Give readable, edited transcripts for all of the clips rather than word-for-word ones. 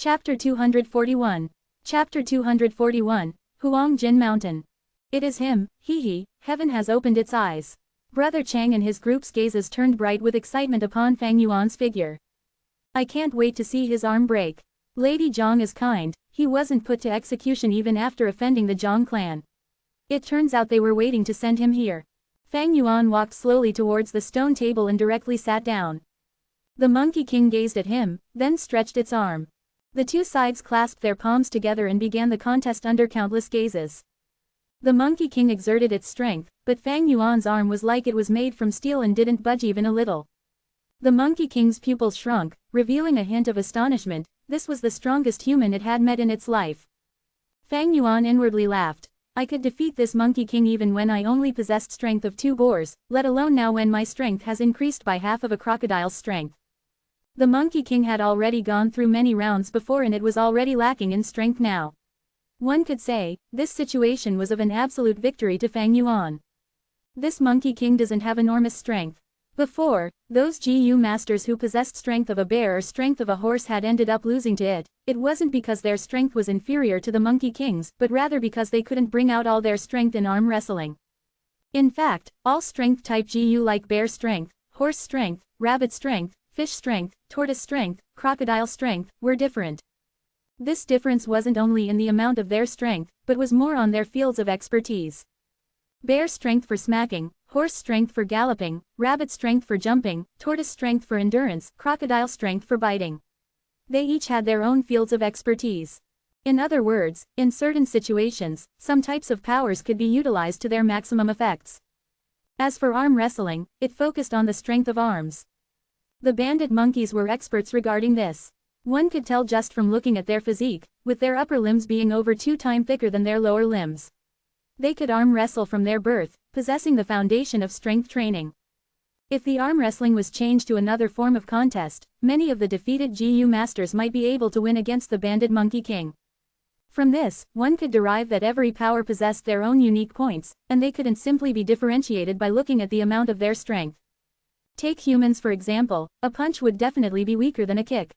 Chapter 241. Chapter 241, Huang Jin Mountain. It is him, he, heaven has opened its eyes. Brother Chang and his group's gazes turned bright with excitement upon Fang Yuan's figure. I can't wait to see his arm break. Lady Zhang is kind, he wasn't put to execution even after offending the Zhang clan. It turns out they were waiting to send him here. Fang Yuan walked slowly towards the stone table and directly sat down. The Monkey King gazed at him, then stretched its arm. The two sides clasped their palms together and began the contest under countless gazes. The Monkey King exerted its strength, but Fang Yuan's arm was like it was made from steel and didn't budge even a little. The Monkey King's pupils shrunk, revealing a hint of astonishment. This was the strongest human it had met in its life. Fang Yuan inwardly laughed. I could defeat this Monkey King even when I only possessed strength of 2 boars, let alone now when my strength has increased by half of a crocodile's strength. The Monkey King had already gone through many rounds before and it was already lacking in strength now. One could say, this situation was of an absolute victory to Fang Yuan. This Monkey King doesn't have enormous strength. Before, those GU masters who possessed strength of a bear or strength of a horse had ended up losing to it. It wasn't because their strength was inferior to the Monkey King's, but rather because they couldn't bring out all their strength in arm wrestling. In fact, all strength type GU like bear strength, horse strength, rabbit strength, fish strength, tortoise strength, crocodile strength, were different. This difference wasn't only in the amount of their strength, but was more on their fields of expertise. Bear strength for smacking, horse strength for galloping, rabbit strength for jumping, tortoise strength for endurance, crocodile strength for biting. They each had their own fields of expertise. In other words, in certain situations, some types of powers could be utilized to their maximum effects. As for arm wrestling, it focused on the strength of arms. The bandit monkeys were experts regarding this. One could tell just from looking at their physique, with their upper limbs being over 2 times thicker than their lower limbs. They could arm wrestle from their birth, possessing the foundation of strength training. If the arm wrestling was changed to another form of contest, many of the defeated GU masters might be able to win against the bandit Monkey King. From this, one could derive that every power possessed their own unique points, and they couldn't simply be differentiated by looking at the amount of their strength. Take humans for example, a punch would definitely be weaker than a kick.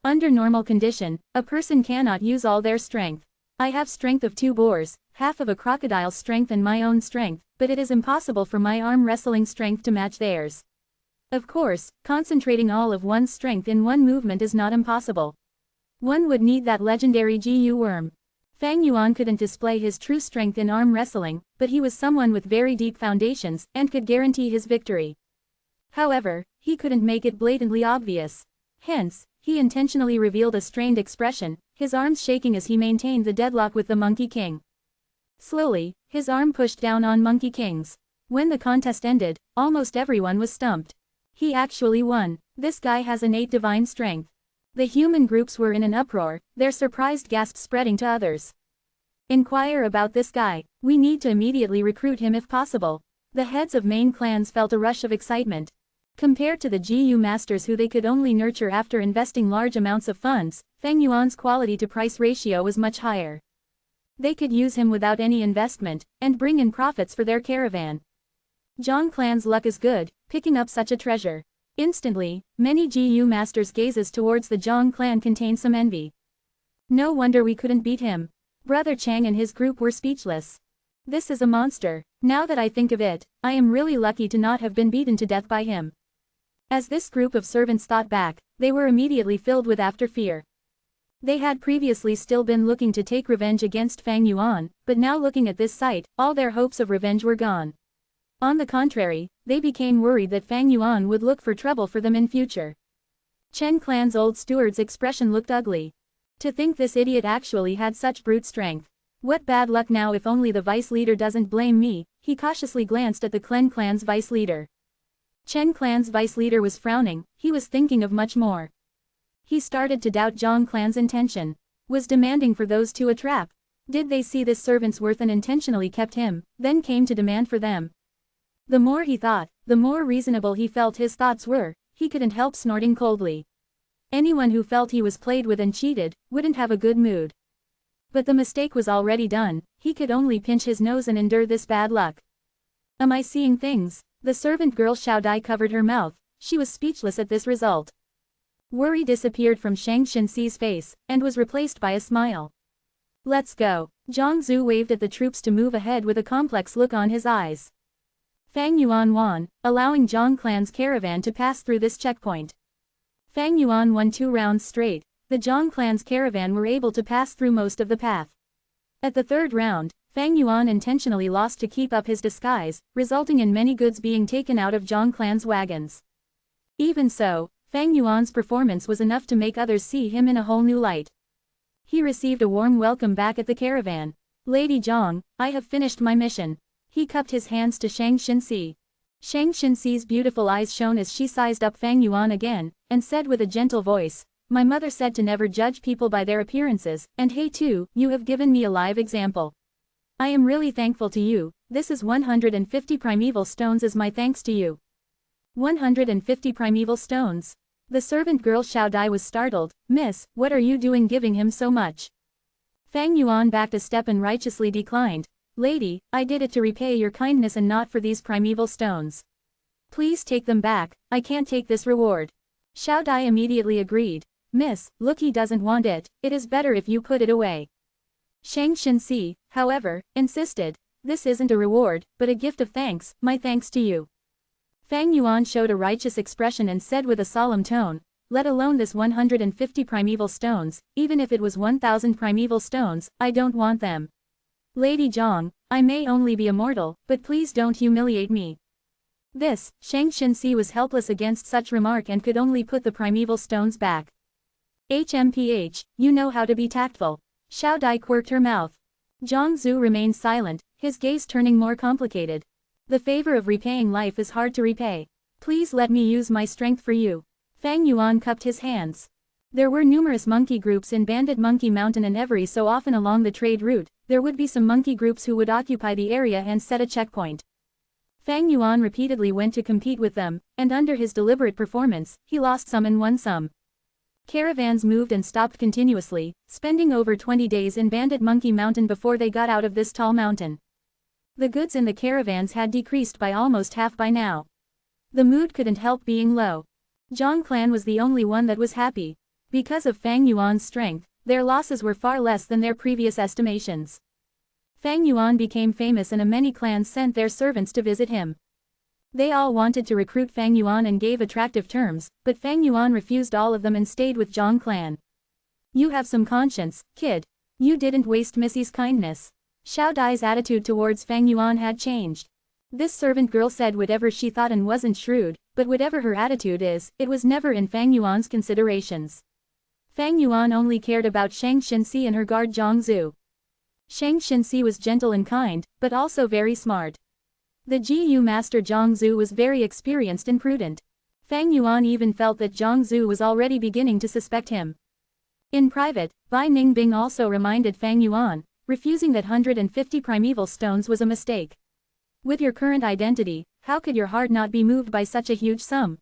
Under normal condition, a person cannot use all their strength. I have strength of 2 boars, half of a crocodile's strength and my own strength, but it is impossible for my arm wrestling strength to match theirs. Of course, concentrating all of one's strength in one movement is not impossible. One would need that legendary GU worm. Fang Yuan couldn't display his true strength in arm wrestling, but he was someone with very deep foundations, and could guarantee his victory. However, he couldn't make it blatantly obvious. Hence, he intentionally revealed a strained expression, his arms shaking as he maintained the deadlock with the Monkey King. Slowly, his arm pushed down on Monkey King's. When the contest ended, almost everyone was stumped. He actually won. This guy has innate divine strength. The human groups were in an uproar, their surprised gasps spreading to others. Inquire about this guy. We need to immediately recruit him if possible. The heads of main clans felt a rush of excitement. Compared to the GU masters who they could only nurture after investing large amounts of funds, Fang Yuan's quality-to-price ratio was much higher. They could use him without any investment, and bring in profits for their caravan. Zhang clan's luck is good, picking up such a treasure. Instantly, many GU masters' gazes towards the Zhang clan contained some envy. No wonder we couldn't beat him. Brother Chang and his group were speechless. This is a monster. Now that I think of it, I am really lucky to not have been beaten to death by him. As this group of servants thought back, they were immediately filled with after fear. They had previously still been looking to take revenge against Fang Yuan, but now looking at this sight, all their hopes of revenge were gone. On the contrary, they became worried that Fang Yuan would look for trouble for them in future. Chen clan's old steward's expression looked ugly. To think this idiot actually had such brute strength. What bad luck now if only the vice leader doesn't blame me. He cautiously glanced at the Clan clan's vice leader. Chen clan's vice leader was frowning, he was thinking of much more. He started to doubt Zhang clan's intention. Was demanding for those two a trap? Did they see this servant's worth and intentionally kept him, then came to demand for them? The more he thought, the more reasonable he felt his thoughts were. He couldn't help snorting coldly. Anyone who felt he was played with and cheated, wouldn't have a good mood. But the mistake was already done, he could only pinch his nose and endure this bad luck. Am I seeing things? The servant girl Xiao Dai covered her mouth, she was speechless at this result. Worry disappeared from Shang Xinxi's face, and was replaced by a smile. Let's go. Zhang Zhu waved at the troops to move ahead with a complex look on his eyes. Fang Yuan won, allowing Zhang clan's caravan to pass through this checkpoint. Fang Yuan won 2 rounds straight. The Zhang clan's caravan were able to pass through most of the path. At the 3rd round, Fang Yuan intentionally lost to keep up his disguise, resulting in many goods being taken out of Zhang clan's wagons. Even so, Fang Yuan's performance was enough to make others see him in a whole new light. He received a warm welcome back at the caravan. Lady Zhang, I have finished my mission. He cupped his hands to Shang Xinxi. Shang Xinxi's beautiful eyes shone as she sized up Fang Yuan again, and said with a gentle voice, my mother said to never judge people by their appearances, and hey too, you have given me a live example. I am really thankful to you. This is 150 primeval stones as my thanks to you. 150 primeval stones. The servant girl Xiao Dai was startled. Miss, what are you doing giving him so much? Fang Yuan backed a step and righteously declined. Lady, I did it to repay your kindness and not for these primeval stones. Please take them back, I can't take this reward. Xiao Dai immediately agreed. Miss, look, he doesn't want it, it is better if you put it away. Shang Xinxi, however, insisted. This isn't a reward, but a gift of thanks, my thanks to you. Fang Yuan showed a righteous expression and said with a solemn tone, let alone this 150 primeval stones, even if it was 1,000 primeval stones, I don't want them. Lady Zhang, I may only be immortal, but please don't humiliate me. This, Shang Xinxi was helpless against such remark and could only put the primeval stones back. HMPH, you know how to be tactful. Xiao Dai quirked her mouth. Zhang Zhu remained silent, his gaze turning more complicated. The favor of repaying life is hard to repay. Please let me use my strength for you. Fang Yuan cupped his hands. There were numerous monkey groups in Bandit Monkey Mountain, and every so often along the trade route, there would be some monkey groups who would occupy the area and set a checkpoint. Fang Yuan repeatedly went to compete with them, and under his deliberate performance, he lost some and won some. Caravans moved and stopped continuously, spending over 20 days in Bandit Monkey Mountain before they got out of this tall mountain. The goods in the caravans had decreased by almost half by now. The mood couldn't help being low. Zhang clan was the only one that was happy. Because of Fang Yuan's strength, their losses were far less than their previous estimations. Fang Yuan became famous and many clans sent their servants to visit him. They all wanted to recruit Fang Yuan and gave attractive terms, but Fang Yuan refused all of them and stayed with Zhang clan. You have some conscience, kid. You didn't waste Missy's kindness. Xiao Dai's attitude towards Fang Yuan had changed. This servant girl said whatever she thought and wasn't shrewd, but whatever her attitude is, it was never in Fang Yuan's considerations. Fang Yuan only cared about Shang Xinxi and her guard Zhang Zhu. Shang Xinxi was gentle and kind, but also very smart. The GU master Zhang Zhu was very experienced and prudent. Fang Yuan even felt that Zhang Zhu was already beginning to suspect him. In private, Bai Ningbing also reminded Fang Yuan, refusing that 150 primeval stones was a mistake. With your current identity, how could your heart not be moved by such a huge sum?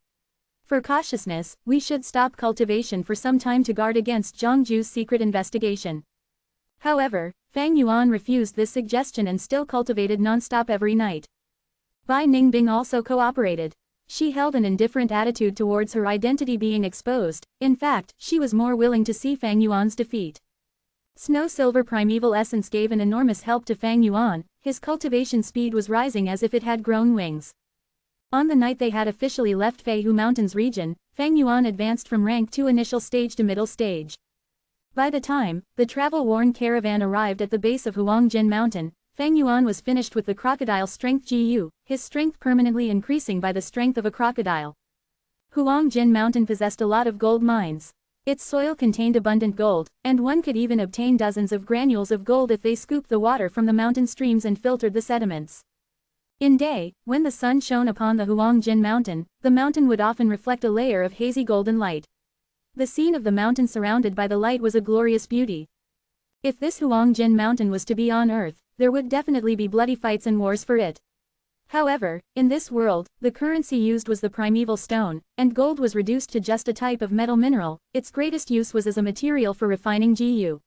For cautiousness, we should stop cultivation for some time to guard against Zhang Zhu's secret investigation. However, Fang Yuan refused this suggestion and still cultivated non-stop every night. Bai Ningbing also cooperated. She held an indifferent attitude towards her identity being exposed. In fact, she was more willing to see Fang Yuan's defeat. Snow Silver Primeval Essence gave an enormous help to Fang Yuan. His cultivation speed was rising as if it had grown wings. On the night they had officially left Feihu Mountains region, Fang Yuan advanced from rank 2 initial stage to middle stage. By the time the travel-worn caravan arrived at the base of Huangjin Mountain, Fang Yuan was finished with the crocodile strength GU, his strength permanently increasing by the strength of a crocodile. Huangjin Mountain possessed a lot of gold mines. Its soil contained abundant gold, and one could even obtain dozens of granules of gold if they scooped the water from the mountain streams and filtered the sediments. In day, when the sun shone upon the Huangjin Mountain, the mountain would often reflect a layer of hazy golden light. The scene of the mountain surrounded by the light was a glorious beauty. If this Huangjin Mountain was to be on Earth, there would definitely be bloody fights and wars for it. However, in this world, the currency used was the primeval stone, and gold was reduced to just a type of metal mineral. Its greatest use was as a material for refining GU.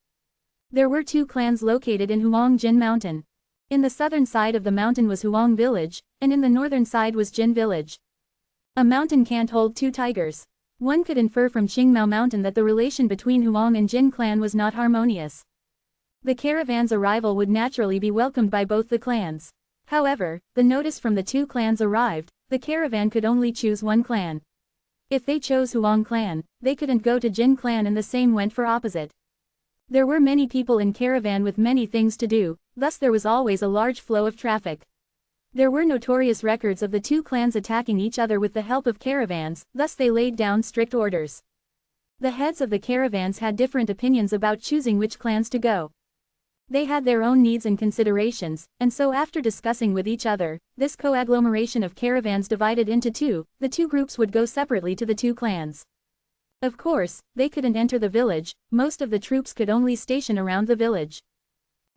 There were 2 clans located in Huangjin Mountain. In the southern side of the mountain was Huang Village, and in the northern side was Jin Village. A mountain can't hold 2 tigers. One could infer from Qingmao Mountain that the relation between Huang and Jin clan was not harmonious. The caravan's arrival would naturally be welcomed by both the clans. However, the notice from the two clans arrived, the caravan could only choose one clan. If they chose Huang clan, they couldn't go to Jin clan, and the same went for opposite. There were many people in caravan with many things to do, thus there was always a large flow of traffic. There were notorious records of the two clans attacking each other with the help of caravans, thus they laid down strict orders. The heads of the caravans had different opinions about choosing which clans to go. They had their own needs and considerations, and so after discussing with each other, this co-agglomeration of caravans divided into two, the two groups would go separately to the two clans. Of course, they couldn't enter the village, most of the troops could only station around the village.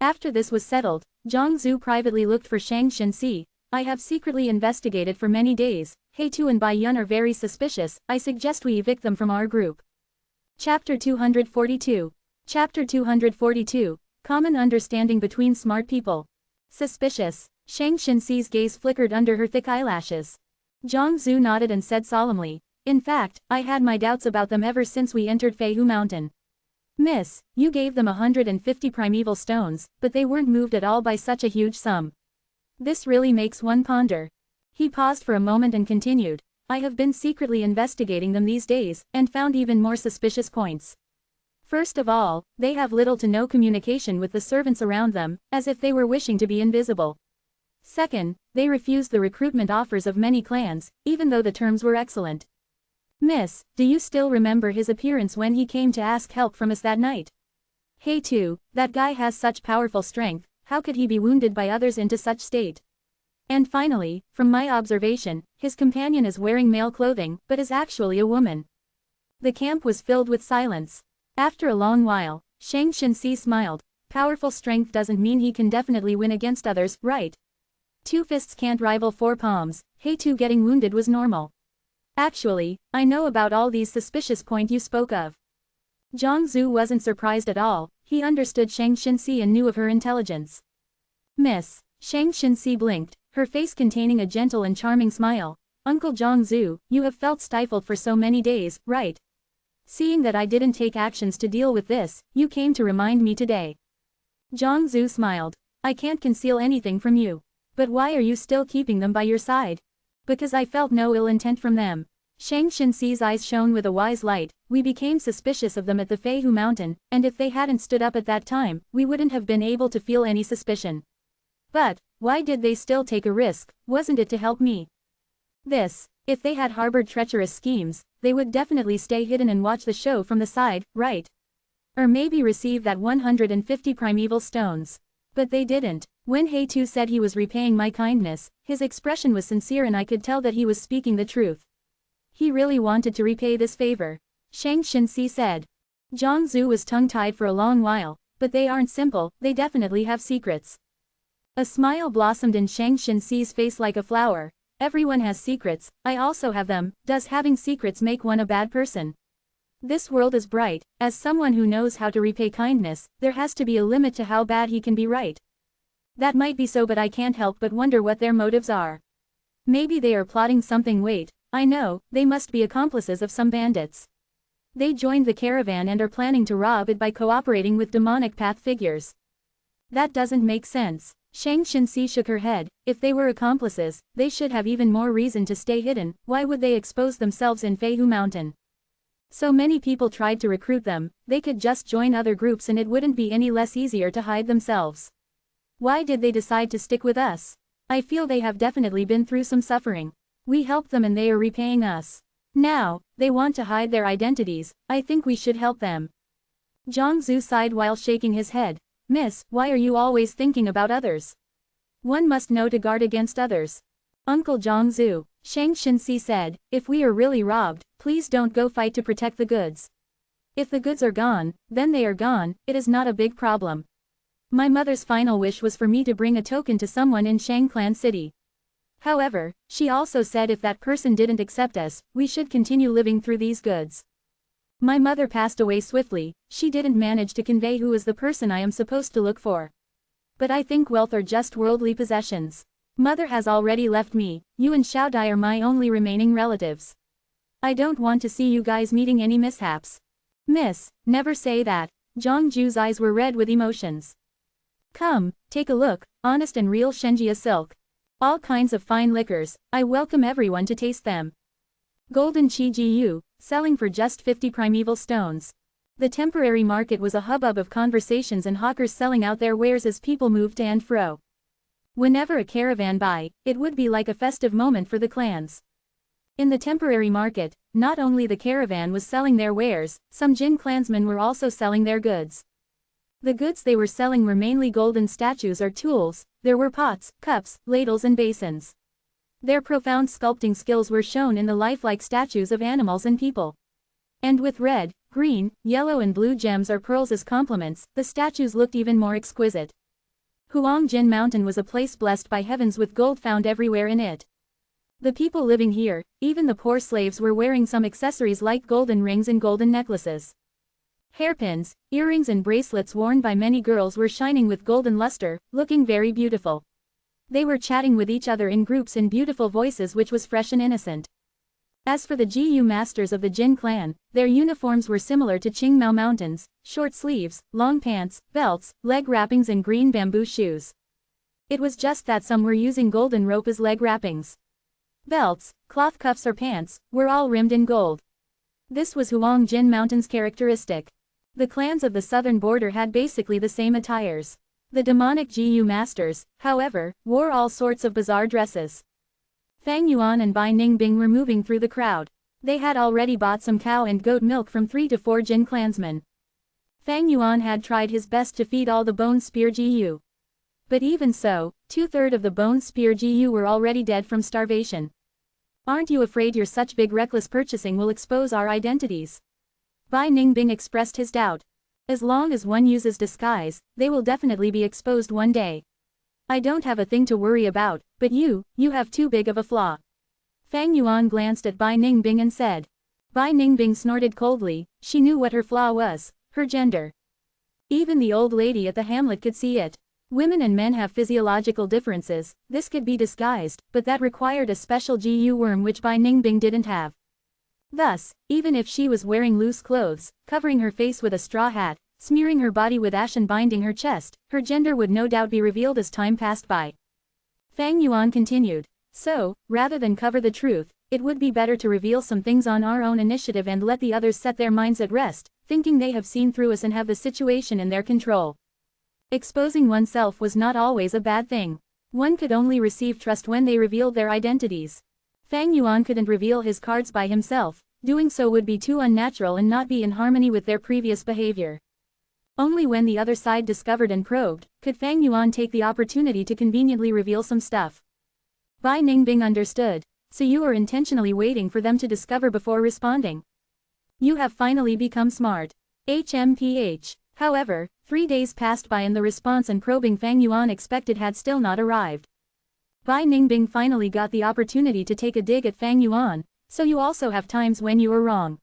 After this was settled, Zhang Zhu privately looked for Shang Xinxi. I have secretly investigated for many days, He Tu and Bai Yun are very suspicious, I suggest we evict them from our group. Chapter 242. Chapter 242. Common understanding between smart people. Suspicious. Shang Xinxi's gaze flickered under her thick eyelashes. Zhang Zhu nodded and said solemnly, in fact, I had my doubts about them ever since we entered Feihu Mountain. Miss, you gave them 150 primeval stones, but they weren't moved at all by such a huge sum. This really makes one ponder. He paused for a moment and continued, I have been secretly investigating them these days, and found even more suspicious points. First of all, they have little to no communication with the servants around them, as if they were wishing to be invisible. Second, they refused the recruitment offers of many clans, even though the terms were excellent. Miss, do you still remember his appearance when he came to ask help from us that night? He Tu, that guy has such powerful strength, how could he be wounded by others into such state? And finally, from my observation, his companion is wearing male clothing, but is actually a woman. The camp was filled with silence. After a long while, Shang Xinxi smiled. Powerful strength doesn't mean he can definitely win against others, right? Two fists can't rival four palms, He Tu getting wounded was normal. Actually, I know about all these suspicious points you spoke of. Zhang Zhu wasn't surprised at all, he understood Shang Xinxi and knew of her intelligence. Miss, Shang Xinxi blinked, her face containing a gentle and charming smile. Uncle Zhang Zhu, you have felt stifled for so many days, right? Seeing that I didn't take actions to deal with this, you came to remind me today. Zhang Zhu smiled. I can't conceal anything from you. But why are you still keeping them by your side? Because I felt no ill intent from them. Shang Xinxi's eyes shone with a wise light. We became suspicious of them at the Feihu Mountain, and if they hadn't stood up at that time, we wouldn't have been able to feel any suspicion. But, why did they still take a risk? Wasn't it to help me? If they had harbored treacherous schemes, they would definitely stay hidden and watch the show from the side, right? Or maybe receive that 150 primeval stones. But they didn't. When He Tu said he was repaying my kindness, his expression was sincere and I could tell that he was speaking the truth. He really wanted to repay this favor. Shang Xinxi said. Zhang Zhu was tongue-tied for a long while, but they aren't simple, they definitely have secrets. A smile blossomed in Shang Xinxi's face like a flower. Everyone has secrets, I also have them. Does having secrets make one a bad person? This world is bright. As someone who knows how to repay kindness, there has to be a limit to how bad he can be, right? That might be so, but I can't help but wonder what their motives are. Maybe they are plotting something. Wait, I know, they must be accomplices of some bandits. They joined the caravan and are planning to rob it by cooperating with demonic path figures. That doesn't make sense. Shang Xinxi shook her head. If they were accomplices, they should have even more reason to stay hidden. Why would they expose themselves in Feihu Mountain? So many people tried to recruit them, they could just join other groups and it wouldn't be any less easier to hide themselves. Why did they decide to stick with us? I feel they have definitely been through some suffering. We helped them and they are repaying us. Now, they want to hide their identities. I think we should help them. Zhang Zhu sighed while shaking his head. Miss, why are you always thinking about others? One must know to guard against others. Uncle Zhang Zhu, Shang Xinxi said, if we are really robbed, please don't go fight to protect the goods. If the goods are gone, then they are gone, it is not a big problem. My mother's final wish was for me to bring a token to someone in Shang Clan City. However, she also said if that person didn't accept us, we should continue living through these goods. My mother passed away swiftly, she didn't manage to convey who is the person I am supposed to look for. But I think wealth are just worldly possessions. Mother has already left me, you and Xiao Dai are my only remaining relatives. I don't want to see you guys meeting any mishaps. Miss, never say that. Zhangju's eyes were red with emotions. Come, take a look, honest and real Shenjia silk. All kinds of fine liquors, I welcome everyone to taste them. Golden Chi Gu, selling for just 50 primeval stones. The temporary market was a hubbub of conversations and hawkers selling out their wares as people moved to and fro. Whenever a caravan by, it would be like a festive moment for the clans. In the temporary market, not only the caravan was selling their wares, some Jin clansmen were also selling their goods. The goods they were selling were mainly golden statues or tools. There were pots, cups, ladles and basins. Their profound sculpting skills were shown in the lifelike statues of animals and people. And with red, green, yellow and blue gems or pearls as complements, the statues looked even more exquisite. Huangjin Mountain was a place blessed by heavens with gold found everywhere in it. The people living here, even the poor slaves, were wearing some accessories like golden rings and golden necklaces. Hairpins, earrings and bracelets worn by many girls were shining with golden luster, looking very beautiful. They were chatting with each other in groups in beautiful voices, which was fresh and innocent. As for the Gu masters of the Jin clan, their uniforms were similar to Qingmao Mountains, short sleeves, long pants, belts, leg wrappings and green bamboo shoes. It was just that some were using golden rope as leg wrappings. Belts, cloth cuffs or pants, were all rimmed in gold. This was Huangjin Mountain's characteristic. The clans of the southern border had basically the same attires. The demonic Gu masters, however, wore all sorts of bizarre dresses. Fang Yuan and Bai Ningbing were moving through the crowd. They had already bought some cow and goat milk from 3 to 4 Jin clansmen. Fang Yuan had tried his best to feed all the Bone Spear Gu. But even so, 2/3 of the Bone Spear Gu were already dead from starvation. Aren't you afraid your such big reckless purchasing will expose our identities? Bai Ningbing expressed his doubt. As long as one uses disguise, they will definitely be exposed one day. I don't have a thing to worry about, but you have too big of a flaw. Fang Yuan glanced at Bai Ningbing and said. Bai Ningbing snorted coldly. She knew what her flaw was, her gender. Even the old lady at the hamlet could see it. Women and men have physiological differences. This could be disguised, but that required a special Gu worm which Bai Ningbing didn't have. Thus, even if she was wearing loose clothes, covering her face with a straw hat, smearing her body with ash and binding her chest, her gender would no doubt be revealed as time passed by. Fang Yuan continued. So, rather than cover the truth, it would be better to reveal some things on our own initiative and let the others set their minds at rest, thinking they have seen through us and have the situation in their control. Exposing oneself was not always a bad thing. One could only receive trust when they revealed their identities. Fang Yuan couldn't reveal his cards by himself. Doing so would be too unnatural and not be in harmony with their previous behavior. Only when the other side discovered and probed, could Fang Yuan take the opportunity to conveniently reveal some stuff. Bai Ningbing understood. So you are intentionally waiting for them to discover before responding. You have finally become smart. HMPH. However, 3 days passed by and the response and probing Fang Yuan expected had still not arrived. Bai Ningbing finally got the opportunity to take a dig at Fang Yuan. So you also have times when you were wrong.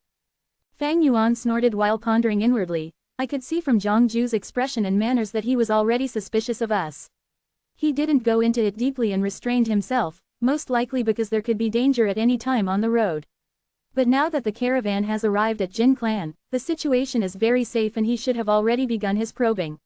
Fang Yuan snorted while pondering inwardly. I could see from Zhangju's expression and manners that he was already suspicious of us. He didn't go into it deeply and restrained himself, most likely because there could be danger at any time on the road. But now that the caravan has arrived at Jin Clan, the situation is very safe and he should have already begun his probing.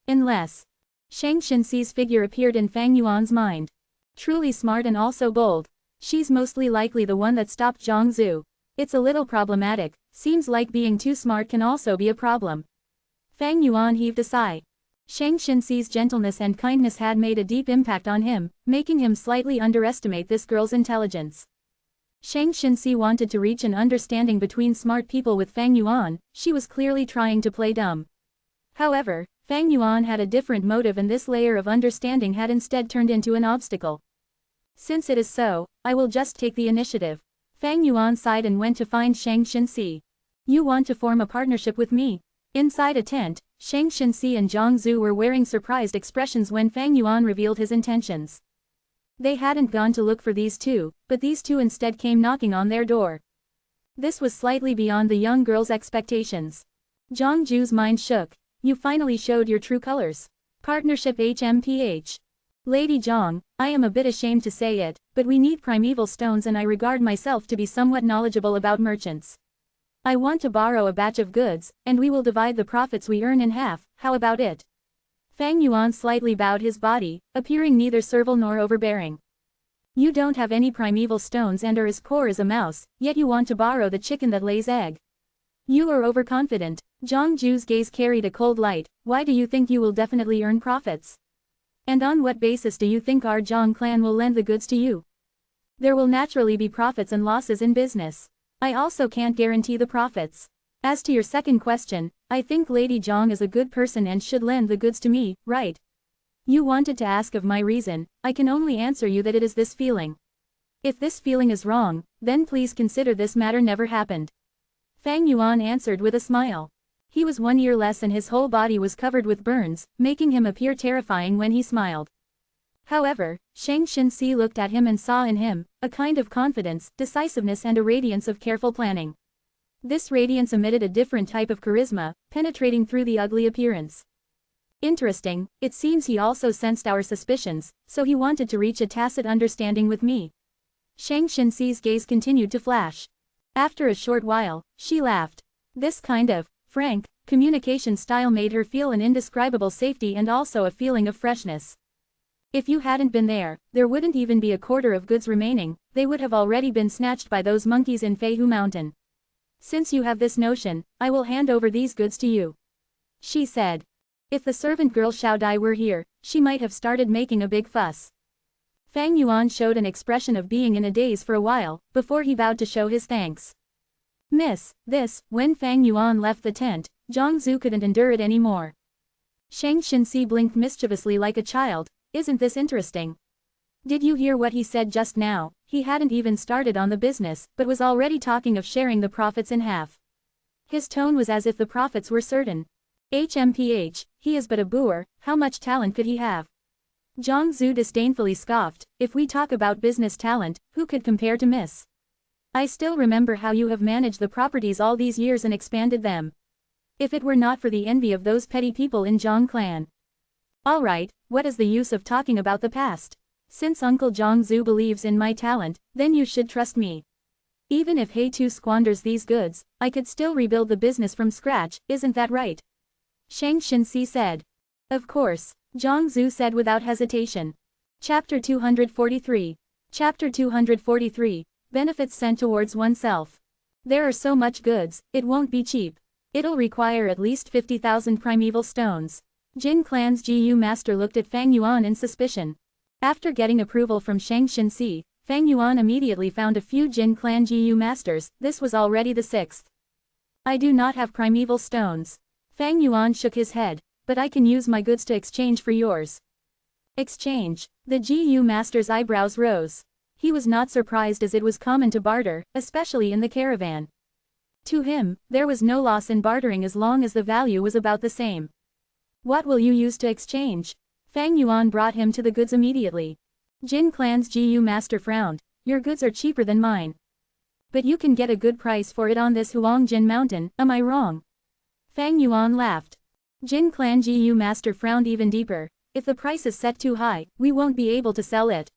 Unless Shang Xinxi's figure appeared in Fang Yuan's mind. Truly smart and also bold. She's mostly likely the one that stopped Zhangzu. It's a little problematic, seems like being too smart can also be a problem. Fang Yuan heaved a sigh. Shang Xinxi's gentleness and kindness had made a deep impact on him, making him slightly underestimate this girl's intelligence. Shang Xinxi wanted to reach an understanding between smart people with Fang Yuan. She was clearly trying to play dumb. However, Fang Yuan had a different motive and this layer of understanding had instead turned into an obstacle. Since it is so, I will just take the initiative. Fang Yuan sighed and went to find Shang Xinxi. You want to form a partnership with me? Inside a tent, Shang Xinxi and Zhangzu were wearing surprised expressions when Fang Yuan revealed his intentions. They hadn't gone to look for these two, but these two instead came knocking on their door. This was slightly beyond the young girl's expectations. Zhangju's mind shook. You finally showed your true colors. Partnership HMPH. Lady Zhang, I am a bit ashamed to say it, but we need primeval stones and I regard myself to be somewhat knowledgeable about merchants. I want to borrow a batch of goods, and we will divide the profits we earn in half, how about it? Fang Yuan slightly bowed his body, appearing neither servile nor overbearing. You don't have any primeval stones and are as poor as a mouse, yet you want to borrow the chicken that lays egg. You are overconfident. Zhang Ju's gaze carried a cold light. Why do you think you will definitely earn profits? And on what basis do you think our Zhang clan will lend the goods to you? There will naturally be profits and losses in business. I also can't guarantee the profits. As to your second question, I think Lady Zhang is a good person and should lend the goods to me, right? You wanted to ask of my reason. I can only answer you that it is this feeling. If this feeling is wrong, then please consider this matter never happened. Fang Yuan answered with a smile. He was 1 year less and his whole body was covered with burns, making him appear terrifying when he smiled. However, Shang Xinxi looked at him and saw in him a kind of confidence, decisiveness and a radiance of careful planning. This radiance emitted a different type of charisma, penetrating through the ugly appearance. Interesting, it seems he also sensed our suspicions, so he wanted to reach a tacit understanding with me. Shang Xinxi's gaze continued to flash. After a short while, she laughed. This kind of frank communication style made her feel an indescribable safety and also a feeling of freshness. If you hadn't been there, there wouldn't even be a quarter of goods remaining, they would have already been snatched by those monkeys in Feihu Mountain. Since you have this notion, I will hand over these goods to you. She said. If the servant girl Xiao Dai were here, she might have started making a big fuss. Fang Yuan showed an expression of being in a daze for a while, before he bowed to show his thanks. When Fang Yuan left the tent, Zhang Zhu couldn't endure it anymore. Shang Xinxi blinked mischievously like a child. Isn't this interesting? Did you hear what he said just now? He hadn't even started on the business, but was already talking of sharing the profits in half. His tone was as if the profits were certain. HMPH, he is but a boor, how much talent could he have? Zhang Zhu disdainfully scoffed, if we talk about business talent, who could compare to Miss? I still remember how you have managed the properties all these years and expanded them. If it were not for the envy of those petty people in Zhang clan. Alright, what is the use of talking about the past? Since Uncle Zhang Zhu believes in my talent, then you should trust me. Even if He Tu squanders these goods, I could still rebuild the business from scratch, isn't that right? Shang Xinxi said. Of course, Zhang Zhu said without hesitation. Chapter 243. Chapter 243, Benefits sent towards oneself. There are so much goods, it won't be cheap. It'll require at least 50,000 primeval stones. Jin Clan's GU master looked at Fang Yuan in suspicion. After getting approval from Shang Xinxi, Fang Yuan immediately found a few Jin Clan GU masters, this was already the 6th. I do not have primeval stones. Fang Yuan shook his head, but I can use my goods to exchange for yours. Exchange. The GU master's eyebrows rose. He was not surprised as it was common to barter, especially in the caravan. To him, there was no loss in bartering as long as the value was about the same. What will you use to exchange? Fang Yuan brought him to the goods immediately. Jin Clan's GU master frowned. Your goods are cheaper than mine. But you can get a good price for it on this Huangjin mountain, am I wrong? Fang Yuan laughed. Jin Clan GU master frowned even deeper. If the price is set too high, we won't be able to sell it.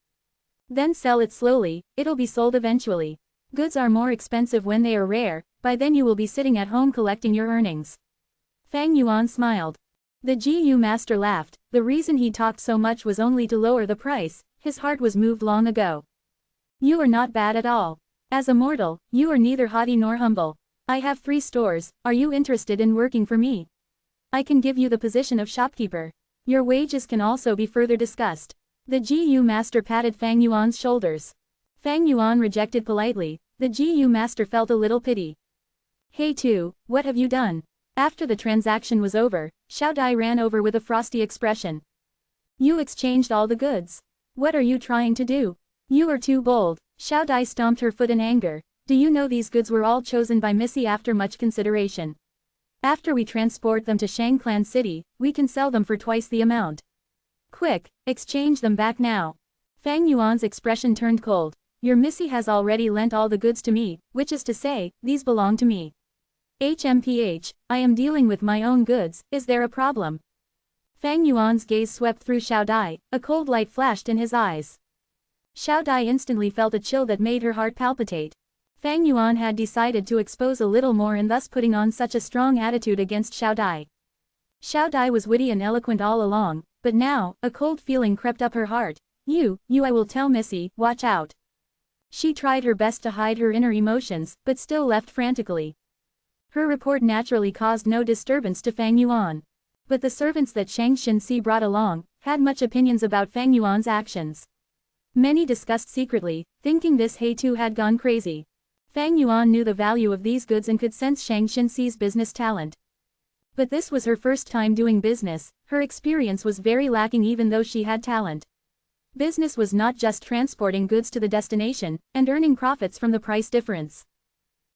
Then sell it slowly, it'll be sold eventually. Goods are more expensive when they are rare, by then you will be sitting at home collecting your earnings. Fang Yuan smiled. The GU master laughed, the reason he talked so much was only to lower the price, his heart was moved long ago. You are not bad at all. As a mortal, you are neither haughty nor humble. I have 3 stores, are you interested in working for me? I can give you the position of shopkeeper. Your wages can also be further discussed. The GU master patted Fang Yuan's shoulders. Fang Yuan rejected politely, the GU master felt a little pity. Hey Tu, what have you done? After the transaction was over, Xiao Dai ran over with a frosty expression. You exchanged all the goods. What are you trying to do? You are too bold. Xiao Dai stomped her foot in anger. Do you know these goods were all chosen by Missy after much consideration? After we transport them to Shangclan City, we can sell them for twice the amount. Quick, exchange them back now. Fang Yuan's expression turned cold. Your Missy has already lent all the goods to me, which is to say, these belong to me. HMPH, I am dealing with my own goods, is there a problem? Fang Yuan's gaze swept through Xiao Dai, a cold light flashed in his eyes. Xiao Dai instantly felt a chill that made her heart palpitate. Fang Yuan had decided to expose a little more and thus putting on such a strong attitude against Xiao Dai. Xiao Dai was witty and eloquent all along, but now, a cold feeling crept up her heart. You, I will tell Missy, watch out. She tried her best to hide her inner emotions, but still left frantically. Her report naturally caused no disturbance to Fang Yuan. But the servants that Shang Xinxi brought along, had much opinions about Fang Yuan's actions. Many discussed secretly, thinking this He Tu had gone crazy. Fang Yuan knew the value of these goods and could sense Shang Xinxi's business talent. But this was her first time doing business, her experience was very lacking even though she had talent. Business was not just transporting goods to the destination, and earning profits from the price difference.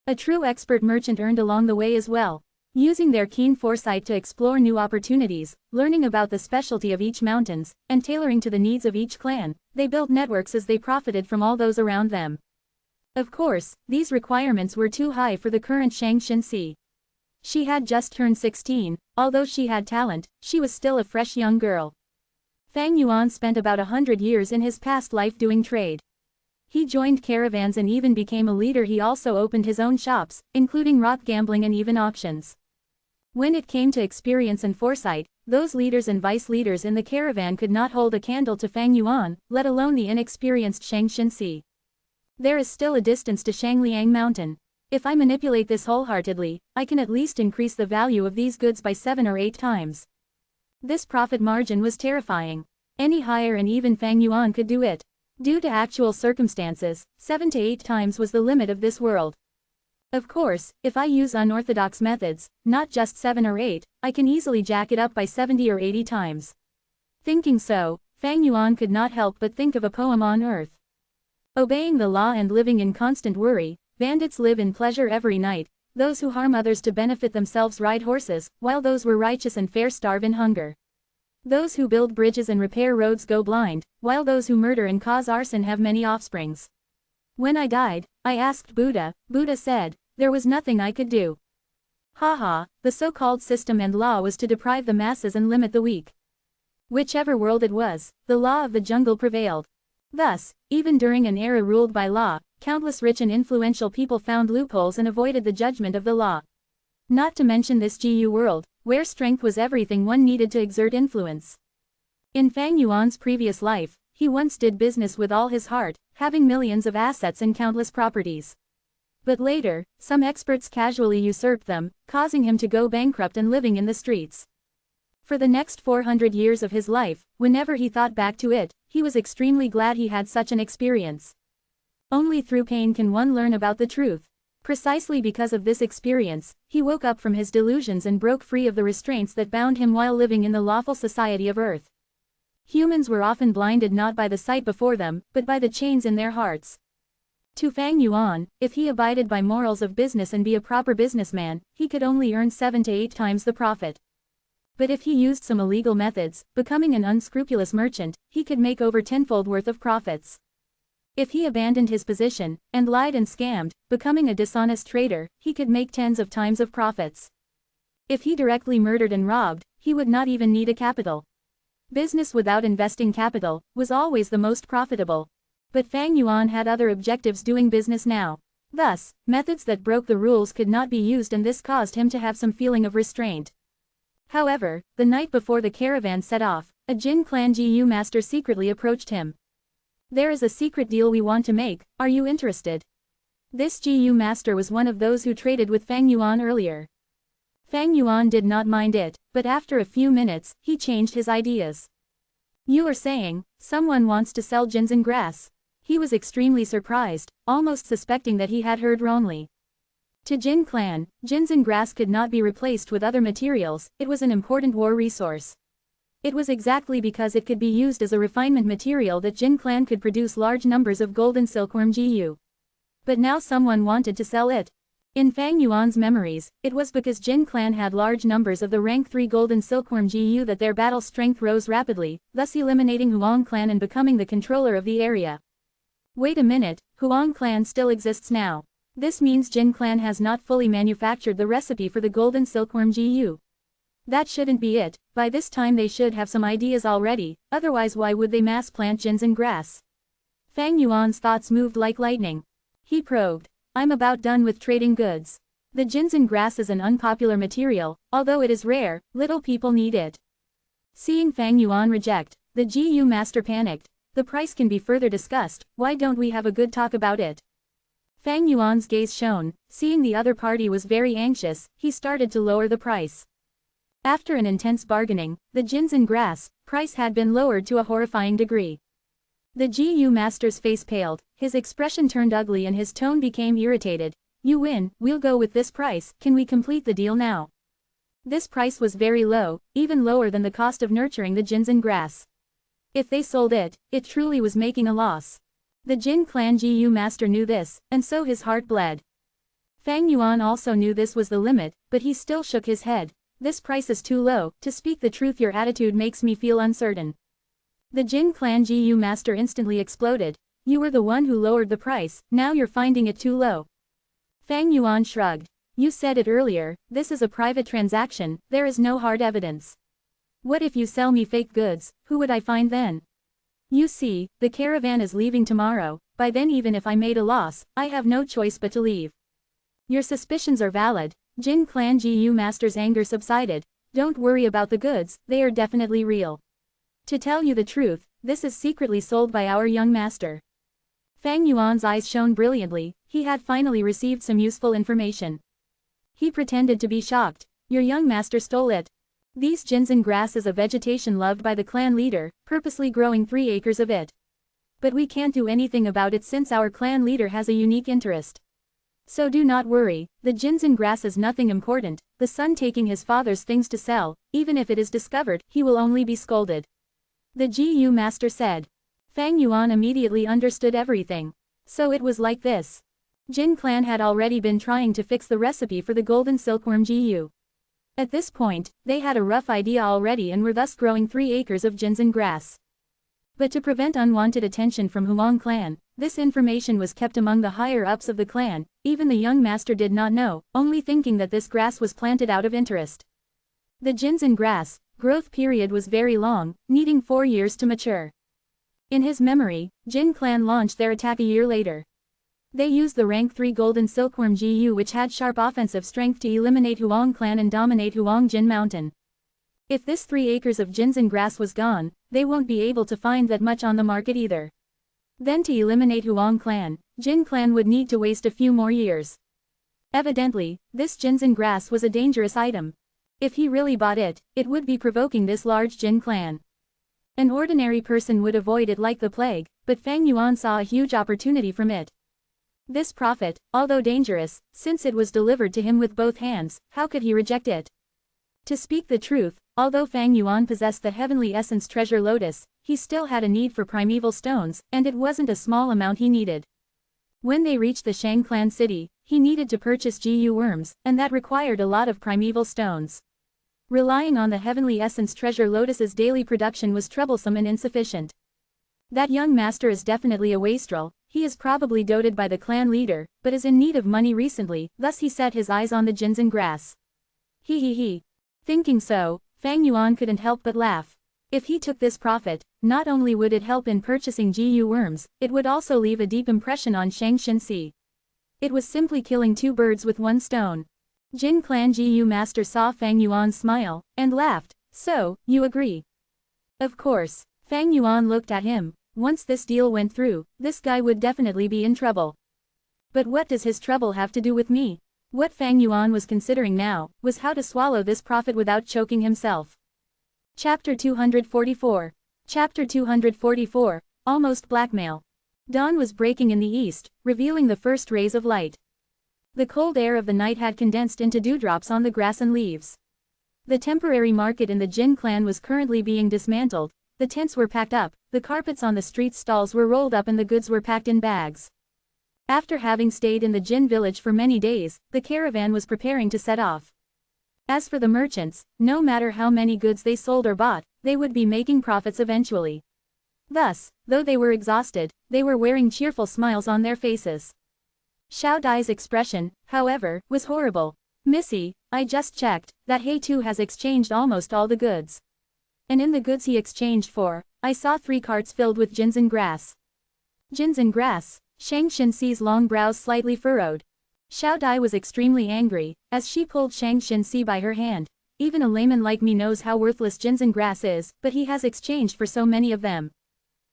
A true expert merchant earned along the way as well. Using their keen foresight to explore new opportunities, learning about the specialty of each mountains, and tailoring to the needs of each clan, they built networks as they profited from all those around them. Of course, these requirements were too high for the current Shang Xinxi. She had just turned 16, although she had talent, she was still a fresh young girl. Fang Yuan spent about 100 years in his past life doing trade. He joined caravans and even became a leader. He also opened his own shops, including rock gambling and even auctions. When it came to experience and foresight, those leaders and vice leaders in the caravan could not hold a candle to Fang Yuan, let alone the inexperienced Shang Xinxi. There is still a distance to Shangliang Mountain. If I manipulate this wholeheartedly, I can at least increase the value of these goods by 7 or 8 times. This profit margin was terrifying. Any higher and even Fang Yuan could do it. Due to actual circumstances, 7 to 8 times was the limit of this world. Of course, if I use unorthodox methods, not just 7 or 8, I can easily jack it up by 70 or 80 times. Thinking so, Fang Yuan could not help but think of a poem on earth. Obeying the law and living in constant worry, bandits live in pleasure every night, those who harm others to benefit themselves ride horses, while those were righteous and fair starve in hunger. Those who build bridges and repair roads go blind, while those who murder and cause arson have many offsprings. When I died, I asked Buddha. Buddha said, there was nothing I could do. Haha, the so-called system and law was to deprive the masses and limit the weak. Whichever world it was, the law of the jungle prevailed. Thus, even during an era ruled by law, countless rich and influential people found loopholes and avoided the judgment of the law. Not to mention this GU world, where strength was everything one needed to exert influence. In Fang Yuan's previous life, he once did business with all his heart, having millions of assets and countless properties. But later, some experts casually usurped them, causing him to go bankrupt and living in the streets. For the next 400 years of his life, whenever he thought back to it, he was extremely glad he had such an experience. Only through pain can one learn about the truth. Precisely because of this experience, he woke up from his delusions and broke free of the restraints that bound him while living in the lawful society of earth. Humans were often blinded not by the sight before them, but by the chains in their hearts. To Fang Yuan, if he abided by morals of business and be a proper businessman, he could only earn 7 to 8 times the profit. But if he used some illegal methods, becoming an unscrupulous merchant, he could make over tenfold worth of profits. If he abandoned his position, and lied and scammed, becoming a dishonest trader, he could make tens of times of profits. If he directly murdered and robbed, he would not even need a capital. Business without investing capital was always the most profitable. But Fang Yuan had other objectives doing business now. Thus, methods that broke the rules could not be used, and this caused him to have some feeling of restraint. However, the night before the caravan set off, a Jin clan GU master secretly approached him. There is a secret deal we want to make, are you interested? This GU master was one of those who traded with Fang Yuan earlier. Fang Yuan did not mind it, but after a few minutes, he changed his ideas. You are saying, someone wants to sell ginseng grass? He was extremely surprised, almost suspecting that he had heard wrongly. To Jin clan, ginseng grass could not be replaced with other materials, it was an important war resource. It was exactly because it could be used as a refinement material that Jin clan could produce large numbers of golden silkworm GU. But now someone wanted to sell it. In Fang Yuan's memories, it was because Jin clan had large numbers of the rank 3 golden silkworm GU that their battle strength rose rapidly, thus eliminating Huang clan and becoming the controller of the area. Wait a minute, Huang clan still exists now. This means Jin clan has not fully manufactured the recipe for the golden silkworm GU. That shouldn't be it, by this time they should have some ideas already, otherwise why would they mass plant gins and grass? Fang Yuan's thoughts moved like lightning. He probed. I'm about done with trading goods. The ginseng grass is an unpopular material, although it is rare, little people need it. Seeing Fang Yuan reject, the GU master panicked. The price can be further discussed, why don't we have a good talk about it? Fang Yuan's gaze shone, seeing the other party was very anxious, he started to lower the price. After an intense bargaining, the ginseng grass price had been lowered to a horrifying degree. The GU master's face paled, his expression turned ugly and his tone became irritated. You win, we'll go with this price, can we complete the deal now? This price was very low, even lower than the cost of nurturing the ginseng grass. If they sold it, it truly was making a loss. The Jin clan GU master knew this, and so his heart bled. Fang Yuan also knew this was the limit, but he still shook his head. This price is too low, to speak the truth your attitude makes me feel uncertain. The Jin clan GU master instantly exploded. You were the one who lowered the price, now you're finding it too low. Fang Yuan shrugged. You said it earlier, this is a private transaction, there is no hard evidence. What if you sell me fake goods, who would I find then? You see, the caravan is leaving tomorrow, by then even if I made a loss, I have no choice but to leave. Your suspicions are valid. Jin clan GU master's anger subsided. Don't worry about the goods, they are definitely real. To tell you the truth, this is secretly sold by our young master. Fang Yuan's eyes shone brilliantly, he had finally received some useful information. He pretended to be shocked. Your young master stole it. These ginseng grass is a vegetation loved by the clan leader, purposely growing 3 acres of it. But we can't do anything about it since our clan leader has a unique interest. So do not worry, the ginseng grass is nothing important, the son taking his father's things to sell, even if it is discovered, he will only be scolded. The GU master said. Fang Yuan immediately understood everything. So it was like this. Jin clan had already been trying to fix the recipe for the golden silkworm GU. At this point, they had a rough idea already and were thus growing 3 acres of ginseng grass. But to prevent unwanted attention from Huang clan, this information was kept among the higher-ups of the clan, even the young master did not know, only thinking that this grass was planted out of interest. The ginseng grass growth period was very long, needing 4 years to mature. In his memory, Jin clan launched their attack a year later. They used the rank 3 golden silkworm GU which had sharp offensive strength to eliminate Huang clan and dominate Huang Jin mountain. If this 3 acres of ginseng grass was gone, they won't be able to find that much on the market either. Then to eliminate Huang clan, Jin clan would need to waste a few more years. Evidently, this ginseng grass was a dangerous item. If he really bought it, it would be provoking this large Jin clan. An ordinary person would avoid it like the plague, but Fang Yuan saw a huge opportunity from it. This profit, although dangerous, since it was delivered to him with both hands, how could he reject it? To speak the truth, although Fang Yuan possessed the heavenly essence treasure lotus, he still had a need for primeval stones, and it wasn't a small amount he needed. When they reached the Shang clan city, he needed to purchase GU worms, and that required a lot of primeval stones. Relying on the heavenly essence treasure lotus's daily production was troublesome and insufficient. That young master is definitely a wastrel, he is probably doted by the clan leader, but is in need of money recently, thus he set his eyes on the ginseng grass. He. Thinking so, Fang Yuan couldn't help but laugh. If he took this profit, not only would it help in purchasing GU worms, it would also leave a deep impression on Shangshan Sea. It was simply killing 2 birds with 1 stone. Jin clan GU master saw Fang Yuan smile, and laughed. So, you agree? Of course. Fang Yuan looked at him. Once this deal went through, this guy would definitely be in trouble. But what does his trouble have to do with me? What Fang Yuan was considering now, was how to swallow this profit without choking himself. Chapter 244. Chapter 244, Almost Blackmail. Dawn was breaking in the east, revealing the first rays of light. The cold air of the night had condensed into dewdrops on the grass and leaves. The temporary market in the Jin clan was currently being dismantled, the tents were packed up, the carpets on the street stalls were rolled up and the goods were packed in bags. After having stayed in the Jin village for many days, the caravan was preparing to set off. As for the merchants, no matter how many goods they sold or bought, they would be making profits eventually. Thus, though they were exhausted, they were wearing cheerful smiles on their faces. Xiao Dai's expression, however, was horrible. Missy, I just checked, that Hey2 has exchanged almost all the goods. And in the goods he exchanged for, I saw 3 carts filled with ginseng grass. Ginseng grass? Shang Xinxi's long brows slightly furrowed. Xiao Dai was extremely angry, as she pulled Shang Xinxi by her hand. Even a layman like me knows how worthless ginseng grass is, but he has exchanged for so many of them.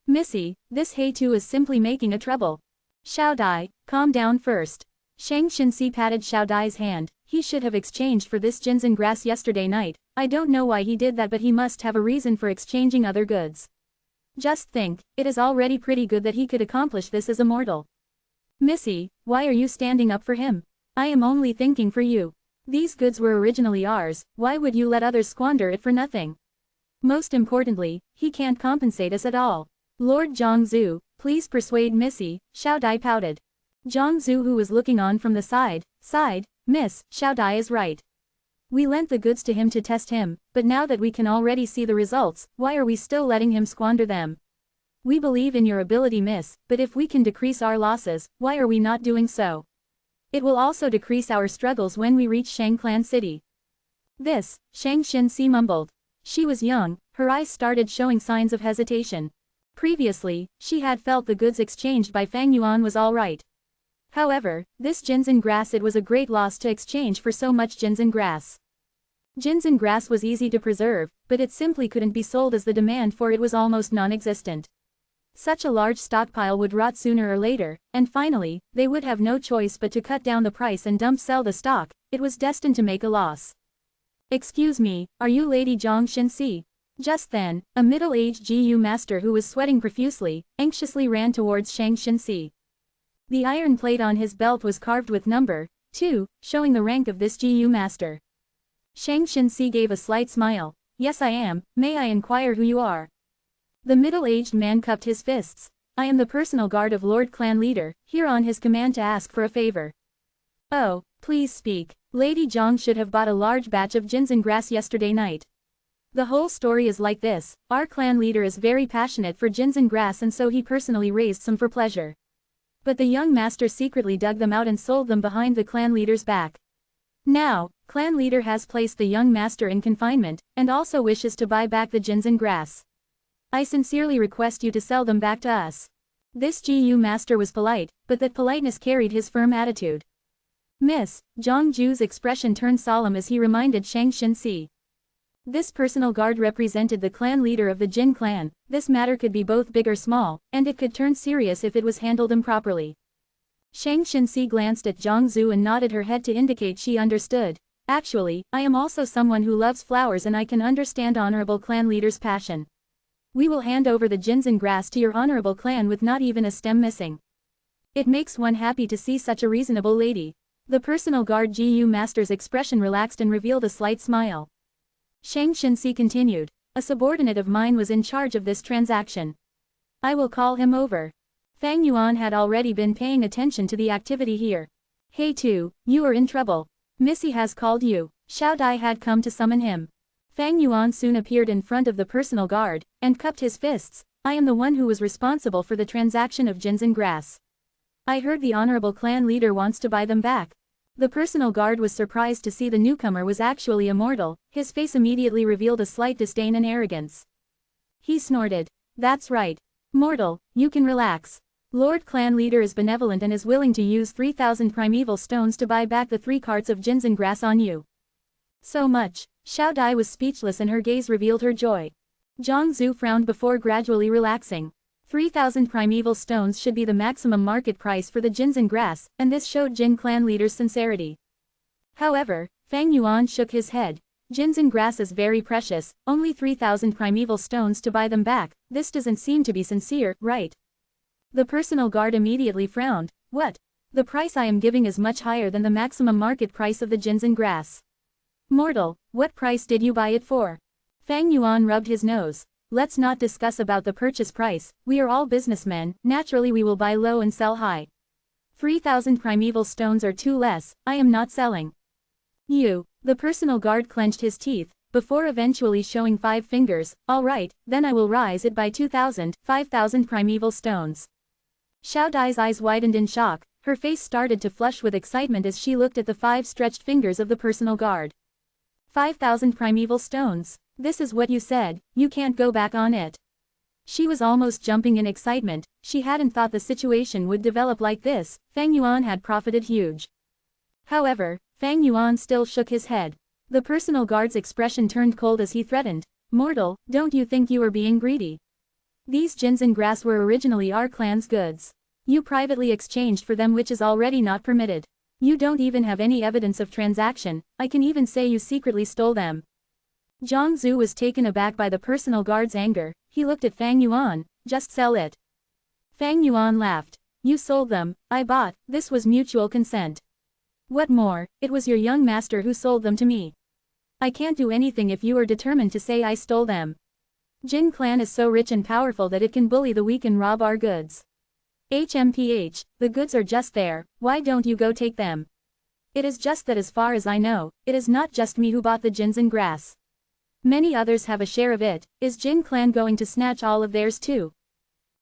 Missy, this Hey2 is simply making a trouble. Xiao Dai, calm down first. Shang Xinxi patted Xiao Dai's hand. He should have exchanged for this ginseng grass yesterday night. I don't know why he did that, but he must have a reason for exchanging other goods. Just think, it is already pretty good that he could accomplish this as Immortal. Missy, why are you standing up for him? I am only thinking for you. These goods were originally ours, why would you let others squander it for nothing? Most importantly, he can't compensate us at all. Lord Zhongzhu, please persuade Missy, Xiao Dai pouted. Zhongzhu, who was looking on from the side, sighed, Miss, Xiao Dai is right. We lent the goods to him to test him, but now that we can already see the results, why are we still letting him squander them? We believe in your ability, miss, but if we can decrease our losses, why are we not doing so? It will also decrease our struggles when we reach Shangclan City. This, Shang Xinxi mumbled. She was young, her eyes started showing signs of hesitation. Previously, she had felt the goods exchanged by Fang Yuan was all right. However, this ginseng grass, it was a great loss to exchange for so much ginseng grass. Ginseng grass was easy to preserve, but it simply couldn't be sold as the demand for it was almost non-existent. Such a large stockpile would rot sooner or later, and finally, they would have no choice but to cut down the price and sell the stock. It was destined to make a loss. Excuse me, are you Lady Zhang Xinxi? Just then, a middle-aged GU master who was sweating profusely, anxiously ran towards Shang Xinxi. The iron plate on his belt was carved with number 2, showing the rank of this GU master. Shang Xinxi gave a slight smile. Yes, I am. May I inquire who you are? The middle-aged man cupped his fists. I am the personal guard of Lord Clan Leader, here on his command to ask for a favor. Oh, please speak. Lady Zhang should have bought a large batch of ginseng grass yesterday night. The whole story is like this. Our clan leader is very passionate for ginseng grass, and so he personally raised some for pleasure. But the young master secretly dug them out and sold them behind the clan leader's back. Now, clan leader has placed the young master in confinement, and also wishes to buy back the ginseng grass. I sincerely request you to sell them back to us. This GU master was polite, but that politeness carried his firm attitude. Miss, Zhongju's expression turned solemn as he reminded Shang Xinxi. This personal guard represented the clan leader of the Jin clan. This matter could be both big or small, and it could turn serious if it was handled improperly. Shang Xinxi glanced at Zhongzhu and nodded her head to indicate she understood. Actually, I am also someone who loves flowers, and I can understand honorable clan leader's passion. We will hand over the ginseng grass to your honorable clan with not even a stem missing. It makes one happy to see such a reasonable lady. The personal guard GU master's expression relaxed and revealed a slight smile. Shang Xinxi continued. A subordinate of mine was in charge of this transaction. I will call him over. Fang Yuan had already been paying attention to the activity here. Hey2, you are in trouble. Missy has called you. Xiao Dai had come to summon him. Fang Yuan soon appeared in front of the personal guard, and cupped his fists. I am the one who was responsible for the transaction of ginseng grass. I heard the honorable clan leader wants to buy them back. The personal guard was surprised to see the newcomer was actually Immortal. His face immediately revealed a slight disdain and arrogance. He snorted. That's right. Mortal, you can relax. Lord Clan Leader is benevolent and is willing to use 3,000 primeval stones to buy back the 3 carts of ginseng grass on you. So much. Xiao Dai was speechless and her gaze revealed her joy. Zhongzhu frowned before gradually relaxing. 3,000 primeval stones should be the maximum market price for the ginseng grass, and this showed Jin clan leader's sincerity. However, Fang Yuan shook his head. Ginseng grass is very precious, only 3,000 primeval stones to buy them back. This doesn't seem to be sincere, right? The personal guard immediately frowned. What? The price I am giving is much higher than the maximum market price of the ginseng grass. Mortal, what price did you buy it for? Fang Yuan rubbed his nose. Let's not discuss about the purchase price. We are all businessmen, naturally we will buy low and sell high. 3,000 primeval stones are too less. I am not selling. You. The personal guard clenched his teeth, before eventually showing 5 fingers. All right, then I will raise it by 2,000, 5,000 primeval stones. Xiao Dai's eyes widened in shock. her face started to flush with excitement as she looked at the 5 stretched fingers of the personal guard. 5,000 primeval stones. This is what you said, you can't go back on it. She was almost jumping in excitement, she hadn't thought the situation would develop like this. Fang Yuan had profited huge. However, Fang Yuan still shook his head. The personal guard's expression turned cold as he threatened, "Mortal, don't you think you are being greedy? These ginseng grass were originally our clan's goods. You privately exchanged for them, which is already not permitted. You don't even have any evidence of transaction, I can even say you secretly stole them." Zhang Zhu was taken aback by the personal guard's anger. He looked at Fang Yuan, "Just sell it." Fang Yuan laughed. "You sold them, I bought, this was mutual consent. What more, it was your young master who sold them to me. I can't do anything if you are determined to say I stole them. Jin clan is so rich and powerful that it can bully the weak and rob our goods. HMPH, the goods are just there, why don't you go take them? It is just that as far as I know, it is not just me who bought the ginseng grass. Many others have a share of it, is Jin clan going to snatch all of theirs too?"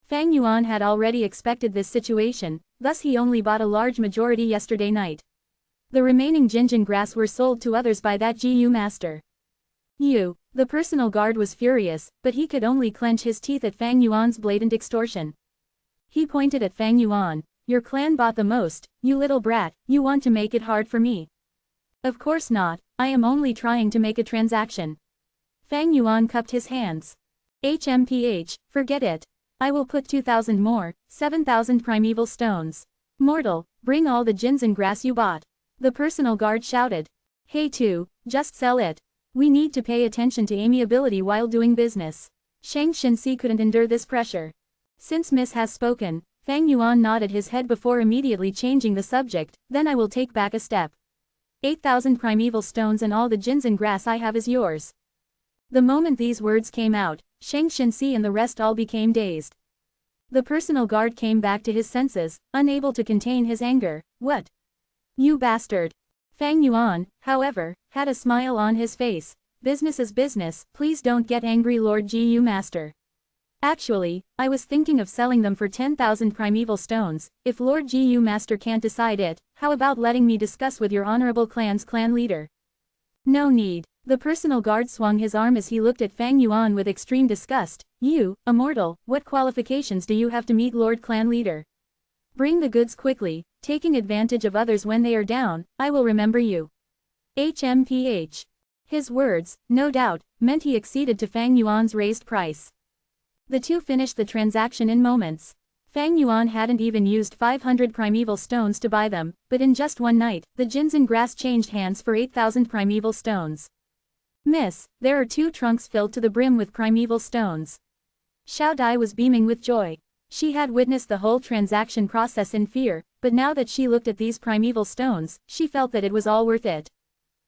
Fang Yuan had already expected this situation, thus he only bought a large majority yesterday night. The remaining ginseng grass were sold to others by that GU master. The personal guard was furious, but he could only clench his teeth at Fang Yuan's blatant extortion. He pointed at Fang Yuan, "Your clan bought the most, you little brat, you want to make it hard for me." "Of course not, I am only trying to make a transaction." Fang Yuan cupped his hands. "HMPH, forget it. I will put 2,000 more, 7,000 primeval stones. Mortal, bring all the ginseng grass you bought." The personal guard shouted. "Hey two, just sell it. We need to pay attention to amiability while doing business." Shang Xinxi couldn't endure this pressure. Since Miss has spoken, Fang Yuan nodded his head before immediately changing the subject, "Then I will take back a step. 8,000 primeval stones and all the ginseng grass I have is yours." The moment these words came out, Shang Xinxi and the rest all became dazed. The personal guard came back to his senses, unable to contain his anger. "What? You bastard!" Fang Yuan, however, had a smile on his face. "Business is business, please don't get angry, Lord GU Master. Actually, I was thinking of selling them for 10,000 primeval stones. If Lord GU Master can't decide it, how about letting me discuss with your honorable clan's clan leader?" "No need." The personal guard swung his arm as he looked at Fang Yuan with extreme disgust. "You, Immortal, what qualifications do you have to meet Lord Clan Leader? Bring the goods quickly, taking advantage of others when they are down, I will remember you." HMPH. His words, no doubt, meant he acceded to Fang Yuan's raised price. The two finished the transaction in moments. Fang Yuan hadn't even used 500 primeval stones to buy them, but in just one night, the ginseng grass changed hands for 8,000 primeval stones. "Miss, there are 2 trunks filled to the brim with primeval stones." Xiao Dai was beaming with joy. She had witnessed the whole transaction process in fear, but now that she looked at these primeval stones, she felt that it was all worth it.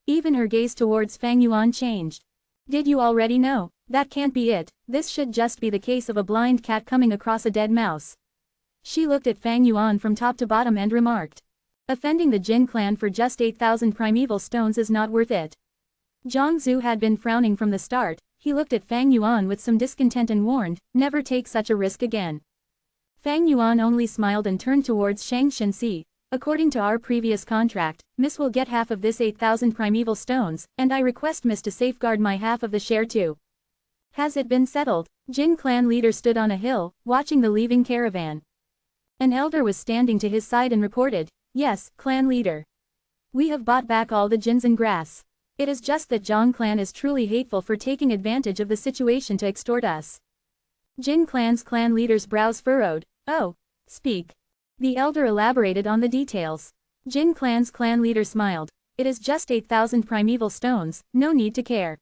Even her gaze towards Fang Yuan changed. "Did you already know? That can't be it, this should just be the case of a blind cat coming across a dead mouse." She looked at Fang Yuan from top to bottom and remarked. "Offending the Jin clan for just 8,000 primeval stones is not worth it." Zhang Zhu had been frowning from the start. He looked at Fang Yuan with some discontent and warned, "Never take such a risk again." Fang Yuan only smiled and turned towards Shang Xinxi. "According to our previous contract, Miss will get half of this 8,000 primeval stones, and I request Miss to safeguard my half of the share too." "Has it been settled?" Jin clan leader stood on a hill, watching the leaving caravan. An elder was standing to his side and reported, "Yes, clan leader. We have bought back all the ginseng grass. It is just that Zhang clan is truly hateful for taking advantage of the situation to extort us." Jin clan's clan leader's brows furrowed. "Oh, speak." The elder elaborated on the details. Jin clan's clan leader smiled. "It is just 8,000 primeval stones, no need to care.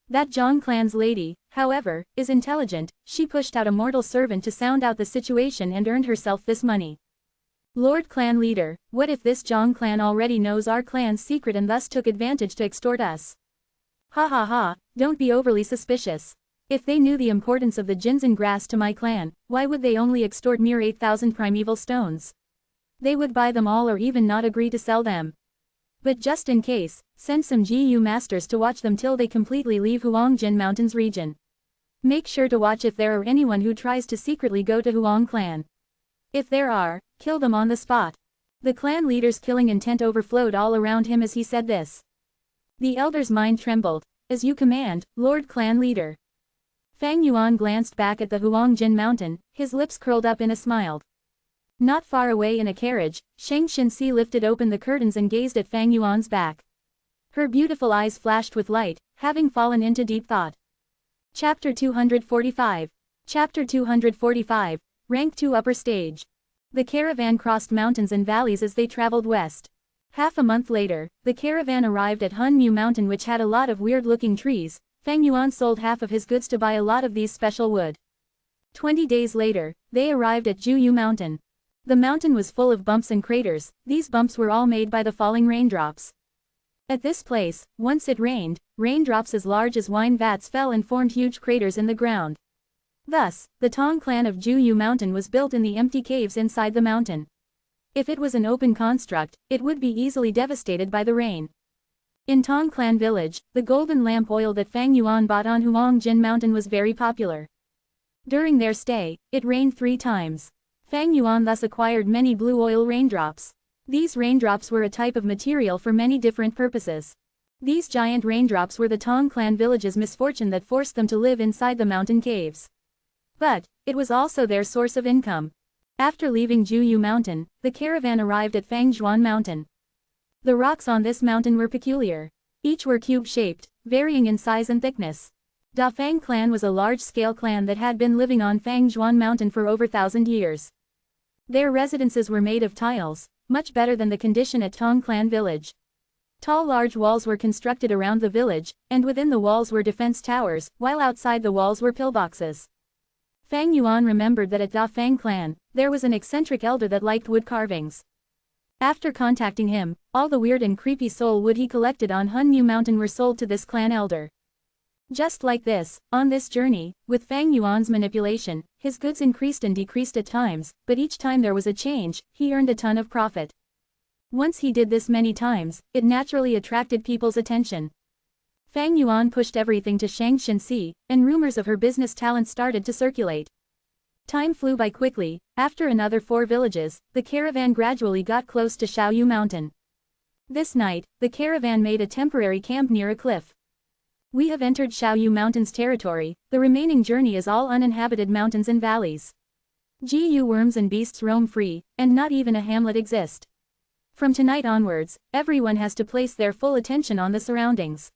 That Zhang clan's lady, however, is intelligent, she pushed out a mortal servant to sound out the situation and earned herself this money. Lord Clan Leader, what if this Zhang clan already knows our clan's secret and thus took advantage to extort us? Ha ha ha, don't be overly suspicious. If they knew the importance of the ginseng grass to my clan, why would they only extort mere 8,000 primeval stones? They would buy them all or even not agree to sell them. But just in case, send some GU masters to watch them till they completely leave Huangjin Mountains region. Make sure to watch if there are anyone who tries to secretly go to Huang clan. If there are, kill them on the spot. The clan leader's killing intent overflowed all around him as he said this. The elder's mind trembled. As you command, Lord Clan Leader. Fang Yuan glanced back at the Huangjin mountain, his lips curled up in a smile. Not far away in a carriage, Shang Xinxi lifted open the curtains and gazed at Fang Yuan's back. Her beautiful eyes flashed with light, having fallen into deep thought. Chapter 245. Chapter 245, Rank 2 Upper Stage. The caravan crossed mountains and valleys as they traveled west. Half a month later, the caravan arrived at Hunmu Mountain, which had a lot of weird-looking trees. Fang Yuan sold half of his goods to buy a lot of these special wood. 20 days later, they arrived at Juyu Mountain. The mountain was full of bumps and craters. These bumps were all made by the falling raindrops. At this place, once it rained, raindrops as large as wine vats fell and formed huge craters in the ground. Thus, the Tong clan of Juyu Mountain was built in the empty caves inside the mountain. If it was an open construct, it would be easily devastated by the rain. In Tong Clan Village, the golden lamp oil that Fang Yuan bought on Huangjin Mountain was very popular. During their stay, it rained 3 times. Fang Yuan thus acquired many blue oil raindrops. These raindrops were a type of material for many different purposes. These giant raindrops were the Tong Clan Village's misfortune that forced them to live inside the mountain caves. But, it was also their source of income. After leaving Juyu Mountain, the caravan arrived at Fangzhuan Mountain. The rocks on this mountain were peculiar. Each were cube-shaped, varying in size and thickness. Da Fang clan was a large-scale clan that had been living on Fangzhuan Mountain for over 1,000 years. Their residences were made of tiles, much better than the condition at Tong Clan Village. Tall large walls were constructed around the village, and within the walls were defense towers, while outside the walls were pillboxes. Fang Yuan remembered that at Da Fang clan, there was an eccentric elder that liked wood carvings. After contacting him, all the weird and creepy soul wood he collected on Hunmu Mountain were sold to this clan elder. Just like this, on this journey, with Fang Yuan's manipulation, his goods increased and decreased at times, but each time there was a change, he earned a ton of profit. Once he did this many times, it naturally attracted people's attention. Fang Yuan pushed everything to Shang Xinxi, and rumors of her business talent started to circulate. Time flew by quickly. After another 4 villages, the caravan gradually got close to Shaoyu Mountain. This night, the caravan made a temporary camp near a cliff. We have entered Shaoyu Mountain's territory. The remaining journey is all uninhabited mountains and valleys. Gu worms and beasts roam free, and not even a hamlet exists. From tonight onwards, everyone has to place their full attention on the surroundings.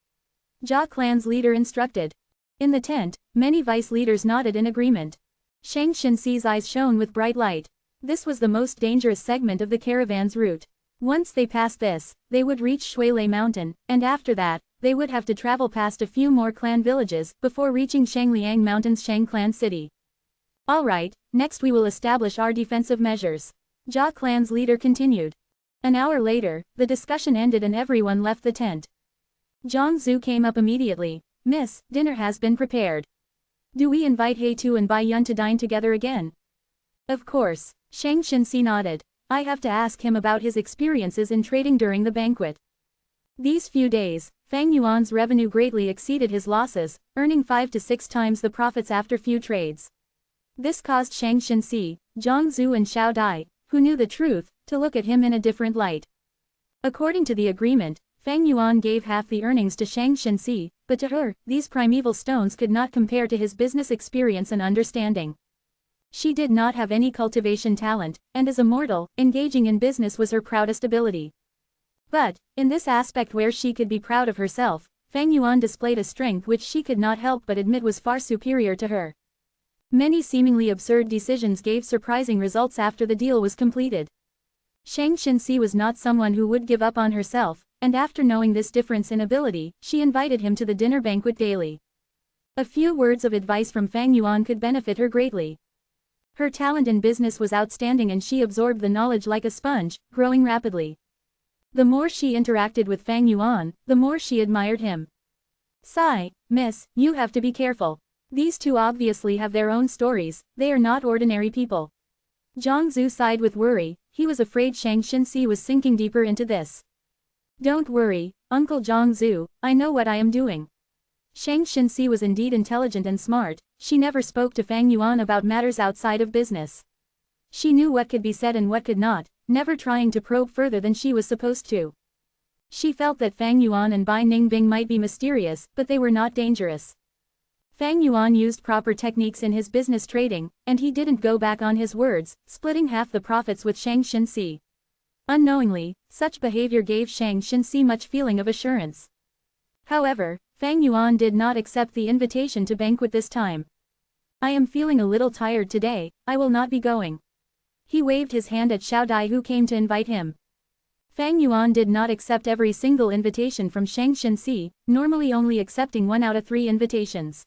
Jia clan's leader instructed. In the tent, many vice leaders nodded in agreement. Shang Xinxi's eyes shone with bright light. This was the most dangerous segment of the caravan's route. Once they passed this, they would reach Shuilei Mountain, and after that, they would have to travel past a few more clan villages before reaching Shangliang Mountain's Shang Clan city. Alright, next we will establish our defensive measures. Jia clan's leader continued. An hour later, the discussion ended and everyone left the tent. Zhang Zhu came up immediately. Miss, dinner has been prepared. Do we invite He Tu and Bai Yun to dine together again? Of course. Shang Xinxi nodded. I have to ask him about his experiences in trading during the banquet. These few days, Fang Yuan's revenue greatly exceeded his losses, earning 5 to 6 times the profits after few trades. This caused Shang Xinxi, Zhang Zhu and Xiao Dai, who knew the truth, to look at him in a different light. According to the agreement, Fang Yuan gave half the earnings to Shang Xinxi, but to her, these primeval stones could not compare to his business experience and understanding. She did not have any cultivation talent, and as a mortal, engaging in business was her proudest ability. But, in this aspect where she could be proud of herself, Fang Yuan displayed a strength which she could not help but admit was far superior to her. Many seemingly absurd decisions gave surprising results after the deal was completed. Shang Xinxi was not someone who would give up on herself, and after knowing this difference in ability, she invited him to the dinner banquet daily. A few words of advice from Fang Yuan could benefit her greatly. Her talent in business was outstanding and she absorbed the knowledge like a sponge, growing rapidly. The more she interacted with Fang Yuan, the more she admired him. Sigh, miss, you have to be careful. These two obviously have their own stories, they are not ordinary people. Zhang Zhu sighed with worry, he was afraid Shang Xinxi was sinking deeper into this. Don't worry, Uncle Zhang Zhu, I know what I am doing. Shang Xinxi was indeed intelligent and smart, she never spoke to Fang Yuan about matters outside of business. She knew what could be said and what could not, never trying to probe further than she was supposed to. She felt that Fang Yuan and Bai Ningbing might be mysterious, but they were not dangerous. Fang Yuan used proper techniques in his business trading, and he didn't go back on his words, splitting half the profits with Shang Xinxi. Unknowingly, such behavior gave Shang Xinxi much feeling of assurance. However, Fang Yuan did not accept the invitation to banquet this time. I am feeling a little tired today, I will not be going. He waved his hand at Xiao Dai who came to invite him. Fang Yuan did not accept every single invitation from Shang Xinxi, normally only accepting 1 out of 3 invitations.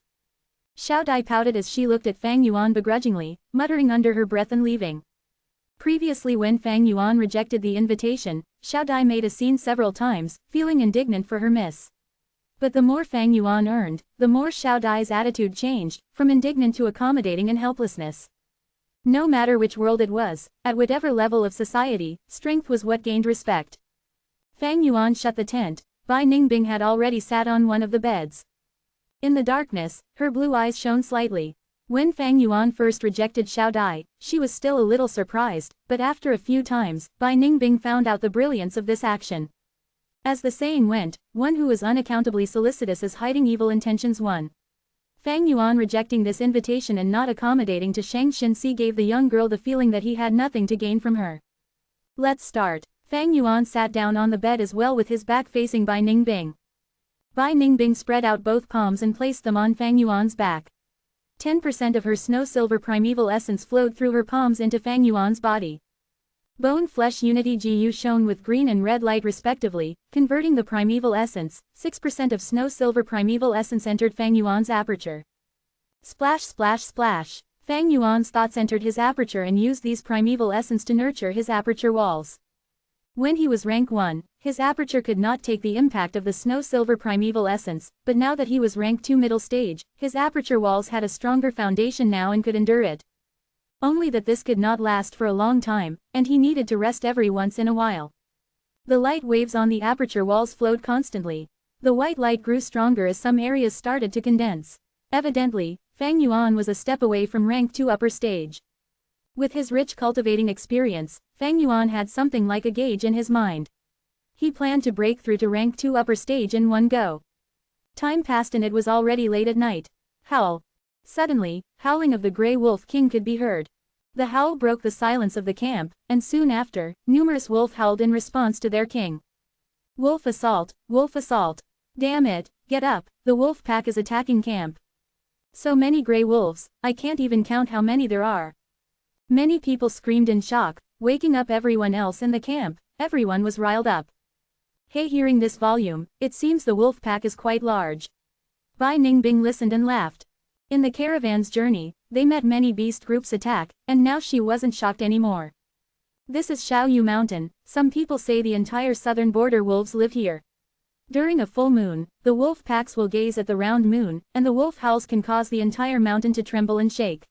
Xiao Dai pouted as she looked at Fang Yuan begrudgingly, muttering under her breath and leaving. Previously when Fang Yuan rejected the invitation, Xiao Dai made a scene several times, feeling indignant for her miss. But the more Fang Yuan earned, the more Xiao Dai's attitude changed, from indignant to accommodating and helplessness. No matter which world it was, at whatever level of society, strength was what gained respect. Fang Yuan shut the tent. Bai Ningbing had already sat on one of the beds. In the darkness, her blue eyes shone slightly. When Fang Yuan first rejected Xiao Dai, she was still a little surprised, but after a few times, Bai Ningbing found out the brilliance of this action. As the saying went, one who is unaccountably solicitous is hiding evil intentions won. Fang Yuan rejecting this invitation and not accommodating to Shang Xinxi gave the young girl the feeling that he had nothing to gain from her. Let's start. Fang Yuan sat down on the bed as well with his back facing Bai Ningbing. Bai Ningbing spread out both palms and placed them on Fang Yuan's back. 10% of her snow-silver primeval essence flowed through her palms into Fang Yuan's body. Bone-flesh unity Gu shone with green and red light respectively, converting the primeval essence. 6% of snow-silver primeval essence entered Fang Yuan's aperture. Splash splash splash. Fang Yuan's thoughts entered his aperture and used these primeval essence to nurture his aperture walls. When he was rank 1, his aperture could not take the impact of the snow-silver primeval essence, but now that he was rank 2 middle stage, his aperture walls had a stronger foundation now and could endure it. Only that this could not last for a long time, and he needed to rest every once in a while. The light waves on the aperture walls flowed constantly. The white light grew stronger as some areas started to condense. Evidently, Fang Yuan was a step away from rank 2 upper stage. With his rich cultivating experience, Fang Yuan had something like a gauge in his mind. He planned to break through to rank 2 upper stage in one go. Time passed and it was already late at night. Howl. Suddenly, howling of the Grey Wolf King could be heard. The howl broke the silence of the camp, and soon after, numerous wolf howled in response to their king. Wolf assault, wolf assault. Damn it, get up, the wolf pack is attacking camp. So many grey wolves, I can't even count how many there are. Many people screamed in shock, waking up everyone else in the camp. Everyone was riled up. Hey, hearing this volume, it seems the wolf pack is quite large. Bai Ningbing listened and laughed. In the caravan's journey, they met many beast groups attack, and now she wasn't shocked anymore. This is Xiaoyu Mountain, some people say the entire southern border wolves live here. During a full moon, the wolf packs will gaze at the round moon, and the wolf howls can cause the entire mountain to tremble and shake.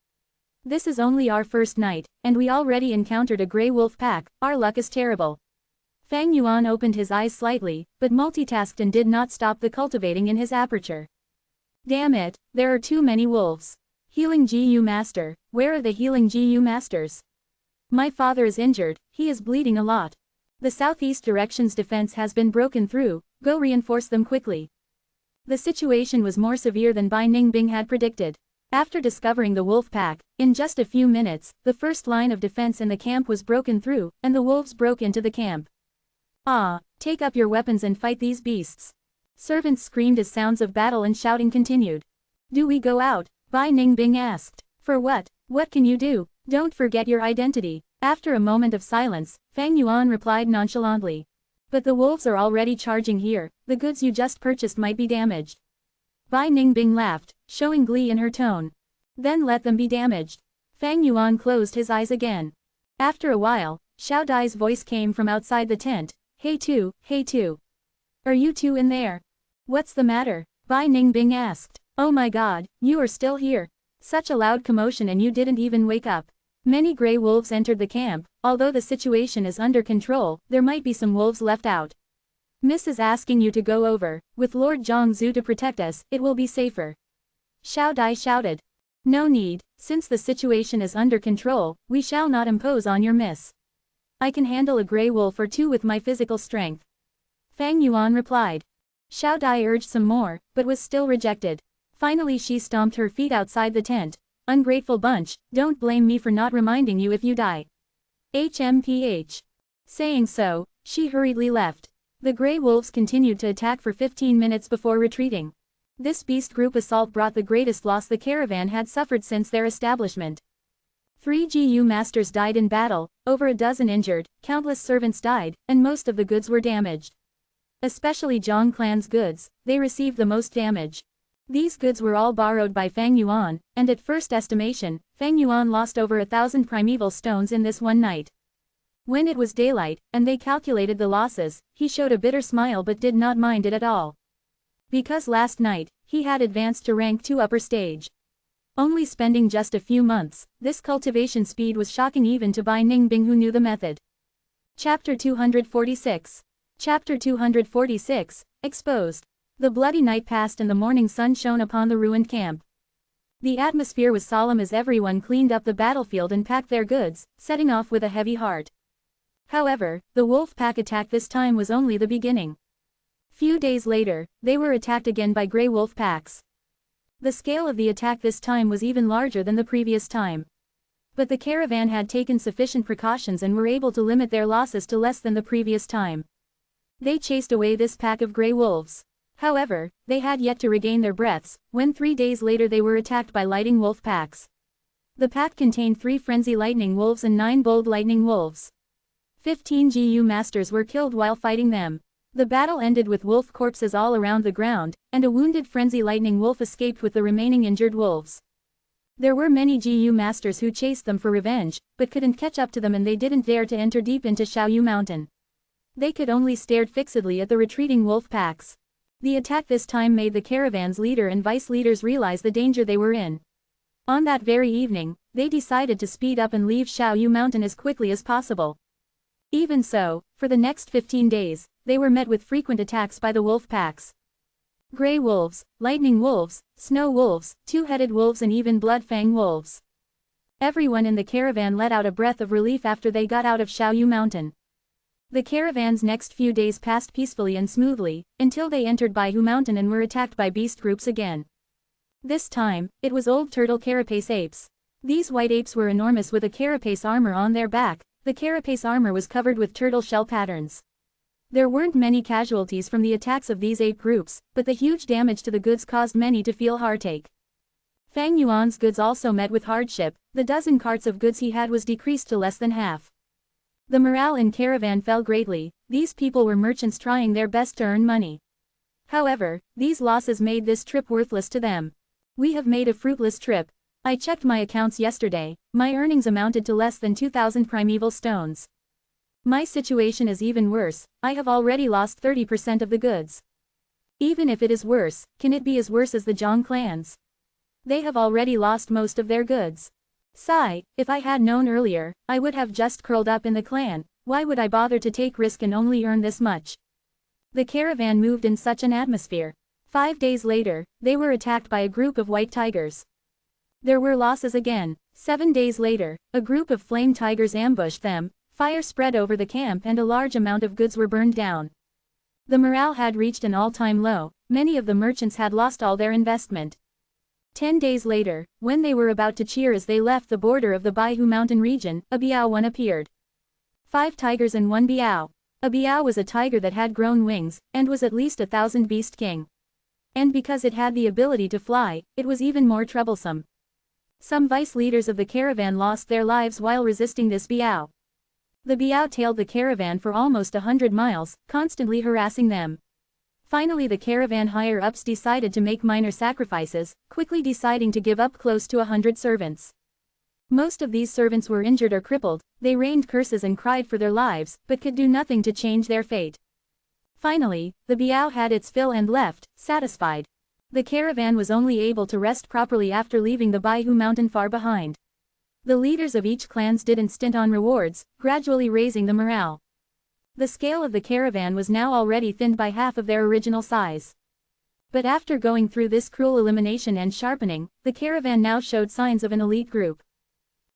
This is only our first night, and we already encountered a grey wolf pack, our luck is terrible. Fang Yuan opened his eyes slightly, but multitasked and did not stop the cultivating in his aperture. Damn it, there are too many wolves. Healing GU Master, where are the healing GU Masters? My father is injured, he is bleeding a lot. The southeast direction's defense has been broken through, go reinforce them quickly. The situation was more severe than Bai Ningbing had predicted. After discovering the wolf pack, in just a few minutes, the first line of defense in the camp was broken through, and the wolves broke into the camp. Ah, take up your weapons and fight these beasts. Servants screamed as sounds of battle and shouting continued. Do we go out? Bai Ningbing asked. For what? What can you do? Don't forget your identity. After a moment of silence, Fang Yuan replied nonchalantly. But the wolves are already charging here, the goods you just purchased might be damaged. Bai Ningbing laughed, showing glee in her tone. Then let them be damaged. Fang Yuan closed his eyes again. After a while, Xiao Dai's voice came from outside the tent. Hey two. Are you two in there? What's the matter? Bai Ningbing asked. Oh my god, you are still here. Such a loud commotion and you didn't even wake up. Many grey wolves entered the camp, although the situation is under control, there might be some wolves left out. Miss is asking you to go over, with Lord Zhongzhu to protect us, it will be safer. Xiao Dai shouted. No need, since the situation is under control, we shall not impose on your miss. I can handle a gray wolf or two with my physical strength. Fang Yuan replied. Xiao Dai urged some more, but was still rejected. Finally she stomped her feet outside the tent. Ungrateful bunch, don't blame me for not reminding you if you die. HMPH. Saying so, she hurriedly left. The gray wolves continued to attack for 15 minutes before retreating. This beast group assault brought the greatest loss the caravan had suffered since their establishment. 3 GU masters died in battle, over a dozen injured, countless servants died, and most of the goods were damaged. Especially Zhang clan's goods, they received the most damage. These goods were all borrowed by Fang Yuan, and at first estimation, Fang Yuan lost over 1,000 primeval stones in this one night. When it was daylight, and they calculated the losses, he showed a bitter smile but did not mind it at all. Because last night, he had advanced to rank 2 upper stage. Only spending just a few months, this cultivation speed was shocking even to Bai Ningbing who knew the method. Chapter 246. Chapter 246, Exposed. The bloody night passed and the morning sun shone upon the ruined camp. The atmosphere was solemn as everyone cleaned up the battlefield and packed their goods, setting off with a heavy heart. However, the wolf pack attack this time was only the beginning. Few days later, they were attacked again by grey wolf packs. The scale of the attack this time was even larger than the previous time. But the caravan had taken sufficient precautions and were able to limit their losses to less than the previous time. They chased away this pack of grey wolves. However, they had yet to regain their breaths, when 3 days later they were attacked by lightning wolf packs. The pack contained 3 frenzy lightning wolves and 9 bold lightning wolves. 15 GU masters were killed while fighting them. The battle ended with wolf corpses all around the ground, and a wounded frenzy lightning wolf escaped with the remaining injured wolves. There were many GU masters who chased them for revenge, but couldn't catch up to them and they didn't dare to enter deep into Xiaoyu Mountain. They could only stare fixedly at the retreating wolf packs. The attack this time made the caravan's leader and vice leaders realize the danger they were in. On that very evening, they decided to speed up and leave Xiaoyu Mountain as quickly as possible. Even so, for the next 15 days, they were met with frequent attacks by the wolf packs. Grey wolves, lightning wolves, snow wolves, two-headed wolves and even blood-fang wolves. Everyone in the caravan let out a breath of relief after they got out of Xiaoyu Mountain. The caravan's next few days passed peacefully and smoothly, until they entered Baihu Mountain and were attacked by beast groups again. This time, it was old turtle carapace apes. These white apes were enormous with a carapace armor on their back. The carapace armor was covered with turtle shell patterns. There weren't many casualties from the attacks of these ape groups, but the huge damage to the goods caused many to feel heartache. Fang Yuan's goods also met with hardship. The dozen carts of goods he had was decreased to less than half. The morale in caravan fell greatly. These people were merchants trying their best to earn money. However, these losses made this trip worthless to them. We have made a fruitless trip. I checked my accounts yesterday. My earnings amounted to less than 2,000 primeval stones. My situation is even worse. I have already lost 30% of the goods. Even if it is worse, can it be as worse as the Zhang clans? They have already lost most of their goods. Sigh, if I had known earlier, I would have just curled up in the clan. Why would I bother to take risk and only earn this much? The caravan moved in such an atmosphere. 5 days later, they were attacked by a group of white tigers. There were losses again. 7 days later, a group of flame tigers ambushed them, fire spread over the camp and a large amount of goods were burned down. The morale had reached an all-time low. Many of the merchants had lost all their investment. 10 days later, when they were about to cheer as they left the border of the Baihu Mountain region, a biao one appeared. 5 tigers and 1 biao. A biao was a tiger that had grown wings, and was at least 1,000 beast king. And because it had the ability to fly, it was even more troublesome. Some vice leaders of the caravan lost their lives while resisting this biao. The biao tailed the caravan for almost 100 miles, constantly harassing them. Finally the caravan higher-ups decided to make minor sacrifices, quickly deciding to give up close to 100 servants. Most of these servants were injured or crippled. They rained curses and cried for their lives, but could do nothing to change their fate. Finally, the biao had its fill and left, satisfied. The caravan was only able to rest properly after leaving the Baihu Mountain far behind. The leaders of each clans didn't stint on rewards, gradually raising the morale. The scale of the caravan was now already thinned by half of their original size. But after going through this cruel elimination and sharpening, the caravan now showed signs of an elite group.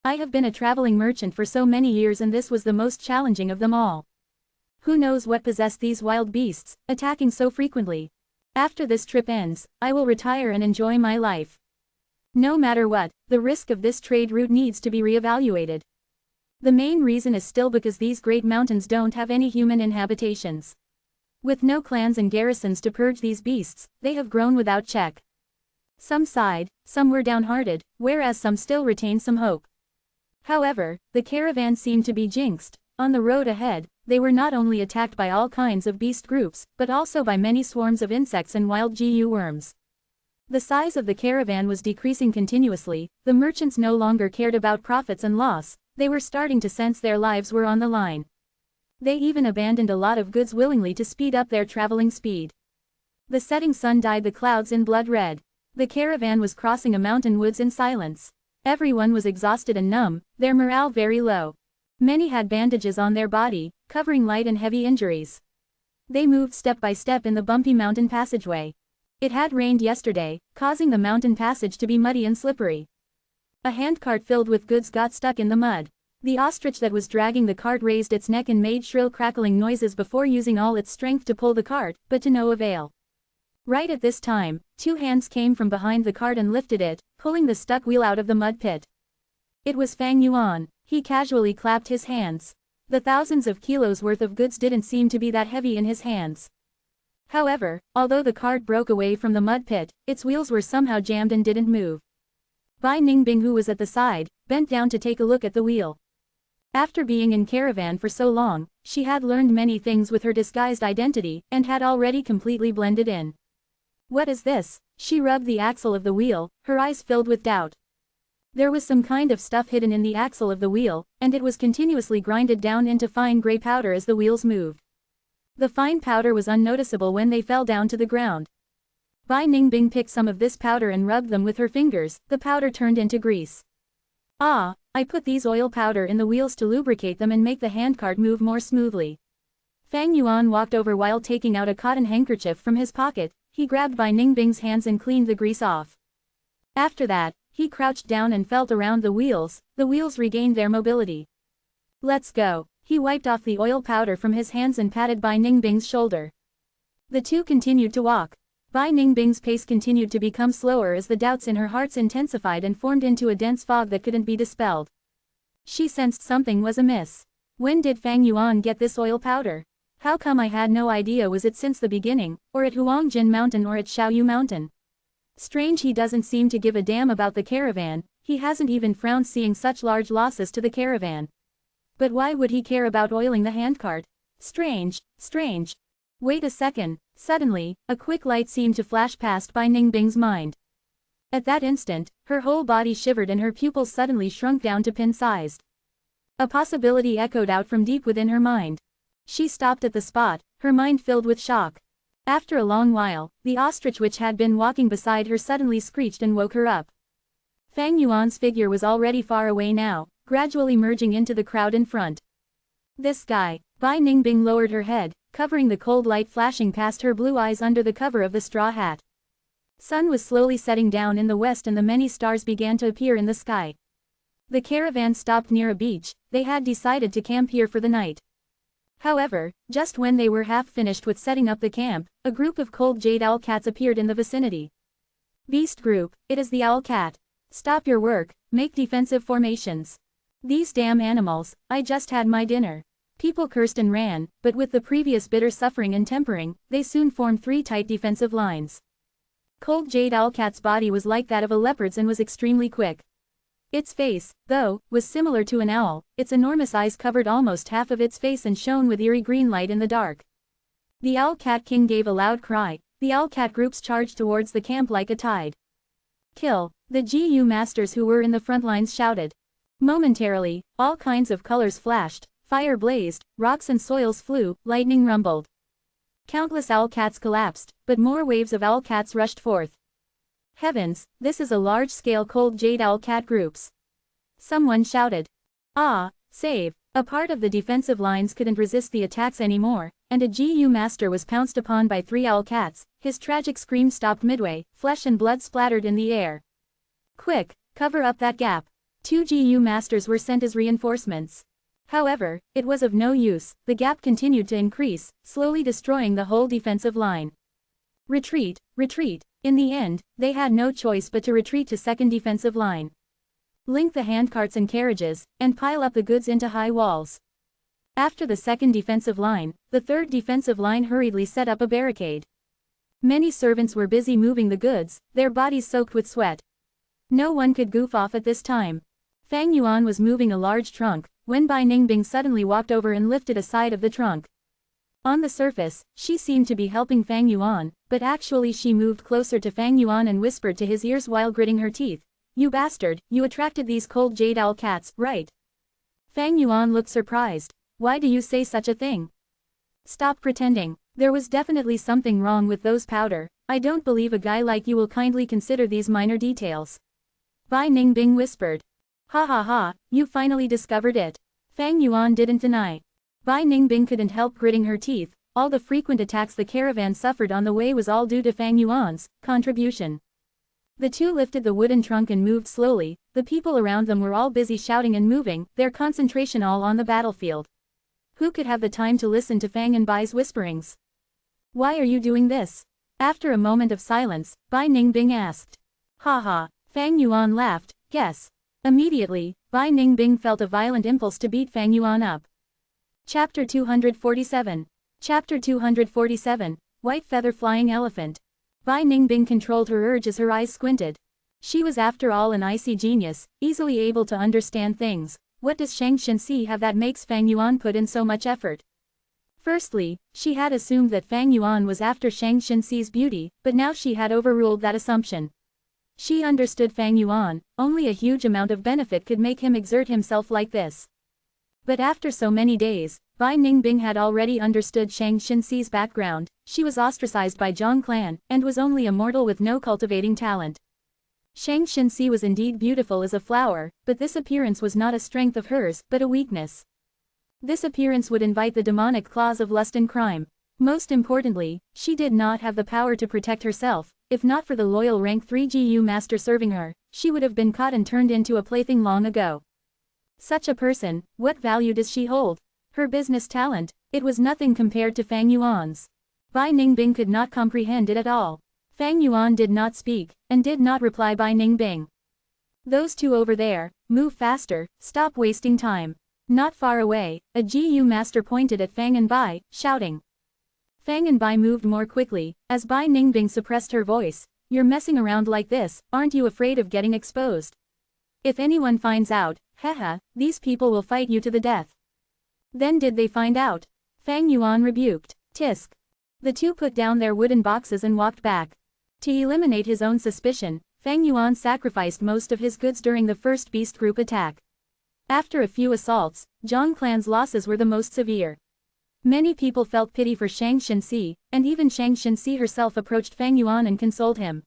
I have been a traveling merchant for so many years and this was the most challenging of them all. Who knows what possessed these wild beasts, attacking so frequently. After this trip ends, I will retire and enjoy my life. No matter what, the risk of this trade route needs to be reevaluated. The main reason is still because these great mountains don't have any human inhabitations. With no clans and garrisons to purge these beasts, they have grown without check. Some sighed, some were downhearted, whereas some still retained some hope. However, the caravan seemed to be jinxed. On the road ahead, they were not only attacked by all kinds of beast groups, but also by many swarms of insects and wild GU worms. The size of the caravan was decreasing continuously, the merchants no longer cared about profits and loss, they were starting to sense their lives were on the line. They even abandoned a lot of goods willingly to speed up their traveling speed. The setting sun dyed the clouds in blood red. The caravan was crossing a mountain woods in silence. Everyone was exhausted and numb, their morale very low. Many had bandages on their body, covering light and heavy injuries. They moved step by step in the bumpy mountain passageway. It had rained yesterday, causing the mountain passage to be muddy and slippery. A handcart filled with goods got stuck in the mud. The ostrich that was dragging the cart raised its neck and made shrill crackling noises before using all its strength to pull the cart, but to no avail. Right at this time, two hands came from behind the cart and lifted it, pulling the stuck wheel out of the mud pit. It was Fang Yuan. He casually clapped his hands. The thousands of kilos worth of goods didn't seem to be that heavy in his hands. However, although the cart broke away from the mud pit, its wheels were somehow jammed and didn't move. Bai Ningbing, who was at the side, bent down to take a look at the wheel. After being in caravan for so long, she had learned many things with her disguised identity, and had already completely blended in. What is this? She rubbed the axle of the wheel, her eyes filled with doubt. There was some kind of stuff hidden in the axle of the wheel, and it was continuously grinded down into fine gray powder as the wheels moved. The fine powder was unnoticeable when they fell down to the ground. Bai Ningbing picked some of this powder and rubbed them with her fingers, the powder turned into grease. Ah, I put these oil powder in the wheels to lubricate them and make the handcart move more smoothly. Fang Yuan walked over while taking out a cotton handkerchief from his pocket, he grabbed Bai Ningbing's hands and cleaned the grease off. After that, he crouched down and felt around the wheels regained their mobility. Let's go. He wiped off the oil powder from his hands and patted Bai Ningbing's shoulder. The two continued to walk. Bai Ningbing's pace continued to become slower as the doubts in her heart intensified and formed into a dense fog that couldn't be dispelled. She sensed something was amiss. When did Fang Yuan get this oil powder? How come I had no idea? Was it since the beginning, or at Huangjin Mountain or at Xiaoyu Mountain? Strange, he doesn't seem to give a damn about the caravan, he hasn't even frowned seeing such large losses to the caravan. But why would he care about oiling the handcart? Strange, strange. Wait a second. Suddenly, a quick light seemed to flash past Bai Ningbing's mind. At that instant, her whole body shivered and her pupils suddenly shrunk down to pin-sized. A possibility echoed out from deep within her mind. She stopped at the spot, her mind filled with shock. After a long while, the ostrich which had been walking beside her suddenly screeched and woke her up. Fang Yuan's figure was already far away now, gradually merging into the crowd in front. This guy. Bai Ningbing lowered her head, covering the cold light flashing past her blue eyes under the cover of the straw hat. Sun was slowly setting down in the west and the many stars began to appear in the sky. The caravan stopped near a beach, they had decided to camp here for the night. However, just when they were half finished with setting up the camp, a group of cold jade owl cats appeared in the vicinity. Beast group, it is the owl cat. Stop your work, make defensive formations. These damn animals, I just had my dinner. People cursed and ran, but with the previous bitter suffering and tempering, they soon formed three tight defensive lines. Cold jade owl cat's body was like that of a leopard's and was extremely quick. Its face, though, was similar to an owl, its enormous eyes covered almost half of its face and shone with eerie green light in the dark. The owl cat king gave a loud cry, the owl cat groups charged towards the camp like a tide. Kill! The GU masters who were in the front lines shouted. Momentarily, all kinds of colors flashed, fire blazed, rocks and soils flew, lightning rumbled. Countless owl cats collapsed, but more waves of owl cats rushed forth. Heavens, this is a large-scale cold jade owl cat groups. Someone shouted. Ah, save! A part of the defensive lines couldn't resist the attacks anymore, and a GU master was pounced upon by three owl cats, his tragic scream stopped midway, flesh and blood splattered in the air. Quick, cover up that gap. 2 GU masters were sent as reinforcements. However, it was of no use, the gap continued to increase, slowly destroying the whole defensive line. Retreat, retreat. In the end, they had no choice but to retreat to second defensive line. Link the handcarts and carriages, and pile up the goods into high walls. After the second defensive line, the third defensive line hurriedly set up a barricade. Many servants were busy moving the goods, their bodies soaked with sweat. No one could goof off at this time. Fang Yuan was moving a large trunk, when Bai Ningbing suddenly walked over and lifted a side of the trunk. On the surface, she seemed to be helping Fang Yuan, but actually she moved closer to Fang Yuan and whispered to his ears while gritting her teeth. "You bastard, you attracted these cold jade owl cats, right?" Fang Yuan looked surprised. "Why do you say such a thing?" "Stop pretending. There was definitely something wrong with those powder. I don't believe a guy like you will kindly consider these minor details." Bai Ningbing whispered. "Ha ha ha, you finally discovered it." Fang Yuan didn't deny. Bai Ningbing couldn't help gritting her teeth. All the frequent attacks the caravan suffered on the way was all due to Fang Yuan's contribution. The two lifted the wooden trunk and moved slowly. The people around them were all busy shouting and moving, their concentration all on the battlefield. Who could have the time to listen to Fang and Bai's whisperings? "Why are you doing this?" After a moment of silence, Bai Ningbing asked. "Ha ha." Fang Yuan laughed. "Guess." Immediately, Bai Ningbing felt a violent impulse to beat Fang Yuan up. Chapter 247. Chapter 247, White Feather Flying Elephant. Bai Ningbing controlled her urge as her eyes squinted. She was after all an icy genius, easily able to understand things. What does Shang Shenxi have that makes Fang Yuan put in so much effort? Firstly, she had assumed that Fang Yuan was after Shang Shenxi's beauty, but now she had overruled that assumption. She understood Fang Yuan, only a huge amount of benefit could make him exert himself like this. But after so many days, Bai Ningbing had already understood Shang Shenxi's background. She was ostracized by Zhong clan, and was only a mortal with no cultivating talent. Shang Shenxi was indeed beautiful as a flower, but this appearance was not a strength of hers, but a weakness. This appearance would invite the demonic claws of lust and crime. Most importantly, she did not have the power to protect herself. If not for the loyal rank 3 GU master serving her, she would have been caught and turned into a plaything long ago. Such a person, what value does she hold? Her business talent, it was nothing compared to Fang Yuan's. Bai Ningbing could not comprehend it at all. Fang Yuan did not speak, and did not reply Bai Ningbing. "Those two over there, move faster, stop wasting time." Not far away, a GU master pointed at Fang and Bai, shouting. Fang and Bai moved more quickly, as Bai Ningbing suppressed her voice. "You're messing around like this, aren't you afraid of getting exposed? If anyone finds out, haha, these people will fight you to the death." Then did they find out? Fang Yuan rebuked. "Tisk." The two put down their wooden boxes and walked back. To eliminate his own suspicion, Fang Yuan sacrificed most of his goods during the first beast group attack. After a few assaults, Zhong clan's losses were the most severe. Many people felt pity for Shang Shenxi, and even Shang Shenxi herself approached Fang Yuan and consoled him.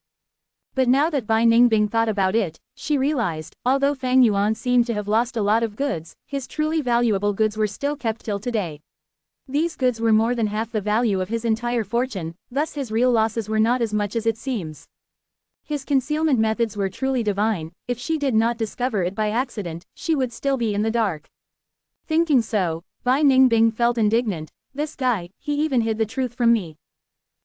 But now that Bai Ningbing thought about it, she realized, although Fang Yuan seemed to have lost a lot of goods, his truly valuable goods were still kept till today. These goods were more than half the value of his entire fortune, thus his real losses were not as much as it seems. His concealment methods were truly divine. If she did not discover it by accident, she would still be in the dark. Thinking so, Bai Ningbing felt indignant. "This guy, he even hid the truth from me."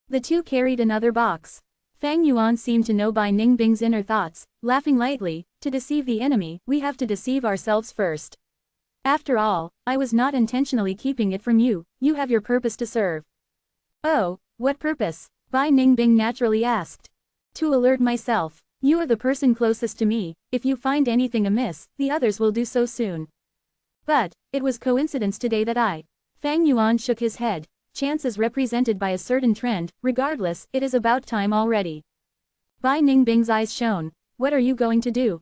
The two carried another box. Fang Yuan seemed to know Bai Ningbing's inner thoughts, laughing lightly. "To deceive the enemy, we have to deceive ourselves first. After all, I was not intentionally keeping it from you, you have your purpose to serve." "Oh, what purpose?" Bai Ningbing naturally asked. "To alert myself. You are the person closest to me. If you find anything amiss, the others will do so soon." "But, it was coincidence today that I..." Fang Yuan shook his head. "Chance is represented by a certain trend, regardless, it is about time already." Bai Ningbing's eyes shone. "What are you going to do?"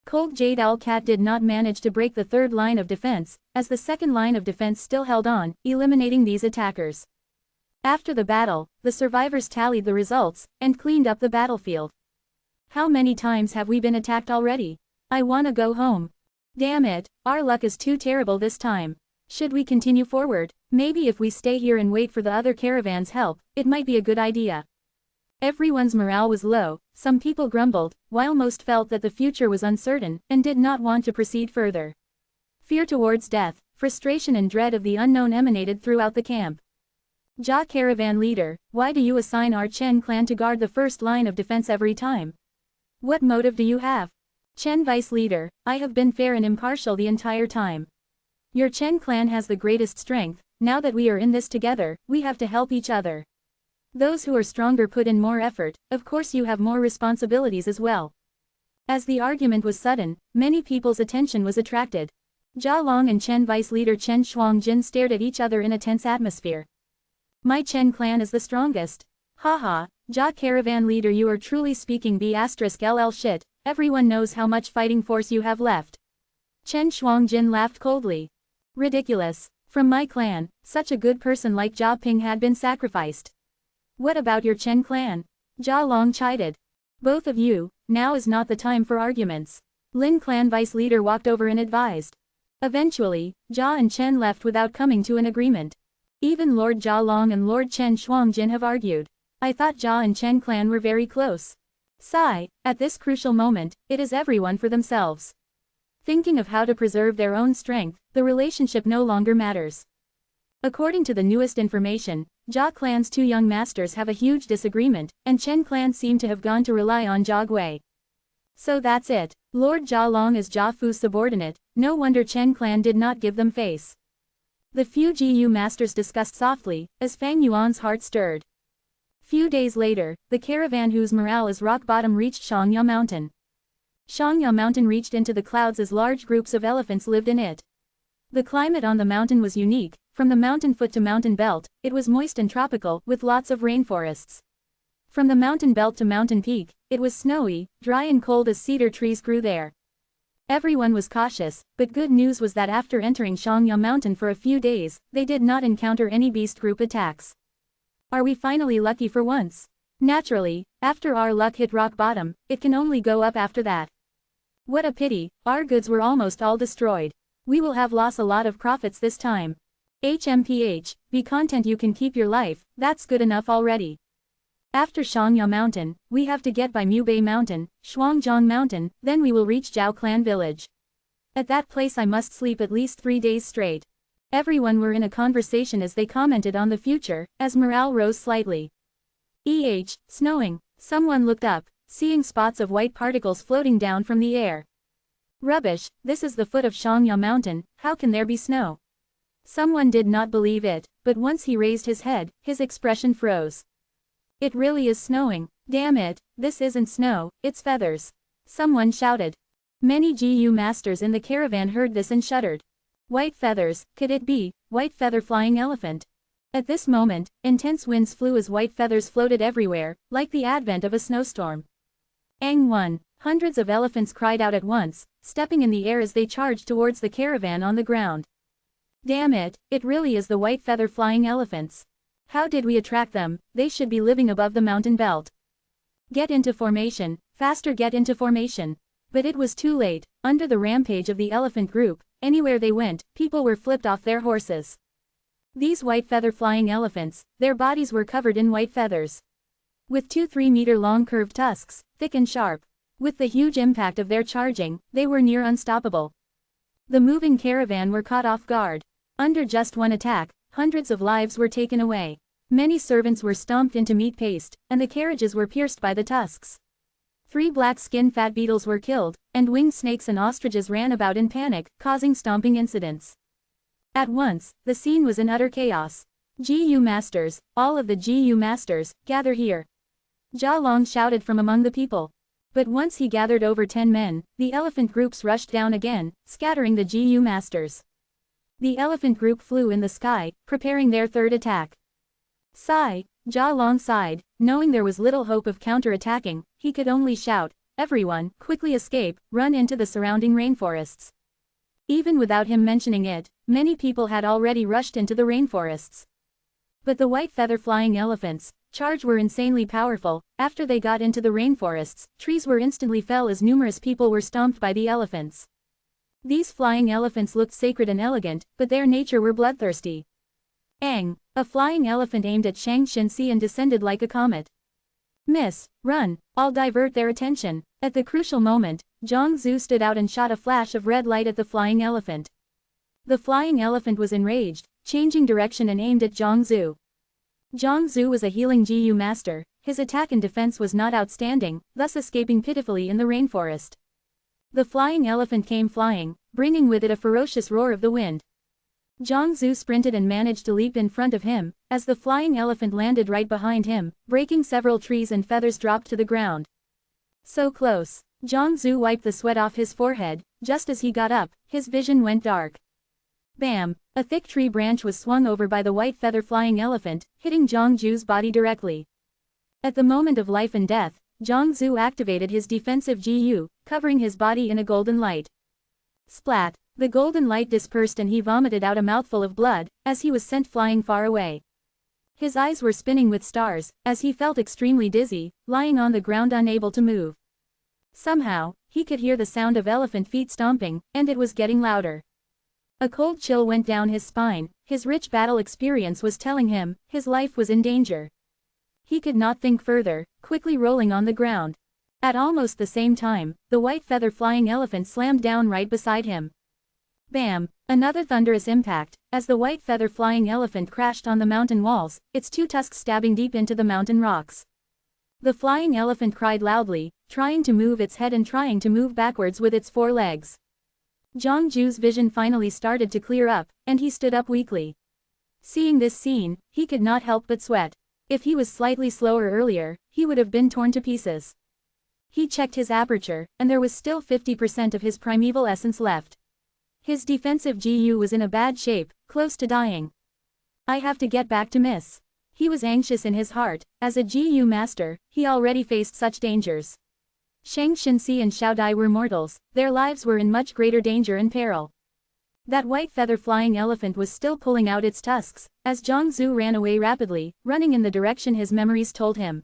Cold Jade Owl Cat did not manage to break the third line of defense, as the second line of defense still held on, eliminating these attackers. After the battle, the survivors tallied the results, and cleaned up the battlefield. "How many times have we been attacked already? I wanna go home. Damn it, our luck is too terrible this time. Should we continue forward? Maybe if we stay here and wait for the other caravan's help, it might be a good idea." Everyone's morale was low, some people grumbled, while most felt that the future was uncertain and did not want to proceed further. Fear towards death, frustration and dread of the unknown emanated throughout the camp. Ja caravan leader, why do you assign our Chen clan to guard the first line of defense every time? What motive do you have? Chen vice leader, I have been fair and impartial the entire time. Your Chen clan has the greatest strength, now that we are in this together, we have to help each other. Those who are stronger put in more effort, of course you have more responsibilities as well. As the argument was sudden, many people's attention was attracted. Jia Long and Chen vice leader Chen Shuangjin stared at each other in a tense atmosphere. My Chen clan is the strongest. Haha, Ja caravan leader, you are truly speaking B*LL shit, everyone knows how much fighting force you have left. Chen Shuangjin laughed coldly. Ridiculous. From my clan, such a good person like Jia Ping had been sacrificed. What about your Chen clan? Jia Long chided. Both of you, now is not the time for arguments. Lin clan vice leader walked over and advised. Eventually, Jia and Chen left without coming to an agreement. Even Lord Jia Long and Lord Chen Shuangjin have argued. I thought Jia and Chen clan were very close. Sigh, at this crucial moment, it is everyone for themselves. Thinking of how to preserve their own strength, the relationship no longer matters. According to the newest information, Jia clan's two young masters have a huge disagreement, and Chen clan seem to have gone to rely on Jia Gui. So that's it. Lord Jia Long is Jia Fu's subordinate, no wonder Chen clan did not give them face. The few Gu masters discussed softly, as Fang Yuan's heart stirred. Few days later, the caravan whose morale is rock bottom reached Shangya Mountain. Shangya Mountain reached into the clouds as large groups of elephants lived in it. The climate on the mountain was unique, from the mountain foot to mountain belt, it was moist and tropical, with lots of rainforests. From the mountain belt to mountain peak, it was snowy, dry and cold as cedar trees grew there. Everyone was cautious, but good news was that after entering Shangya Mountain for a few days, they did not encounter any beast group attacks. Are we finally lucky for once? Naturally, after our luck hit rock bottom, it can only go up after that. What a pity, our goods were almost all destroyed. We will have lost a lot of profits this time. HMPH, be content, you can keep your life, that's good enough already. After Shangya Mountain, we have to get by Mubei Mountain, Shuangjiang Mountain, then we will reach Zhao Clan Village. At that place I must sleep at least 3 days straight. Everyone were in a conversation as they commented on the future, as morale rose slightly. Snowing. Someone looked up, seeing spots of white particles floating down from the air. Rubbish, this is the foot of Shangya Mountain, how can there be snow? Someone did not believe it, but once he raised his head, his expression froze. It really is snowing. Damn it, this isn't snow, it's feathers. Someone shouted. Many Gu masters in the caravan heard this and shuddered. White feathers, could it be, white feather flying elephant? At this moment, intense winds flew as white feathers floated everywhere, like the advent of a snowstorm. Ang 1. Hundreds of elephants cried out at once, stepping in the air as they charged towards the caravan on the ground. Damn it, it really is the white feather flying elephants. How did we attract them? They should be living above the mountain belt. Get into formation, faster, get into formation. But it was too late. Under the rampage of the elephant group, anywhere they went, people were flipped off their horses. These white feather flying elephants, their bodies were covered in white feathers. With 2-3 meter long curved tusks, thick and sharp. With the huge impact of their charging, they were near unstoppable. The moving caravan were caught off guard. Under just one attack, hundreds of lives were taken away. Many servants were stomped into meat paste, and the carriages were pierced by the tusks. 3 black-skinned fat beetles were killed, and winged snakes and ostriches ran about in panic, causing stomping incidents. At once, the scene was in utter chaos. Gu masters, all of the Gu masters, gather here. Jia Long shouted from among the people. But once he gathered over 10 men, the elephant groups rushed down again, scattering the Gu masters. The elephant group flew in the sky, preparing their third attack. Sigh, Jia Long sighed, knowing there was little hope of counter-attacking, he could only shout, everyone, quickly escape, run into the surrounding rainforests. Even without him mentioning it, many people had already rushed into the rainforests. But the white feather flying elephants, charge were insanely powerful. After they got into the rainforests, trees were instantly fell as numerous people were stomped by the elephants. These flying elephants looked sacred and elegant, but their nature were bloodthirsty. Ang, a flying elephant aimed at Shang Xinxi and descended like a comet. Miss, run, I'll divert their attention. At the crucial moment, Zhang Zhu stood out and shot a flash of red light at the flying elephant. The flying elephant was enraged, changing direction and aimed at Zhang Zhu. Zhang Zhu was a healing Jiu master, his attack and defense was not outstanding, thus escaping pitifully in the rainforest. The flying elephant came flying, bringing with it a ferocious roar of the wind. Zhang Zhu sprinted and managed to leap in front of him, as the flying elephant landed right behind him, breaking several trees and feathers dropped to the ground. So close. Zhang Zhu wiped the sweat off his forehead. Just as he got up, his vision went dark. Bam! A thick tree branch was swung over by the white feather flying elephant, hitting Zhang Zhu's body directly. At the moment of life and death, Zhang Zhu activated his defensive Jiu, covering his body in a golden light. Splat! The golden light dispersed and he vomited out a mouthful of blood, as he was sent flying far away. His eyes were spinning with stars, as he felt extremely dizzy, lying on the ground unable to move. Somehow, he could hear the sound of elephant feet stomping, and it was getting louder. A cold chill went down his spine, his rich battle experience was telling him, his life was in danger. He could not think further, quickly rolling on the ground. At almost the same time, the white feather flying elephant slammed down right beside him. Bam! Another thunderous impact, as the white feather flying elephant crashed on the mountain walls, its two tusks stabbing deep into the mountain rocks. The flying elephant cried loudly, trying to move its head and trying to move backwards with its four legs. Zhang Zhu's vision finally started to clear up, and he stood up weakly. Seeing this scene, he could not help but sweat. If he was slightly slower earlier, he would have been torn to pieces. He checked his aperture, and there was still 50% of his primeval essence left. His defensive Jiu was in a bad shape, close to dying. I have to get back to Miss. He was anxious in his heart. As a Jiu master, he already faced such dangers. Shang Xinxi and Xiao Dai were mortals, their lives were in much greater danger and peril. That white feather flying elephant was still pulling out its tusks, as Zhang Zhu ran away rapidly, running in the direction his memories told him.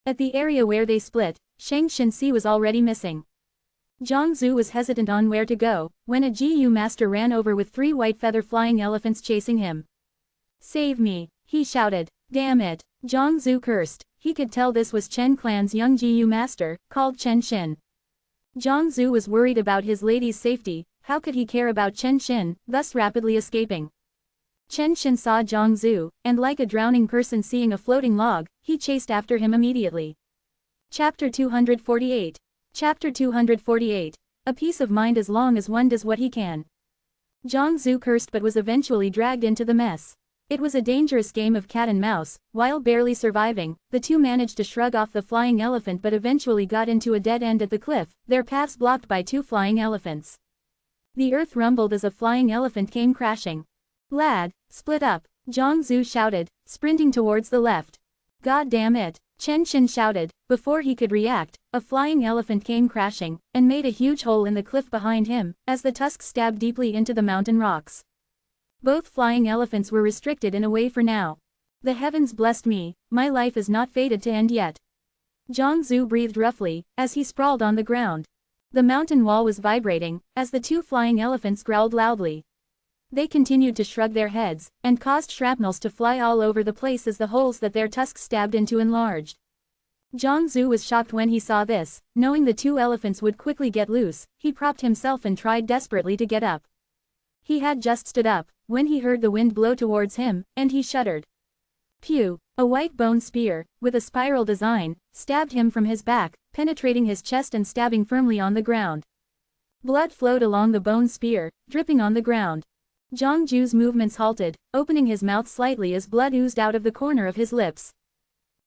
At the area where they split, Shang Xinxi was already missing. Zhang Zhu was hesitant on where to go, when a Jiu master ran over with 3 white feather flying elephants chasing him. Save me, he shouted. Damn it, Zhang Zhu cursed. He could tell this was Chen clan's young Jiu master, called Chen Xin. Zhang Zhu was worried about his lady's safety. How could he care about Chen Xin, thus rapidly escaping? Chen Xin saw Zhang Zhu, and like a drowning person seeing a floating log, he chased after him immediately. Chapter 248. Chapter 248. A peace of mind as long as one does what he can. Zhang Zhu cursed but was eventually dragged into the mess. It was a dangerous game of cat and mouse. While barely surviving, the two managed to shrug off the flying elephant but eventually got into a dead end at the cliff, their paths blocked by 2 flying elephants. The earth rumbled as a flying elephant came crashing. Lad, split up, Zhang Zhu shouted, sprinting towards the left. God damn it, Chen Xin shouted. Before he could react, a flying elephant came crashing, and made a huge hole in the cliff behind him, as the tusks stabbed deeply into the mountain rocks. Both flying elephants were restricted in a way for now. The heavens blessed me, my life is not fated to end yet. Zhang Zhu breathed roughly, as he sprawled on the ground. The mountain wall was vibrating, as the 2 flying elephants growled loudly. They continued to shrug their heads, and caused shrapnels to fly all over the place as the holes that their tusks stabbed into enlarged. Zhang Zhu was shocked when he saw this. Knowing the 2 elephants would quickly get loose, he propped himself and tried desperately to get up. He had just stood up, when he heard the wind blow towards him, and he shuddered. Pew! A white bone spear, with a spiral design, stabbed him from his back, penetrating his chest and stabbing firmly on the ground. Blood flowed along the bone spear, dripping on the ground. Zhang Zhu's movements halted, opening his mouth slightly as blood oozed out of the corner of his lips.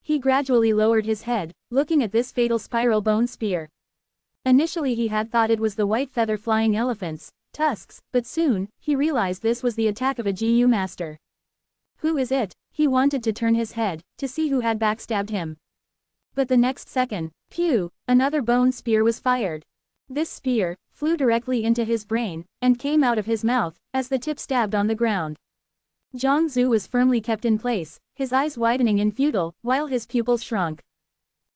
He gradually lowered his head, looking at this fatal spiral bone spear. Initially he had thought it was the white feather flying elephant's tusks, but soon, he realized this was the attack of a Jiu master. Who is it? He wanted to turn his head, to see who had backstabbed him. But the next second, pew, another bone spear was fired. This spear flew directly into his brain, and came out of his mouth, as the tip stabbed on the ground. Zhang Zhu was firmly kept in place, his eyes widening in futile, while his pupils shrunk.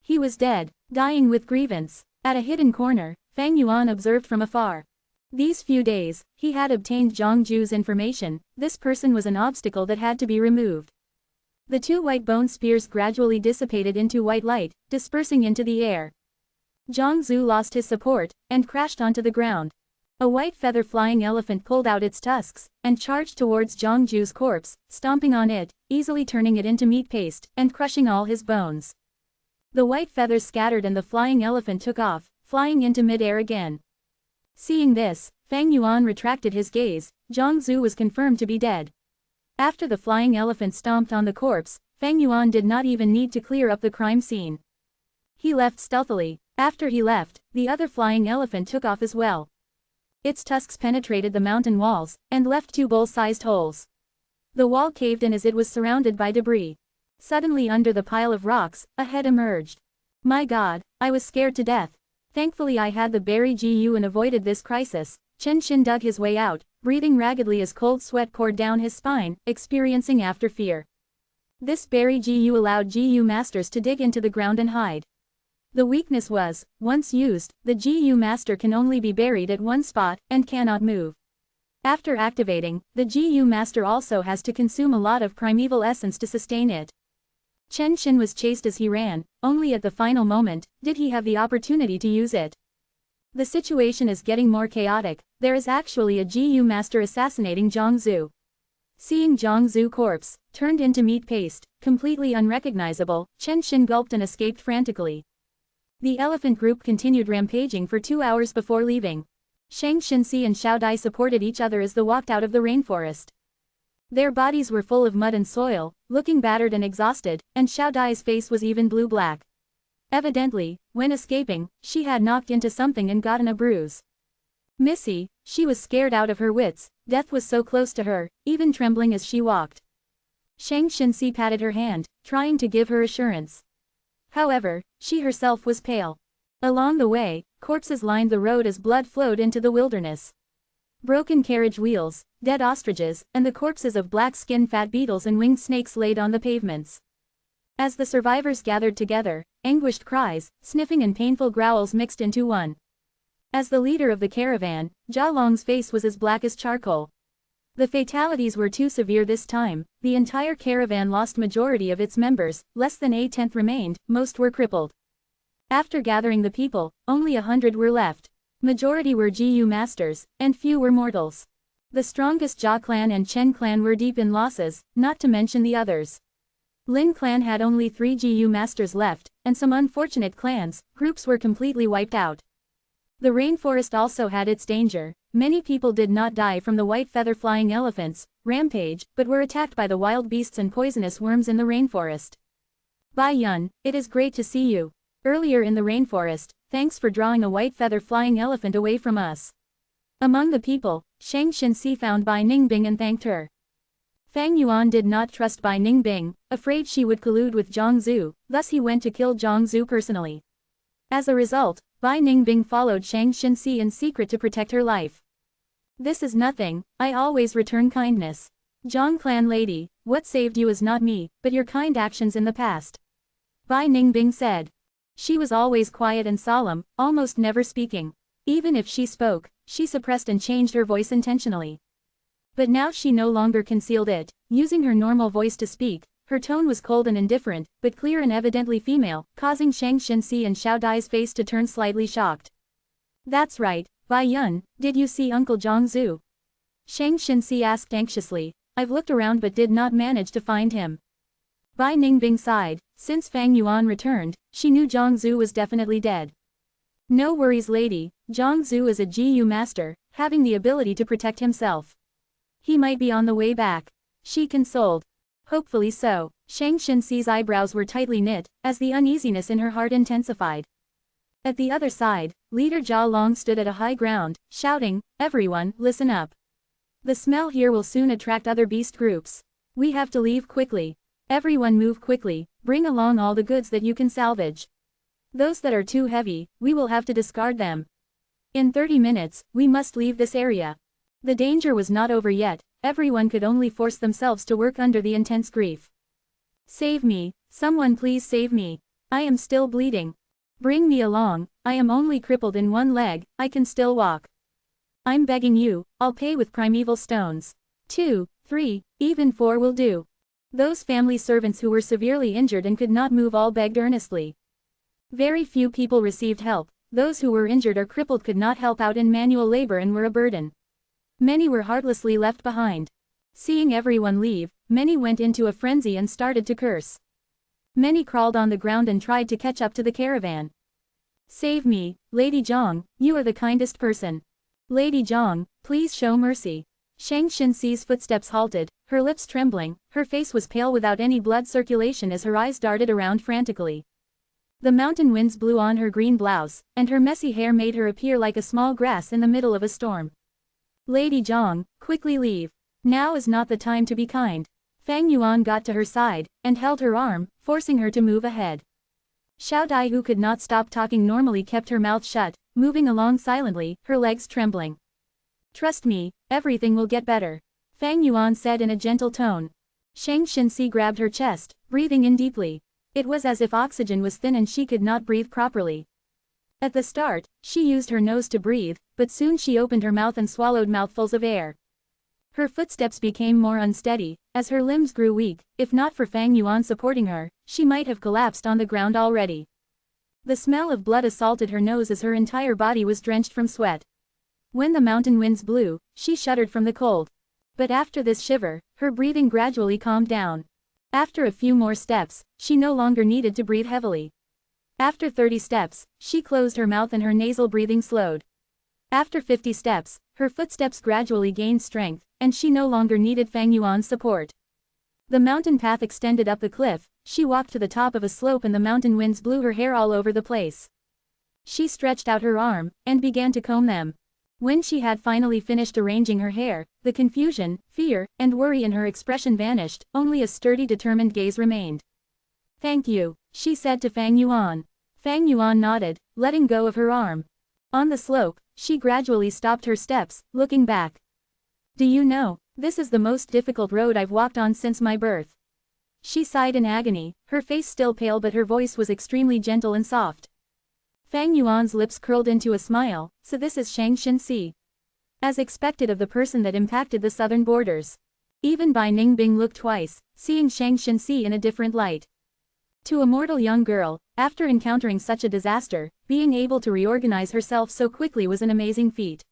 He was dead, dying with grievance. At a hidden corner, Fang Yuan observed from afar. These few days, he had obtained Zhang Zhu's information. This person was an obstacle that had to be removed. The two white bone spears gradually dissipated into white light, dispersing into the air. Zhang Zhu lost his support, and crashed onto the ground. A white feather flying elephant pulled out its tusks, and charged towards Zhang Zhu's corpse, stomping on it, easily turning it into meat paste, and crushing all his bones. The white feathers scattered and the flying elephant took off, flying into mid-air again. Seeing this, Fang Yuan retracted his gaze. Zhang Zhu was confirmed to be dead. After the flying elephant stomped on the corpse, Fang Yuan did not even need to clear up the crime scene. He left stealthily. After he left, the other flying elephant took off as well. Its tusks penetrated the mountain walls, and left 2 bowl-sized holes. The wall caved in as it was surrounded by debris. Suddenly under the pile of rocks, a head emerged. My God, I was scared to death. Thankfully I had the berry Gu and avoided this crisis. Chen Xin dug his way out, breathing raggedly as cold sweat poured down his spine, experiencing after fear. This berry Gu allowed Gu masters to dig into the ground and hide. The weakness was, once used, the Gu master can only be buried at one spot, and cannot move. After activating, the Gu master also has to consume a lot of primeval essence to sustain it. Chen Xin was chased as he ran, only at the final moment did he have the opportunity to use it. The situation is getting more chaotic. There is actually a Gu master assassinating Zhang Zhu. Seeing Zhang Zhu corpse, turned into meat paste, completely unrecognizable, Chen Xin gulped and escaped frantically. The elephant group continued rampaging for 2 hours before leaving. Shang Xinxi and Xiao Dai supported each other as they walked out of the rainforest. Their bodies were full of mud and soil, looking battered and exhausted, and Xiao Dai's face was even blue-black. Evidently, when escaping, she had knocked into something and gotten a bruise. Missy, she was scared out of her wits. Death was so close to her, even trembling as she walked. Shang Xinxi patted her hand, trying to give her assurance. However, she herself was pale. Along the way, corpses lined the road as blood flowed into the wilderness. Broken carriage wheels, dead ostriches, and the corpses of black-skinned fat beetles and winged snakes laid on the pavements. As the survivors gathered together, anguished cries, sniffing and painful growls mixed into one. As the leader of the caravan, Jia Long's face was as black as charcoal. The fatalities were too severe this time. The entire caravan lost majority of its members, less than a tenth remained, most were crippled. After gathering the people, only 100 were left. Majority were Gu masters, and few were mortals. The strongest Jia clan and Chen clan were deep in losses, not to mention the others. Lin clan had only 3 Gu masters left, and some unfortunate groups were completely wiped out. The rainforest also had its danger. Many people did not die from the white feather-flying elephants, rampage, but were attacked by the wild beasts and poisonous worms in the rainforest. Bai Yun, it is great to see you. Earlier in the rainforest, thanks for drawing a white feather-flying elephant away from us. Among the people, Shang Xinxi found Bai Ningbing and thanked her. Fang Yuan did not trust Bai Ningbing, afraid she would collude with Zhang Zhu, thus he went to kill Zhang Zhu personally. As a result, Bai Ningbing followed Shang Xinxi in secret to protect her life. This is nothing, I always return kindness. Zhang clan lady, what saved you is not me, but your kind actions in the past. Bai Ningbing said. She was always quiet and solemn, almost never speaking. Even if she spoke, she suppressed and changed her voice intentionally. But now she no longer concealed it, using her normal voice to speak. Her tone was cold and indifferent, but clear and evidently female, causing Shang Xinxi and Xiao Dai's face to turn slightly shocked. That's right, Bai Yun, did you see Uncle Zhang Zhu? Shang Xinxi asked anxiously. I've looked around but did not manage to find him. Bai Ningbing sighed. Since Fang Yuan returned, she knew Zhang Zhu was definitely dead. No worries lady, Zhang Zhu is a Gu master, having the ability to protect himself. He might be on the way back. She consoled. Hopefully so. Shang Xinxi's eyebrows were tightly knit, as the uneasiness in her heart intensified. At the other side, leader Jia Long stood at a high ground, shouting, everyone, listen up. The smell here will soon attract other beast groups. We have to leave quickly. Everyone move quickly, bring along all the goods that you can salvage. Those that are too heavy, we will have to discard them. In 30 minutes, we must leave this area. The danger was not over yet, everyone could only force themselves to work under the intense grief. Save me, someone please save me. I am still bleeding. Bring me along, I am only crippled in one leg, I can still walk. I'm begging you, I'll pay with primeval stones. 2, 3, even 4 will do. Those family servants who were severely injured and could not move all begged earnestly. Very few people received help. Those who were injured or crippled could not help out in manual labor and were a burden. Many were heartlessly left behind. Seeing everyone leave, many went into a frenzy and started to curse. Many crawled on the ground and tried to catch up to the caravan. Save me, Lady Zhang, you are the kindest person. Lady Zhang, please show mercy. Shang Xinxi's footsteps halted, her lips trembling, her face was pale without any blood circulation as her eyes darted around frantically. The mountain winds blew on her green blouse, and her messy hair made her appear like a small grass in the middle of a storm. Lady Zhang, quickly leave. Now is not the time to be kind. Fang Yuan got to her side, and held her arm, forcing her to move ahead. Xiao Dai, who could not stop talking normally, kept her mouth shut, moving along silently, her legs trembling. Trust me, everything will get better. Fang Yuan said in a gentle tone. Shang Xinxi grabbed her chest, breathing in deeply. It was as if oxygen was thin and she could not breathe properly. At the start, she used her nose to breathe, but soon she opened her mouth and swallowed mouthfuls of air. Her footsteps became more unsteady, as her limbs grew weak. If not for Fang Yuan supporting her, she might have collapsed on the ground already. The smell of blood assaulted her nose as her entire body was drenched from sweat. When the mountain winds blew, she shuddered from the cold. But after this shiver, her breathing gradually calmed down. After a few more steps, she no longer needed to breathe heavily. After 30 steps, she closed her mouth and her nasal breathing slowed. After 50 steps, her footsteps gradually gained strength, and she no longer needed Fang Yuan's support. The mountain path extended up the cliff. She walked to the top of a slope and the mountain winds blew her hair all over the place. She stretched out her arm, and began to comb them. When she had finally finished arranging her hair, the confusion, fear, and worry in her expression vanished, only a sturdy determined gaze remained. Thank you, she said to Fang Yuan. Fang Yuan nodded, letting go of her arm. On the slope, she gradually stopped her steps, looking back. Do you know, this is the most difficult road I've walked on since my birth. She sighed in agony, her face still pale but her voice was extremely gentle and soft. Fang Yuan's lips curled into a smile. So this is Shang Xinxi. As expected of the person that impacted the southern borders. Even Bai Ningbing looked twice, seeing Shang Xinxi in a different light. To a mortal young girl, after encountering such a disaster, being able to reorganize herself so quickly was an amazing feat.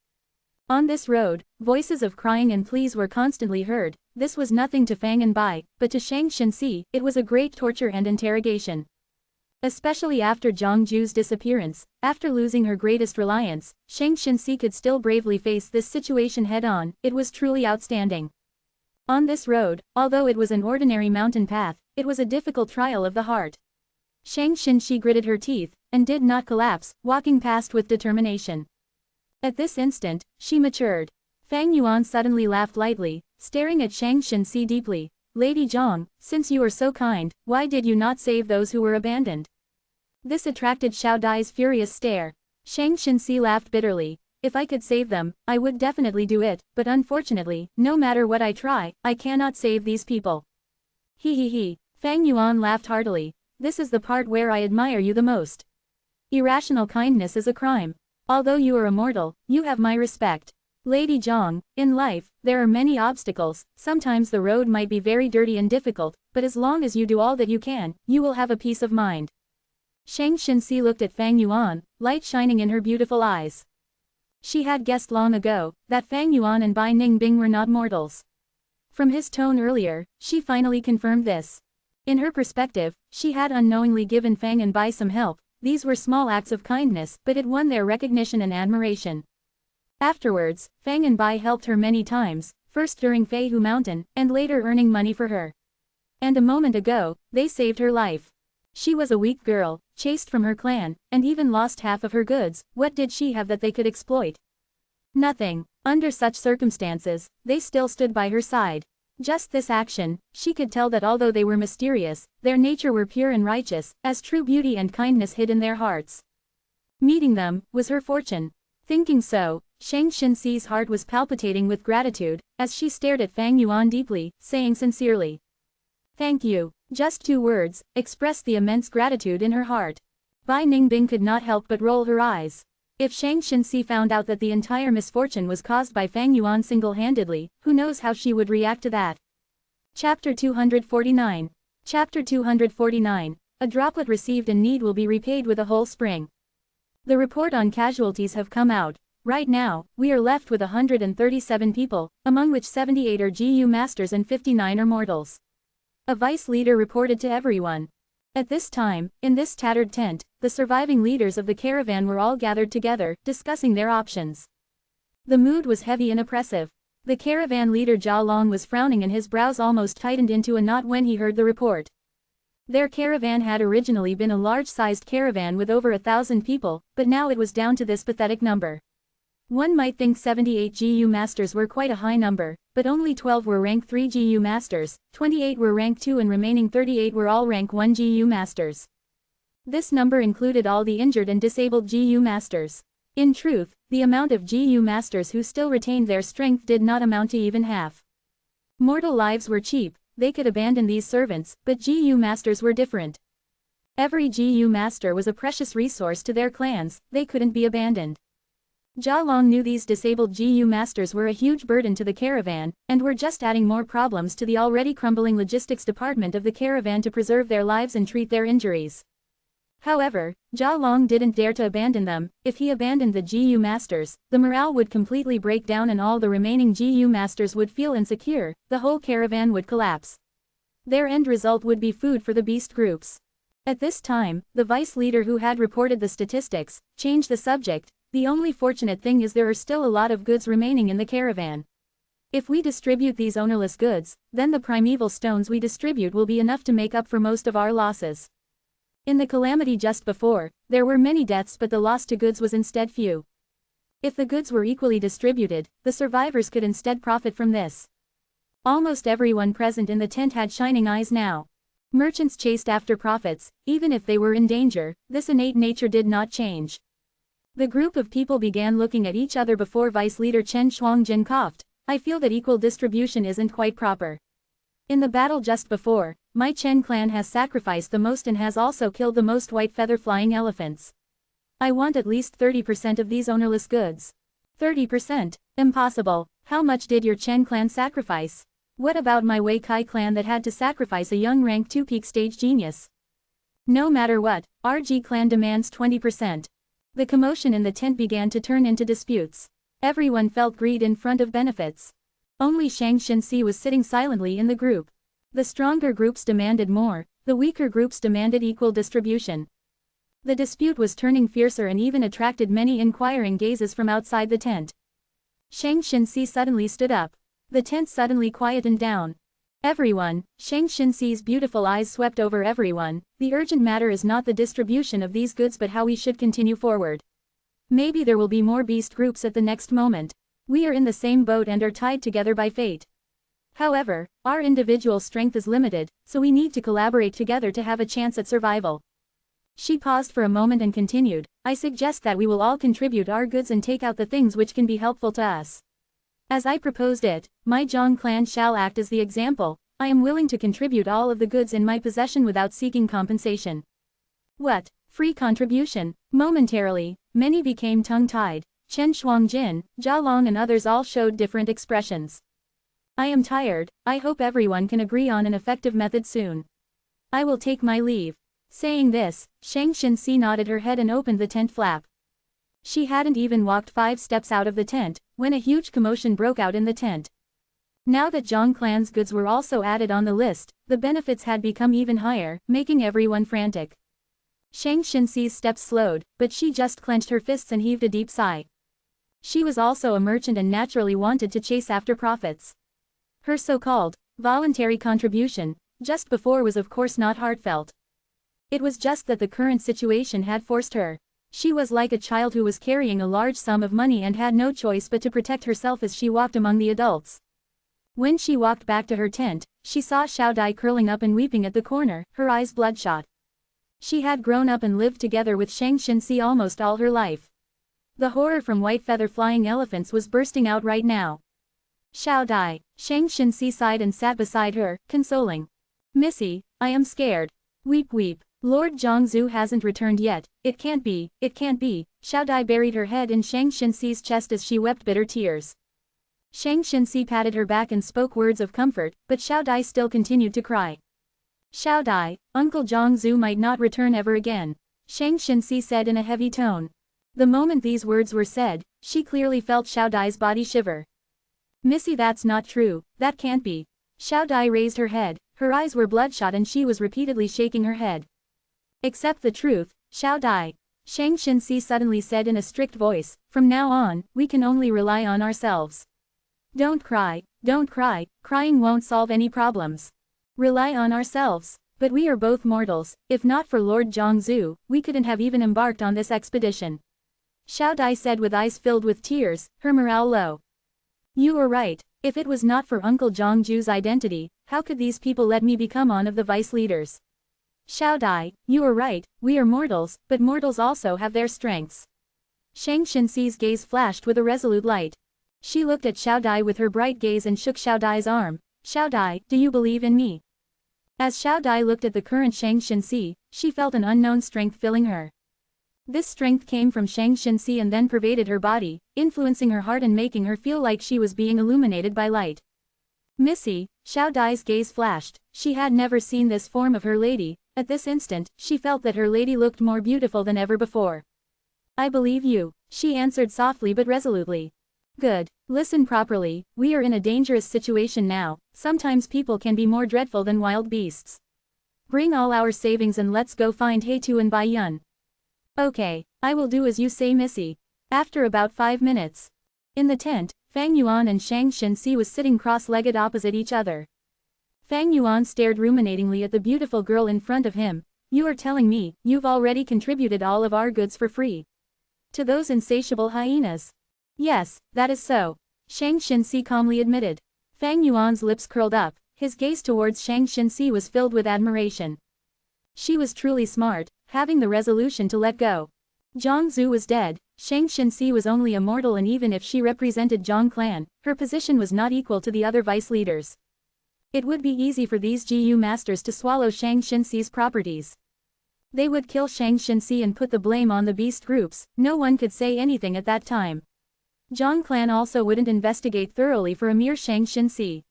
On this road, voices of crying and pleas were constantly heard. This was nothing to Fang and Bai, but to Shang Xinxi, it was a great torture and interrogation. Especially after Zhang Ju's disappearance, after losing her greatest reliance, Shang Xinxi could still bravely face this situation head-on. It was truly outstanding. On this road, although it was an ordinary mountain path, it was a difficult trial of the heart. Shang Xinxi gritted her teeth, and did not collapse, walking past with determination. At this instant, she matured. Fang Yuan suddenly laughed lightly, staring at Shang Xinxi deeply. Lady Zhang, since you are so kind, why did you not save those who were abandoned? This attracted Xiao Dai's furious stare. Shang Xinxi laughed bitterly. If I could save them, I would definitely do it, but unfortunately, no matter what I try, I cannot save these people. He. Fang Yuan laughed heartily. This is the part where I admire you the most. Irrational kindness is a crime. Although you are immortal, you have my respect. Lady Zhang, in life, there are many obstacles. Sometimes the road might be very dirty and difficult, but as long as you do all that you can, you will have a peace of mind. Shang Xinxi looked at Fang Yuan, light shining in her beautiful eyes. She had guessed long ago that Fang Yuan and Bai Ningbing were not mortals. From his tone earlier, she finally confirmed this. In her perspective, she had unknowingly given Fang and Bai some help. These were small acts of kindness, but it won their recognition and admiration. Afterwards, Fang and Bai helped her many times, first during Feihu Mountain, and later earning money for her. And a moment ago, they saved her life. She was a weak girl, chased from her clan, and even lost half of her goods. What did she have that they could exploit? Nothing. Under such circumstances, they still stood by her side. Just this action, she could tell that although they were mysterious, their nature were pure and righteous, as true beauty and kindness hid in their hearts. Meeting them was her fortune. Thinking so, Shang Xinxi's heart was palpitating with gratitude, as she stared at Fang Yuan deeply, saying sincerely, "Thank you." Just 2 words, expressed the immense gratitude in her heart. Bai Ningbing could not help but roll her eyes. If Shang Xinxi found out that the entire misfortune was caused by Fang Yuan single-handedly, who knows how she would react to that. Chapter 249. Chapter 249. A droplet received in need will be repaid with a whole spring. The report on casualties have come out. Right now, we are left with 137 people, among which 78 are GU masters and 59 are mortals. A vice leader reported to everyone. At this time, in this tattered tent, the surviving leaders of the caravan were all gathered together, discussing their options. The mood was heavy and oppressive. The caravan leader Jia Long was frowning and his brows almost tightened into a knot when he heard the report. Their caravan had originally been a large-sized caravan with over 1,000 people, but now it was down to this pathetic number. One might think 78 GU masters were quite a high number, but only 12 were rank 3 GU masters, 28 were rank 2 and remaining 38 were all rank 1 GU masters. This number included all the injured and disabled GU masters. In truth, the amount of GU masters who still retained their strength did not amount to even half. Mortal lives were cheap, they could abandon these servants, but GU masters were different. Every GU master was a precious resource to their clans, they couldn't be abandoned. Jia Long knew these disabled GU masters were a huge burden to the caravan, and were just adding more problems to the already crumbling logistics department of the caravan to preserve their lives and treat their injuries. However, Jia Long didn't dare to abandon them. If he abandoned the GU masters, the morale would completely break down and all the remaining GU masters would feel insecure, the whole caravan would collapse. Their end result would be food for the beast groups. At this time, the vice leader who had reported the statistics, changed the subject. The only fortunate thing is there are still a lot of goods remaining in the caravan. If we distribute these ownerless goods, then the primeval stones we distribute will be enough to make up for most of our losses. In the calamity just before, there were many deaths but the loss to goods was instead few. If the goods were equally distributed, the survivors could instead profit from this. Almost everyone present in the tent had shining eyes now. Merchants chased after profits, even if they were in danger, this innate nature did not change. The group of people began looking at each other before Vice Leader Chen Shuangjin coughed. I feel that equal distribution isn't quite proper. In the battle just before, my Chen clan has sacrificed the most and has also killed the most white feather-flying elephants. I want at least 30% of these ownerless goods. 30%? Impossible. How much did your Chen clan sacrifice? What about my Wei Kai clan that had to sacrifice a young rank 2 peak stage genius? No matter what, RG clan demands 20%. The commotion in the tent began to turn into disputes. Everyone felt greed in front of benefits. Only Shang Xinxi was sitting silently in the group. The stronger groups demanded more, the weaker groups demanded equal distribution. The dispute was turning fiercer and even attracted many inquiring gazes from outside the tent. Shang Xinxi suddenly stood up. The tent suddenly quietened down. Everyone, Shang Xinxi's beautiful eyes swept over everyone. The urgent matter is not the distribution of these goods but how we should continue forward. Maybe there will be more beast groups at the next moment. We are in the same boat and are tied together by fate. However, our individual strength is limited, so we need to collaborate together to have a chance at survival. She paused for a moment and continued, I suggest that we will all contribute our goods and take out the things which can be helpful to us. As I proposed it, my Zhang clan shall act as the example. I am willing to contribute all of the goods in my possession without seeking compensation. What? Free contribution? Momentarily, many became tongue-tied. Chen Shuangjin, Jia Long and others all showed different expressions. I am tired, I hope everyone can agree on an effective method soon. I will take my leave. Saying this, Shang Xinxi nodded her head and opened the tent flap. She hadn't even walked 5 steps out of the tent, when a huge commotion broke out in the tent. Now that Zhang clan's goods were also added on the list, the benefits had become even higher, making everyone frantic. Shang Xinxi's steps slowed, but she just clenched her fists and heaved a deep sigh. She was also a merchant and naturally wanted to chase after profits. Her so-called voluntary contribution just before was of course not heartfelt. It was just that the current situation had forced her. She was like a child who was carrying a large sum of money and had no choice but to protect herself as she walked among the adults. When she walked back to her tent, she saw Xiao Dai curling up and weeping at the corner, her eyes bloodshot. She had grown up and lived together with Shang Xinxi almost all her life. The horror from white feather-flying elephants was bursting out right now. Xiao Dai, Shang Xinxi sighed and sat beside her, consoling. Missy, I am scared. Weep weep. Lord Zhongzhu hasn't returned yet, it can't be, it can't be. Xiao Dai buried her head in Shang Xinxi's chest as she wept bitter tears. Shang Xinxi patted her back and spoke words of comfort, but Xiao Dai still continued to cry. Xiao Dai, Uncle Zhongzhu might not return ever again, Shang Xinxi said in a heavy tone. The moment these words were said, she clearly felt Xiao Dai's body shiver. Missy, that's not true, that can't be. Xiao Dai raised her head, her eyes were bloodshot and she was repeatedly shaking her head. Accept the truth, Xiao Dai. Shang Xinxi suddenly said in a strict voice, from now on, we can only rely on ourselves. Don't cry, crying won't solve any problems. Rely on ourselves. But we are both mortals, if not for Lord Zhongzhu, we couldn't have even embarked on this expedition. Xiao Dai said with eyes filled with tears, her morale low. You were right, if it was not for Uncle Zhongzhu's identity, how could these people let me become one of the vice leaders? Xiao Dai, you are right, we are mortals, but mortals also have their strengths. Shang Xinxi's gaze flashed with a resolute light. She looked at Xiao Dai with her bright gaze and shook Xiao Dai's arm. Xiao Dai, do you believe in me? As Xiao Dai looked at the current Shang Xinxi, she felt an unknown strength filling her. This strength came from Shang Xinxi and then pervaded her body, influencing her heart and making her feel like she was being illuminated by light. Missy, Xiao Dai's gaze flashed, she had never seen this form of her lady, at this instant, she felt that her lady looked more beautiful than ever before. I believe you, she answered softly but resolutely. Good. Listen properly, we are in a dangerous situation now, sometimes people can be more dreadful than wild beasts. Bring all our savings and let's go find Heitu and Bai Yun. Okay, I will do as you say, Missy. After about 5 minutes. In the tent, Fang Yuan and Shang Xinxi was sitting cross-legged opposite each other. Fang Yuan stared ruminatingly at the beautiful girl in front of him. You are telling me, you've already contributed all of our goods for free to those insatiable hyenas? Yes, that is so. Shang Xinxi calmly admitted. Fang Yuan's lips curled up, his gaze towards Shang Xinxi was filled with admiration. She was truly smart, having the resolution to let go. Zhongzhu was dead, Shang Xinxi was only a mortal, and even if she represented Zhong clan, her position was not equal to the other vice leaders. It would be easy for these GU masters to swallow Shang Xinxi's properties. They would kill Shang Xinxi and put the blame on the beast groups, no one could say anything at that time. Zhong clan also wouldn't investigate thoroughly for a mere Shang Xinxi.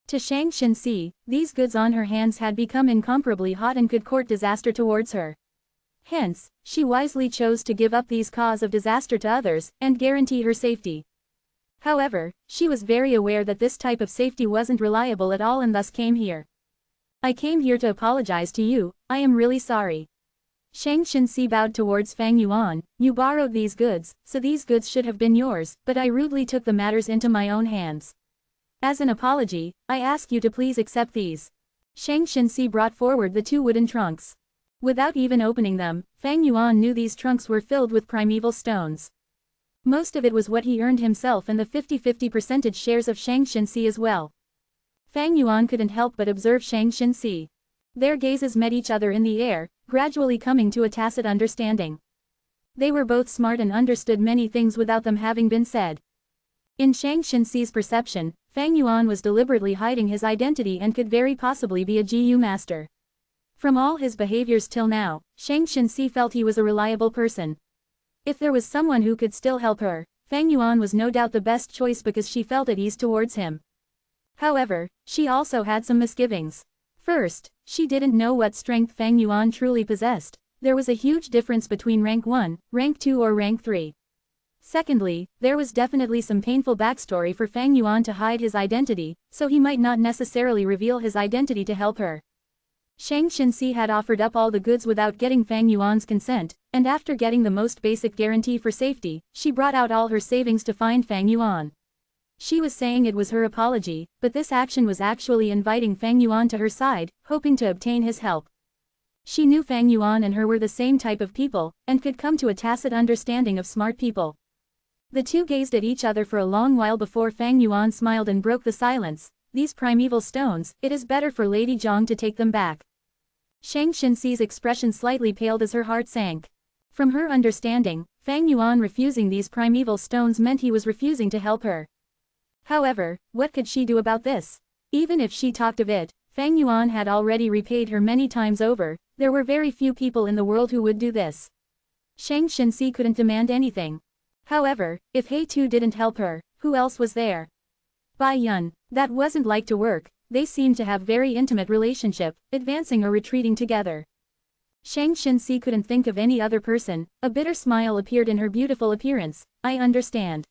To Shang Xinxi, these goods on her hands had become incomparably hot and could court disaster towards her. Hence, she wisely chose to give up these cause of disaster to others, and guarantee her safety. However, she was very aware that this type of safety wasn't reliable at all and thus came here. I came here to apologize to you, I am really sorry. Shang Xinxi bowed towards Fang Yuan, you borrowed these goods, so these goods should have been yours, but I rudely took the matters into my own hands. As an apology, I ask you to please accept these. Shang Xinxi brought forward the 2 wooden trunks. Without even opening them, Fang Yuan knew these trunks were filled with primeval stones. Most of it was what he earned himself and the 50-50% shares of Shang Xinxi as well. Fang Yuan couldn't help but observe Shang Xinxi. Their gazes met each other in the air, gradually coming to a tacit understanding. They were both smart and understood many things without them having been said. In Shang Xinxi's perception, Fang Yuan was deliberately hiding his identity and could very possibly be a GU master. From all his behaviors till now, Shang Xinxi felt he was a reliable person. If there was someone who could still help her, Fang Yuan was no doubt the best choice because she felt at ease towards him. However, she also had some misgivings. First, she didn't know what strength Fang Yuan truly possessed. There was a huge difference between rank 1, rank 2 or rank 3. Secondly, there was definitely some painful backstory for Fang Yuan to hide his identity, so he might not necessarily reveal his identity to help her. Shang Xinxi had offered up all the goods without getting Fang Yuan's consent, and after getting the most basic guarantee for safety, she brought out all her savings to find Fang Yuan. She was saying it was her apology, but this action was actually inviting Fang Yuan to her side, hoping to obtain his help. She knew Fang Yuan and her were the same type of people, and could come to a tacit understanding of smart people. The two gazed at each other for a long while before Fang Yuan smiled and broke the silence. These primeval stones, it is better for Lady Zhong to take them back. Shang Xinxi's expression slightly paled as her heart sank. From her understanding, Fang Yuan refusing these primeval stones meant he was refusing to help her. However, what could she do about this? Even if she talked of it, Fang Yuan had already repaid her many times over. There were very few people in the world who would do this. Shang Xinxi couldn't demand anything. However, if Heitu didn't help her, who else was there? Bai Yun, that wasn't like to work, they seemed to have very intimate relationship, advancing or retreating together. Shang Xinxi couldn't think of any other person, a bitter smile appeared in her beautiful appearance, I understand.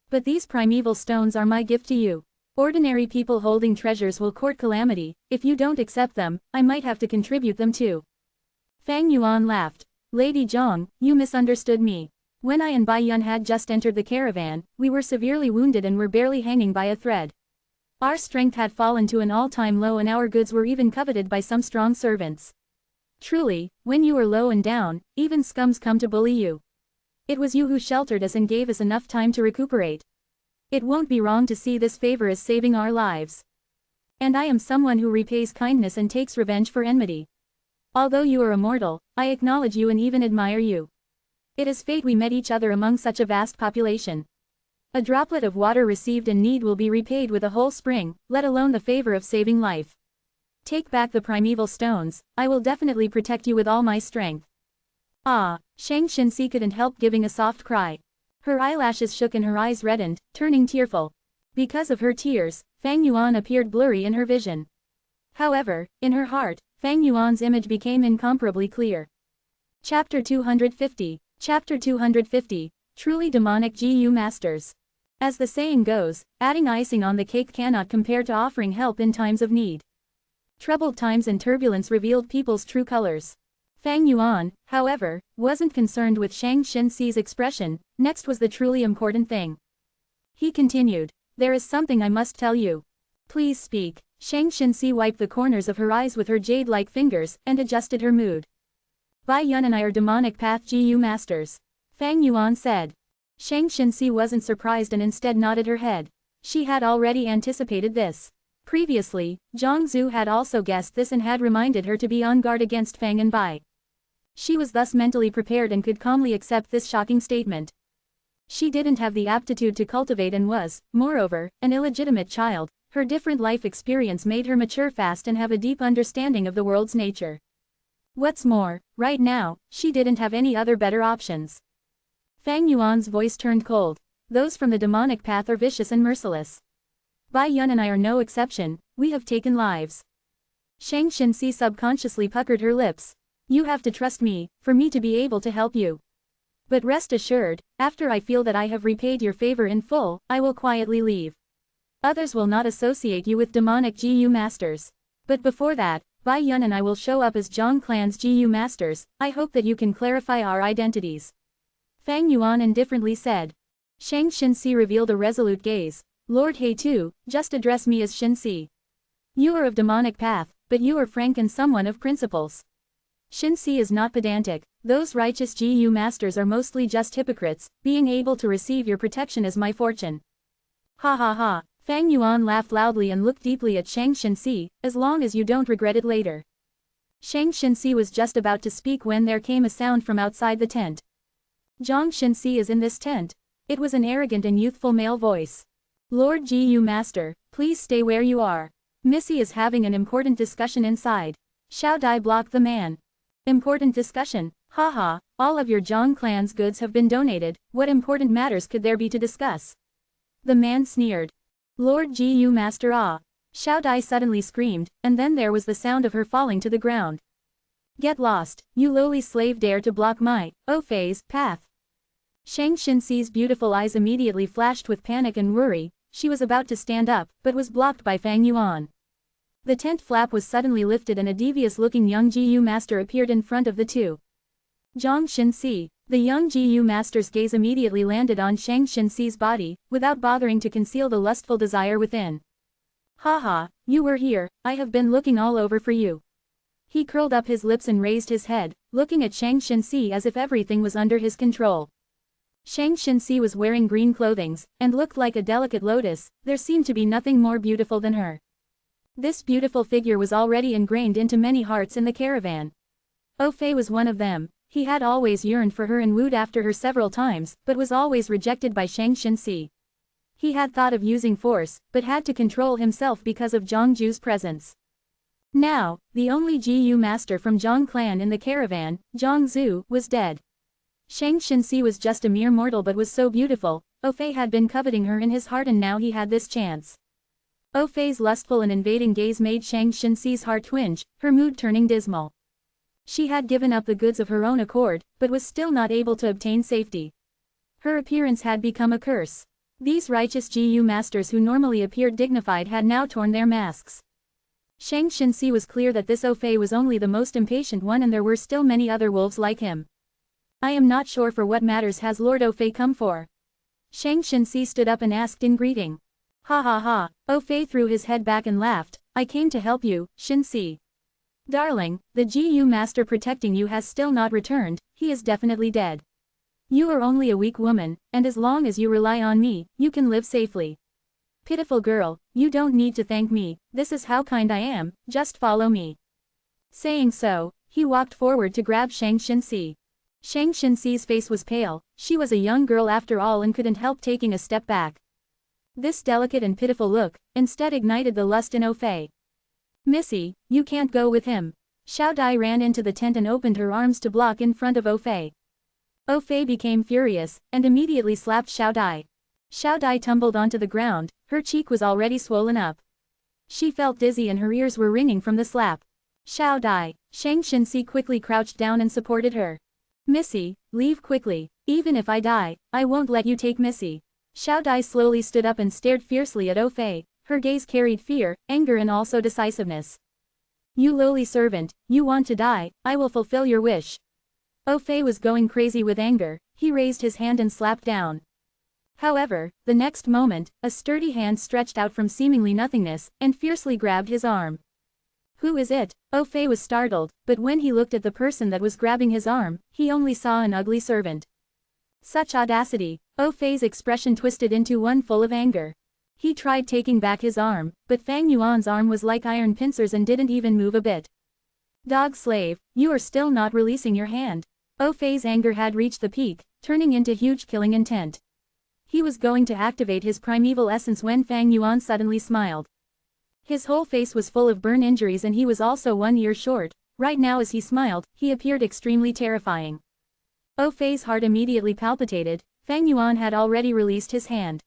But these primeval stones are my gift to you. Ordinary people holding treasures will court calamity, if you don't accept them, I might have to contribute them too. Fang Yuan laughed. Lady Zhang, you misunderstood me. When I and Bai Yun had just entered the caravan, we were severely wounded and were barely hanging by a thread. Our strength had fallen to an all-time low and our goods were even coveted by some strong servants. Truly, when you are low and down, even scums come to bully you. It was you who sheltered us and gave us enough time to recuperate. It won't be wrong to see this favor as saving our lives. And I am someone who repays kindness and takes revenge for enmity. Although you are immortal, I acknowledge you and even admire you. It is fate we met each other among such a vast population. A droplet of water received in need will be repaid with a whole spring, let alone the favor of saving life. Take back the primeval stones, I will definitely protect you with all my strength. Ah, Shang Xinxi couldn't help giving a soft cry. Her eyelashes shook and her eyes reddened, turning tearful. Because of her tears, Fang Yuan appeared blurry in her vision. However, in her heart, Fang Yuan's image became incomparably clear. Chapter 250, Chapter 250, Truly Demonic GU Masters. As the saying goes, adding icing on the cake cannot compare to offering help in times of need. Troubled times and turbulence revealed people's true colors. Fang Yuan, however, wasn't concerned with Shang Xinxi's expression, next was the truly important thing. He continued, there is something I must tell you. Please speak. Shang Xinxi wiped the corners of her eyes with her jade-like fingers, and adjusted her mood. Bai Yun and I are demonic path GU masters. Fang Yuan said. Shang Xinxi wasn't surprised and instead nodded her head. She had already anticipated this. Previously, Zhang Zhu had also guessed this and had reminded her to be on guard against Fang and Bai. She was thus mentally prepared and could calmly accept this shocking statement. She didn't have the aptitude to cultivate and was, moreover, an illegitimate child. Her different life experience made her mature fast and have a deep understanding of the world's nature. What's more, right now, she didn't have any other better options. Fang Yuan's voice turned cold. Those from the demonic path are vicious and merciless. Bai Yun and I are no exception, we have taken lives. Shang Xinxi subconsciously puckered her lips. You have to trust me, for me to be able to help you. But rest assured, after I feel that I have repaid your favor in full, I will quietly leave. Others will not associate you with demonic GU masters. But before that, Bai Yun and I will show up as Zhang clan's GU masters, I hope that you can clarify our identities. Fang Yuan indifferently said. Shang Xinxi revealed a resolute gaze. Lord He too, just address me as Xinxi. You are of demonic path, but you are frank and someone of principles. Xinxi is not pedantic, those righteous GU masters are mostly just hypocrites, being able to receive your protection is my fortune. Ha ha ha, Fang Yuan laughed loudly and looked deeply at Shang Xinxi, as long as you don't regret it later. Shang Xinxi was just about to speak when there came a sound from outside the tent. Zhang Xinxi is in this tent. It was an arrogant and youthful male voice. Lord GU Master, please stay where you are. Missy is having an important discussion inside. Xiao Dai blocked the man. Important discussion, haha, all of your Zhang clan's goods have been donated, what important matters could there be to discuss? The man sneered. Lord GU Master ah. Xiao Dai suddenly screamed, and then there was the sound of her falling to the ground. Get lost, you lowly slave dare to block my, Fei's, path. Shang Xinxi's beautiful eyes immediately flashed with panic and worry. She was about to stand up, but was blocked by Fang Yuan. The tent flap was suddenly lifted and a devious-looking young GU master appeared in front of the two. Zhang Xinxi, the young GU master's gaze immediately landed on Shang Xinxi's body, without bothering to conceal the lustful desire within. Haha, you were here, I have been looking all over for you. He curled up his lips and raised his head, looking at Shang Xinxi as if everything was under his control. Shang Xinxi was wearing green clothings, and looked like a delicate lotus, there seemed to be nothing more beautiful than her. This beautiful figure was already ingrained into many hearts in the caravan. Fei was one of them, he had always yearned for her and wooed after her several times, but was always rejected by Shang Xinxi. He had thought of using force, but had to control himself because of Zhang Ju's presence. Now, the only GU master from Zhang clan in the caravan, Zhang Zhu, was dead. Shang Xinxi was just a mere mortal but was so beautiful, Fei had been coveting her in his heart and now he had this chance. Oh Fei's lustful and invading gaze made Shang Xinxi's heart twinge, her mood turning dismal. She had given up the goods of her own accord, but was still not able to obtain safety. Her appearance had become a curse. These righteous Gu masters who normally appeared dignified had now torn their masks. Shang Xinxi was clear that this Oh Fei was only the most impatient one and there were still many other wolves like him. I am not sure for what matters has Lord Oh Fei come for. Shang Xinxi stood up and asked in greeting. Ha ha ha, Oh Fei threw his head back and laughed, I came to help you, Xinxi. Darling, the Gu master protecting you has still not returned, he is definitely dead. You are only a weak woman, and as long as you rely on me, you can live safely. Pitiful girl, you don't need to thank me, this is how kind I am, just follow me. Saying so, he walked forward to grab Shang Xinxi. Shang Xinxi's face was pale, she was a young girl after all and couldn't help taking a step back. This delicate and pitiful look, instead ignited the lust in Oh Fei. Missy, you can't go with him. Xiao Dai ran into the tent and opened her arms to block in front of Oh Fei. Oh Fei became furious, and immediately slapped Xiao Dai. Xiao Dai tumbled onto the ground, her cheek was already swollen up. She felt dizzy and her ears were ringing from the slap. Xiao Dai, Shang Xinxi quickly crouched down and supported her. Missy, leave quickly, even if I die, I won't let you take Missy. Xiao Dai slowly stood up and stared fiercely at Oh Fei, her gaze carried fear, anger and also decisiveness. You lowly servant, you want to die, I will fulfill your wish. Oh Fei was going crazy with anger, he raised his hand and slapped down. However, the next moment, a sturdy hand stretched out from seemingly nothingness, and fiercely grabbed his arm. Who is it? Oh Fei was startled, but when he looked at the person that was grabbing his arm, he only saw an ugly servant. Such audacity, Oh Fei's expression twisted into one full of anger. He tried taking back his arm, but Fang Yuan's arm was like iron pincers and didn't even move a bit. Dog slave, you are still not releasing your hand. Oh Fei's anger had reached the peak, turning into huge killing intent. He was going to activate his primeval essence when Fang Yuan suddenly smiled. His whole face was full of burn injuries and he was also 1 year short. Right now as he smiled, he appeared extremely terrifying. Oh Fei's heart immediately palpitated, Fang Yuan had already released his hand.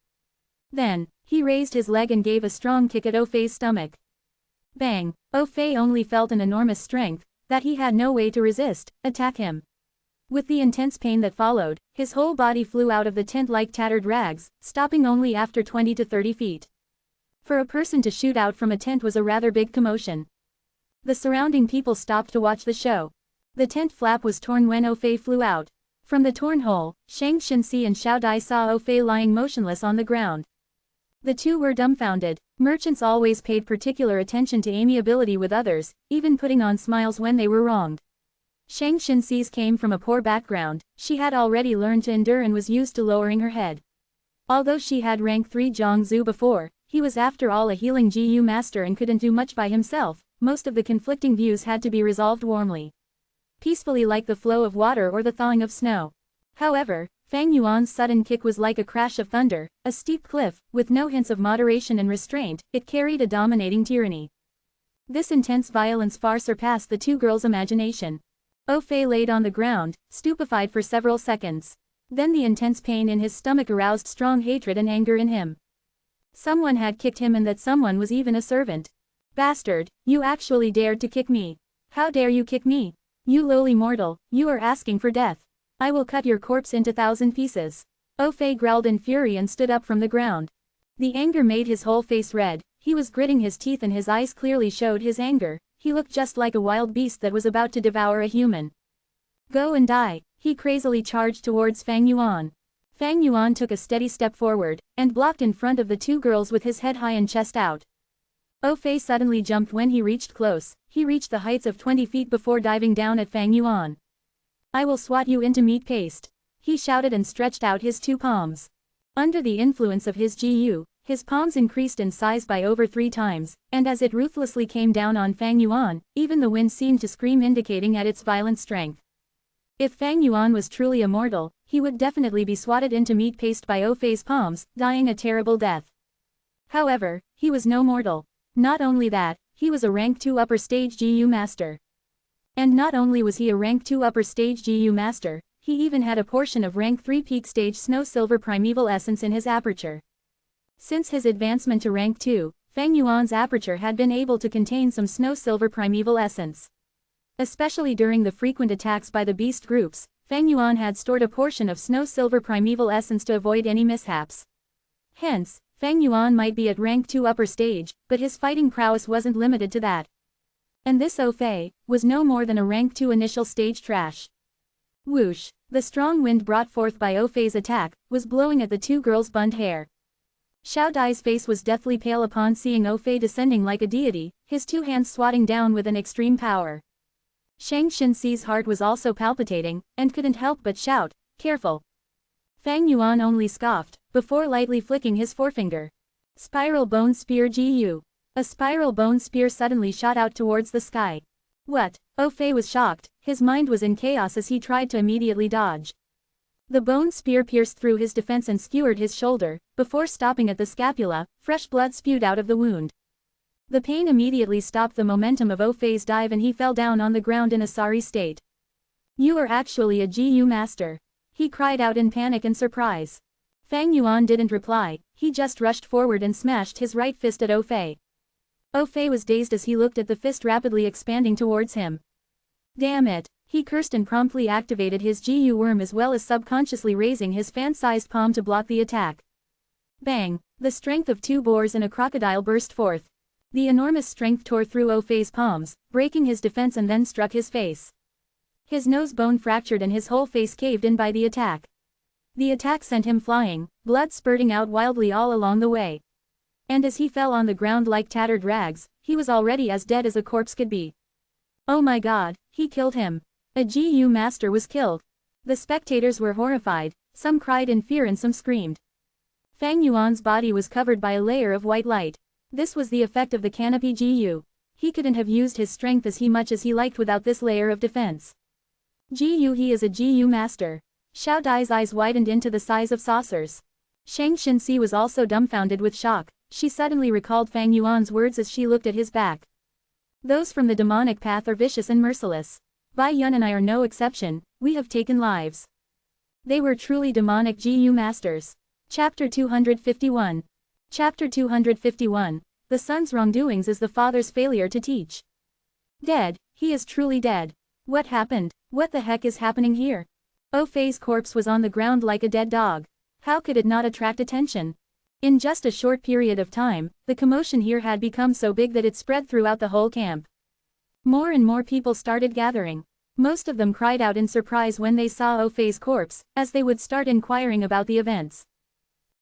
Then, he raised his leg and gave a strong kick at Oh Fei's stomach. Bang! Oh Fei only felt an enormous strength, that he had no way to resist, attack him. With the intense pain that followed, his whole body flew out of the tent like tattered rags, stopping only after 20 to 30 feet. For a person to shoot out from a tent was a rather big commotion. The surrounding people stopped to watch the show. The tent flap was torn when Oh Fei flew out. From the torn hole, Shang Xinxi and Xiao Dai saw Oh Fei lying motionless on the ground. The two were dumbfounded. Merchants always paid particular attention to amiability with others, even putting on smiles when they were wronged. Shang Xinxi's came from a poor background, she had already learned to endure and was used to lowering her head. Although she had rank 3 Zhongzhu before, he was after all a healing Gu master and couldn't do much by himself, most of the conflicting views had to be resolved warmly. Peacefully like the flow of water or the thawing of snow. However, Fang Yuan's sudden kick was like a crash of thunder, a steep cliff, with no hints of moderation and restraint, it carried a dominating tyranny. This intense violence far surpassed the two girls' imagination. Oh Fei laid on the ground, stupefied for several seconds. Then the intense pain in his stomach aroused strong hatred and anger in him. Someone had kicked him and that someone was even a servant. Bastard, you actually dared to kick me. How dare you kick me? You lowly mortal, you are asking for death. I will cut your corpse into 1,000 pieces. Oh Fei growled in fury and stood up from the ground. The anger made his whole face red, he was gritting his teeth and his eyes clearly showed his anger, he looked just like a wild beast that was about to devour a human. Go and die, he crazily charged towards Fang Yuan. Fang Yuan took a steady step forward, and blocked in front of the two girls with his head high and chest out. Oh Fei suddenly jumped when he reached close, he reached the heights of 20 feet before diving down at Fang Yuan. I will swat you into meat paste. He shouted and stretched out his two palms. Under the influence of his Gu, his palms increased in size by over 3 times, and as it ruthlessly came down on Fang Yuan, even the wind seemed to scream indicating at its violent strength. If Fang Yuan was truly immortal, he would definitely be swatted into meat paste by Oh Fei's palms, dying a terrible death. However, he was no mortal. Not only that, he was a rank 2 upper stage Gu master. And not only was he a rank 2 upper stage Gu master, he even had a portion of rank 3 peak stage snow silver primeval essence in his aperture. Since his advancement to rank 2, Fang Yuan's aperture had been able to contain some snow-silver primeval essence. Especially during the frequent attacks by the beast groups, Fang Yuan had stored a portion of snow-silver primeval essence to avoid any mishaps. Hence, Fang Yuan might be at rank 2 upper stage, but his fighting prowess wasn't limited to that. And this Fei was no more than a rank 2 initial stage trash. Whoosh! The strong wind brought forth by Fei's attack was blowing at the two girls' bund hair. Xiao Dai's face was deathly pale upon seeing Fei descending like a deity, his two hands swatting down with an extreme power. Shang Xinxi's heart was also palpitating, and couldn't help but shout, "Careful!" Fang Yuan only scoffed, before lightly flicking his forefinger. Spiral Bone Spear Gu. A spiral bone spear suddenly shot out towards the sky. What? Fei was shocked, his mind was in chaos as he tried to immediately dodge. The bone spear pierced through his defense and skewered his shoulder, before stopping at the scapula, fresh blood spewed out of the wound. The pain immediately stopped the momentum of Fei's dive and he fell down on the ground in a sorry state. "You are actually a Gu master," he cried out in panic and surprise. Fang Yuan didn't reply, he just rushed forward and smashed his right fist at Fei. Fei was dazed as he looked at the fist rapidly expanding towards him. Damn it, he cursed and promptly activated his Gu worm as well as subconsciously raising his fan-sized palm to block the attack. Bang! The strength of two boars and a crocodile burst forth. The enormous strength tore through Fei's palms, breaking his defense and then struck his face. His nose bone fractured and his whole face caved in by the attack. The attack sent him flying, blood spurting out wildly all along the way. And as he fell on the ground like tattered rags, he was already as dead as a corpse could be. Oh my god, he killed him. A Gu master was killed. The spectators were horrified, some cried in fear and some screamed. Fang Yuan's body was covered by a layer of white light. This was the effect of the canopy Gu. He couldn't have used his strength as much as he liked without this layer of defense. Gu, he is a Gu master. Xiao Dai's eyes widened into the size of saucers. Shang Xinxi was also dumbfounded with shock. She suddenly recalled Fang Yuan's words as she looked at his back. Those from the demonic path are vicious and merciless. Bai Yun and I are no exception, we have taken lives. They were truly demonic Gu masters. Chapter 251. Chapter 251. The son's wrongdoings is the father's failure to teach. Dead, he is truly dead. What happened? What the heck is happening here? Fei's corpse was on the ground like a dead dog. How could it not attract attention? In just a short period of time, the commotion here had become so big that it spread throughout the whole camp. More and more people started gathering. Most of them cried out in surprise when they saw Fei's corpse, as they would start inquiring about the events.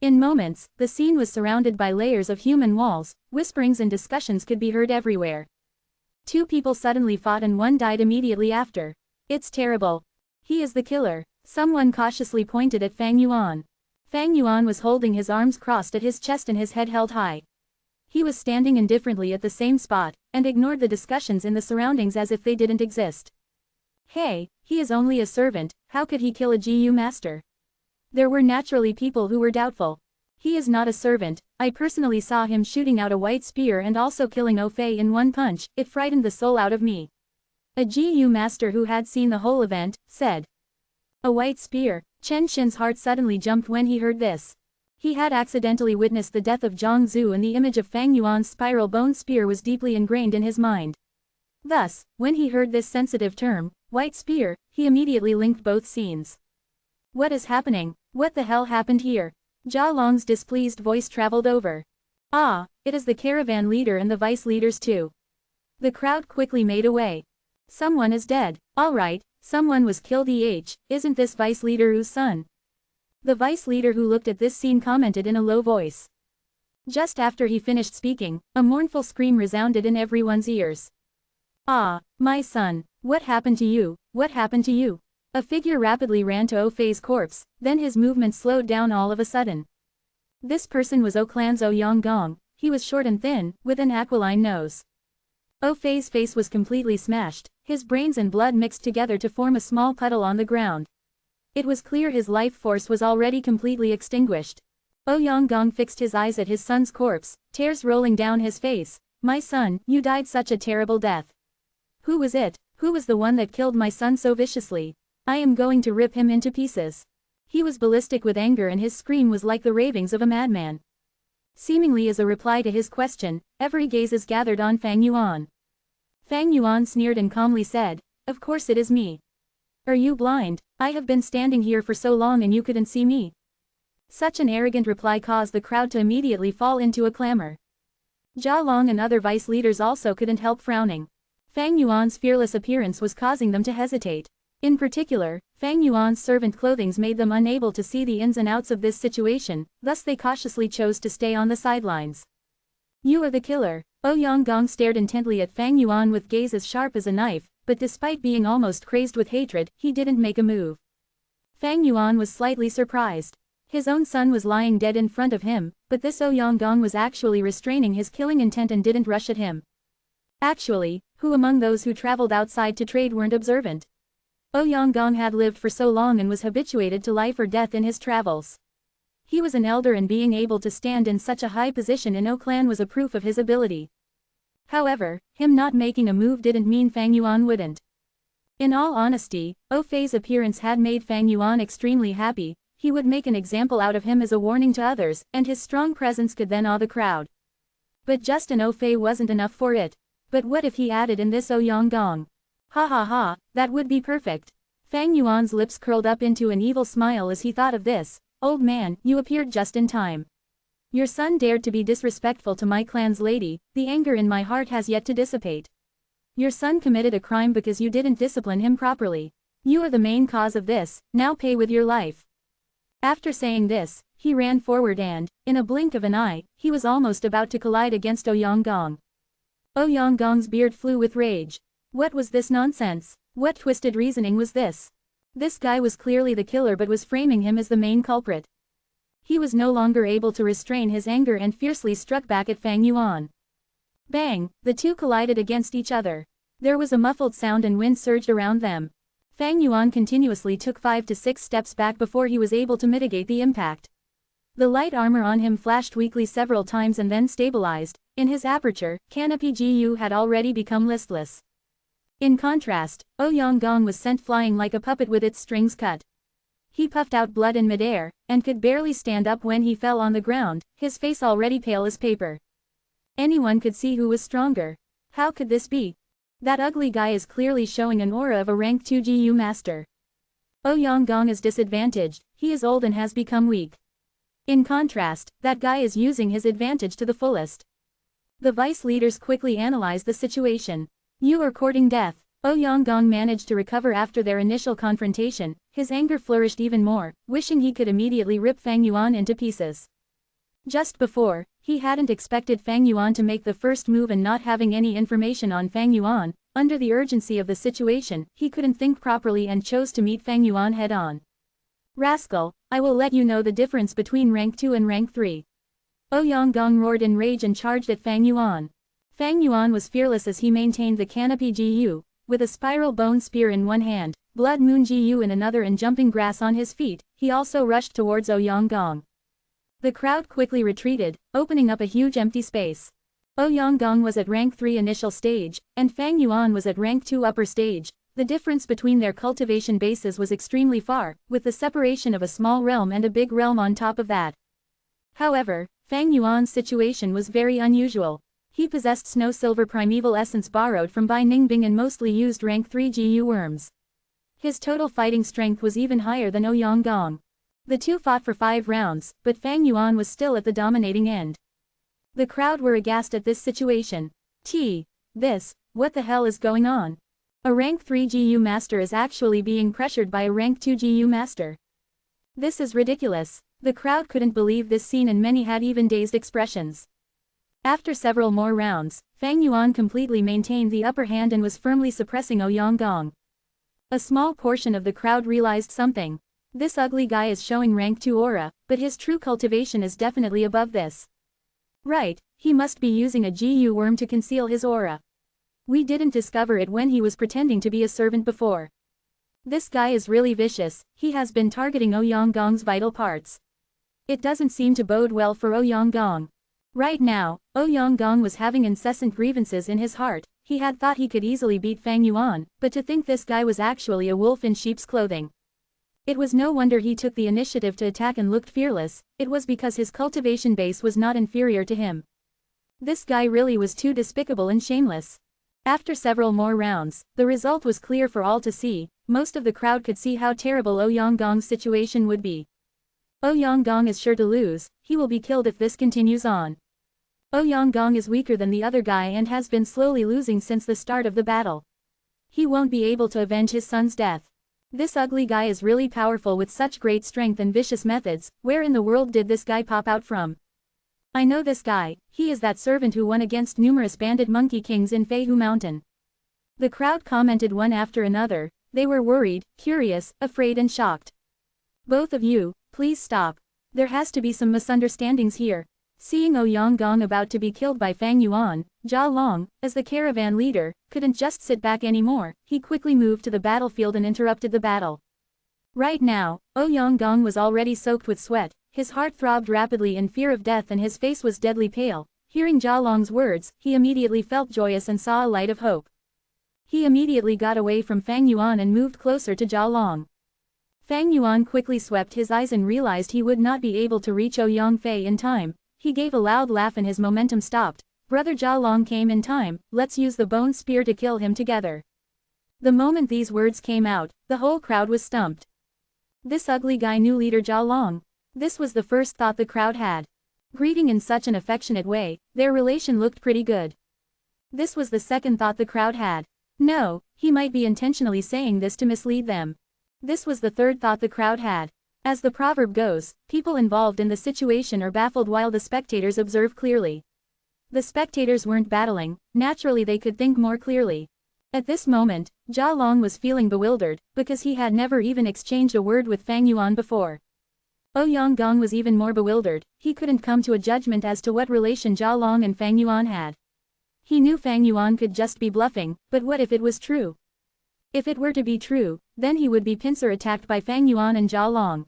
In moments, the scene was surrounded by layers of human walls, whisperings and discussions could be heard everywhere. Two people suddenly fought and one died immediately after. It's terrible. He is the killer. Someone cautiously pointed at Fang Yuan. Fang Yuan was holding his arms crossed at his chest and his head held high. He was standing indifferently at the same spot, and ignored the discussions in the surroundings as if they didn't exist. Hey, he is only a servant, how could he kill a Gu master? There were naturally people who were doubtful. He is not a servant, I personally saw him shooting out a white spear and also killing Fei in one punch, it frightened the soul out of me. A Gu master who had seen the whole event, said. A white spear. Chen Xin's heart suddenly jumped when he heard this. He had accidentally witnessed the death of Zhang Zhu and the image of Fang Yuan's spiral bone spear was deeply ingrained in his mind. Thus, when he heard this sensitive term, white spear, he immediately linked both scenes. What is happening? What the hell happened here? Jia Long's displeased voice traveled over. Ah, it is the caravan leader and the vice leaders too. The crowd quickly made away. Someone is dead, alright, someone was killed isn't this vice leader Wu's son? The vice leader who looked at this scene commented in a low voice. Just after he finished speaking, a mournful scream resounded in everyone's ears. Ah, my son, what happened to you, what happened to you? A figure rapidly ran to Fei's corpse, then his movement slowed down all of a sudden. This person was Clan's Yonggong, he was short and thin, with an aquiline nose. Fei's face was completely smashed, his brains and blood mixed together to form a small puddle on the ground. It was clear his life force was already completely extinguished. Yonggong fixed his eyes at his son's corpse, tears rolling down his face. My son, you died such a terrible death. Who was it? Who was the one that killed my son so viciously? I am going to rip him into pieces. He was ballistic with anger and his scream was like the ravings of a madman. Seemingly as a reply to his question, every gaze is gathered on Fang Yuan. Fang Yuan sneered and calmly said, "Of course it is me. Are you blind? I have been standing here for so long and you couldn't see me." Such an arrogant reply caused the crowd to immediately fall into a clamor. Jia Long and other vice leaders also couldn't help frowning. Fang Yuan's fearless appearance was causing them to hesitate. In particular, Fang Yuan's servant clothing made them unable to see the ins and outs of this situation, thus they cautiously chose to stay on the sidelines. "You are the killer." Ouyang Gong stared intently at Fang Yuan with gaze as sharp as a knife, but despite being almost crazed with hatred, he didn't make a move. Fang Yuan was slightly surprised. His own son was lying dead in front of him, but this Ouyang Gong was actually restraining his killing intent and didn't rush at him. Actually, who among those who traveled outside to trade weren't observant? Ouyang Gong had lived for so long and was habituated to life or death in his travels. He was an elder and being able to stand in such a high position in O clan was a proof of his ability. However, him not making a move didn't mean Fang Yuan wouldn't. In all honesty, O Fei's appearance had made Fang Yuan extremely happy. He would make an example out of him as a warning to others, and his strong presence could then awe the crowd. But just an O Fei wasn't enough for it. But what if he added in this Ouyang Gong? Ha ha ha, that would be perfect. Fang Yuan's lips curled up into an evil smile as he thought of this. "Old man, you appeared just in time. Your son dared to be disrespectful to my clan's lady, the anger in my heart has yet to dissipate. Your son committed a crime because you didn't discipline him properly. You are the main cause of this, now pay with your life." After saying this, he ran forward and, in a blink of an eye, he was almost about to collide against Ouyang Gong. Ouyang Gong's beard flew with rage. What was this nonsense? What twisted reasoning was this? This guy was clearly the killer but was framing him as the main culprit. He was no longer able to restrain his anger and fiercely struck back at Fang Yuan. Bang! The two collided against each other. There was a muffled sound and wind surged around them. Fang Yuan continuously took 5 to 6 steps back before he was able to mitigate the impact. The light armor on him flashed weakly several times and then stabilized. In his aperture, Canopy Gu had already become listless. In contrast, Ouyang Gong was sent flying like a puppet with its strings cut. He puffed out blood in midair, and could barely stand up when he fell on the ground, his face already pale as paper. Anyone could see who was stronger. How could this be? That ugly guy is clearly showing an aura of a rank 2 GU master. Ouyang Gong is disadvantaged, he is old and has become weak. In contrast, that guy is using his advantage to the fullest. The vice leaders quickly analyzed the situation. "You are courting death." Ouyang Gong managed to recover after their initial confrontation, his anger flourished even more, wishing he could immediately rip Fang Yuan into pieces. Just before, he hadn't expected Fang Yuan to make the first move and not having any information on Fang Yuan, under the urgency of the situation, he couldn't think properly and chose to meet Fang Yuan head-on. "Rascal, I will let you know the difference between rank 2 and rank 3. Ouyang Gong roared in rage and charged at Fang Yuan. Fang Yuan was fearless as he maintained the Canopy Gu, with a spiral bone spear in one hand, Blood Moon Gu in another and jumping grass on his feet, he also rushed towards Ouyang Gong. The crowd quickly retreated, opening up a huge empty space. Ouyang Gong was at rank 3 initial stage, and Fang Yuan was at rank 2 upper stage. The difference between their cultivation bases was extremely far, with the separation of a small realm and a big realm on top of that. However, Fang Yuan's situation was very unusual. He possessed snow silver primeval essence borrowed from Bai Ningbing and mostly used rank 3 GU worms. His total fighting strength was even higher than Ouyang Gong. The two fought for 5 rounds, but Fang Yuan was still at the dominating end. The crowd were aghast at this situation. What the hell is going on? A rank 3 GU master is actually being pressured by a rank 2 GU master. This is ridiculous. The crowd couldn't believe this scene and many had even dazed expressions. After several more rounds, Fang Yuan completely maintained the upper hand and was firmly suppressing Ouyang Gong. A small portion of the crowd realized something. This ugly guy is showing rank 2 aura, but his true cultivation is definitely above this. Right, he must be using a GU worm to conceal his aura. We didn't discover it when he was pretending to be a servant before. This guy is really vicious, he has been targeting Ouyang Gong's vital parts. It doesn't seem to bode well for Ouyang Gong. Right now, Ouyang Gong was having incessant grievances in his heart. He had thought he could easily beat Fang Yuan, but to think this guy was actually a wolf in sheep's clothing. It was no wonder he took the initiative to attack and looked fearless, it was because his cultivation base was not inferior to him. This guy really was too despicable and shameless. After several more rounds, the result was clear for all to see. Most of the crowd could see how terrible Ouyang-gong's situation would be. Ouyang-gong is sure to lose, he will be killed if this continues on. Ouyang-gong is weaker than the other guy and has been slowly losing since the start of the battle. He won't be able to avenge his son's death. This ugly guy is really powerful with such great strength and vicious methods. Where in the world did this guy pop out from? I know this guy, he is that servant who won against numerous bandit monkey kings in Feihu Mountain. The crowd commented one after another. They were worried, curious, afraid and shocked. Both of you, please stop. There has to be some misunderstandings here. Seeing Ouyang-gong about to be killed by Fang Yuan, Jia Long, as the caravan leader, couldn't just sit back anymore. He quickly moved to the battlefield and interrupted the battle. Right now, Ouyang-gong was already soaked with sweat, his heart throbbed rapidly in fear of death and his face was deadly pale. Hearing Jia Long's words, he immediately felt joyous and saw a light of hope. He immediately got away from Fang Yuan and moved closer to Jia Long. Fang Yuan quickly swept his eyes and realized he would not be able to reach Ouyang Fei in time. He gave a loud laugh and his momentum stopped. Brother Jia Long came in time, let's use the bone spear to kill him together. The moment these words came out, the whole crowd was stumped. This ugly guy knew leader Jia Long. This was the first thought the crowd had. Greeting in such an affectionate way, their relation looked pretty good. This was the second thought the crowd had. No, he might be intentionally saying this to mislead them. This was the third thought the crowd had. As the proverb goes, people involved in the situation are baffled while the spectators observe clearly. The spectators weren't battling, naturally they could think more clearly. At this moment, Jia Long was feeling bewildered, because he had never even exchanged a word with Fang Yuan before. Ouyang-gong was even more bewildered, he couldn't come to a judgment as to what relation Jia Long and Fang Yuan had. He knew Fang Yuan could just be bluffing, but what if it was true? If it were to be true, then he would be pincer attacked by Fang Yuan and Jia Long.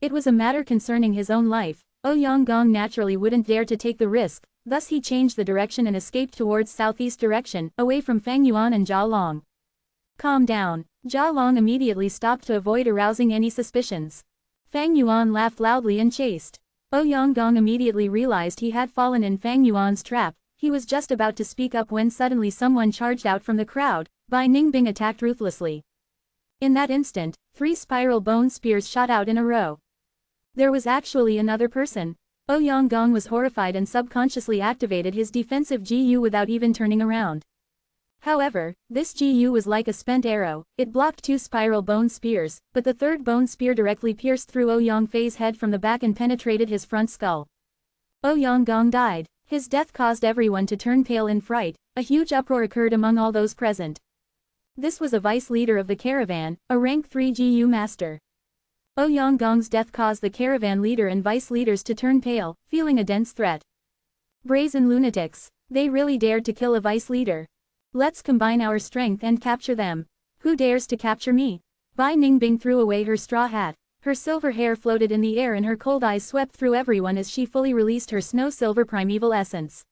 It was a matter concerning his own life. Ouyang-gong naturally wouldn't dare to take the risk, thus he changed the direction and escaped towards southeast direction, away from Fang Yuan and Jia Long. Calm down. Jia Long immediately stopped to avoid arousing any suspicions. Fang Yuan laughed loudly and chased. Ouyang-gong immediately realized he had fallen in Fang Yuan's trap. He was just about to speak up when suddenly someone charged out from the crowd. Bai Ningbing attacked ruthlessly. In that instant, 3 spiral bone spears shot out in a row. There was actually another person. Ouyang-gong was horrified and subconsciously activated his defensive GU without even turning around. However, this GU was like a spent arrow, it blocked 2 spiral bone spears, but the third bone spear directly pierced through Ouyang Fei's head from the back and penetrated his front skull. Ouyang-gong died. His death caused everyone to turn pale in fright. A huge uproar occurred among all those present. This was a vice leader of the caravan, a rank 3 GU master. Ouyang-gong's death caused the caravan leader and vice leaders to turn pale, feeling a dense threat. Brazen lunatics. They really dared to kill a vice leader. Let's combine our strength and capture them. Who dares to capture me? Bai Ningbing threw away her straw hat. Her silver hair floated in the air and her cold eyes swept through everyone as she fully released her snow silver primeval essence.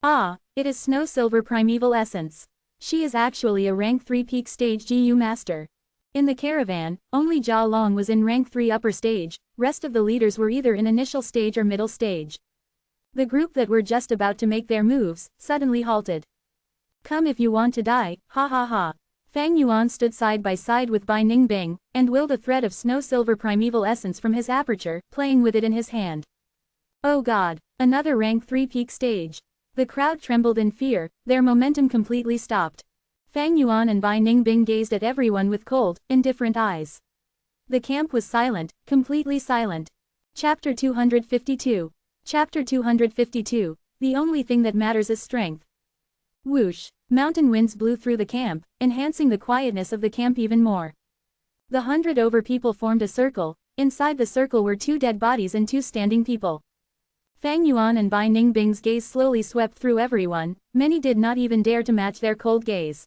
Ah, it is snow silver primeval essence. She is actually a rank 3 peak stage GU master. In the caravan, only Jia Long was in rank 3 upper stage, rest of the leaders were either in initial stage or middle stage. The group that were just about to make their moves, suddenly halted. Come if you want to die, ha ha ha. Fang Yuan stood side by side with Bai Ningbing, and willed a thread of snow silver primeval essence from his aperture, playing with it in his hand. Oh god, another rank 3 peak stage. The crowd trembled in fear, their momentum completely stopped. Fang Yuan and Bai Ningbing gazed at everyone with cold, indifferent eyes. The camp was silent, completely silent. Chapter 252. Chapter 252, the only thing that matters is strength. Whoosh, mountain winds blew through the camp, enhancing the quietness of the camp even more. The 100 over people formed a circle, inside the circle were 2 dead bodies and 2 standing people. Fang Yuan and Bai Ningbing's gaze slowly swept through everyone, many did not even dare to match their cold gaze.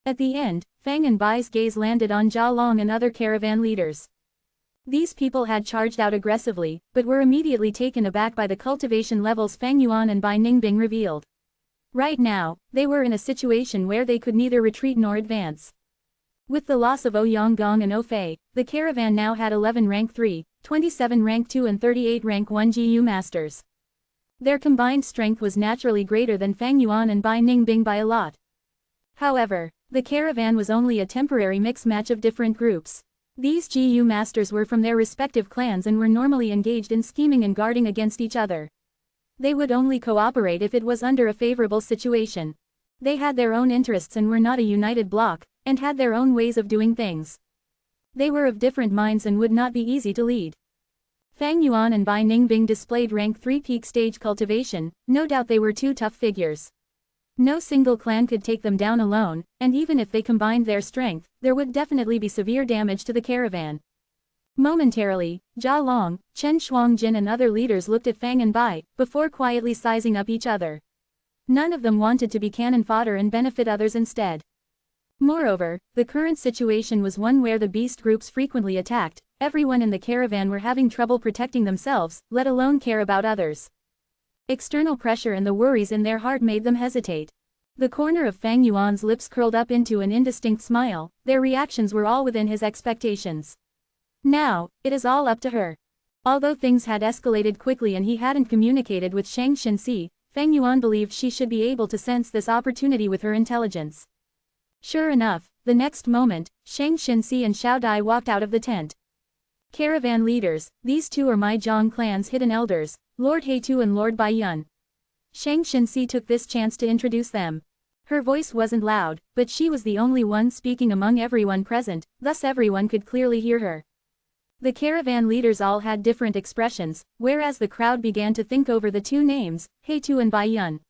At the end, Fang and Bai's gaze landed on Jia Long and other caravan leaders. These people had charged out aggressively, but were immediately taken aback by the cultivation levels Fang Yuan and Bai Ningbing revealed. Right now, they were in a situation where they could neither retreat nor advance. With the loss of Ouyang and Fei, the caravan now had 11 rank 3, 27 rank 2 and 38 rank 1 GU masters. Their combined strength was naturally greater than Fang Yuan and Bai Ningbing by a lot. However, the caravan was only a temporary mix match of different groups. These GU masters were from their respective clans and were normally engaged in scheming and guarding against each other. They would only cooperate if it was under a favorable situation. They had their own interests and were not a united bloc, and had their own ways of doing things. They were of different minds and would not be easy to lead. Fang Yuan and Bai Ningbing displayed rank 3 peak stage cultivation, no doubt they were two tough figures. No single clan could take them down alone, and even if they combined their strength, there would definitely be severe damage to the caravan. Momentarily, Jia Long, Chen Shuangjin and other leaders looked at Fang and Bai, before quietly sizing up each other. None of them wanted to be cannon fodder and benefit others instead. Moreover, the current situation was one where the beast groups frequently attacked, everyone in the caravan were having trouble protecting themselves, let alone care about others. External pressure and the worries in their heart made them hesitate. The corner of Fang Yuan's lips curled up into an indistinct smile, their reactions were all within his expectations. Now, it is all up to her. Although things had escalated quickly and he hadn't communicated with Shang Xinxi, Fang Yuan believed she should be able to sense this opportunity with her intelligence. Sure enough, the next moment, Shang Xinxi and Xiao Dai walked out of the tent. Caravan leaders, these two are my Zhang clan's hidden elders, Lord Heitu and Lord Bai Yun. Shang Xinxi took this chance to introduce them. Her voice wasn't loud, but she was the only one speaking among everyone present, thus everyone could clearly hear her. The caravan leaders all had different expressions, whereas the crowd began to think over the two names, Heitu and Bai Yun.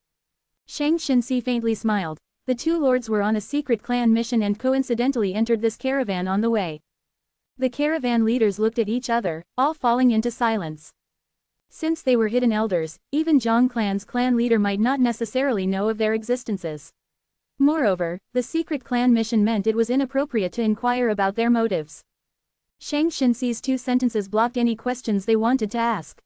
Shang Xinxi faintly smiled. The two lords were on a secret clan mission and coincidentally entered this caravan on the way. The caravan leaders looked at each other, all falling into silence. Since they were hidden elders, even Zhang clan's clan leader might not necessarily know of their existences. Moreover, the secret clan mission meant it was inappropriate to inquire about their motives. Shang Xinxi's two sentences blocked any questions they wanted to ask.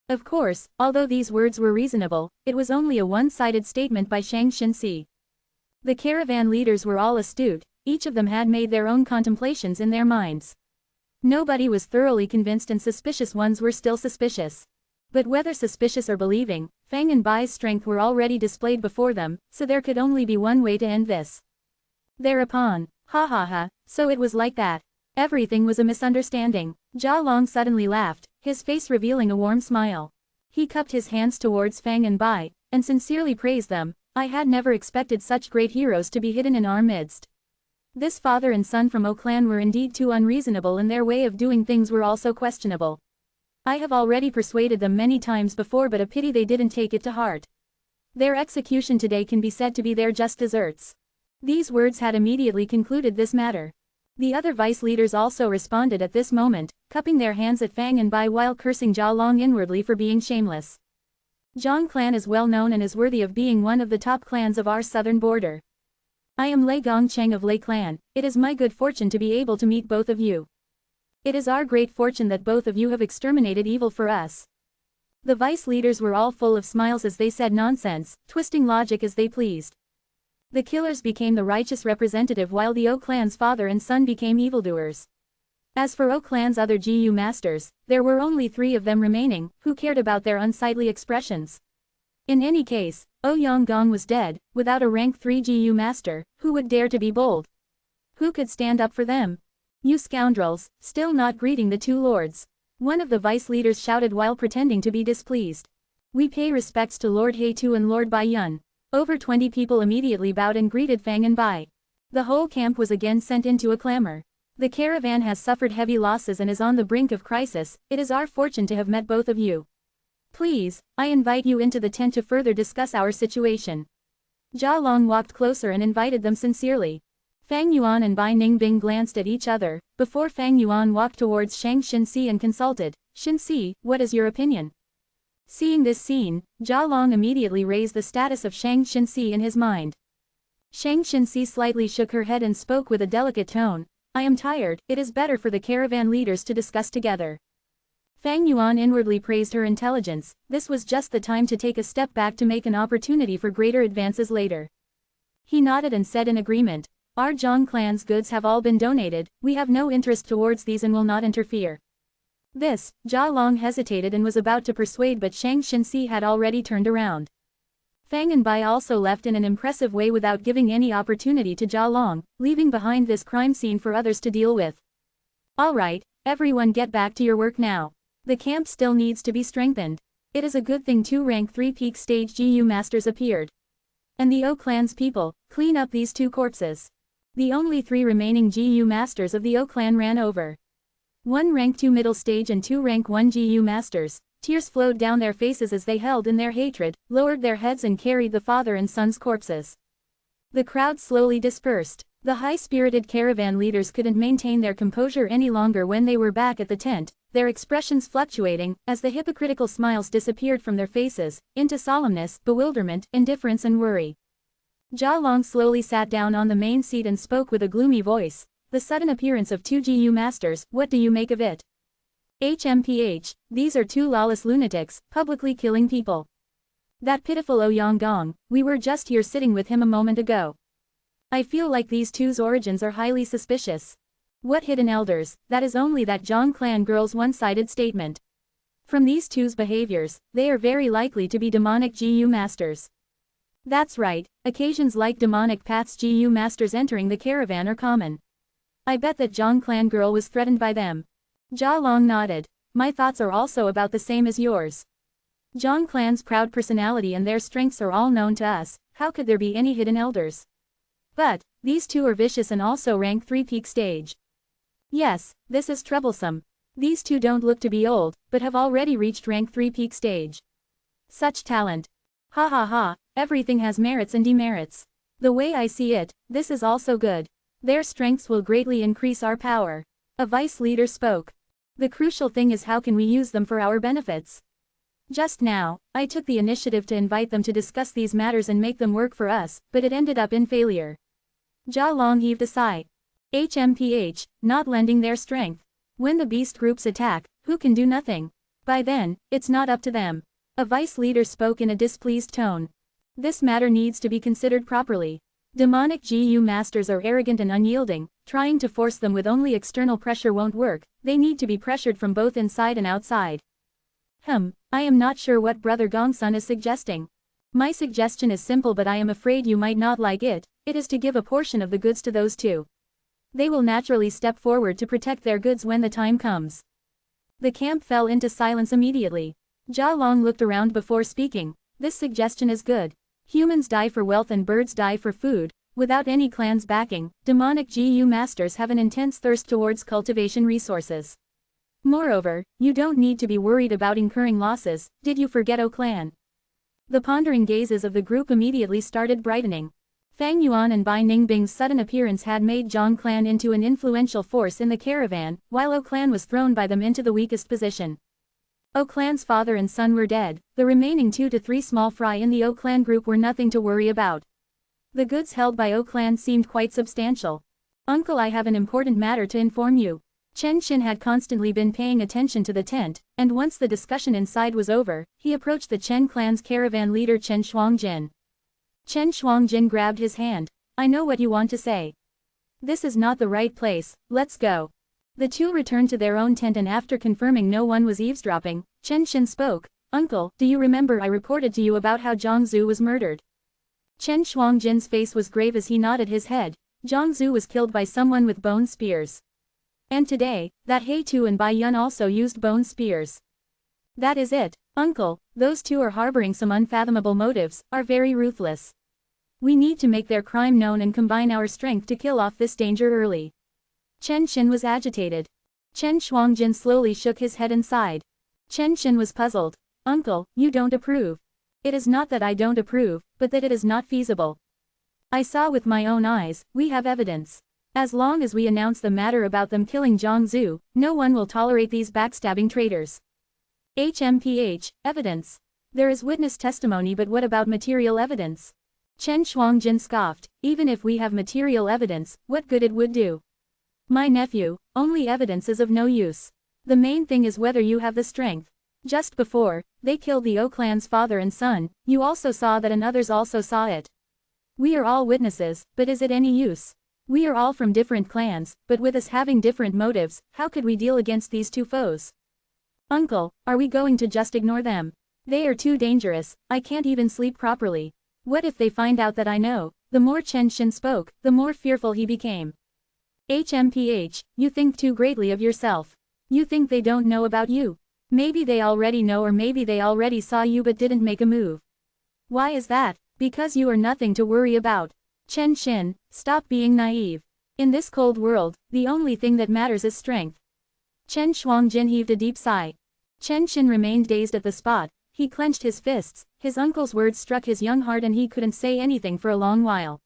Of course, although these words were reasonable, it was only a one-sided statement by Shang Xinxi. The caravan leaders were all astute, each of them had made their own contemplations in their minds. Nobody was thoroughly convinced and suspicious ones were still suspicious. But whether suspicious or believing, Fang and Bai's strength were already displayed before them, so there could only be one way to end this. Thereupon, ha ha ha, so it was like that. Everything was a misunderstanding. Jia Long suddenly laughed, his face revealing a warm smile. He cupped his hands towards Fang and Bai, and sincerely praised them. I had never expected such great heroes to be hidden in our midst. This father and son from O clan were indeed too unreasonable and their way of doing things were also questionable. I have already persuaded them many times before, but a pity they didn't take it to heart. Their execution today can be said to be their just deserts. These words had immediately concluded this matter. The other vice leaders also responded at this moment, cupping their hands at Fang and Bai while cursing Jia Long inwardly for being shameless. Zhang clan is well known and is worthy of being one of the top clans of our southern border. I am Lei Gongcheng of Lei clan. It is my good fortune to be able to meet both of you. It is our great fortune that both of you have exterminated evil for us. The vice leaders were all full of smiles as they said nonsense, twisting logic as they pleased. The killers became the righteous representative while the O clan's father and son became evildoers. As for O clan's other GU masters, there were only 3 of them remaining, who cared about their unsightly expressions. In any case, Ouyang was dead, without a rank 3 GU master, who would dare to be bold? Who could stand up for them? You scoundrels, still not greeting the two lords. One of the vice leaders shouted while pretending to be displeased. We pay respects to Lord Heitu and Lord Bai Yun. Over 20 people immediately bowed and greeted Fang and Bai. The whole camp was again sent into a clamor. The caravan has suffered heavy losses and is on the brink of crisis. It is our fortune to have met both of you. Please, I invite you into the tent to further discuss our situation. Jia Long walked closer and invited them sincerely. Fang Yuan and Bai Ningbing glanced at each other, before Fang Yuan walked towards Shang Xinxi and consulted, Xinxi, what is your opinion? Seeing this scene, Jia Long immediately raised the status of Shang Xinxi in his mind. Shang Xinxi slightly shook her head and spoke with a delicate tone, I am tired, it is better for the caravan leaders to discuss together. Fang Yuan inwardly praised her intelligence, this was just the time to take a step back to make an opportunity for greater advances later. He nodded and said in agreement, Our Zhang clan's goods have all been donated, we have no interest towards these and will not interfere. This, Jia Long hesitated and was about to persuade, but Shang Xinxi had already turned around. Fang and Bai also left in an impressive way without giving any opportunity to Jia Long, leaving behind this crime scene for others to deal with. Alright, everyone get back to your work now. The camp still needs to be strengthened. It is a good thing 2 rank 3 peak stage GU masters appeared. And the O clan's people, clean up these 2 corpses. The only 3 remaining GU masters of the O clan ran over. 1 rank 2 middle stage and 2 rank 1 GU masters, tears flowed down their faces as they held in their hatred, lowered their heads and carried the father and son's corpses. The crowd slowly dispersed. The high-spirited caravan leaders couldn't maintain their composure any longer when they were back at the tent, their expressions fluctuating, as the hypocritical smiles disappeared from their faces, into solemnness, bewilderment, indifference and worry. Jia Long slowly sat down on the main seat and spoke with a gloomy voice. The sudden appearance of 2 GU masters, what do you make of it? HMPH, these are 2 lawless lunatics, publicly killing people. That pitiful Ouyang Gong, we were just here sitting with him a moment ago. I feel like these 2's origins are highly suspicious. What hidden elders, that is only that Zhang clan girl's one-sided statement. From these 2's behaviors, they are very likely to be demonic GU masters. That's right, occasions like demonic paths GU masters entering the caravan are common. I bet that Zhang clan girl was threatened by them. Jia Long nodded. My thoughts are also about the same as yours. Zhang clan's proud personality and their strengths are all known to us, how could there be any hidden elders? But, these 2 are vicious and also rank 3 peak stage. Yes, this is troublesome. These 2 don't look to be old, but have already reached rank 3 peak stage. Such talent. Ha ha ha, everything has merits and demerits. The way I see it, this is also good. Their strengths will greatly increase our power. A vice leader spoke. The crucial thing is how can we use them for our benefits. Just now, I took the initiative to invite them to discuss these matters and make them work for us, but it ended up in failure. Jia Long heaved a sigh. HMPH, not lending their strength. When the beast groups attack, who can do nothing? By then, it's not up to them. A vice leader spoke in a displeased tone. This matter needs to be considered properly. Demonic GU masters are arrogant and unyielding, trying to force them with only external pressure won't work, they need to be pressured from both inside and outside. I am not sure what Brother Gongsun is suggesting. My suggestion is simple but I am afraid you might not like it, it is to give a portion of the goods to those 2. They will naturally step forward to protect their goods when the time comes. The camp fell into silence immediately. Jia Long looked around before speaking. This suggestion is good. Humans die for wealth and birds die for food. Without any clan's backing, demonic GU masters have an intense thirst towards cultivation resources. Moreover, you don't need to be worried about incurring losses, did you forget O clan? The pondering gazes of the group immediately started brightening. Fang Yuan and Bai Ningbing's sudden appearance had made Zhang clan into an influential force in the caravan, while O clan was thrown by them into the weakest position. O clan's father and son were dead, the remaining 2 to 3 small fry in the O clan group were nothing to worry about. The goods held by O clan seemed quite substantial. Uncle, I have an important matter to inform you. Chen Xin had constantly been paying attention to the tent, and once the discussion inside was over, he approached the Chen clan's caravan leader Chen Shuangjin. Chen Shuangjin grabbed his hand. I know what you want to say. This is not the right place, let's go. The 2 returned to their own tent and after confirming no one was eavesdropping, Chen Xin spoke. Uncle, do you remember I reported to you about how Zhang Zhu was murdered? Chen Shuangjin's face was grave as he nodded his head. Zhang Zhu was killed by someone with bone spears. And today, that He Tu and Bai Yun also used bone spears. That is it, uncle, those 2 are harboring some unfathomable motives, are very ruthless. We need to make their crime known and combine our strength to kill off this danger early. Chen Xin was agitated. Chen Shuangjin slowly shook his head and sighed. Chen Xin was puzzled. Uncle, you don't approve. It is not that I don't approve, but that it is not feasible. I saw with my own eyes, we have evidence. As long as we announce the matter about them killing Zhang Zhu, no one will tolerate these backstabbing traitors. HMPH, evidence. There is witness testimony, but what about material evidence? Chen Shuangjin scoffed. Even if we have material evidence, what good it would do? My nephew, only evidence is of no use. The main thing is whether you have the strength. Just before, they killed the O clan's father and son, you also saw that and others also saw it. We are all witnesses, but is it any use? We are all from different clans, but with us having different motives, how could we deal against these two foes? Uncle, are we going to just ignore them? They are too dangerous, I can't even sleep properly. What if they find out that I know? The more Chen Xin spoke, the more fearful he became. HMPH, you think too greatly of yourself. You think they don't know about you. Maybe they already know, or maybe they already saw you but didn't make a move. Why is that? Because you are nothing to worry about. Chen Xin, stop being naive. In this cold world, the only thing that matters is strength. Chen Shuangjin heaved a deep sigh. Chen Xin remained dazed at the spot. He clenched his fists, his uncle's words struck his young heart and he couldn't say anything for a long while.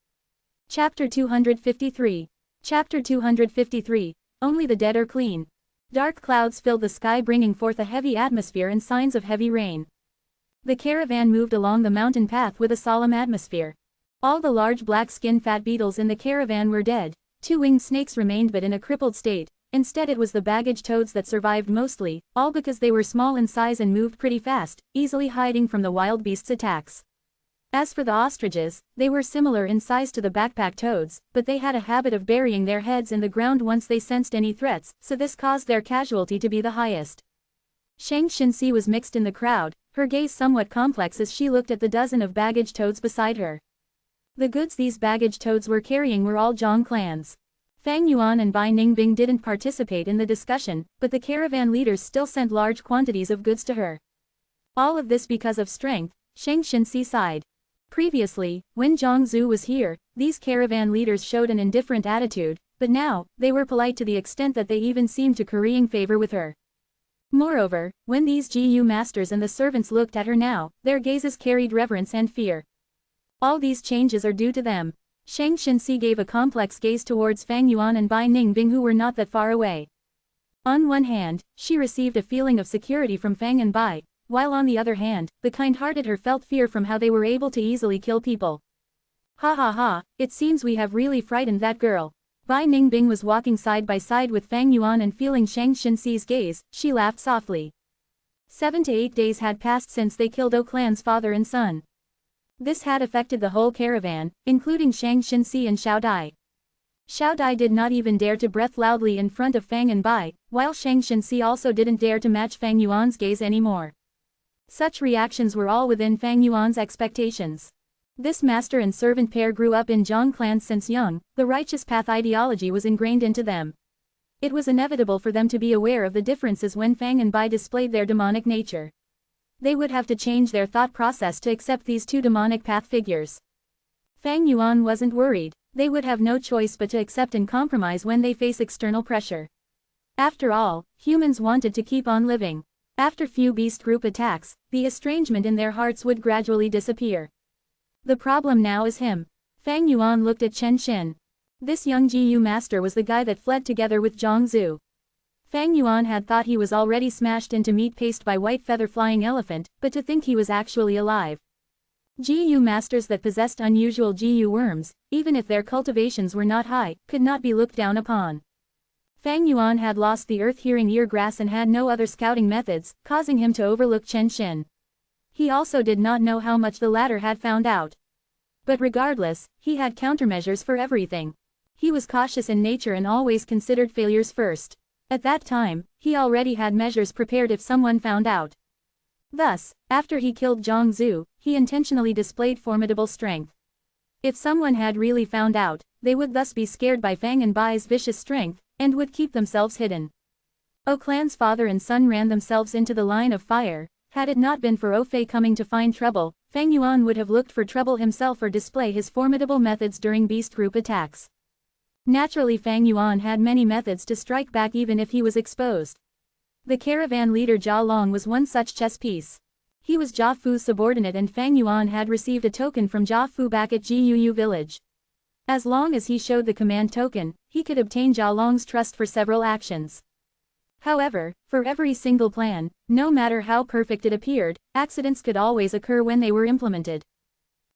Chapter 253. Chapter 253, Only the Dead Are Clean. Dark clouds filled the sky, bringing forth a heavy atmosphere and signs of heavy rain. The caravan moved along the mountain path with a solemn atmosphere. All the large black-skinned fat beetles in the caravan were dead. 2 winged snakes remained but in a crippled state. Instead it was the baggage toads that survived mostly, all because they were small in size and moved pretty fast, easily hiding from the wild beasts' attacks. As for the ostriches, they were similar in size to the backpack toads, but they had a habit of burying their heads in the ground once they sensed any threats, so this caused their casualty to be the highest. Shang Xinxi was mixed in the crowd, her gaze somewhat complex as she looked at the dozen of baggage toads beside her. The goods these baggage toads were carrying were all Zhang clans. Fang Yuan and Bai Ningbing didn't participate in the discussion, but the caravan leaders still sent large quantities of goods to her. All of this because of strength, Shang Xinxi sighed. Previously, when Zhang Zhu was here, these caravan leaders showed an indifferent attitude, but now, they were polite to the extent that they even seemed to currying favor with her. Moreover, when these GU masters and the servants looked at her now, their gazes carried reverence and fear. All these changes are due to them. Shang Xinxi gave a complex gaze towards Fang Yuan and Bai Ningbing who were not that far away. On one hand, she received a feeling of security from Fang and Bai, while on the other hand, the kind-hearted her felt fear from how they were able to easily kill people. Ha ha ha, it seems we have really frightened that girl. Bai Ningbing was walking side by side with Fang Yuan and feeling Shang Xinxi's gaze, she laughed softly. 7 to 8 days had passed since they killed O Clan's father and son. This had affected the whole caravan, including Shang Xinxi and Xiao Dai. Xiao Dai did not even dare to breath loudly in front of Fang and Bai, while Shang Xinxi also didn't dare to match Fang Yuan's gaze anymore. Such reactions were all within Fang Yuan's expectations. This master and servant pair grew up in Zhang clans since young, the righteous path ideology was ingrained into them. It was inevitable for them to be aware of the differences when Fang and Bai displayed their demonic nature. They would have to change their thought process to accept these two demonic path figures. Fang Yuan wasn't worried, they would have no choice but to accept and compromise when they face external pressure. After all, humans wanted to keep on living. After few beast group attacks, the estrangement in their hearts would gradually disappear. The problem now is him. Fang Yuan looked at Chen Xin. This young GU master was the guy that fled together with Zhang Zhu. Fang Yuan had thought he was already smashed into meat paste by white feather-flying elephant, but to think he was actually alive. GU masters that possessed unusual GU worms, even if their cultivations were not high, could not be looked down upon. Fang Yuan had lost the earth-hearing ear grass and had no other scouting methods, causing him to overlook Chen Xin. He also did not know how much the latter had found out. But regardless, he had countermeasures for everything. He was cautious in nature and always considered failures first. At that time, he already had measures prepared if someone found out. Thus, after he killed Zhang Zhu, he intentionally displayed formidable strength. If someone had really found out, they would thus be scared by Fang and Bai's vicious strength, and would keep themselves hidden. O Clan's father and son ran themselves into the line of fire. Had it not been for O Fei coming to find trouble, Fang Yuan would have looked for trouble himself or display his formidable methods during beast group attacks. Naturally, Fang Yuan had many methods to strike back even if he was exposed. The caravan leader Jia Long was one such chess piece. He was Jia Fu's subordinate and Fang Yuan had received a token from Jia Fu back at Guu village. As long as he showed the command token, he could obtain Jia Long's trust for several actions. However, for every single plan, no matter how perfect it appeared, accidents could always occur when they were implemented.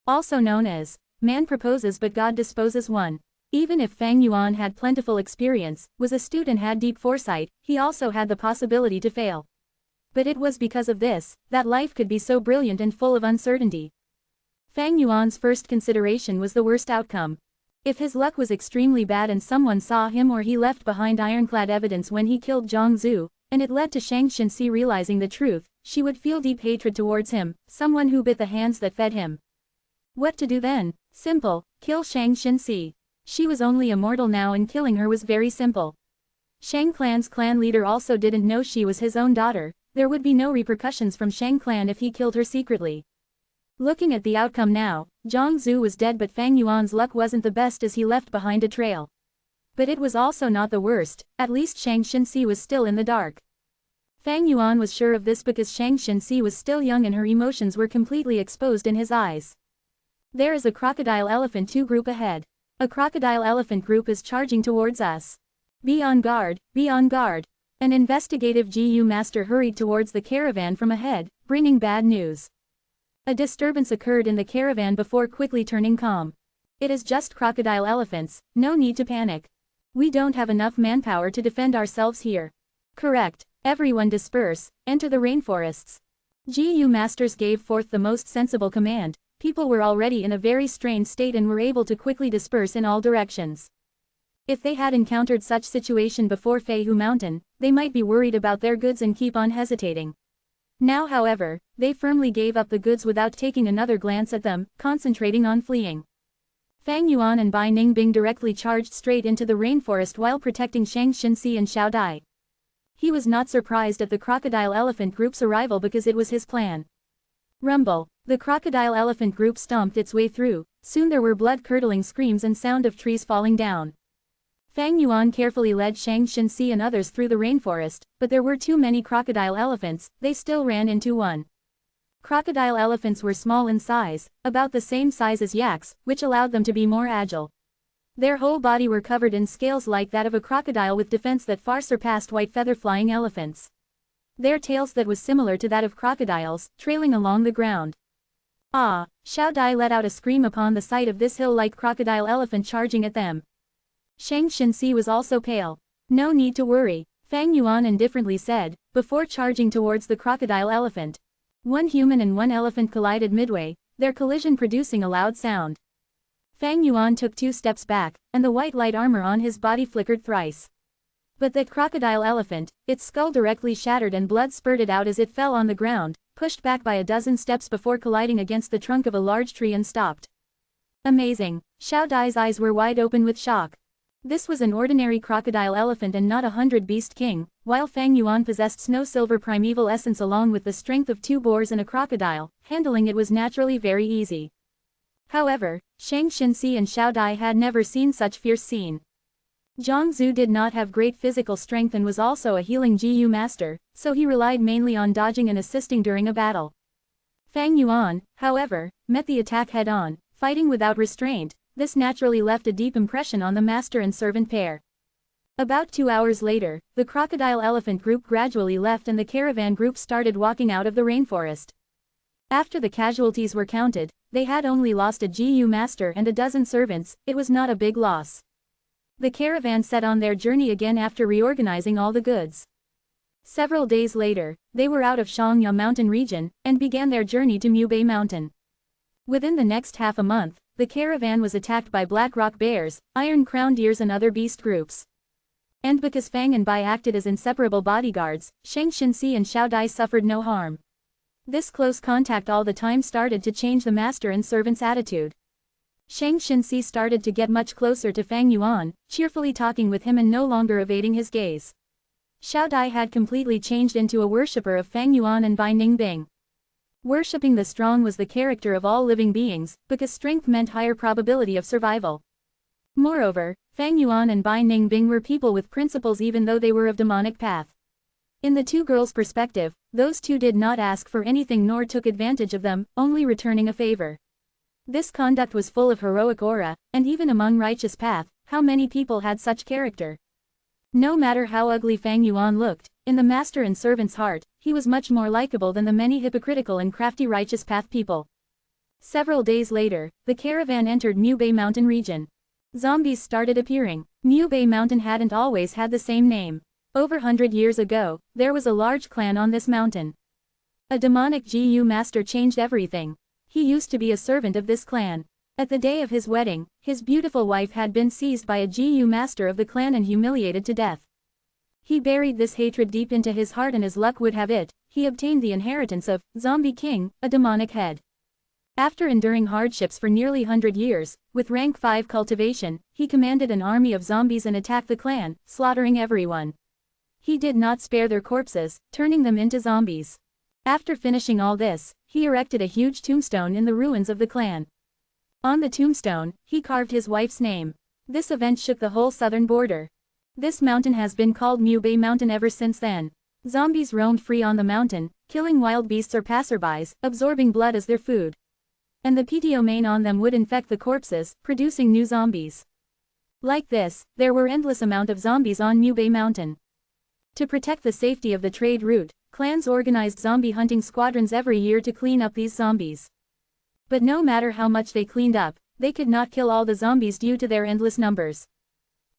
Also known as, man proposes but God disposes one. Even if Fang Yuan had plentiful experience, was astute and had deep foresight, he also had the possibility to fail. But it was because of this, that life could be so brilliant and full of uncertainty. Fang Yuan's first consideration was the worst outcome. If his luck was extremely bad and someone saw him or he left behind ironclad evidence when he killed Zhongzhu, and it led to Shang Xinxi realizing the truth, she would feel deep hatred towards him, someone who bit the hands that fed him. What to do then? Simple, kill Shang Xinxi. She was only immortal now and killing her was very simple. Shang Clan's clan leader also didn't know she was his own daughter, there would be no repercussions from Shang Clan if he killed her secretly. Looking at the outcome now, Zhongzhu was dead but Fang Yuan's luck wasn't the best as he left behind a trail. But it was also not the worst, at least Shang Xinxi was still in the dark. Fang Yuan was sure of this because Shang Xinxi was still young and her emotions were completely exposed in his eyes. There is a crocodile-elephant 2 group ahead. A crocodile-elephant group is charging towards us. Be on guard, be on guard. An investigative GU master hurried towards the caravan from ahead, bringing bad news. A disturbance occurred in the caravan before quickly turning calm. It is just crocodile elephants, no need to panic. We don't have enough manpower to defend ourselves here. Correct, everyone disperse, enter the rainforests. GU masters gave forth the most sensible command, people were already in a very strained state and were able to quickly disperse in all directions. If they had encountered such situation before Feihu Mountain, they might be worried about their goods and keep on hesitating. Now however, they firmly gave up the goods without taking another glance at them, concentrating on fleeing. Fang Yuan and Bai Ningbing directly charged straight into the rainforest while protecting Shang Xinxi and Xiao Dai. He was not surprised at the crocodile elephant group's arrival because it was his plan. Rumble, the crocodile elephant group stomped its way through, soon there were blood-curdling screams and sound of trees falling down. Fang Yuan carefully led Shang Xinxi and others through the rainforest, but there were too many crocodile elephants, they still ran into one. Crocodile elephants were small in size, about the same size as yaks, which allowed them to be more agile. Their whole body were covered in scales like that of a crocodile with defense that far surpassed white feather-flying elephants. Their tails that was similar to that of crocodiles, trailing along the ground. Ah! Xiao Dai let out a scream upon the sight of this hill-like crocodile elephant charging at them. Shang Xinxi was also pale. No need to worry, Fang Yuan indifferently said, before charging towards the crocodile elephant. One human and one elephant collided midway, their collision producing a loud sound. Fang Yuan took 2 steps back, and the white light armor on his body flickered thrice. But that crocodile elephant, its skull directly shattered and blood spurted out as it fell on the ground, pushed back by a dozen steps before colliding against the trunk of a large tree and stopped. Amazing, Xiao Dai's eyes were wide open with shock. This was an ordinary crocodile elephant and not a 100-beast king, while Fang Yuan possessed snow-silver primeval essence along with the strength of 2 boars and a crocodile, handling it was naturally very easy. However, Shang Xinxi and Xiao Dai had never seen such fierce scene. Zhongzhu did not have great physical strength and was also a healing GU master, so he relied mainly on dodging and assisting during a battle. Fang Yuan, however, met the attack head-on, fighting without restraint. This naturally left a deep impression on the master and servant pair. About 2 hours later, the crocodile elephant group gradually left and the caravan group started walking out of the rainforest. After the casualties were counted, they had only lost a GU master and a dozen servants, it was not a big loss. The caravan set on their journey again after reorganizing all the goods. Several days later, they were out of Shangya mountain region, and began their journey to Mubei mountain. Within the next half a month, the caravan was attacked by black rock bears, iron-crowned deers and other beast groups. And because Fang and Bai acted as inseparable bodyguards, Shang Xinxi and Xiao Dai suffered no harm. This close contact all the time started to change the master and servant's attitude. Shang Xinxi started to get much closer to Fang Yuan, cheerfully talking with him and no longer evading his gaze. Xiao Dai had completely changed into a worshipper of Fang Yuan and Bai Ningbing. Worshipping the strong was the character of all living beings, because strength meant higher probability of survival. Moreover, Fang Yuan and Bai Ningbing were people with principles even though they were of demonic path. In the 2 girls' perspective, those 2 did not ask for anything nor took advantage of them, only returning a favor. This conduct was full of heroic aura, and even among righteous path, how many people had such character? No matter how ugly Fang Yuan looked, in the master and servant's heart, he was much more likable than the many hypocritical and crafty righteous path people. Several days later, the caravan entered Mubei mountain region. Zombies started appearing. Mubei mountain hadn't always had the same name. Over 100 years ago, there was a large clan on this mountain. A demonic GU master changed everything. He used to be a servant of this clan. At the day of his wedding, his beautiful wife had been seized by a GU master of the clan and humiliated to death. He buried this hatred deep into his heart, and as luck would have it, he obtained the inheritance of Zombie King, a demonic head. After enduring hardships for nearly 100 years, with rank 5 cultivation, he commanded an army of zombies and attacked the clan, slaughtering everyone. He did not spare their corpses, turning them into zombies. After finishing all this, he erected a huge tombstone in the ruins of the clan. On the tombstone, he carved his wife's name. This event shook the whole southern border. This mountain has been called Mubei Mountain ever since then. Zombies roamed free on the mountain, killing wild beasts or passerbys, absorbing blood as their food. And the PTO main on them would infect the corpses, producing new zombies. Like this, there were endless amount of zombies on Mubei Mountain. To protect the safety of the trade route, clans organized zombie hunting squadrons every year to clean up these zombies. But no matter how much they cleaned up, they could not kill all the zombies due to their endless numbers.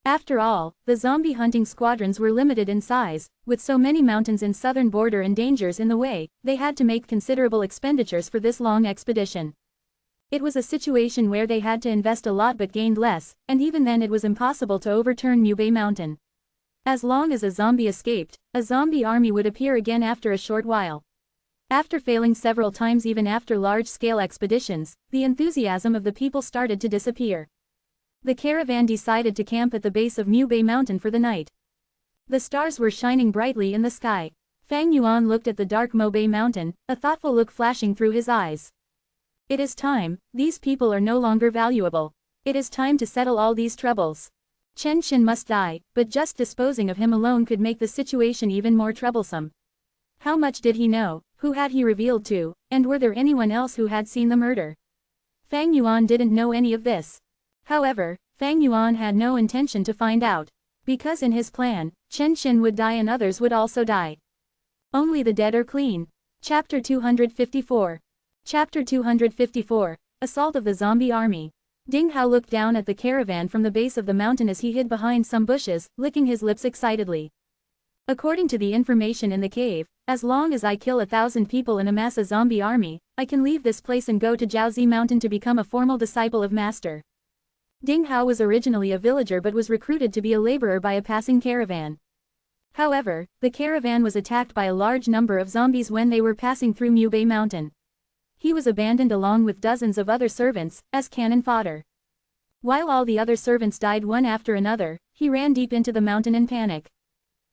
After all, the zombie hunting squadrons were limited in size, with so many mountains in southern border and dangers in the way, they had to make considerable expenditures for this long expedition. It was a situation where they had to invest a lot but gained less, and even then it was impossible to overturn Mubei Mountain. As long as a zombie escaped, a zombie army would appear again after a short while. After failing several times even after large-scale expeditions, the enthusiasm of the people started to disappear. The caravan decided to camp at the base of Mubei Mountain for the night. The stars were shining brightly in the sky. Fang Yuan looked at the dark Mubei Mountain, a thoughtful look flashing through his eyes. It is time, these people are no longer valuable. It is time to settle all these troubles. Chen Xin must die, but just disposing of him alone could make the situation even more troublesome. How much did he know, who had he revealed to, and were there anyone else who had seen the murder? Fang Yuan didn't know any of this. However, Fang Yuan had no intention to find out. Because in his plan, Chen Xin would die and others would also die. Only the dead are clean. Chapter 254. Chapter 254, Assault of the Zombie Army. Ding Hao looked down at the caravan from the base of the mountain as he hid behind some bushes, licking his lips excitedly. According to the information in the cave, as long as I kill 1,000 people and amass a zombie army, I can leave this place and go to Jiaozi Mountain to become a formal disciple of Master. Ding Hao was originally a villager but was recruited to be a laborer by a passing caravan. However, the caravan was attacked by a large number of zombies when they were passing through Mubei Mountain. He was abandoned along with dozens of other servants, as cannon fodder. While all the other servants died one after another, he ran deep into the mountain in panic.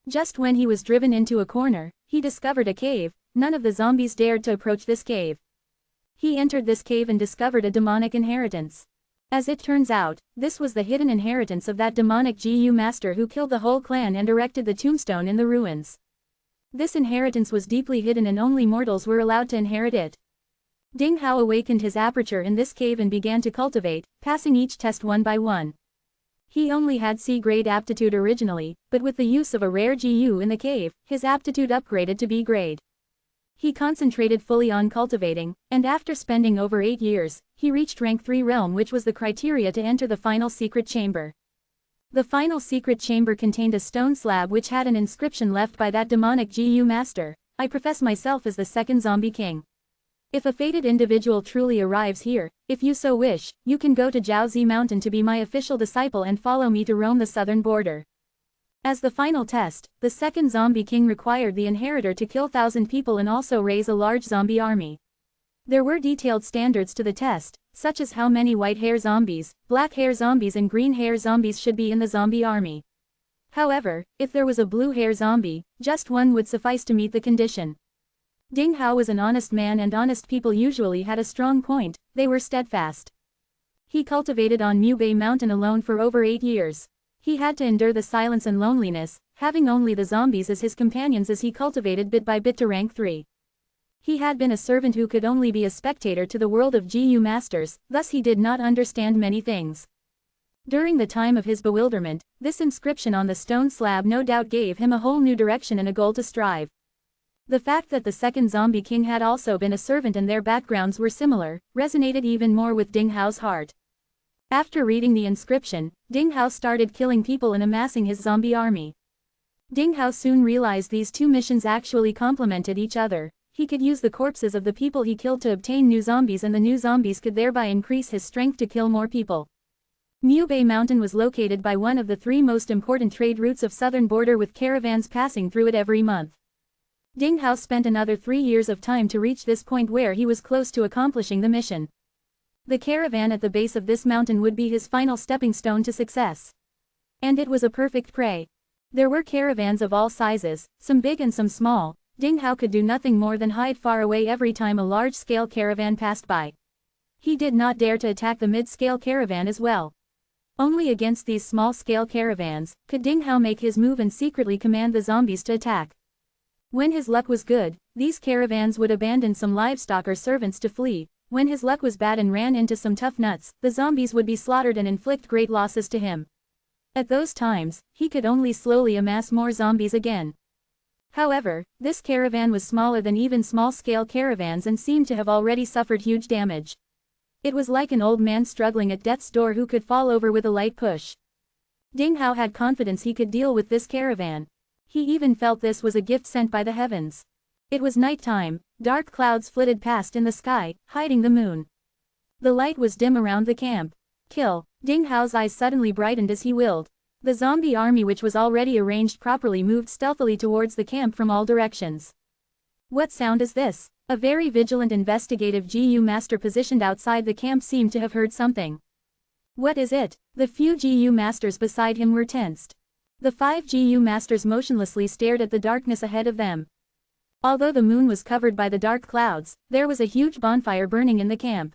Just when he was driven into a corner, he discovered a cave. None of the zombies dared to approach this cave. He entered this cave and discovered a demonic inheritance. As it turns out, this was the hidden inheritance of that demonic GU master who killed the whole clan and erected the tombstone in the ruins. This inheritance was deeply hidden and only mortals were allowed to inherit it. Ding Hao awakened his aperture in this cave and began to cultivate, passing each test one by one. He only had C-grade aptitude originally, but with the use of a rare GU in the cave, his aptitude upgraded to B-grade. He concentrated fully on cultivating, and after spending over 8 years, he reached rank 3 realm, which was the criteria to enter the final secret chamber. The final secret chamber contained a stone slab which had an inscription left by that demonic GU master. I profess myself as the second zombie king. If a fated individual truly arrives here, if you so wish, you can go to Jiaozi Mountain to be my official disciple and follow me to roam the southern border. As the final test, the second zombie king required the inheritor to kill 1,000 people and also raise a large zombie army. There were detailed standards to the test, such as how many white hair zombies, black hair zombies and green hair zombies should be in the zombie army. However, if there was a blue hair zombie, just one would suffice to meet the condition. Ding Hao was an honest man, and honest people usually had a strong point, they were steadfast. He cultivated on Mubei Mountain alone for over 8 years. He had to endure the silence and loneliness, having only the zombies as his companions as he cultivated bit by bit to rank 3. He had been a servant who could only be a spectator to the world of GU masters, thus he did not understand many things. During the time of his bewilderment, this inscription on the stone slab no doubt gave him a whole new direction and a goal to strive. The fact that the second zombie king had also been a servant and their backgrounds were similar, resonated even more with Ding Hao's heart. After reading the inscription, Ding Hao started killing people and amassing his zombie army. Ding Hao soon realized these two missions actually complemented each other. he could use the corpses of the people he killed to obtain new zombies, and the new zombies could thereby increase his strength to kill more people. Mubei Mountain was located by one of the 3 most important trade routes of southern border, with caravans passing through it every month. Ding Hao spent another 3 years of time to reach this point where he was close to accomplishing the mission. The caravan at the base of this mountain would be his final stepping stone to success. And it was a perfect prey. There were caravans of all sizes, some big and some small. Ding Hao could do nothing more than hide far away every time a large-scale caravan passed by. He did not dare to attack the mid-scale caravan as well. Only against these small-scale caravans could Ding Hao make his move and secretly command the zombies to attack. When his luck was good, these caravans would abandon some livestock or servants to flee. When his luck was bad and ran into some tough nuts, the zombies would be slaughtered and inflict great losses to him. At those times, he could only slowly amass more zombies again. However, this caravan was smaller than even small-scale caravans and seemed to have already suffered huge damage. It was like an old man struggling at death's door who could fall over with a light push. Ding Hao had confidence he could deal with this caravan. He even felt this was a gift sent by the heavens. It was night time, dark clouds flitted past in the sky, hiding the moon. The light was dim around the camp. Kill! Ding Hao's eyes suddenly brightened as he willed. The zombie army, which was already arranged properly, moved stealthily towards the camp from all directions. What sound is this? A very vigilant investigative GU master positioned outside the camp seemed to have heard something. What is it? The few GU masters beside him were tensed. The 5 GU masters motionlessly stared at the darkness ahead of them. Although the moon was covered by the dark clouds, there was a huge bonfire burning in the camp.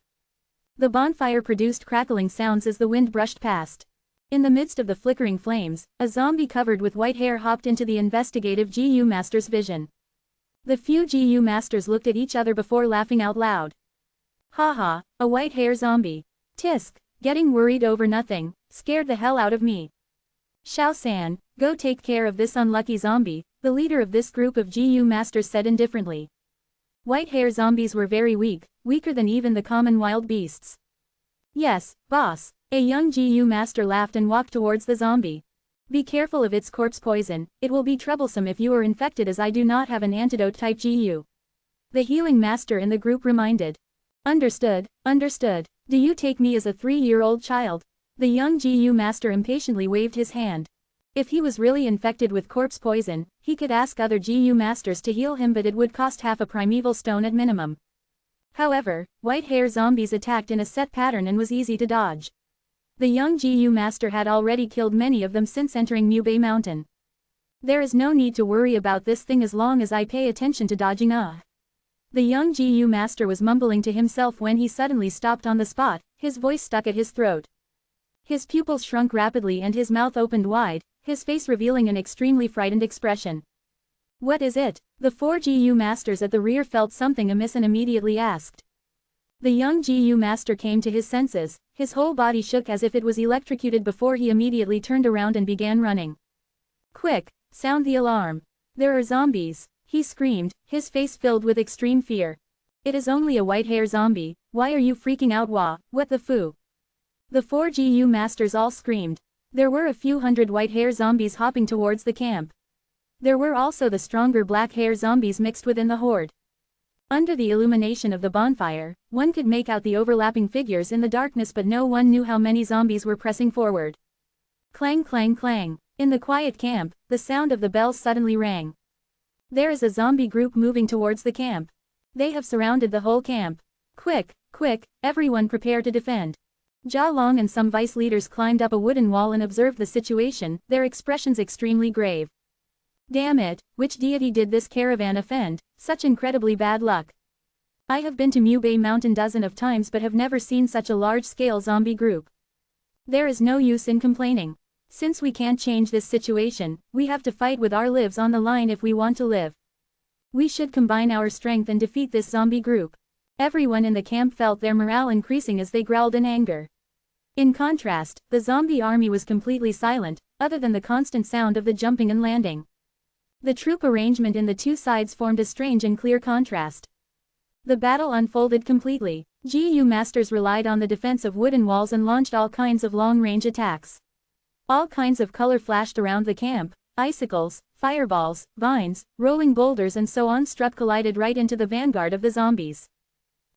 The bonfire produced crackling sounds as the wind brushed past. In the midst of the flickering flames, a zombie covered with white hair hopped into the investigative GU master's vision. The few GU masters looked at each other before laughing out loud. Haha, a white hair zombie. Tisk, getting worried over nothing, scared the hell out of me. Xiao-san, go take care of this unlucky zombie, the leader of this group of GU masters said indifferently. White hair zombies were very weak, weaker than even the common wild beasts. Yes, boss. A young GU master laughed and walked towards the zombie. Be careful of its corpse poison, it will be troublesome if you are infected, as I do not have an antidote type GU. The healing master in the group reminded. Understood, understood. Do you take me as a 3-year-old child? The young GU master impatiently waved his hand. If he was really infected with corpse poison, he could ask other GU masters to heal him, but it would cost half a primeval stone at minimum. However, white hair zombies attacked in a set pattern and was easy to dodge. The young GU master had already killed many of them since entering Mubei Mountain. There is no need to worry about this thing as long as I pay attention to dodging. The young GU master was mumbling to himself when he suddenly stopped on the spot, his voice stuck at his throat. His pupils shrunk rapidly and his mouth opened wide, his face revealing an extremely frightened expression. What is it? The 4 GU masters at the rear felt something amiss and immediately asked. The young GU master came to his senses, his whole body shook as if it was electrocuted before he immediately turned around and began running. Quick, sound the alarm. There are zombies, he screamed, his face filled with extreme fear. It is only a white hair zombie, why are you freaking out? What the foo? The 4 GU masters all screamed. There were a few hundred white hair zombies hopping towards the camp. There were also the stronger black hair zombies mixed within the horde. Under the illumination of the bonfire, one could make out the overlapping figures in the darkness, but no one knew how many zombies were pressing forward. Clang clang clang. In the quiet camp, the sound of the bells suddenly rang. There is a zombie group moving towards the camp. They have surrounded the whole camp. Quick, quick, everyone prepare to defend. Jia Long and some vice leaders climbed up a wooden wall and observed the situation, their expressions extremely grave. Damn it, which deity did this caravan offend? Such incredibly bad luck. I have been to Mubei Mountain dozens of times but have never seen such a large-scale zombie group. There is no use in complaining. Since we can't change this situation, we have to fight with our lives on the line if we want to live. We should combine our strength and defeat this zombie group. Everyone in the camp felt their morale increasing as they growled in anger. In contrast, the zombie army was completely silent, other than the constant sound of the jumping and landing. The troop arrangement in the two sides formed a strange and clear contrast. The battle unfolded completely. GU masters relied on the defense of wooden walls and launched all kinds of long-range attacks. All kinds of color flashed around the camp, icicles, fireballs, vines, rolling boulders and so on collided right into the vanguard of the zombies.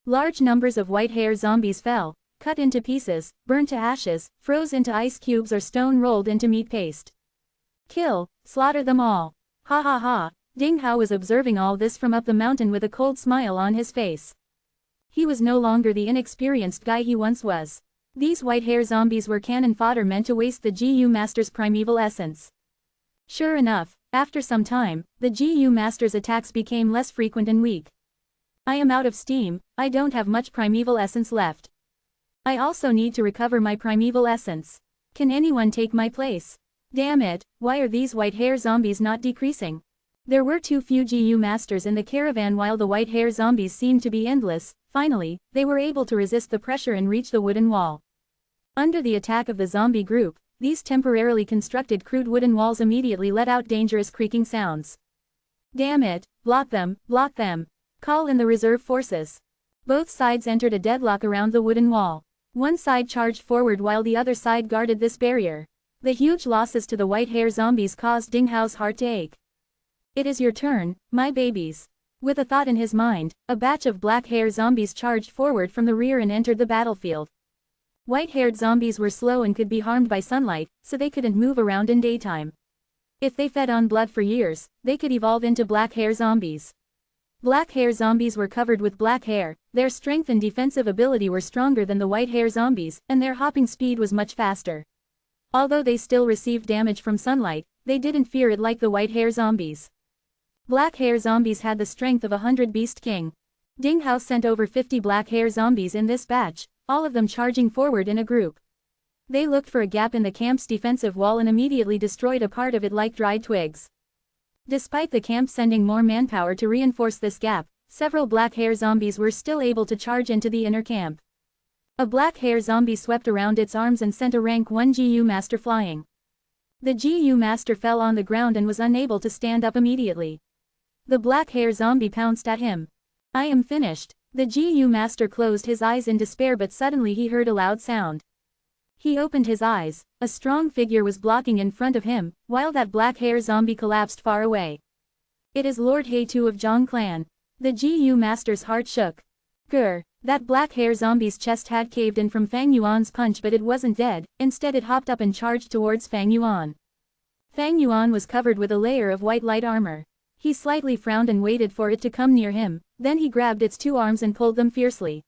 Large numbers of white-haired zombies fell, cut into pieces, burned to ashes, froze into ice cubes or stone rolled into meat paste. Kill, slaughter them all. Ha ha ha. Ding Hao was observing all this from up the mountain with a cold smile on his face. He was no longer the inexperienced guy he once was. These white-haired zombies were cannon fodder meant to waste the GU Master's primeval essence. Sure enough, after some time, the GU Master's attacks became less frequent and weak. I am out of steam, I don't have much primeval essence left. I also need to recover my primeval essence. Can anyone take my place? Damn it, why are these white-haired zombies not decreasing? There were too few GU Masters in the caravan while the white-haired zombies seemed to be endless. Finally, they were able to resist the pressure and reach the wooden wall. Under the attack of the zombie group, these temporarily constructed crude wooden walls immediately let out dangerous creaking sounds. Damn it, block them, block them. Call in the reserve forces. Both sides entered a deadlock around the wooden wall. One side charged forward while the other side guarded this barrier. The huge losses to the white-haired zombies caused Ding Hao's heart to ache. It is your turn, my babies. With a thought in his mind, a batch of black-haired zombies charged forward from the rear and entered the battlefield. White-haired zombies were slow and could be harmed by sunlight, so they couldn't move around in daytime. If they fed on blood for years, they could evolve into black-haired zombies. Black-haired zombies were covered with black hair, their strength and defensive ability were stronger than the white-haired zombies, and their hopping speed was much faster. Although they still received damage from sunlight, they didn't fear it like the white-haired zombies. Black-haired zombies had the strength of 100 Beast King. Ding Hao sent over 50 black-haired zombies in this batch, all of them charging forward in a group. They looked for a gap in the camp's defensive wall and immediately destroyed a part of it like dried twigs. Despite the camp sending more manpower to reinforce this gap, several black-haired zombies were still able to charge into the inner camp. A black-haired zombie swept around its arms and sent a rank 1 GU Master flying. The GU Master fell on the ground and was unable to stand up immediately. The black-haired zombie pounced at him. I am finished. The GU Master closed his eyes in despair, but suddenly he heard a loud sound. He opened his eyes. A strong figure was blocking in front of him, while that black-haired zombie collapsed far away. It is Lord Hei-Tu of Zhang Clan. The GU Master's heart shook. Grr, that black-haired zombie's chest had caved in from Fang Yuan's punch, but it wasn't dead, instead it hopped up and charged towards Fang Yuan. Fang Yuan was covered with a layer of white light armor. He slightly frowned and waited for it to come near him, then he grabbed its two arms and pulled them fiercely.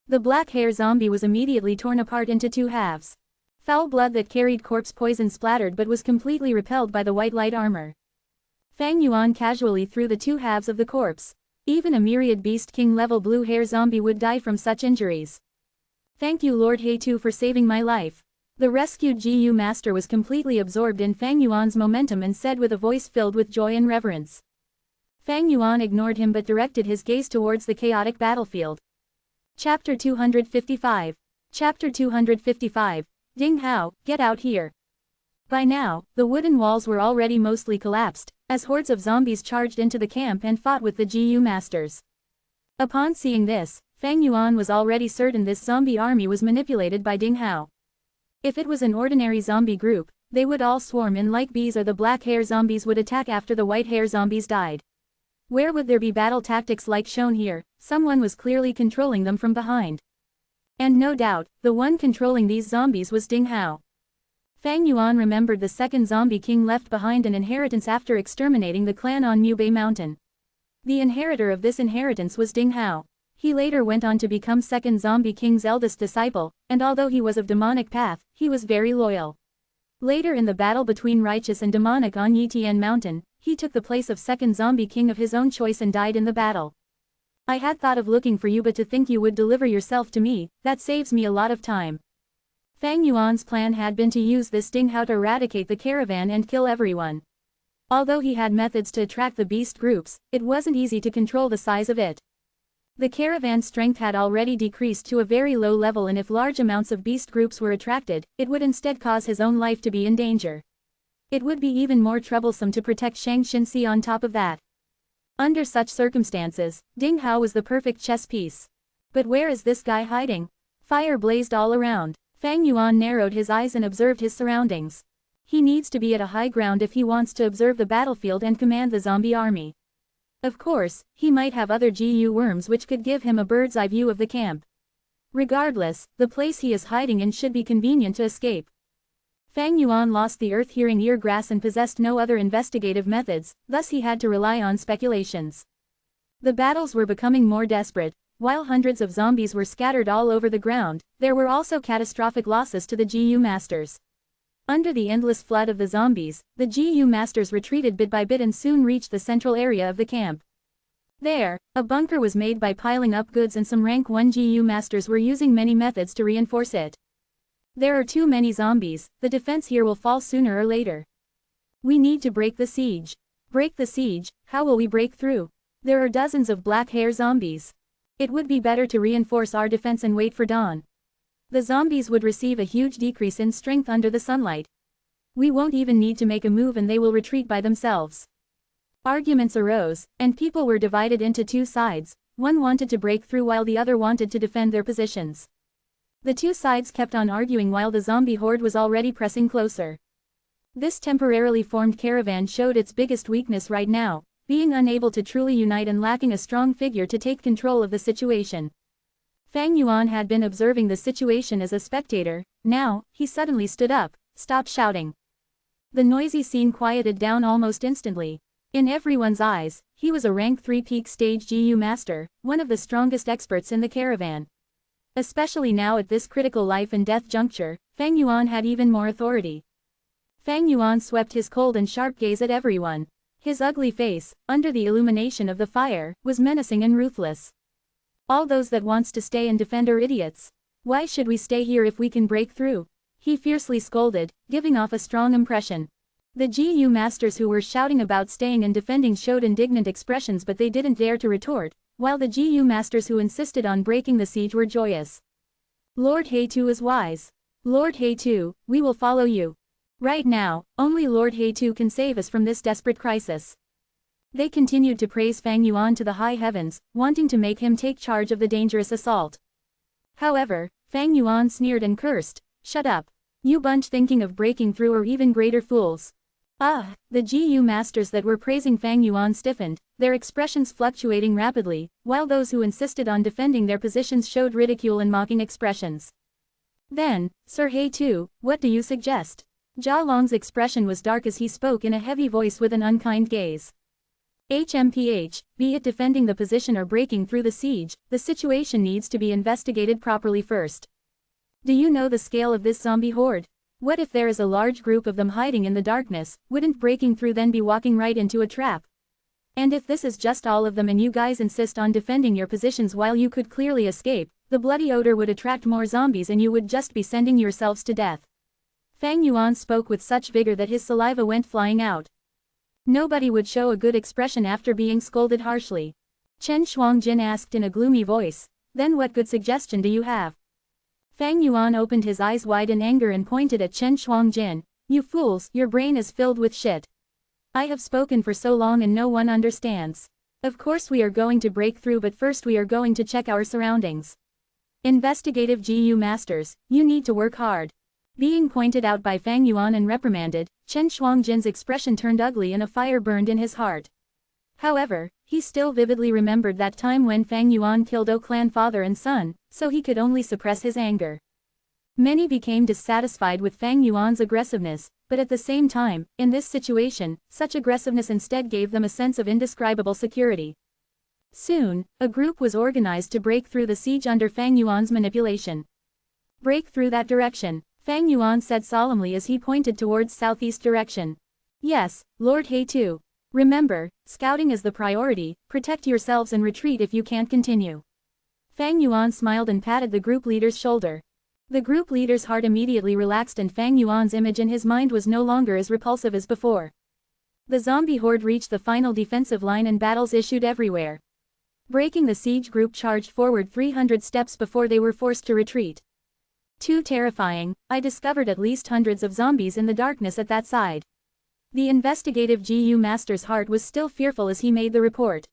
The black-haired zombie was immediately torn apart into two halves. Foul blood that carried corpse poison splattered but was completely repelled by the white light armor. Fang Yuan casually threw the two halves of the corpse. Even a myriad Beast King level blue-hair zombie would die from such injuries. Thank you Lord Hei-Tu for saving my life. The rescued GU Master was completely absorbed in Fang Yuan's momentum and said with a voice filled with joy and reverence. Fang Yuan ignored him but directed his gaze towards the chaotic battlefield. Chapter 255. Chapter 255. Ding Hao, get out here. By now, the wooden walls were already mostly collapsed, as hordes of zombies charged into the camp and fought with the GU Masters. Upon seeing this, Fang Yuan was already certain this zombie army was manipulated by Ding Hao. If it was an ordinary zombie group, they would all swarm in like bees, or the black-hair zombies would attack after the white-hair zombies died. Where would there be battle tactics like shown here? Someone was clearly controlling them from behind. And no doubt, the one controlling these zombies was Ding Hao. Fang Yuan remembered the second zombie king left behind an inheritance after exterminating the clan on Mubei Mountain. The inheritor of this inheritance was Ding Hao. He later went on to become second zombie king's eldest disciple, and although he was of demonic path, he was very loyal. Later in the battle between righteous and demonic on Yitian Mountain, he took the place of second zombie king of his own choice and died in the battle. I had thought of looking for you, but to think you would deliver yourself to me, that saves me a lot of time. Fang Yuan's plan had been to use this Ding Hao to eradicate the caravan and kill everyone. Although he had methods to attract the beast groups, it wasn't easy to control the size of it. The caravan's strength had already decreased to a very low level, and if large amounts of beast groups were attracted, it would instead cause his own life to be in danger. It would be even more troublesome to protect Shang Xinxi on top of that. Under such circumstances, Ding Hao was the perfect chess piece. But where is this guy hiding? Fire blazed all around. Fang Yuan narrowed his eyes and observed his surroundings. He needs to be at a high ground if he wants to observe the battlefield and command the zombie army. Of course, he might have other GU worms which could give him a bird's eye view of the camp. Regardless, the place he is hiding in should be convenient to escape. Fang Yuan lost the earth-hearing ear grass and possessed no other investigative methods, thus he had to rely on speculations. The battles were becoming more desperate. While hundreds of zombies were scattered all over the ground, there were also catastrophic losses to the GU masters. Under the endless flood of the zombies, the GU masters retreated bit by bit and soon reached the central area of the camp. There, a bunker was made by piling up goods and some rank 1 GU masters were using many methods to reinforce it. There are too many zombies, the defense here will fall sooner or later. We need to break the siege. Break the siege, how will we break through? There are dozens of black hair zombies. It would be better to reinforce our defense and wait for dawn. The zombies would receive a huge decrease in strength under the sunlight. We won't even need to make a move and they will retreat by themselves. Arguments arose, and people were divided into two sides. One wanted to break through while the other wanted to defend their positions. The two sides kept on arguing while the zombie horde was already pressing closer. This temporarily formed caravan showed its biggest weakness right now, being unable to truly unite and lacking a strong figure to take control of the situation. Fang Yuan had been observing the situation as a spectator. Now, he suddenly stood up, stopped shouting. The noisy scene quieted down almost instantly. In everyone's eyes, he was a rank 3 peak stage GU master, one of the strongest experts in the caravan. Especially now at this critical life and death juncture, Fang Yuan had even more authority. Fang Yuan swept his cold and sharp gaze at everyone. His ugly face, under the illumination of the fire, was menacing and ruthless. All those that wants to stay and defend are idiots. Why should we stay here if we can break through? He fiercely scolded, giving off a strong impression. The GU masters who were shouting about staying and defending showed indignant expressions but they didn't dare to retort, while the GU masters who insisted on breaking the siege were joyous. Lord He-Tu is wise. Lord He-Tu, we will follow you. Right now, only Lord He-Tu can save us from this desperate crisis. They continued to praise Fang Yuan to the high heavens, wanting to make him take charge of the dangerous assault. However, Fang Yuan sneered and cursed, "Shut up. You bunch thinking of breaking through are even greater fools." The GU masters that were praising Fang Yuan stiffened, their expressions fluctuating rapidly, while those who insisted on defending their positions showed ridicule and mocking expressions. Then, "Sir He-Tu, what do you suggest?" Jia Long's expression was dark as he spoke in a heavy voice with an unkind gaze. HMPH, be it defending the position or breaking through the siege, the situation needs to be investigated properly first. Do you know the scale of this zombie horde? What if there is a large group of them hiding in the darkness, wouldn't breaking through then be walking right into a trap? And if this is just all of them and you guys insist on defending your positions while you could clearly escape, the bloody odor would attract more zombies and you would just be sending yourselves to death. Fang Yuan spoke with such vigor that his saliva went flying out. Nobody would show a good expression after being scolded harshly. Chen Shuangjin asked in a gloomy voice, "Then what good suggestion do you have?" Fang Yuan opened his eyes wide in anger and pointed at Chen Shuangjin. "You fools, your brain is filled with shit. I have spoken for so long and no one understands. Of course we are going to break through but first we are going to check our surroundings. Investigative GU masters, you need to work hard." Being pointed out by Fang Yuan and reprimanded, Chen Shuangjin's expression turned ugly and a fire burned in his heart. However, he still vividly remembered that time when Fang Yuan killed O clan father and son, so he could only suppress his anger. Many became dissatisfied with Fang Yuan's aggressiveness, but at the same time, in this situation, such aggressiveness instead gave them a sense of indescribable security. Soon, a group was organized to break through the siege under Fang Yuan's manipulation. "Break through that direction," Fang Yuan said solemnly as he pointed towards southeast direction. "Yes, Lord He-Tu. Remember, scouting is the priority, protect yourselves and retreat if you can't continue." Fang Yuan smiled and patted the group leader's shoulder. The group leader's heart immediately relaxed and Fang Yuan's image in his mind was no longer as repulsive as before. The zombie horde reached the final defensive line and battles issued everywhere. Breaking the siege group charged forward 300 steps before they were forced to retreat. Too terrifying, I discovered at least hundreds of zombies in the darkness at that side. The investigative GU master's heart was still fearful as he made the report.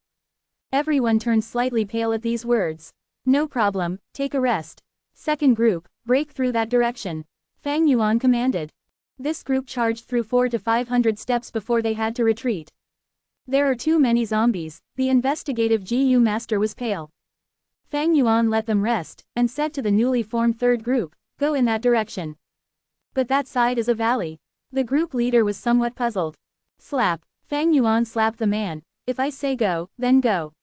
Everyone turned slightly pale at these words. "No problem, take a rest. Second group, break through that direction," Fang Yuan commanded. This group charged through 400 to 500 steps before they had to retreat. There are too many zombies, the investigative GU master was pale. Fang Yuan let them rest, and said to the newly formed third group, go in that direction. But that side is a valley. The group leader was somewhat puzzled. Slap. Fang Yuan slapped the man. If I say go, then go.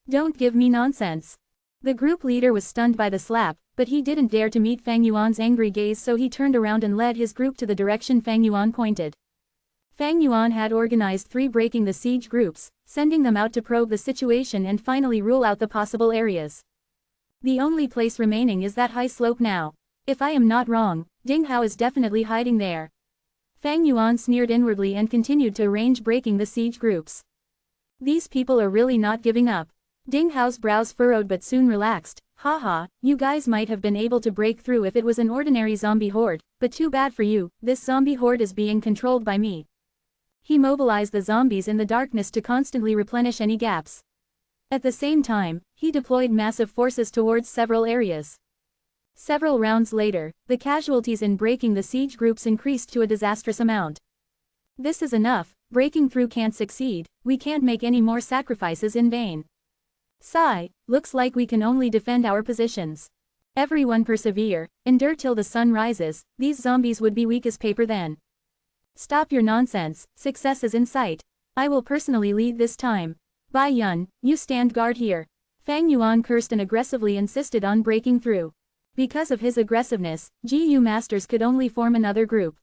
Don't give me nonsense. The group leader was stunned by the slap, but he didn't dare to meet Fang Yuan's angry gaze, so he turned around and led his group to the direction Fang Yuan pointed. Fang Yuan had organized 3 breaking the siege groups, sending them out to probe the situation and finally rule out the possible areas. The only place remaining is that high slope now. If I am not wrong, Ding Hao is definitely hiding there. Fang Yuan sneered inwardly and continued to arrange breaking the siege groups. These people are really not giving up. Ding Hao's brows furrowed but soon relaxed. Haha, you guys might have been able to break through if it was an ordinary zombie horde, but too bad for you, this zombie horde is being controlled by me. He mobilized the zombies in the darkness to constantly replenish any gaps. At the same time, he deployed massive forces towards several areas. Several rounds later, the casualties in breaking the siege groups increased to a disastrous amount. This is enough, breaking through can't succeed, we can't make any more sacrifices in vain. Sigh, looks like we can only defend our positions. Everyone persevere, endure till the sun rises, these zombies would be weak as paper then. Stop your nonsense, success is in sight. I will personally lead this time. Bai Yun, you stand guard here. Fang Yuan cursed and aggressively insisted on breaking through. Because of his aggressiveness, GU masters could only form another group.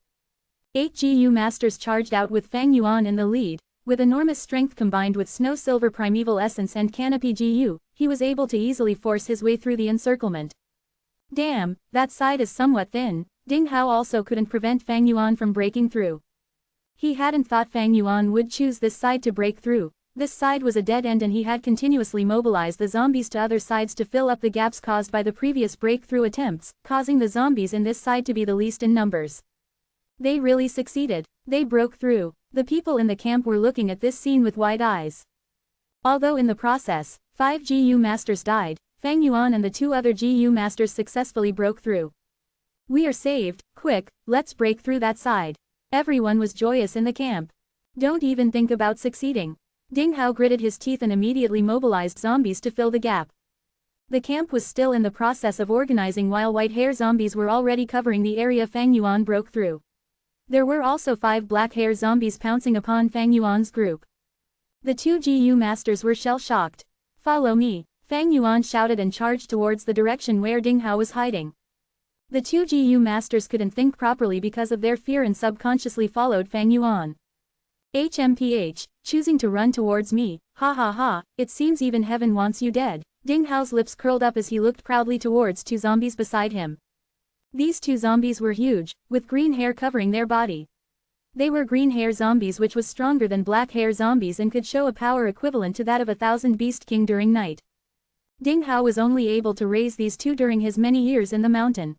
8 GU masters charged out with Fang Yuan in the lead. With enormous strength combined with snow silver primeval essence and canopy GU, he was able to easily force his way through the encirclement. Damn, that side is somewhat thin. Ding Hao also couldn't prevent Fang Yuan from breaking through. He hadn't thought Fang Yuan would choose this side to break through. This side was a dead end and he had continuously mobilized the zombies to other sides to fill up the gaps caused by the previous breakthrough attempts, causing the zombies in this side to be the least in numbers. They really succeeded. They broke through. The people in the camp were looking at this scene with wide eyes. Although in the process, 5 GU masters died, Fang Yuan and the 2 other GU masters successfully broke through. We are saved, quick, let's break through that side. Everyone was joyous in the camp. Don't even think about succeeding. Ding Hao gritted his teeth and immediately mobilized zombies to fill the gap. The camp was still in the process of organizing while white hair zombies were already covering the area Fang Yuan broke through. There were also 5 black hair zombies pouncing upon Fang Yuan's group. The 2 GU masters were shell-shocked. Follow me, Fang Yuan shouted and charged towards the direction where Ding Hao was hiding. The 2 GU masters couldn't think properly because of their fear and subconsciously followed Fang Yuan. HMPH, choosing to run towards me, ha ha ha, it seems even heaven wants you dead. Ding Hao's lips curled up as he looked proudly towards 2 zombies beside him. These 2 zombies were huge, with green hair covering their body. They were green hair zombies which was stronger than black hair zombies and could show a power equivalent to that of 1,000 Beast King during night. Ding Hao was only able to raise these 2 during his many years in the mountain.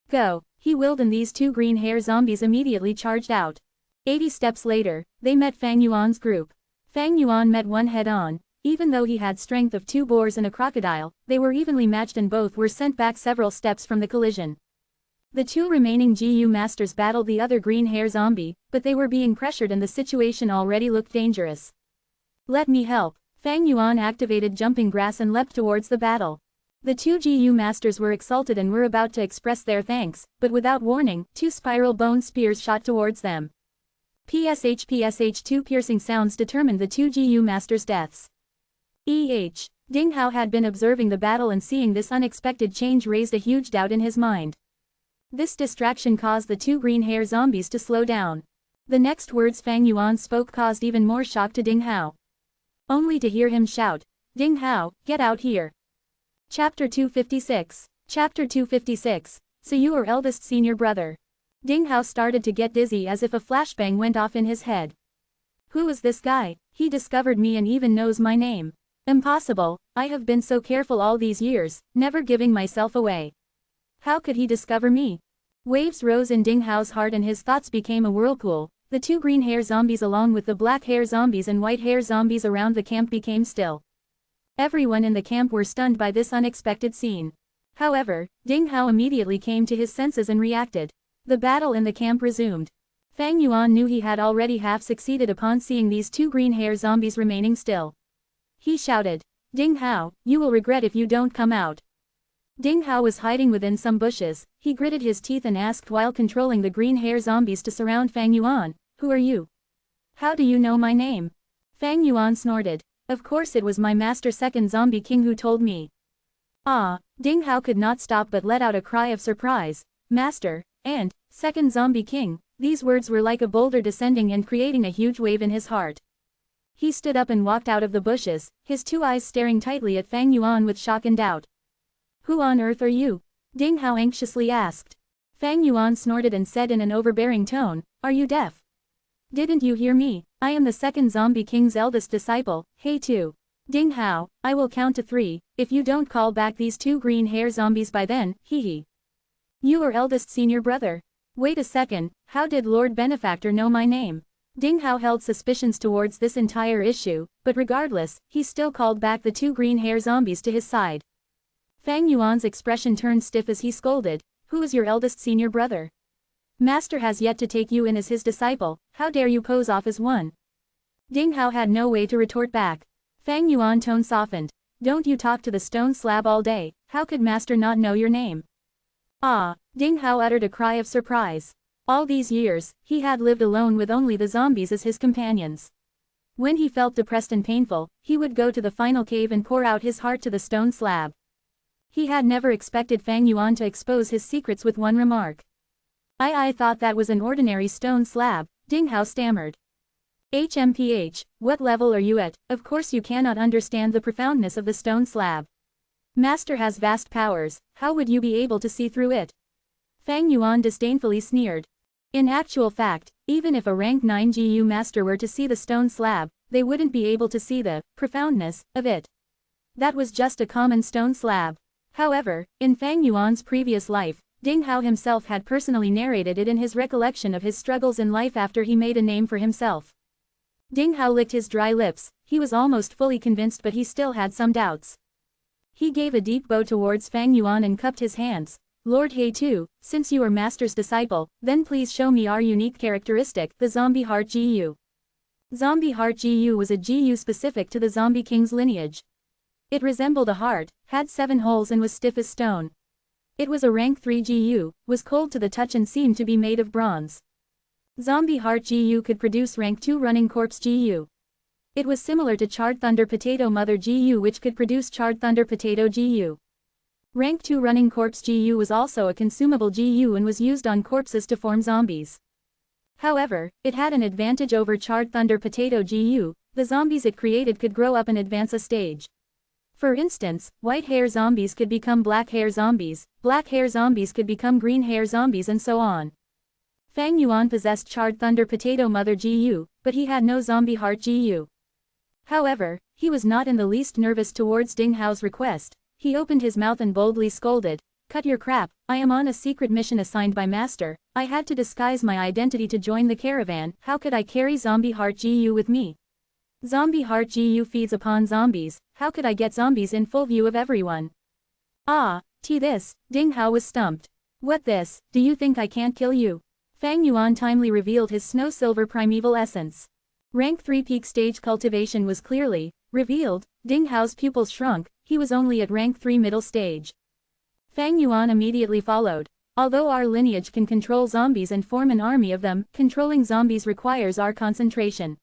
Go, he willed and these 2 green hair zombies immediately charged out. 80 steps later, they met Fang Yuan's group. Fang Yuan met one head-on. Even though he had strength of 2 boars and a crocodile, they were evenly matched and both were sent back several steps from the collision. The 2 remaining GU masters battled the other green hair zombie, but they were being pressured and the situation already looked dangerous. Let me help. Fang Yuan activated jumping grass and leapt towards the battle. The 2 GU masters were exalted and were about to express their thanks, but without warning, 2 spiral bone spears shot towards them. PSH 2 piercing sounds determined the 2 GU masters' deaths. Ding Hao had been observing the battle and seeing this unexpected change raised a huge doubt in his mind. This distraction caused the 2 green hair zombies to slow down. The next words Fang Yuan spoke caused even more shock to Ding Hao. Only to hear him shout, Ding Hao, get out here. Chapter 256. Chapter 256. So you are eldest senior brother. Ding Hao started to get dizzy as if a flashbang went off in his head. Who is this guy? He discovered me and even knows my name. Impossible, I have been so careful all these years, never giving myself away. How could he discover me? Waves rose in Ding Hao's heart and his thoughts became a whirlpool. The 2 green hair zombies along with the black hair zombies and white hair zombies around the camp became still. Everyone in the camp were stunned by this unexpected scene. However, Ding Hao immediately came to his senses and reacted. The battle in the camp resumed. Fang Yuan knew he had already half succeeded upon seeing these two green-hair zombies remaining still. He shouted, "Ding Hao, you will regret if you don't come out." Ding Hao was hiding within some bushes. He gritted his teeth and asked while controlling the green-hair zombies to surround Fang Yuan, "Who are you? How do you know my name?" Fang Yuan snorted. "Of course it was my master second zombie king who told me." Ah, Ding Hao could not stop but let out a cry of surprise. Master, and, second zombie king, these words were like a boulder descending and creating a huge wave in his heart. He stood up and walked out of the bushes, his two eyes staring tightly at Fang Yuan with shock and doubt. "Who on earth are you?" Ding Hao anxiously asked. Fang Yuan snorted and said in an overbearing tone, "Are you deaf? Didn't you hear me? I am the second zombie king's eldest disciple, Hey Tu. Ding Hao, I will count to 3, if you don't call back these two green-hair zombies by then, hee. You are eldest senior brother. Wait a second, how did Lord Benefactor know my name?" Ding Hao held suspicions towards this entire issue, but regardless, he still called back the two green-hair zombies to his side. Fang Yuan's expression turned stiff as he scolded, "Who is your eldest senior brother? Master has yet to take you in as his disciple, how dare you pose off as one?" Ding Hao had no way to retort back. Fang Yuan's tone softened. "Don't you talk to the stone slab all day, how could master not know your name?" Ah, Ding Hao uttered a cry of surprise. All these years, he had lived alone with only the zombies as his companions. When he felt depressed and painful, he would go to the final cave and pour out his heart to the stone slab. He had never expected Fang Yuan to expose his secrets with one remark. I thought that was an ordinary stone slab," Ding Hao stammered. "HMPH, what level are you at? Of course you cannot understand the profoundness of the stone slab. Master has vast powers, how would you be able to see through it?" Fang Yuan disdainfully sneered. In actual fact, even if a rank 9 GU master were to see the stone slab, they wouldn't be able to see the profoundness of it. That was just a common stone slab. However, in Fang Yuan's previous life, Ding Hao himself had personally narrated it in his recollection of his struggles in life after he made a name for himself. Ding Hao licked his dry lips, he was almost fully convinced but he still had some doubts. He gave a deep bow towards Fang Yuan and cupped his hands. "Lord He Tu, since you are master's disciple, then please show me our unique characteristic, the zombie heart GU." Zombie heart GU was a GU specific to the zombie king's lineage. It resembled a heart, had 7 holes and was stiff as stone. It was a rank 3 GU, was cold to the touch and seemed to be made of bronze. Zombie heart GU could produce rank 2 running corpse GU. It was similar to charred thunder potato mother GU which could produce charred thunder potato GU. Rank 2 running corpse GU was also a consumable GU and was used on corpses to form zombies. However, it had an advantage over charred thunder potato GU, the zombies it created could grow up and advance a stage. For instance, white hair zombies could become black hair zombies could become green hair zombies and so on. Fang Yuan possessed charred thunder potato mother GU, but he had no zombie heart GU. However, he was not in the least nervous towards Ding Hao's request. He opened his mouth and boldly scolded, "Cut your crap, I am on a secret mission assigned by master, I had to disguise my identity to join the caravan, how could I carry zombie heart GU with me? Zombie heart GU feeds upon zombies, how could I get zombies in full view of everyone?" Ah, this, Ding Hao was stumped. "What this, do you think I can't kill you?" Fang Yuan timely revealed his snow silver primeval essence. Rank 3 peak stage cultivation was clearly revealed. Ding Hao's pupils shrunk, he was only at rank 3 middle stage. Fang Yuan immediately followed. "Although our lineage can control zombies and form an army of them, controlling zombies requires our concentration.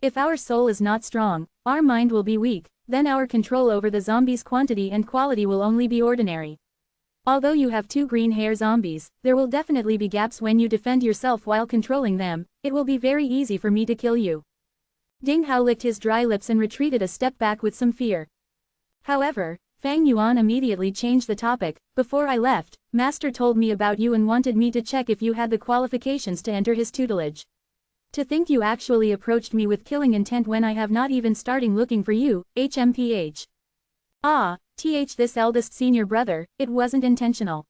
If our soul is not strong, our mind will be weak, then our control over the zombies' quantity and quality will only be ordinary. Although you have 2 green hair zombies, there will definitely be gaps when you defend yourself while controlling them, it will be very easy for me to kill you." Ding Hao licked his dry lips and retreated a step back with some fear. However, Fang Yuan immediately changed the topic. "Before I left, master told me about you and wanted me to check if you had the qualifications to enter his tutelage. To think you actually approached me with killing intent when I have not even started looking for you, HMPH. Ah, this eldest senior brother, it wasn't intentional."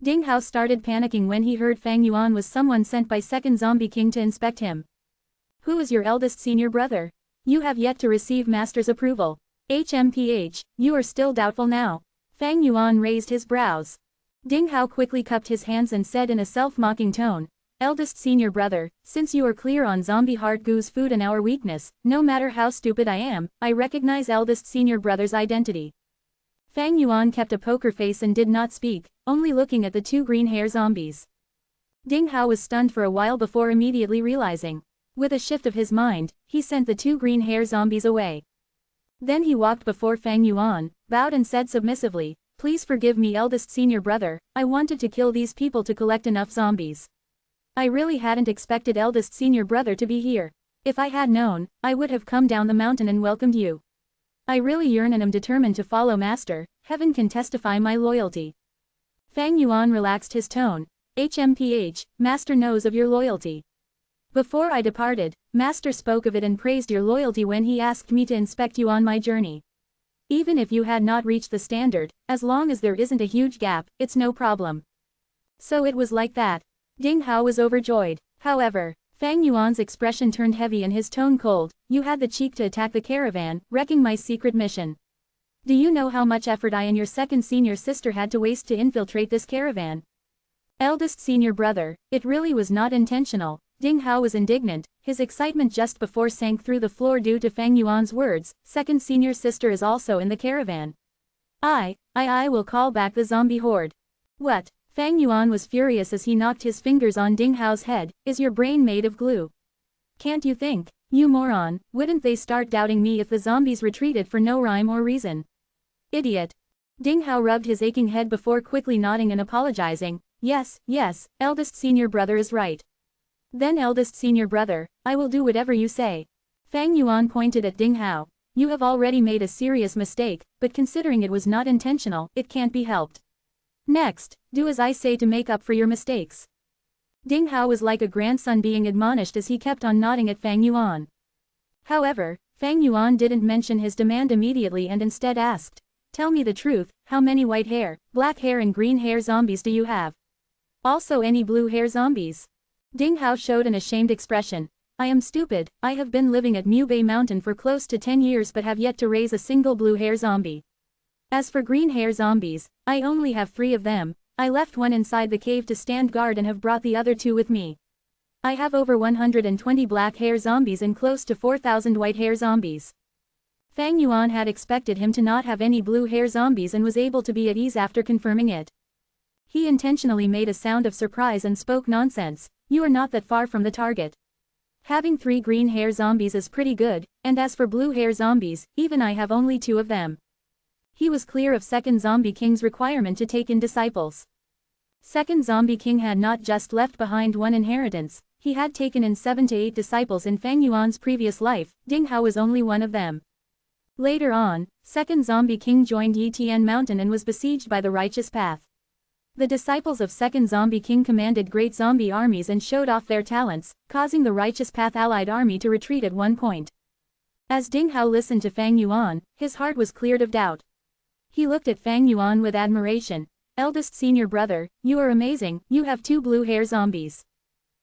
Ding Hao started panicking when he heard Fang Yuan was someone sent by second zombie king to inspect him. "Who is your eldest senior brother? You have yet to receive master's approval. HMPH, you are still doubtful now." Fang Yuan raised his brows. Ding Hao quickly cupped his hands and said in a self-mocking tone, "Eldest senior brother, since you are clear on zombie heart goose food and our weakness, no matter how stupid I am, I recognize eldest senior brother's identity." Fang Yuan kept a poker face and did not speak, only looking at the two green hair zombies. Ding Hao was stunned for a while before immediately realizing. With a shift of his mind, he sent the two green hair zombies away. Then he walked before Fang Yuan, bowed and said submissively, "Please forgive me eldest senior brother, I wanted to kill these people to collect enough zombies. I really hadn't expected eldest senior brother to be here. If I had known, I would have come down the mountain and welcomed you. I really yearn and am determined to follow master, heaven can testify my loyalty." Fang Yuan relaxed his tone. "HMPH, master knows of your loyalty. Before I departed, master spoke of it and praised your loyalty when he asked me to inspect you on my journey. Even if you had not reached the standard, as long as there isn't a huge gap, it's no problem." So it was like that. Ding Hao was overjoyed. However, Fang Yuan's expression turned heavy and his tone cold. "You had the cheek to attack the caravan, wrecking my secret mission. Do you know how much effort I and your second senior sister had to waste to infiltrate this caravan?" "Eldest senior brother, it really was not intentional." Ding Hao was indignant, his excitement just before sank through the floor due to Fang Yuan's words, "Second senior sister is also in the caravan. I will call back the zombie horde." "What?" Fang Yuan was furious as he knocked his fingers on Ding Hao's head. "Is your brain made of glue? Can't you think? You moron, wouldn't they start doubting me if the zombies retreated for no rhyme or reason? Idiot." Ding Hao rubbed his aching head before quickly nodding and apologizing. Yes, eldest senior brother is right. Then eldest senior brother, I will do whatever you say." Fang Yuan pointed at Ding Hao. "You have already made a serious mistake, but considering it was not intentional, it can't be helped. Next, do as I say to make up for your mistakes." Ding Hao was like a grandson being admonished as he kept on nodding at Fang Yuan. However, Fang Yuan didn't mention his demand immediately and instead asked, "Tell me the truth, how many white hair, black hair and green hair zombies do you have? Also any blue hair zombies?" Ding Hao showed an ashamed expression. "I am stupid, I have been living at Bay Mountain for close to 10 years but have yet to raise a single blue hair zombie. As for green hair zombies, I only have 3 of them. I left one inside the cave to stand guard and have brought the other 2 with me. I have over 120 black hair zombies and close to 4,000 white hair zombies." Fang Yuan had expected him to not have any blue hair zombies and was able to be at ease after confirming it. He intentionally made a sound of surprise and spoke nonsense. "You are not that far from the target. Having 3 green hair zombies is pretty good, and as for blue hair zombies, even I have only 2 of them." He was clear of Second Zombie King's requirement to take in disciples. Second Zombie King had not just left behind one inheritance, he had taken in 7 to 8 disciples in Fang Yuan's previous life. Ding Hao was only one of them. Later on, Second Zombie King joined Yitian Mountain and was besieged by the Righteous Path. The disciples of Second Zombie King commanded great zombie armies and showed off their talents, causing the Righteous Path allied army to retreat at one point. As Ding Hao listened to Fang Yuan, his heart was cleared of doubt. He looked at Fang Yuan with admiration. "Eldest senior brother, you are amazing, you have 2 blue hair zombies."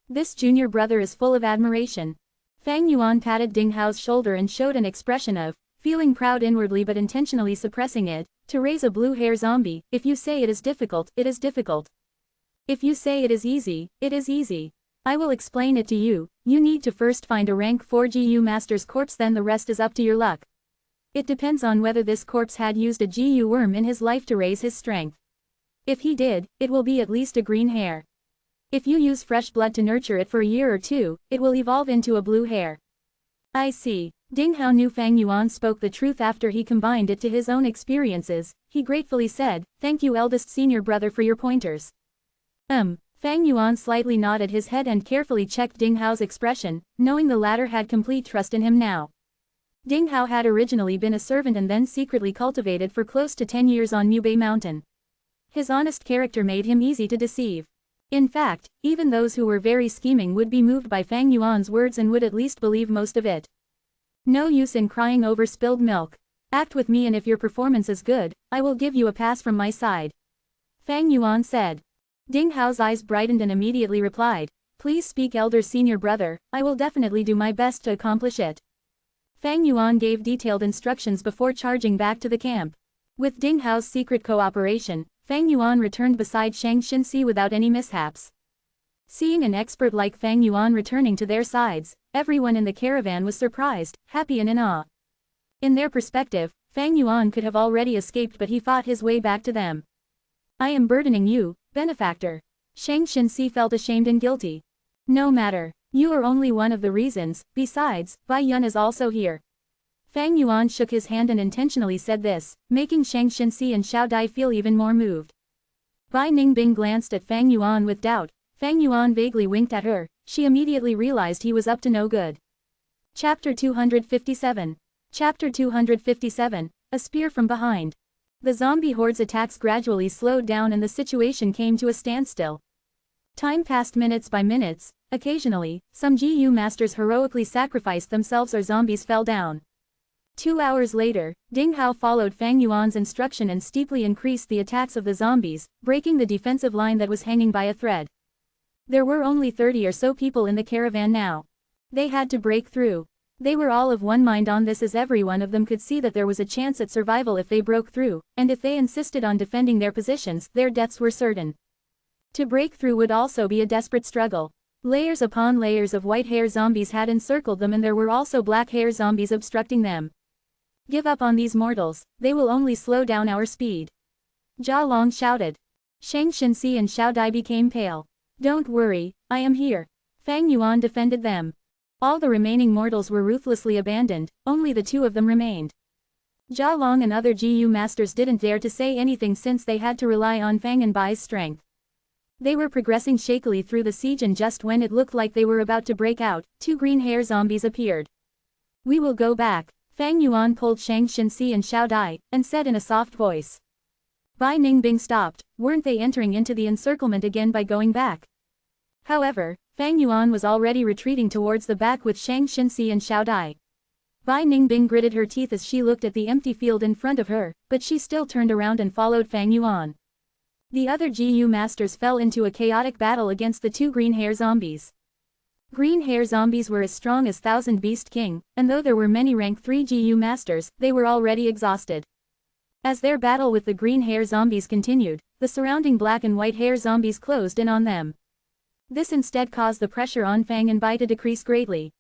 This junior brother is full of admiration. Fang Yuan patted Ding Hao's shoulder and showed an expression of, feeling proud inwardly but intentionally suppressing it. "To raise a blue hair zombie, if you say it is difficult, it is difficult. If you say it is easy, it is easy. I will explain it to you. You need to first find a rank 4 GU master's corpse, then the rest is up to your luck. It depends on whether this corpse had used a GU worm in his life to raise his strength. If he did, it will be at least a green hair. If you use fresh blood to nurture it for a year or 2, it will evolve into a blue hair." "I see." Ding Hao knew Fang Yuan spoke the truth after he combined it to his own experiences. He gratefully said, "Thank you eldest senior brother for your pointers." Fang Yuan slightly nodded his head and carefully checked Ding Hao's expression, knowing the latter had complete trust in him now. Ding Hao had originally been a servant and then secretly cultivated for close to 10 years on Bay Mountain. His honest character made him easy to deceive. In fact, even those who were very scheming would be moved by Fang Yuan's words and would at least believe most of it. "No use in crying over spilled milk. Act with me and if your performance is good, I will give you a pass from my side," Fang Yuan said. Ding Hao's eyes brightened and immediately replied, "Please speak elder senior brother, I will definitely do my best to accomplish it." Fang Yuan gave detailed instructions before charging back to the camp. With Ding Hao's secret cooperation, Fang Yuan returned beside Shang Xinxi without any mishaps. Seeing an expert like Fang Yuan returning to their sides, everyone in the caravan was surprised, happy and in awe. In their perspective, Fang Yuan could have already escaped, but he fought his way back to them. I am burdening you, benefactor. Shang Xinxi felt ashamed and guilty. No matter. You are only one of the reasons, besides, Bai Yun is also here. Fang Yuan shook his hand and intentionally said this, making Shang Xinxi and Xiao Dai feel even more moved. Bai Ningbing glanced at Fang Yuan with doubt. Fang Yuan vaguely winked at her. She immediately realized he was up to no good. Chapter 257. Chapter 257, A Spear from Behind. The zombie horde's attacks gradually slowed down and the situation came to a standstill. Time passed minutes by minutes. Occasionally, some GU masters heroically sacrificed themselves or zombies fell down. 2 hours later, Ding Hao followed Fang Yuan's instruction and steeply increased the attacks of the zombies, breaking the defensive line that was hanging by a thread. There were only 30 or so people in the caravan now. They had to break through. They were all of one mind on this, as every one of them could see that there was a chance at survival if they broke through, and if they insisted on defending their positions, their deaths were certain. To break through would also be a desperate struggle. Layers upon layers of white hair zombies had encircled them, and there were also black hair zombies obstructing them. Give up on these mortals, they will only slow down our speed. Jia Long shouted. Shang Xinxi and Xiao Dai became pale. Don't worry, I am here. Fang Yuan defended them. All the remaining mortals were ruthlessly abandoned, only the 2 of them remained. Jia Long and other GU masters didn't dare to say anything since they had to rely on Fang and Bai's strength. They were progressing shakily through the siege, and just when it looked like they were about to break out, 2 green hair zombies appeared. We will go back. Fang Yuan pulled Shang Xinxi and Xiao Dai, and said in a soft voice. Bai Ningbing stopped. Weren't they entering into the encirclement again by going back? However, Fang Yuan was already retreating towards the back with Shang Xinxi and Xiao Dai. Bai Ningbing gritted her teeth as she looked at the empty field in front of her, but she still turned around and followed Fang Yuan. The other GU masters fell into a chaotic battle against the 2 green hair zombies. Green hair zombies were as strong as Thousand Beast King, and though there were many rank 3 GU masters, they were already exhausted. As their battle with the green hair zombies continued, the surrounding black and white hair zombies closed in on them. This instead caused the pressure on Fang and Bai to decrease greatly.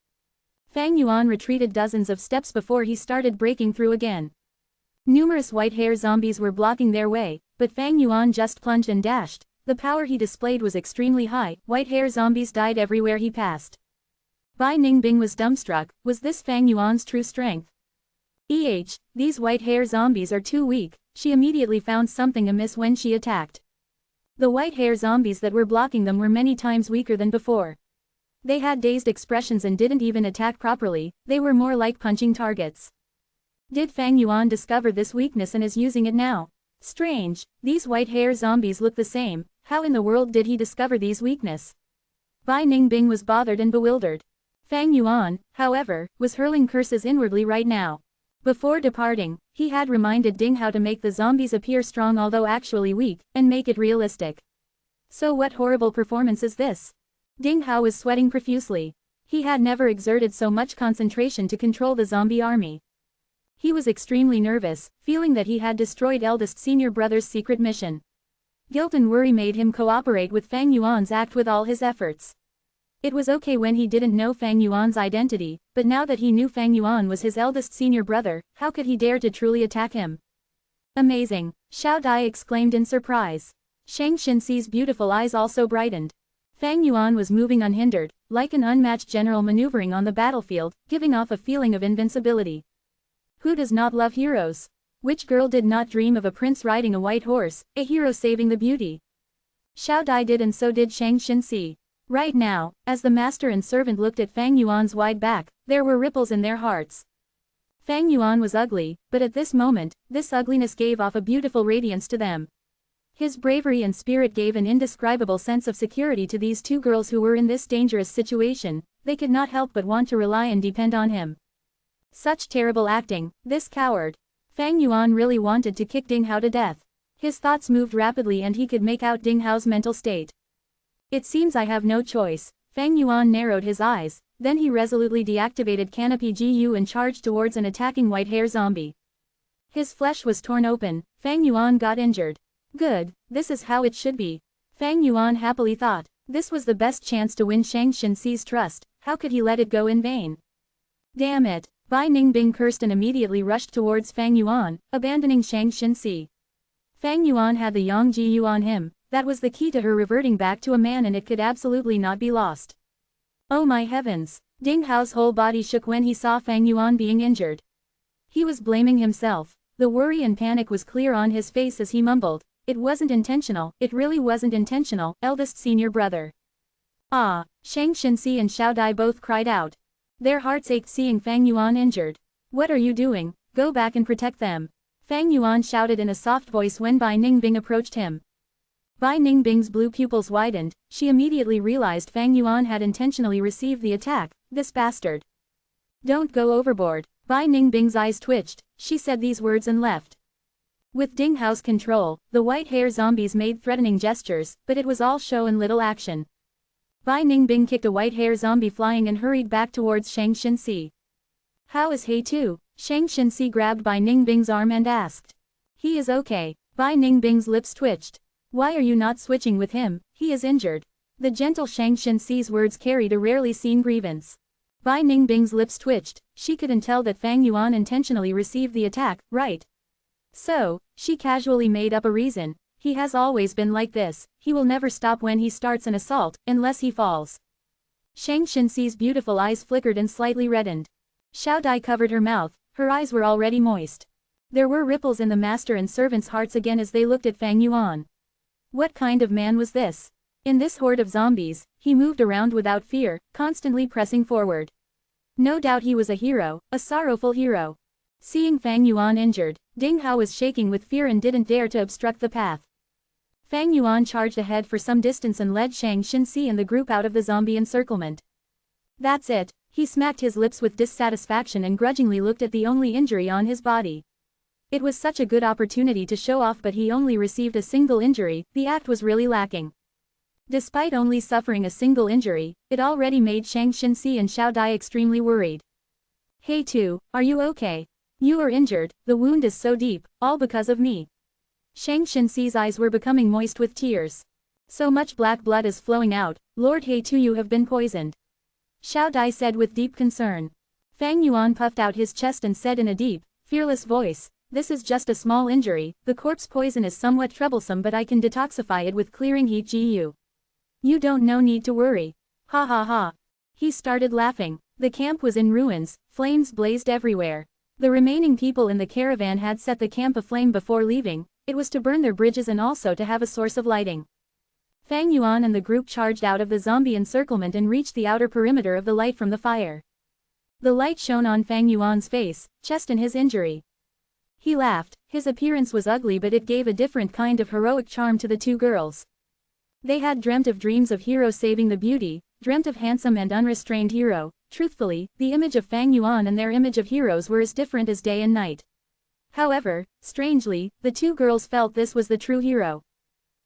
Fang Yuan retreated dozens of steps before he started breaking through again. Numerous white hair zombies were blocking their way, but Fang Yuan just plunged and dashed. The power he displayed was extremely high. White hair zombies died everywhere he passed. Bai Ningbing was dumbstruck. Was this Fang Yuan's true strength? These white hair zombies are too weak. She immediately found something amiss when she attacked. The white hair zombies that were blocking them were many times weaker than before. They had dazed expressions and didn't even attack properly. They were more like punching targets. Did Fang Yuan discover this weakness and is using it now? Strange, these white hair zombies look the same. How in the world did he discover these weakness? Bai Ningbing was bothered and bewildered. Fang Yuan, however, was hurling curses inwardly right now. Before departing, he had reminded Ding Hao to make the zombies appear strong although actually weak, and make it realistic. So what horrible performance is this? Ding Hao was sweating profusely. He had never exerted so much concentration to control the zombie army. He was extremely nervous, feeling that he had destroyed eldest senior brother's secret mission. Guilt and worry made him cooperate with Fang Yuan's act with all his efforts. It was okay when he didn't know Fang Yuan's identity, but now that he knew Fang Yuan was his eldest senior brother, how could he dare to truly attack him? Amazing, Xiao Dai exclaimed in surprise. Shang Xinxi's beautiful eyes also brightened. Fang Yuan was moving unhindered, like an unmatched general maneuvering on the battlefield, giving off a feeling of invincibility. Who does not love heroes? Which girl did not dream of a prince riding a white horse, a hero saving the beauty? Xiao Dai did, and so did Shang Xinxi. Right now, as the master and servant looked at Fang Yuan's wide back, there were ripples in their hearts. Fang Yuan was ugly, but at this moment, this ugliness gave off a beautiful radiance to them. His bravery and spirit gave an indescribable sense of security to these 2 girls who were in this dangerous situation. They could not help but want to rely and depend on him. Such terrible acting, this coward. Fang Yuan really wanted to kick Ding Hao to death. His thoughts moved rapidly and he could make out Ding Hao's mental state. It seems I have no choice. Fang Yuan narrowed his eyes, then he resolutely deactivated Canopy GU and charged towards an attacking white hair zombie. His flesh was torn open. Fang Yuan got injured. Good, this is how it should be. Fang Yuan happily thought. This was the best chance to win Shang Xinxi's trust, how could he let it go in vain? Damn it! Bai Ningbing cursed and immediately rushed towards Fang Yuan, abandoning Shang Xinxi. Fang Yuan had the Yang Ji Yu on him, that was the key to her reverting back to a man and it could absolutely not be lost. Oh my heavens! Ding Hao's whole body shook when he saw Fang Yuan being injured. He was blaming himself. The worry and panic was clear on his face as he mumbled, "It wasn't intentional, it really wasn't intentional, eldest senior brother." Ah! Shang Xinxi and Xiao Dai both cried out. Their hearts ached seeing Fang Yuan injured. What are you doing? Go back and protect them. Fang Yuan shouted in a soft voice when Bai Ningbing approached him. Bai Ningbing's blue pupils widened, she immediately realized Fang Yuan had intentionally received the attack, this bastard. Don't go overboard. Bai Ningbing's eyes twitched, she said these words and left. With Ding Hao's control, the white-hair zombies made threatening gestures, but it was all show and little action. Bai Ningbing kicked a white-hair zombie flying and hurried back towards Shang Xinxi. How is He Tu? Shang Xinxi grabbed Bai Ningbing's arm and asked. He is okay. Bai Ningbing's lips twitched. Why are you not switching with him? He is injured. The gentle Shang Xinxi's words carried a rarely seen grievance. Bai Ningbing's lips twitched, she couldn't tell that Fang Yuan intentionally received the attack, right? So, she casually made up a reason. He has always been like this, he will never stop when he starts an assault, unless he falls. Shang Xinxi's beautiful eyes flickered and slightly reddened. Xiao Dai covered her mouth, her eyes were already moist. There were ripples in the master and servants' hearts again as they looked at Fang Yuan. What kind of man was this? In this horde of zombies, he moved around without fear, constantly pressing forward. No doubt he was a hero, a sorrowful hero. Seeing Fang Yuan injured, Ding Hao was shaking with fear and didn't dare to obstruct the path. Fang Yuan charged ahead for some distance and led Shang Xinxi and the group out of the zombie encirclement. That's it, he smacked his lips with dissatisfaction and grudgingly looked at the only injury on his body. It was such a good opportunity to show off but he only received a single injury, the act was really lacking. Despite only suffering a single injury, it already made Shang Xinxi and Xiao Dai extremely worried. Hey Tu, are you okay? You are injured, the wound is so deep, all because of me. Shang Xinxi's eyes were becoming moist with tears. So much black blood is flowing out, Lord He Tu, you have been poisoned. Xiao Dai said with deep concern. Fang Yuan puffed out his chest and said in a deep, fearless voice, this is just a small injury, the corpse poison is somewhat troublesome but I can detoxify it with clearing heat Gu. You don't no need to worry. Ha ha ha. He started laughing. The camp was in ruins, flames blazed everywhere. The remaining people in the caravan had set the camp aflame before leaving, it was to burn their bridges and also to have a source of lighting. Fang Yuan and the group charged out of the zombie encirclement and reached the outer perimeter of the light from the fire. The light shone on Fang Yuan's face, chest and his injury. He laughed, his appearance was ugly but it gave a different kind of heroic charm to the two girls. They had dreamt of dreams of hero saving the beauty, dreamt of handsome and unrestrained hero. Truthfully, the image of Fang Yuan and their image of heroes were as different as day and night. However, strangely, the two girls felt this was the true hero.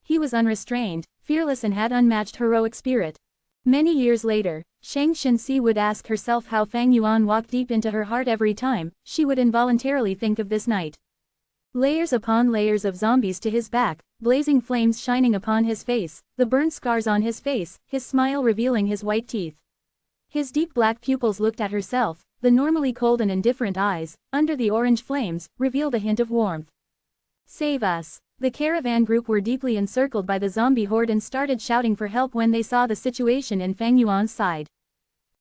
He was unrestrained, fearless and had unmatched heroic spirit. Many years later, Shang Xinxi would ask herself how Fang Yuan walked deep into her heart every time, she would involuntarily think of this night. Layers upon layers of zombies to his back, blazing flames shining upon his face, the burn scars on his face, his smile revealing his white teeth. His deep black pupils looked at herself, the normally cold and indifferent eyes, under the orange flames, revealed a hint of warmth. Save us! The caravan group were deeply encircled by the zombie horde and started shouting for help when they saw the situation in Fang Yuan's side.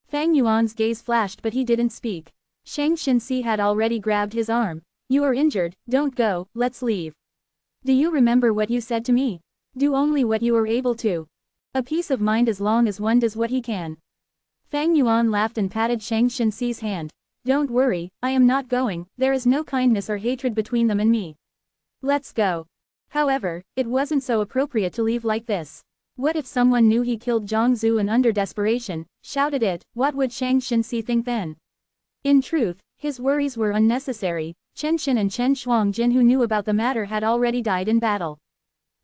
Fang Yuan's gaze flashed but he didn't speak. Shang Xinxi had already grabbed his arm. You are injured, don't go, let's leave. Do you remember what you said to me? Do only what you are able to. A peace of mind as long as one does what he can. Fang Yuan laughed and patted Shang Xinxi's hand. Don't worry, I am not going, there is no kindness or hatred between them and me. Let's go. However, it wasn't so appropriate to leave like this. What if someone knew he killed Zhongzhu and under desperation, shouted it, what would Shang Xinxi think then? In truth, his worries were unnecessary. Chen Xin and Chen Shuangjin who knew about the matter had already died in battle.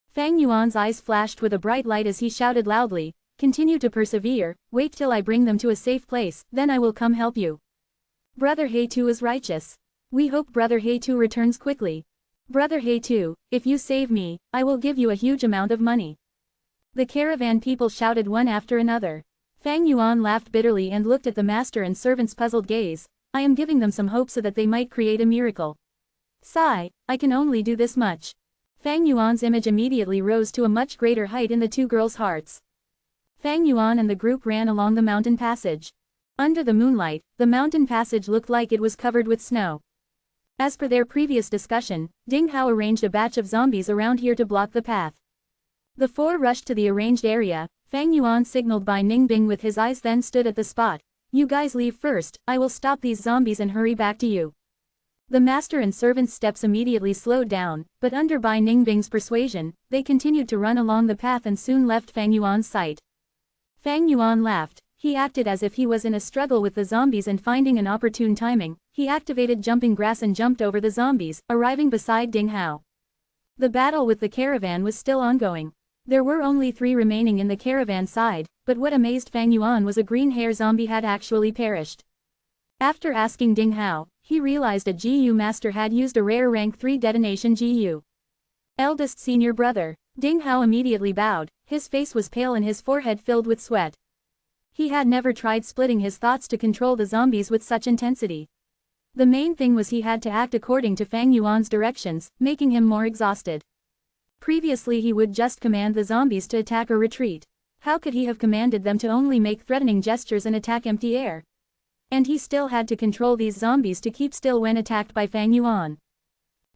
Fang Yuan's eyes flashed with a bright light as he shouted loudly, continue to persevere, wait till I bring them to a safe place, then I will come help you. Brother He Tu is righteous. We hope Brother He Tu returns quickly. Brother He too, if you save me, I will give you a huge amount of money. The caravan people shouted one after another. Fang Yuan laughed bitterly and looked at the master and servant's puzzled gaze. I am giving them some hope so that they might create a miracle. Sigh, I can only do this much. Fang Yuan's image immediately rose to a much greater height in the two girls' hearts. Fang Yuan and the group ran along the mountain passage. Under the moonlight, the mountain passage looked like it was covered with snow. As per their previous discussion, Ding Hao arranged a batch of zombies around here to block the path. The four rushed to the arranged area. Fang Yuan signaled by Ningbing with his eyes, then stood at the spot. You guys leave first, I will stop these zombies and hurry back to you. The master and servant's steps immediately slowed down, but under Bai Ningbing's persuasion, they continued to run along the path and soon left Fang Yuan's sight. Fang Yuan laughed. He acted as if he was in a struggle with the zombies, and finding an opportune timing, he activated jumping grass and jumped over the zombies, arriving beside Ding Hao. The battle with the caravan was still ongoing. There were only 3 remaining in the caravan side, but what amazed Fang Yuan was a green hair zombie had actually perished. After asking Ding Hao, he realized a GU master had used a rare rank 3 detonation GU. Eldest senior brother. Ding Hao immediately bowed, his face was pale and his forehead filled with sweat. He had never tried splitting his thoughts to control the zombies with such intensity. The main thing was he had to act according to Fang Yuan's directions, making him more exhausted. Previously he would just command the zombies to attack or retreat. How could he have commanded them to only make threatening gestures and attack empty air? And he still had to control these zombies to keep still when attacked by Fang Yuan.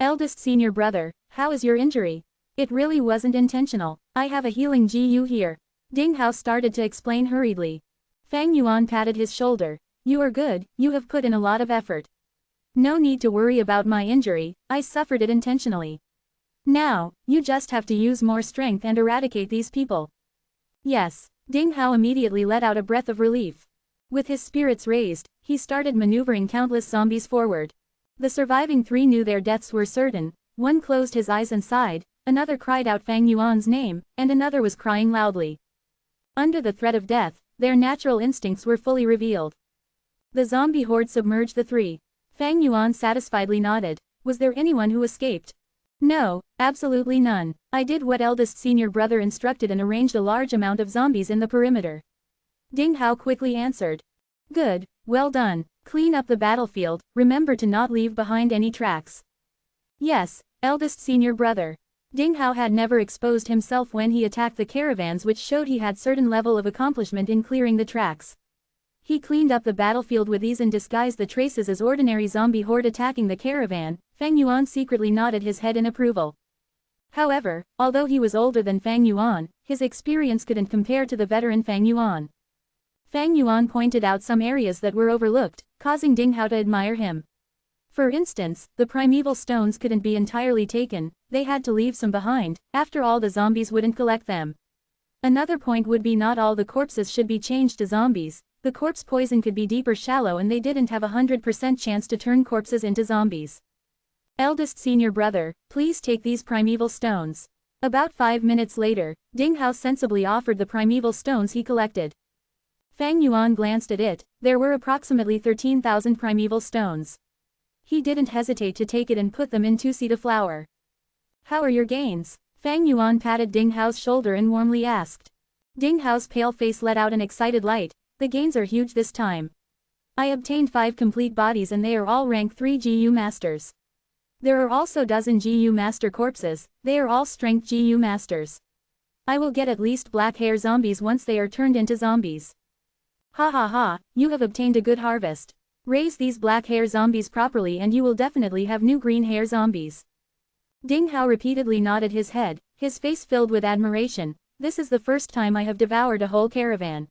Eldest senior brother, how is your injury? It really wasn't intentional. I have a healing GU here. Ding Hao started to explain hurriedly. Fang Yuan patted his shoulder. You are good, you have put in a lot of effort. No need to worry about my injury, I suffered it intentionally. Now, you just have to use more strength and eradicate these people. Yes. Ding Hao immediately let out a breath of relief. With his spirits raised, he started maneuvering countless zombies forward. The surviving 3 knew their deaths were certain. One closed his eyes and sighed, another cried out Fang Yuan's name, and another was crying loudly. Under the threat of death, their natural instincts were fully revealed. The zombie horde submerged the 3. Fang Yuan satisfiedly nodded. Was there anyone who escaped? No, absolutely none. I did what eldest senior brother instructed and arranged a large amount of zombies in the perimeter. Ding Hao quickly answered. Good, well done. Clean up the battlefield, remember to not leave behind any tracks. Yes, eldest senior brother. Ding Hao had never exposed himself when he attacked the caravans, which showed he had certain level of accomplishment in clearing the tracks. He cleaned up the battlefield with ease and disguised the traces as ordinary zombie horde attacking the caravan. Fang Yuan secretly nodded his head in approval. However, although he was older than Fang Yuan, his experience couldn't compare to the veteran Fang Yuan. Fang Yuan pointed out some areas that were overlooked, causing Ding Hao to admire him. For instance, the primeval stones couldn't be entirely taken, they had to leave some behind, after all the zombies wouldn't collect them. Another point would be not all the corpses should be changed to zombies, the corpse poison could be deep or shallow and they didn't have a 100% chance to turn corpses into zombies. Eldest senior brother, please take these primeval stones. About 5 minutes later, Ding Hao sensibly offered the primeval stones he collected. Fang Yuan glanced at it, there were approximately 13,000 primeval stones. He didn't hesitate to take it and put them into seed of flour. How are your gains? Fang Yuan patted Ding Hao's shoulder and warmly asked. Ding Hao's pale face let out an excited light. The gains are huge this time. I obtained 5 complete bodies and they are all rank 3 GU masters. There are also dozen GU master corpses, they are all strength GU masters. I will get at least black hair zombies once they are turned into zombies. Ha ha ha, you have obtained a good harvest. Raise these black hair zombies properly and you will definitely have new green hair zombies. Ding Hao repeatedly nodded his head, his face filled with admiration. This is the first time I have devoured a whole caravan.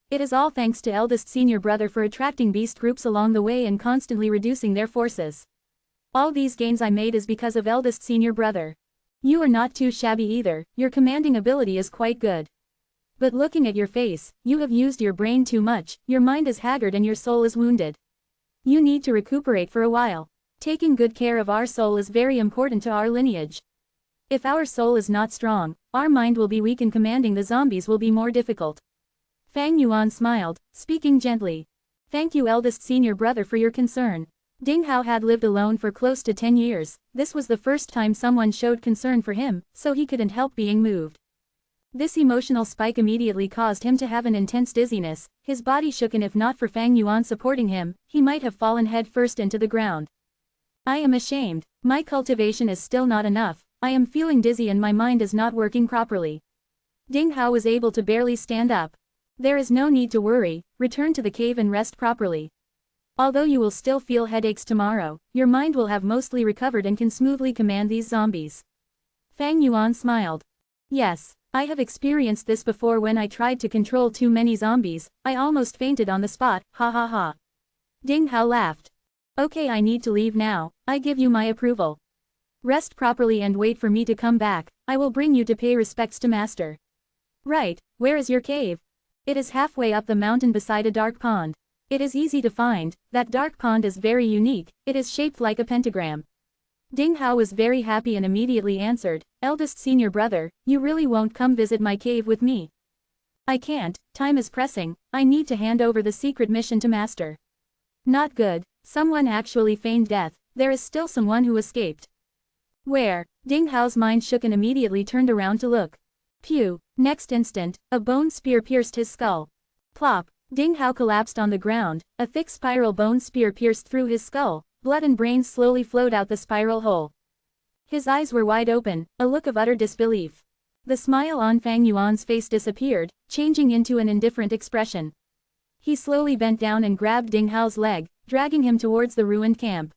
It is all thanks to eldest senior brother for attracting beast groups along the way and constantly reducing their forces. All these gains I made is because of eldest senior brother. You are not too shabby either, your commanding ability is quite good. But looking at your face, you have used your brain too much, your mind is haggard and your soul is wounded. You need to recuperate for a while. Taking good care of our soul is very important to our lineage. If our soul is not strong, our mind will be weak and commanding the zombies will be more difficult. Fang Yuan smiled, speaking gently. Thank you eldest senior brother for your concern. Ding Hao had lived alone for close to 10 years, this was the first time someone showed concern for him, so he couldn't help being moved. This emotional spike immediately caused him to have an intense dizziness, his body shook, and if not for Fang Yuan supporting him, he might have fallen head first into the ground. I am ashamed. My cultivation is still not enough, I am feeling dizzy and my mind is not working properly. Ding Hao was able to barely stand up. There is no need to worry, return to the cave and rest properly. Although you will still feel headaches tomorrow, your mind will have mostly recovered and can smoothly command these zombies. Fang Yuan smiled. Yes, I have experienced this before when I tried to control too many zombies, I almost fainted on the spot, ha ha ha. Ding Hao laughed. Okay, I need to leave now, I give you my approval. Rest properly and wait for me to come back, I will bring you to pay respects to Master. Right, where is your cave? It is halfway up the mountain beside a dark pond. It is easy to find, that dark pond is very unique, it is shaped like a pentagram. Ding Hao was very happy and immediately answered, eldest senior brother, you really won't come visit my cave with me? I can't, time is pressing, I need to hand over the secret mission to Master. Not good, someone actually feigned death, there is still someone who escaped. Where? Ding Hao's mind shook and immediately turned around to look. Pew, next instant, a bone spear pierced his skull. Plop. Ding Hao collapsed on the ground, a thick spiral bone spear pierced through his skull, blood and brains slowly flowed out the spiral hole. His eyes were wide open, a look of utter disbelief. The smile on Fang Yuan's face disappeared, changing into an indifferent expression. He slowly bent down and grabbed Ding Hao's leg, dragging him towards the ruined camp.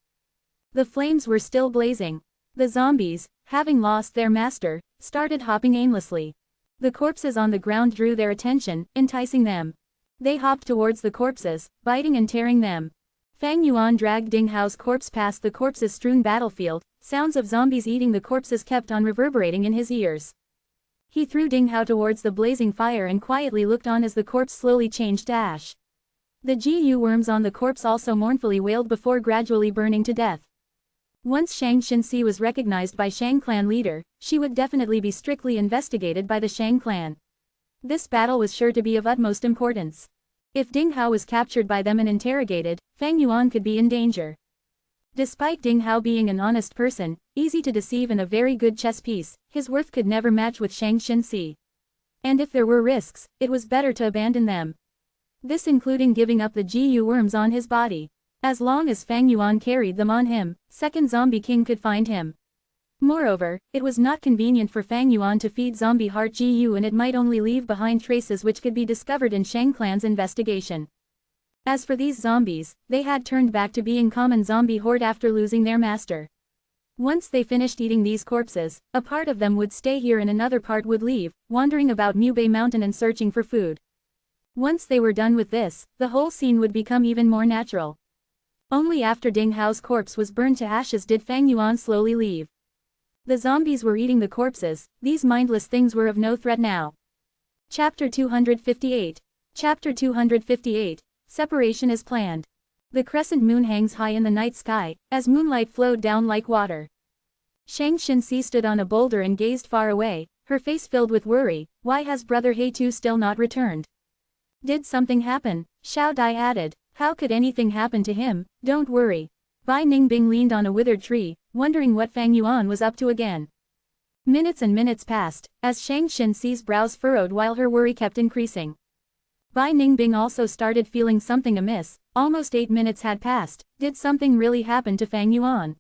The flames were still blazing. The zombies, having lost their master, started hopping aimlessly. The corpses on the ground drew their attention, enticing them. They hopped towards the corpses, biting and tearing them. Fang Yuan dragged Ding Hao's corpse past the corpses-strewn battlefield, sounds of zombies eating the corpses kept on reverberating in his ears. He threw Ding Hao towards the blazing fire and quietly looked on as the corpse slowly changed to ash. The GU worms on the corpse also mournfully wailed before gradually burning to death. Once Shang Xinxi was recognized by Shang clan leader, she would definitely be strictly investigated by the Shang clan. This battle was sure to be of utmost importance. If Ding Hao was captured by them and interrogated, Fang Yuan could be in danger. Despite Ding Hao being an honest person, easy to deceive and a very good chess piece, his worth could never match with Shang Xinxi. And if there were risks, it was better to abandon them. This including giving up the GU worms on his body. As long as Fang Yuan carried them on him, second zombie king could find him. Moreover, it was not convenient for Fang Yuan to feed zombie heart GU and it might only leave behind traces which could be discovered in Shang clan's investigation. As for these zombies, they had turned back to being common zombie horde after losing their master. Once they finished eating these corpses, a part of them would stay here and another part would leave, wandering about Mubei Mountain and searching for food. Once they were done with this, the whole scene would become even more natural. Only after Ding Hao's corpse was burned to ashes did Fang Yuan slowly leave. The zombies were eating the corpses, these mindless things were of no threat now. Chapter 258. Chapter 258. Separation is planned. The crescent moon hangs high in the night sky, as moonlight flowed down like water. Shang Xinxi stood on a boulder and gazed far away, her face filled with worry. Why has brother He-Tu still not returned? Did something happen? Xiao Dai added. How could anything happen to him? Don't worry. Bai Ningbing leaned on a withered tree, wondering what Fang Yuan was up to again. Minutes and minutes passed, as Shang Xinxi's brows furrowed while her worry kept increasing. Bai Ningbing also started feeling something amiss. Almost 8 minutes had passed, did something really happen to Fang Yuan?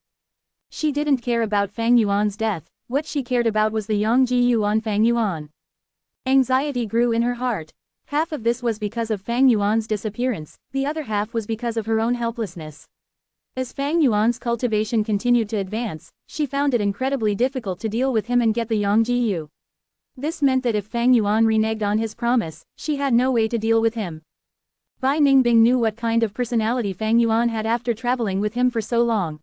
She didn't care about Fang Yuan's death, what she cared about was the Yang Ji on Fang Yuan. Anxiety grew in her heart. Half of this was because of Fang Yuan's disappearance, the other half was because of her own helplessness. As Fang Yuan's cultivation continued to advance, she found it incredibly difficult to deal with him and get the Yang Ji. This meant that if Fang Yuan reneged on his promise, she had no way to deal with him. Bai Ningbing knew what kind of personality Fang Yuan had after traveling with him for so long.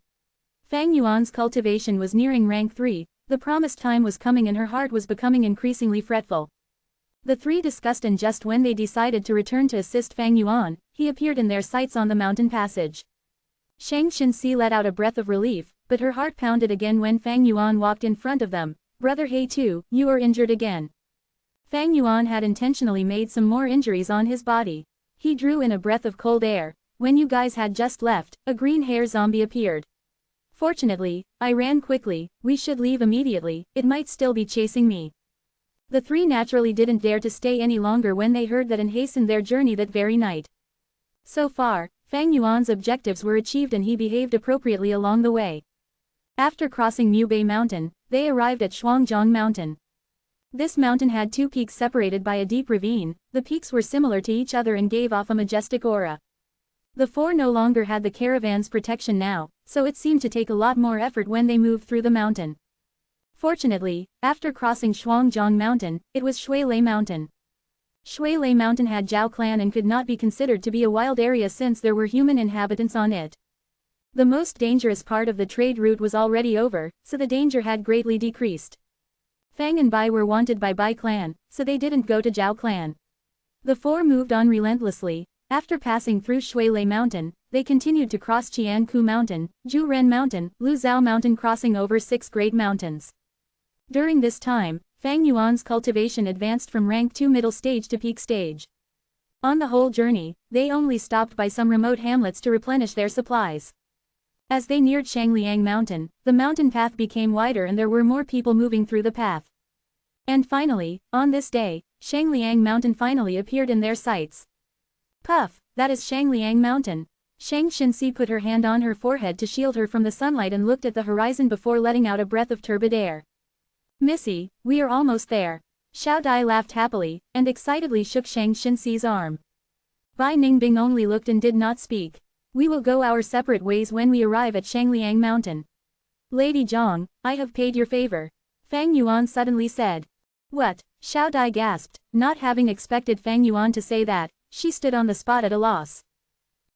Fang Yuan's cultivation was nearing rank 3, the promised time was coming and her heart was becoming increasingly fretful. The three discussed and just when they decided to return to assist Fang Yuan, he appeared in their sights on the mountain passage. Shang Xinxi let out a breath of relief, but her heart pounded again when Fang Yuan walked in front of them. Brother He-Tu, you are injured again. Fang Yuan had intentionally made some more injuries on his body. He drew in a breath of cold air. when you guys had just left, a green hair zombie appeared. Fortunately, I ran quickly. We should leave immediately, it might still be chasing me. The three naturally didn't dare to stay any longer when they heard that and hastened their journey that very night. So far, Fang Yuan's objectives were achieved and he behaved appropriately along the way. After crossing Mubei Mountain, they arrived at Shuangjiang Mountain. This mountain had two peaks separated by a deep ravine. The peaks were similar to each other and gave off a majestic aura. The four no longer had the caravan's protection now, so it seemed to take a lot more effort when they moved through the mountain. Fortunately, after crossing Shuangjiang Mountain, it was Shuilei Mountain. Shuilei Mountain had Zhao clan and could not be considered to be a wild area since there were human inhabitants on it. The most dangerous part of the trade route was already over, so the danger had greatly decreased. Fang and Bai were wanted by Bai clan, so they didn't go to Zhao clan. The four moved on relentlessly. After passing through Shuilei Mountain, they continued to cross Qianku Mountain, Zhuren Mountain, Luzhao Mountain, crossing over 6 great mountains. During this time, Fang Yuan's cultivation advanced from rank 2 middle stage to peak stage. On the whole journey, they only stopped by some remote hamlets to replenish their supplies. As they neared Shangliang Mountain, the mountain path became wider and there were more people moving through the path. And finally, on this day, Shangliang Mountain finally appeared in their sights. Puff, that is Shangliang Mountain. Shang Xinxi put her hand on her forehead to shield her from the sunlight and looked at the horizon before letting out a breath of turbid air. Missy, we are almost there. Xiao Dai laughed happily, and excitedly shook Shang Xinxi's arm. Bai Ningbing only looked and did not speak. We will go our separate ways when we arrive at Shangliang Mountain. Lady Zhang, I have paid your favor. Fang Yuan suddenly said. What? Xiao Dai gasped, not having expected Fang Yuan to say that. She stood on the spot at a loss.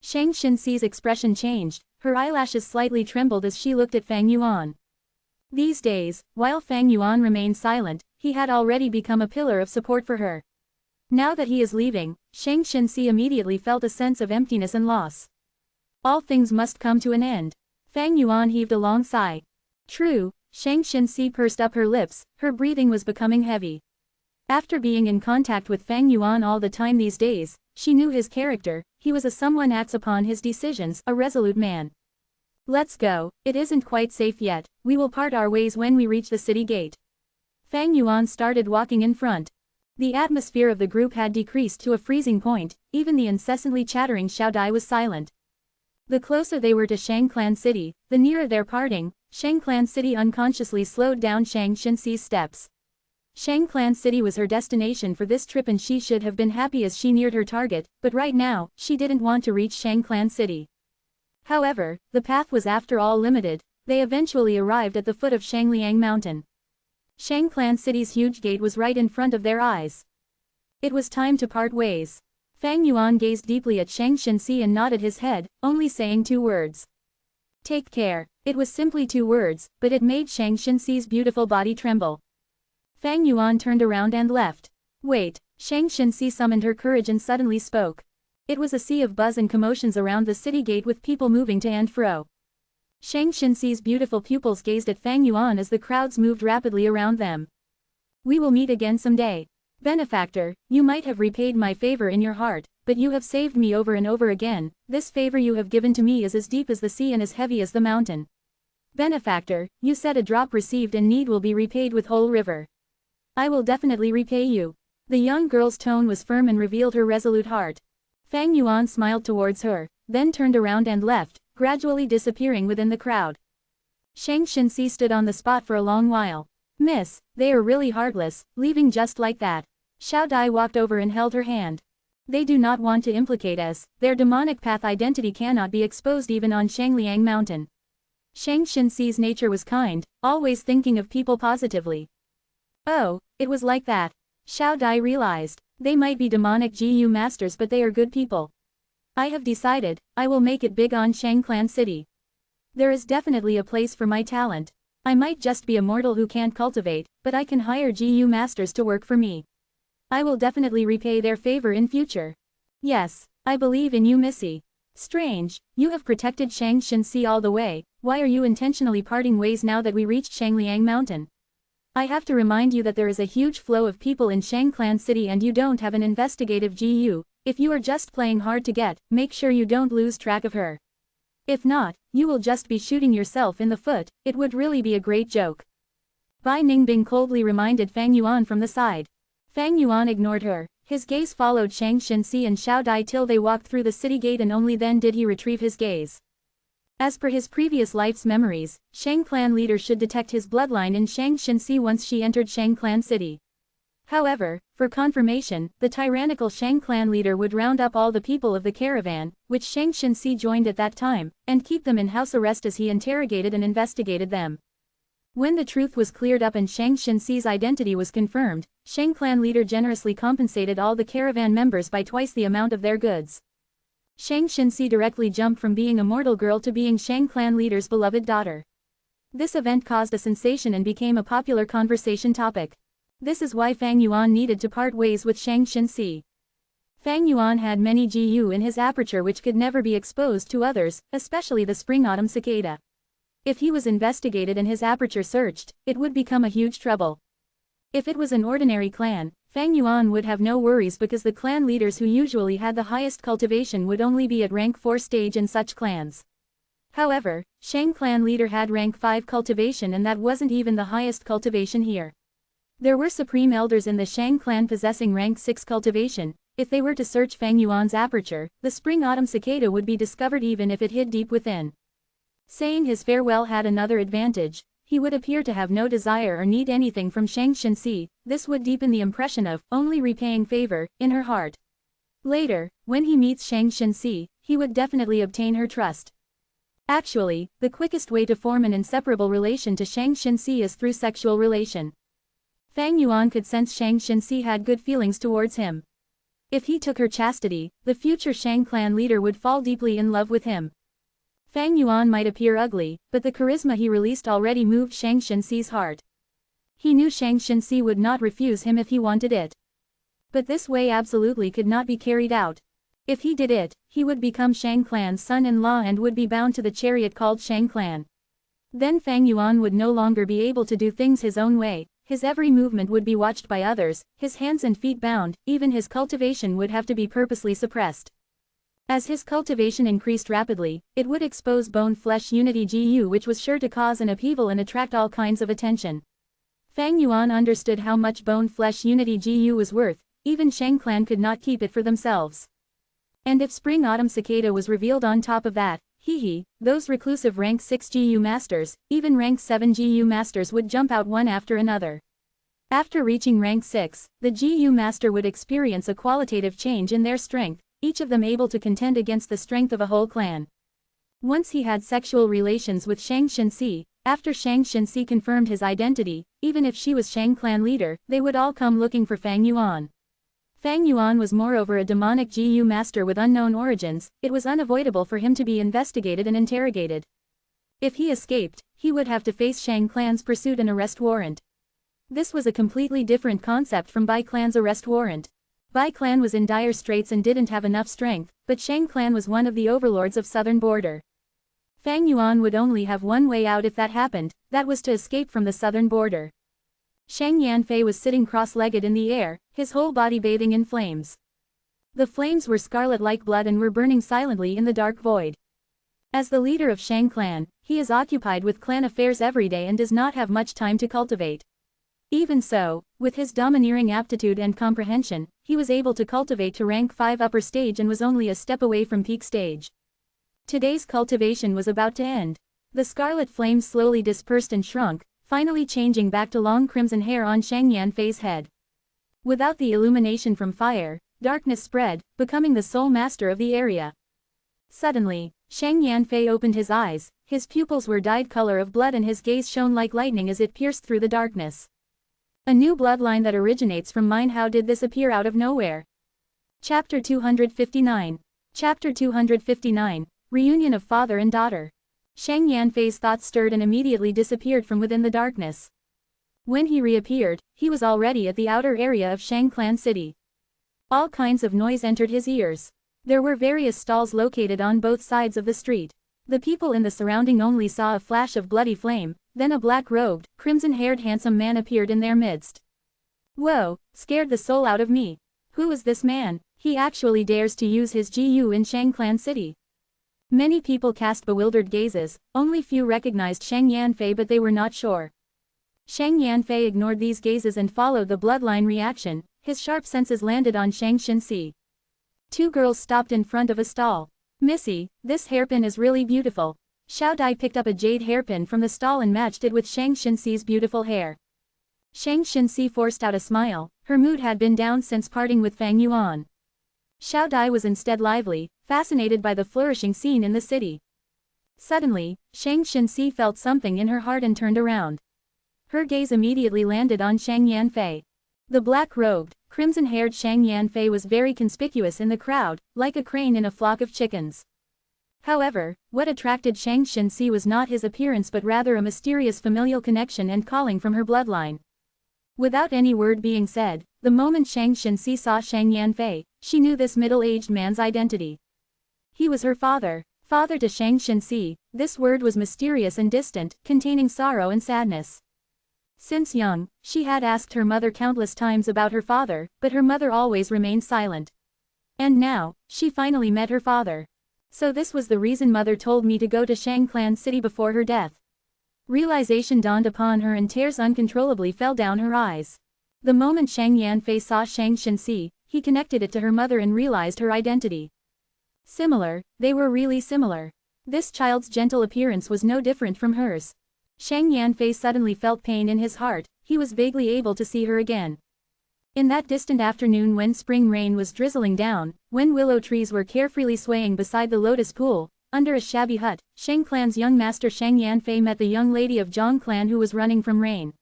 Shang Xinxi's expression changed, her eyelashes slightly trembled as she looked at Fang Yuan. These days, while Fang Yuan remained silent, he had already become a pillar of support for her. Now that he is leaving, Shang Xinxi immediately felt a sense of emptiness and loss. All things must come to an end. Fang Yuan heaved a long sigh. True, Shang Xinxi pursed up her lips, her breathing was becoming heavy. After being in contact with Fang Yuan all the time these days, she knew his character. He was a someone acts upon his decisions, a resolute man. Let's go, it isn't quite safe yet, we will part our ways when we reach the city gate. Fang Yuan started walking in front. The atmosphere of the group had decreased to a freezing point, even the incessantly chattering Xiao Dai was silent. The closer they were to Shang Clan City, the nearer their parting. Shang Clan City unconsciously slowed down Shang Xinxi's steps. Shang Clan City was her destination for this trip and she should have been happy as she neared her target, but right now, she didn't want to reach Shang Clan City. However, the path was after all limited. They eventually arrived at the foot of Shangliang Mountain. Shang Clan City's huge gate was right in front of their eyes. It was time to part ways. Fang Yuan gazed deeply at Shang Xinxi and nodded his head, only saying 2 words. Take care. It was simply 2 words, but it made Shang Xinxi's beautiful body tremble. Fang Yuan turned around and left. Wait, Shang Xinxi summoned her courage and suddenly spoke. It was a sea of buzz and commotions around the city gate with people moving to and fro. Shang Xinxi's beautiful pupils gazed at Fang Yuan as the crowds moved rapidly around them. We will meet again someday. Benefactor, you might have repaid my favor in your heart, but you have saved me over and over again. This favor you have given to me is as deep as the sea and as heavy as the mountain. Benefactor, you said a drop received in need will be repaid with whole river. I will definitely repay you. The young girl's tone was firm and revealed her resolute heart. Fang Yuan smiled towards her, then turned around and left, gradually disappearing within the crowd. Shang Xinxi stood on the spot for a long while. Miss, they are really heartless, leaving just like that. Xiao Dai walked over and held her hand. They do not want to implicate us, their demonic path identity cannot be exposed even on Shangliang Mountain. Shang Xinxi's nature was kind, always thinking of people positively. Oh, it was like that. Xiao Dai realized. They might be demonic GU masters but they are good people. I have decided, I will make it big on Shang Clan City. There is definitely a place for my talent. I might just be a mortal who can't cultivate, but I can hire GU masters to work for me. I will definitely repay their favor in future. Yes, I believe in you, Missy. Strange, you have protected Shang Xinxi all the way. Why are you intentionally parting ways now that we reached Shangliang Mountain? I have to remind you that there is a huge flow of people in Shang Clan City and you don't have an investigative GU. If you are just playing hard to get, make sure you don't lose track of her. If not, you will just be shooting yourself in the foot. It would really be a great joke. Bai Ningbing coldly reminded Fang Yuan from the side. Fang Yuan ignored her. His gaze followed Shang Xinxi and Xiao Dai till they walked through the city gate, and only then did he retrieve his gaze. As per his previous life's memories, Shang clan leader should detect his bloodline in Shang Xinxi once she entered Shang clan city. However, for confirmation, the tyrannical Shang clan leader would round up all the people of the caravan, which Shang Xinxi joined at that time, and keep them in house arrest as he interrogated and investigated them. When the truth was cleared up and Shang Xinxi's identity was confirmed, Shang clan leader generously compensated all the caravan members by twice the amount of their goods. Shang Xinxi directly jumped from being a mortal girl to being Shang clan leader's beloved daughter. This event caused a sensation and became a popular conversation topic. This is why Fang Yuan needed to part ways with Shang Xinxi. Fang Yuan had many GU in his aperture which could never be exposed to others, especially the spring-autumn cicada. If he was investigated and his aperture searched, it would become a huge trouble. If it was an ordinary clan, Fang Yuan would have no worries because the clan leaders who usually had the highest cultivation would only be at rank 4 stage in such clans. However, Shang clan leader had rank 5 cultivation, and that wasn't even the highest cultivation here. There were supreme elders in the Shang clan possessing rank 6 cultivation. If they were to search Fang Yuan's aperture, the spring-autumn cicada would be discovered even if it hid deep within. Saying his farewell had another advantage. He would appear to have no desire or need anything from Shang Xinxi. This would deepen the impression of only repaying favor in her heart. Later, when he meets Shang Xinxi, he would definitely obtain her trust. Actually, the quickest way to form an inseparable relation to Shang Xinxi is through sexual relation. Fang Yuan could sense Shang Xinxi had good feelings towards him. If he took her chastity, the future Shang clan leader would fall deeply in love with him. Fang Yuan might appear ugly, but the charisma he released already moved Shang Xinxi's heart. He knew Shang Xinxi would not refuse him if he wanted it. But this way absolutely could not be carried out. If he did it, he would become Shang clan's son-in-law and would be bound to the chariot called Shang clan. Then Fang Yuan would no longer be able to do things his own way. His every movement would be watched by others, his hands and feet bound, even his cultivation would have to be purposely suppressed. As his cultivation increased rapidly, it would expose bone-flesh unity GU, which was sure to cause an upheaval and attract all kinds of attention. Fang Yuan understood how much bone-flesh unity GU was worth. Even Shang clan could not keep it for themselves. And if spring-autumn cicada was revealed on top of that, those reclusive rank 6 GU masters, even rank 7 GU masters would jump out one after another. After reaching rank 6, the GU master would experience a qualitative change in their strength, each of them able to contend against the strength of a whole clan. Once he had sexual relations with Shang Xinxi, after Shang Xinxi confirmed his identity, even if she was Shang clan leader, they would all come looking for Fang Yuan. Fang Yuan was moreover a demonic GU master with unknown origins. It was unavoidable for him to be investigated and interrogated. If he escaped, he would have to face Shang clan's pursuit and arrest warrant. This was a completely different concept from Bai clan's arrest warrant. Bai clan was in dire straits and didn't have enough strength, but Shang clan was one of the overlords of southern border. Fang Yuan would only have one way out if that happened, that was to escape from the southern border. Shang Yanfei was sitting cross-legged in the air, his whole body bathing in flames. The flames were scarlet like blood and were burning silently in the dark void. As the leader of Shang clan, he is occupied with clan affairs every day and does not have much time to cultivate. Even so, with his domineering aptitude and comprehension, he was able to cultivate to rank 5 upper stage and was only a step away from peak stage. Today's cultivation was about to end. The scarlet flames slowly dispersed and shrunk, finally changing back to long crimson hair on Shang Yanfei's head. Without the illumination from fire, darkness spread, becoming the sole master of the area. Suddenly, Shang Yanfei opened his eyes, his pupils were dyed color of blood and his gaze shone like lightning as it pierced through the darkness. A new bloodline that originates from mine. How did this appear out of nowhere? Chapter 259. Chapter 259, Reunion of Father and Daughter. Shang Yanfei's thoughts stirred and immediately disappeared from within the darkness. When he reappeared, he was already at the outer area of Shang Clan City. All kinds of noise entered his ears. There were various stalls located on both sides of the street. The people in the surrounding only saw a flash of bloody flame, then a black-robed, crimson-haired handsome man appeared in their midst. Whoa, scared the soul out of me. Who is this man? He actually dares to use his GU in Shangclan City. Many people cast bewildered gazes, only few recognized Shang Yanfei, but they were not sure. Shang Yanfei ignored these gazes and followed the bloodline reaction. His sharp senses landed on Shang Xinxi. Two girls stopped in front of a stall. Missy, this hairpin is really beautiful. Xiao Dai picked up a jade hairpin from the stall and matched it with Shang Xinxi's beautiful hair. Shang Xinxi forced out a smile. Her mood had been down since parting with Fang Yuan. Xiao Dai was instead lively, fascinated by the flourishing scene in the city. Suddenly, Shang Xinxi felt something in her heart and turned around. Her gaze immediately landed on Shang Yanfei. The black-robed, crimson-haired Shang Yanfei was very conspicuous in the crowd, like a crane in a flock of chickens. However, what attracted Shang Xinxi was not his appearance but rather a mysterious familial connection and calling from her bloodline. Without any word being said, the moment Shang Xinxi saw Shang Yanfei, she knew this middle-aged man's identity. He was her father. Father to Shang Xinxi, this word was mysterious and distant, containing sorrow and sadness. Since young, she had asked her mother countless times about her father, but her mother always remained silent. And now, she finally met her father. So this was the reason mother told me to go to Shangclan City before her death. Realization dawned upon her and tears uncontrollably fell down her eyes. The moment Shang Yanfei saw Shang Xinxi, he connected it to her mother and realized her identity. Similar, they were really similar. This child's gentle appearance was no different from hers. Shang Yanfei suddenly felt pain in his heart. He was vaguely able to see her again. In that distant afternoon when spring rain was drizzling down, when willow trees were carefreely swaying beside the lotus pool, under a shabby hut, Shang Clan's young master Shang Yanfei met the young lady of Zhang Clan who was running from rain.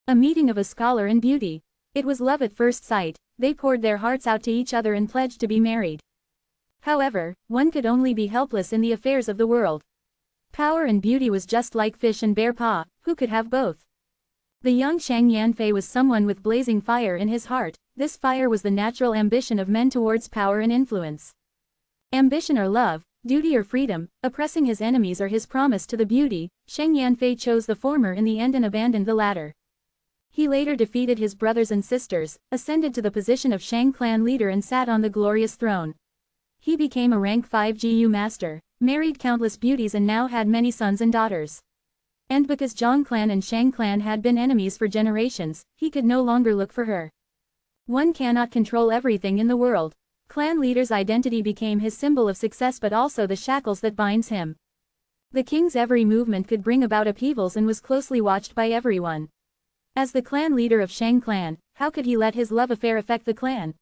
A meeting of a scholar and beauty. It was love at first sight. They poured their hearts out to each other and pledged to be married. However, one could only be helpless in the affairs of the world. Power and beauty was just like fish and bear paw, who could have both? The young Shang Yanfei was someone with blazing fire in his heart. This fire was the natural ambition of men towards power and influence. Ambition or love, duty or freedom, oppressing his enemies or his promise to the beauty, Shang Yanfei chose the former in the end and abandoned the latter. He later defeated his brothers and sisters, ascended to the position of Shang Clan leader and sat on the glorious throne. He became a rank 5 GU master, married countless beauties and now had many sons and daughters. And because Zhang Clan and Shang Clan had been enemies for generations, he could no longer look for her. One cannot control everything in the world. Clan leader's identity became his symbol of success but also the shackles that binds him. The king's every movement could bring about upheavals and was closely watched by everyone. As the clan leader of Shang Clan, how could he let his love affair affect the clan?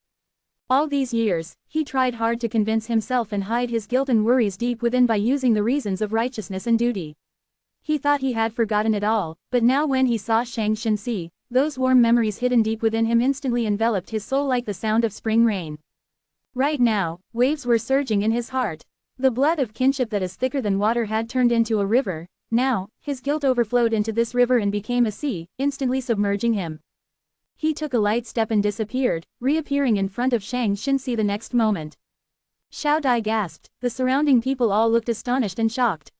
All these years, he tried hard to convince himself and hide his guilt and worries deep within by using the reasons of righteousness and duty. He thought he had forgotten it all, but now when he saw Shang Xinxi, those warm memories hidden deep within him instantly enveloped his soul like the sound of spring rain. Right now, waves were surging in his heart. The blood of kinship that is thicker than water had turned into a river. Now, his guilt overflowed into this river and became a sea, instantly submerging him. He took a light step and disappeared, reappearing in front of Shang Xinxi the next moment. Xiao Dai gasped. The surrounding people all looked astonished and shocked.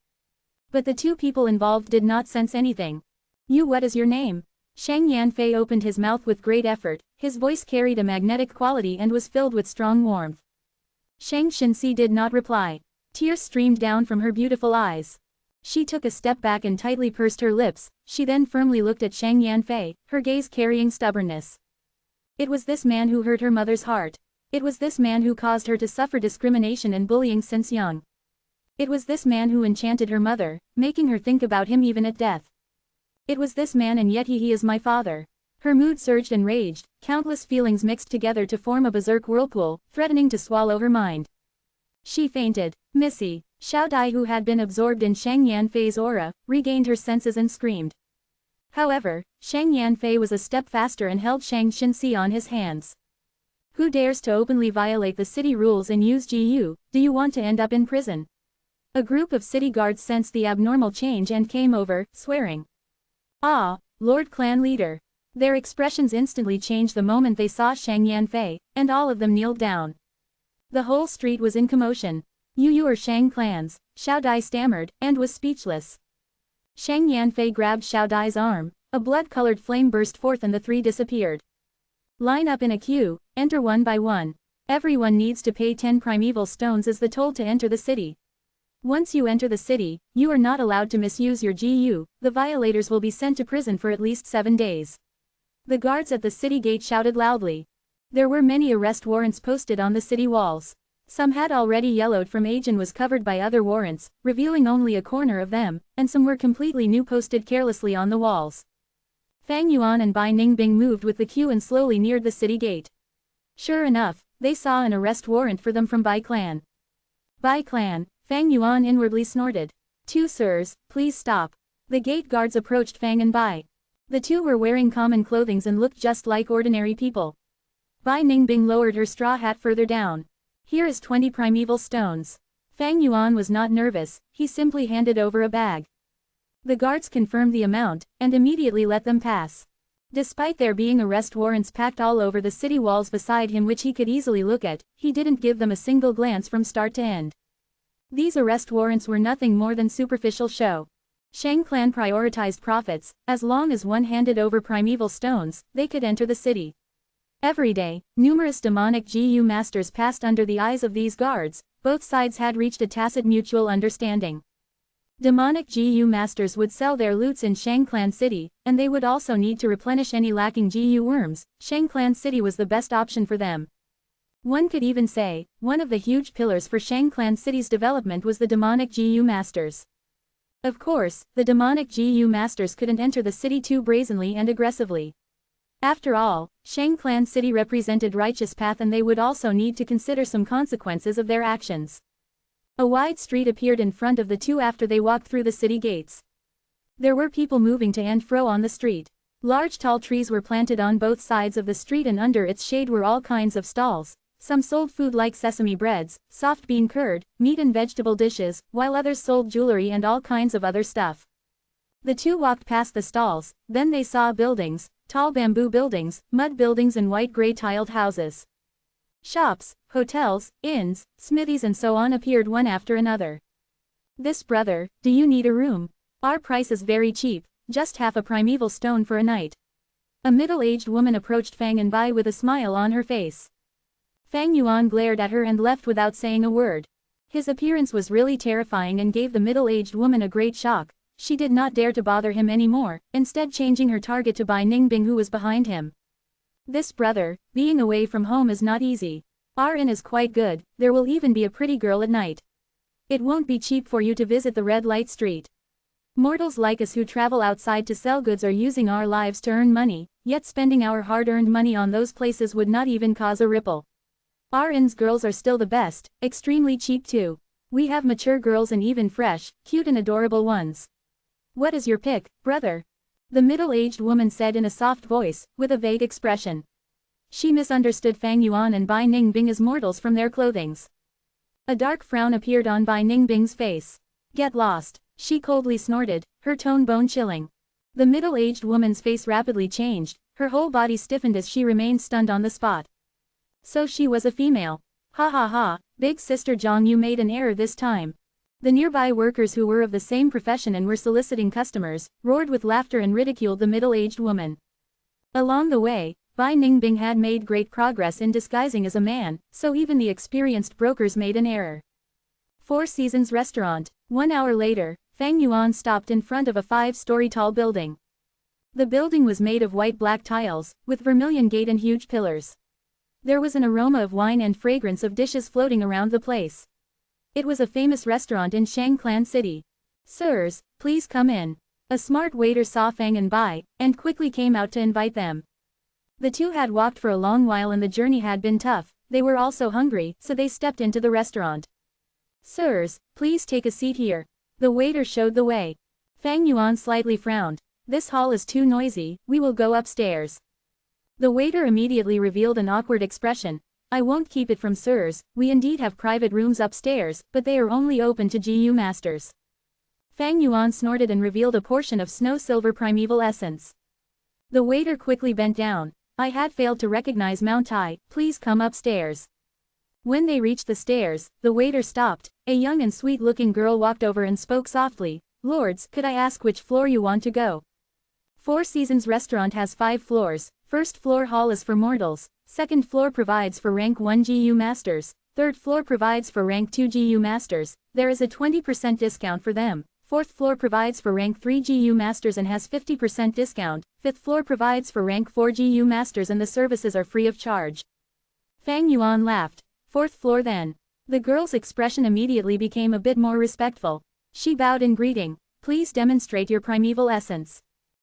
But the two people involved did not sense anything. "You, what is your name?" Shang Yanfei opened his mouth with great effort. His voice carried a magnetic quality and was filled with strong warmth. Shang Xinxi did not reply. Tears streamed down from her beautiful eyes. She took a step back and tightly pursed her lips. She then firmly looked at Shang Yanfei, her gaze carrying stubbornness. It was this man who hurt her mother's heart. It was this man who caused her to suffer discrimination and bullying since young. It was this man who enchanted her mother, making her think about him even at death. It was this man, and yet he is my father. Her mood surged and raged, countless feelings mixed together to form a berserk whirlpool, threatening to swallow her mind. She fainted. Missy, Xiao Dai, who had been absorbed in Shang Yanfei's aura, regained her senses and screamed. However, Shang Yanfei was a step faster and held Shang Xinxi on his hands. Who dares to openly violate the city rules and use GU? Do you want to end up in prison? A group of city guards sensed the abnormal change and came over, swearing. Ah, Lord Clan Leader. Their expressions instantly changed the moment they saw Shang Yanfei, and all of them kneeled down. The whole street was in commotion. You are Shang Clans, Xiao Dai stammered, and was speechless. Shang Yanfei grabbed Xiao Dai's arm. A blood-colored flame burst forth and the three disappeared. Line up in a queue, enter one by one. Everyone needs to pay 10 primeval stones as the toll to enter the city. Once you enter the city, you are not allowed to misuse your GU, the violators will be sent to prison for at least 7 days. The guards at the city gate shouted loudly. There were many arrest warrants posted on the city walls. Some had already yellowed from age and was covered by other warrants, revealing only a corner of them, and some were completely new posted carelessly on the walls. Fang Yuan and Bai Ningbing moved with the queue and slowly neared the city gate. Sure enough, they saw an arrest warrant for them from Bai clan. Bai clan, Fang Yuan inwardly snorted. 2 sirs, please stop. The gate guards approached Fang and Bai. The two were wearing common clothing and looked just like ordinary people. Bai Ningbing lowered her straw hat further down. Here is 20 primeval stones. Fang Yuan was not nervous, he simply handed over a bag. The guards confirmed the amount, and immediately let them pass. Despite there being arrest warrants packed all over the city walls beside him which he could easily look at, he didn't give them a single glance from start to end. These arrest warrants were nothing more than superficial show. Shang clan prioritized profits, as long as one handed over primeval stones, they could enter the city. Every day, numerous demonic GU masters passed under the eyes of these guards, both sides had reached a tacit mutual understanding. Demonic GU masters would sell their loots in Shang Clan City, and they would also need to replenish any lacking GU worms. Shang Clan City was the best option for them. One could even say, one of the huge pillars for Shang Clan City's development was the demonic GU masters. Of course, the demonic GU masters couldn't enter the city too brazenly and aggressively. After all, Shang Clan City represented righteous path and they would also need to consider some consequences of their actions. A wide street appeared in front of the two after they walked through the city gates. There were people moving to and fro on the street. Large tall trees were planted on both sides of the street and under its shade were all kinds of stalls. Some sold food like sesame breads, soft bean curd, meat and vegetable dishes, while others sold jewelry and all kinds of other stuff. The two walked past the stalls, then they saw buildings, tall bamboo buildings, mud buildings and white-gray tiled houses. Shops, hotels, inns, smithies and so on appeared one after another. This brother, do you need a room? Our price is very cheap, just half a primeval stone for a night. A middle-aged woman approached Fang and Bai with a smile on her face. Fang Yuan glared at her and left without saying a word. His appearance was really terrifying and gave the middle-aged woman a great shock. She did not dare to bother him anymore, instead changing her target to Bai Ningbing who was behind him. This brother, being away from home is not easy. Our inn is quite good, there will even be a pretty girl at night. It won't be cheap for you to visit the red light street. Mortals like us who travel outside to sell goods are using our lives to earn money, yet spending our hard-earned money on those places would not even cause a ripple. Our inn's girls are still the best, extremely cheap too. We have mature girls and even fresh, cute and adorable ones. What is your pick, brother? The middle-aged woman said in a soft voice, with a vague expression. She misunderstood Fang Yuan and Bai Ningbing as mortals from their clothings. A dark frown appeared on Bai Ningbing's face. Get lost, she coldly snorted, her tone bone-chilling. The middle-aged woman's face rapidly changed, her whole body stiffened as she remained stunned on the spot. So she was a female. Ha ha ha, big sister Zhang, you made an error this time. The nearby workers who were of the same profession and were soliciting customers, roared with laughter and ridiculed the middle-aged woman. Along the way, Bai Ningbing had made great progress in disguising as a man, so even the experienced brokers made an error. Four Seasons Restaurant. 1 hour later, Fang Yuan stopped in front of a 5-story tall building. The building was made of white-black tiles, with vermilion gate and huge pillars. There was an aroma of wine and fragrance of dishes floating around the place. It was a famous restaurant in Shang Clan City. Sirs, please come in. A smart waiter saw Fang and Bai, and quickly came out to invite them. The two had walked for a long while and the journey had been tough, they were also hungry, so they stepped into the restaurant. Sirs, please take a seat here. The waiter showed the way. Fang Yuan slightly frowned. This hall is too noisy, we will go upstairs. The waiter immediately revealed an awkward expression. I won't keep it from sirs, we indeed have private rooms upstairs, but they are only open to GU masters. Fang Yuan snorted and revealed a portion of snow-silver primeval essence. The waiter quickly bent down. I had failed to recognize Mount Tai, please come upstairs. When they reached the stairs, the waiter stopped. A young and sweet-looking girl walked over and spoke softly. Lords, could I ask which floor you want to go? Four Seasons restaurant has 5 floors. First floor hall is for mortals, second floor provides for rank 1 GU masters, third floor provides for rank 2 GU masters, there is a 20% discount for them. Fourth floor provides for rank 3 GU masters and has 50% discount, fifth floor provides for rank 4 GU masters and the services are free of charge. Fang Yuan laughed. Fourth floor then. The girl's expression immediately became a bit more respectful. She bowed in greeting. Please demonstrate your primeval essence.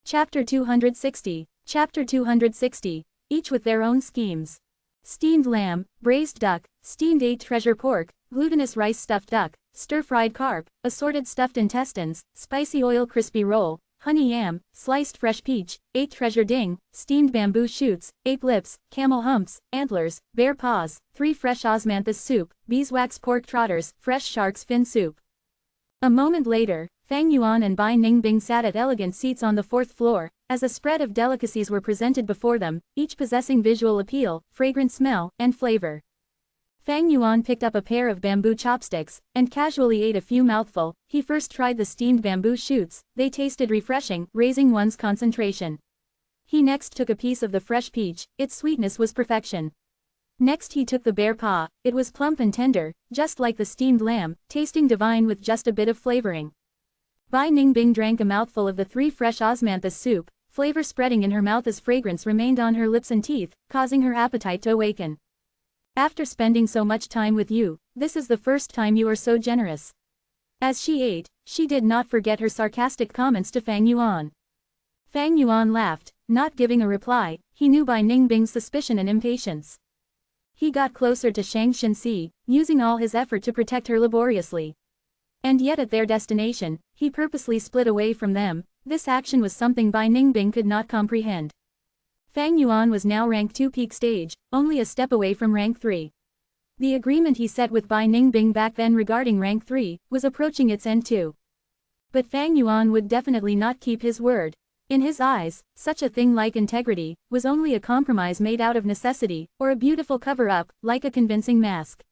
Chapter 260. Chapter 260. Each with their own schemes. Steamed lamb, braised duck, steamed 8 treasure pork, glutinous rice stuffed duck, stir-fried carp, assorted stuffed intestines, spicy oil crispy roll, honey yam, sliced fresh peach, 8 treasure ding, steamed bamboo shoots, 8 lips, camel humps, antlers, bear paws, 3 fresh osmanthus soup, beeswax pork trotters, fresh shark's fin soup. A moment later, Fang Yuan and Bai Ningbing sat at elegant seats on the 4th floor, as a spread of delicacies were presented before them, each possessing visual appeal, fragrant smell, and flavor. Fang Yuan picked up a pair of bamboo chopsticks, and casually ate a few mouthful. He first tried the steamed bamboo shoots, they tasted refreshing, raising one's concentration. He next took a piece of the fresh peach, its sweetness was perfection. Next he took the bear paw, it was plump and tender, just like the steamed lamb, tasting divine with just a bit of flavoring. Bai Ningbing drank a mouthful of the 3 fresh osmanthus soup, flavor spreading in her mouth as fragrance remained on her lips and teeth, causing her appetite to awaken. After spending so much time with you, this is the first time you are so generous. As she ate, she did not forget her sarcastic comments to Fang Yuan. Fang Yuan laughed, not giving a reply. He knew Bai Ningbing's suspicion and impatience. He got closer to Shang Xinxi, using all his effort to protect her laboriously. And yet at their destination, he purposely split away from them. This action was something Bai Ningbing could not comprehend. Fang Yuan was now rank 2 peak stage, only a step away from rank 3. The agreement he set with Bai Ningbing back then regarding rank 3, was approaching its end too. But Fang Yuan would definitely not keep his word. In his eyes, such a thing like integrity, was only a compromise made out of necessity, or a beautiful cover-up, like a convincing mask.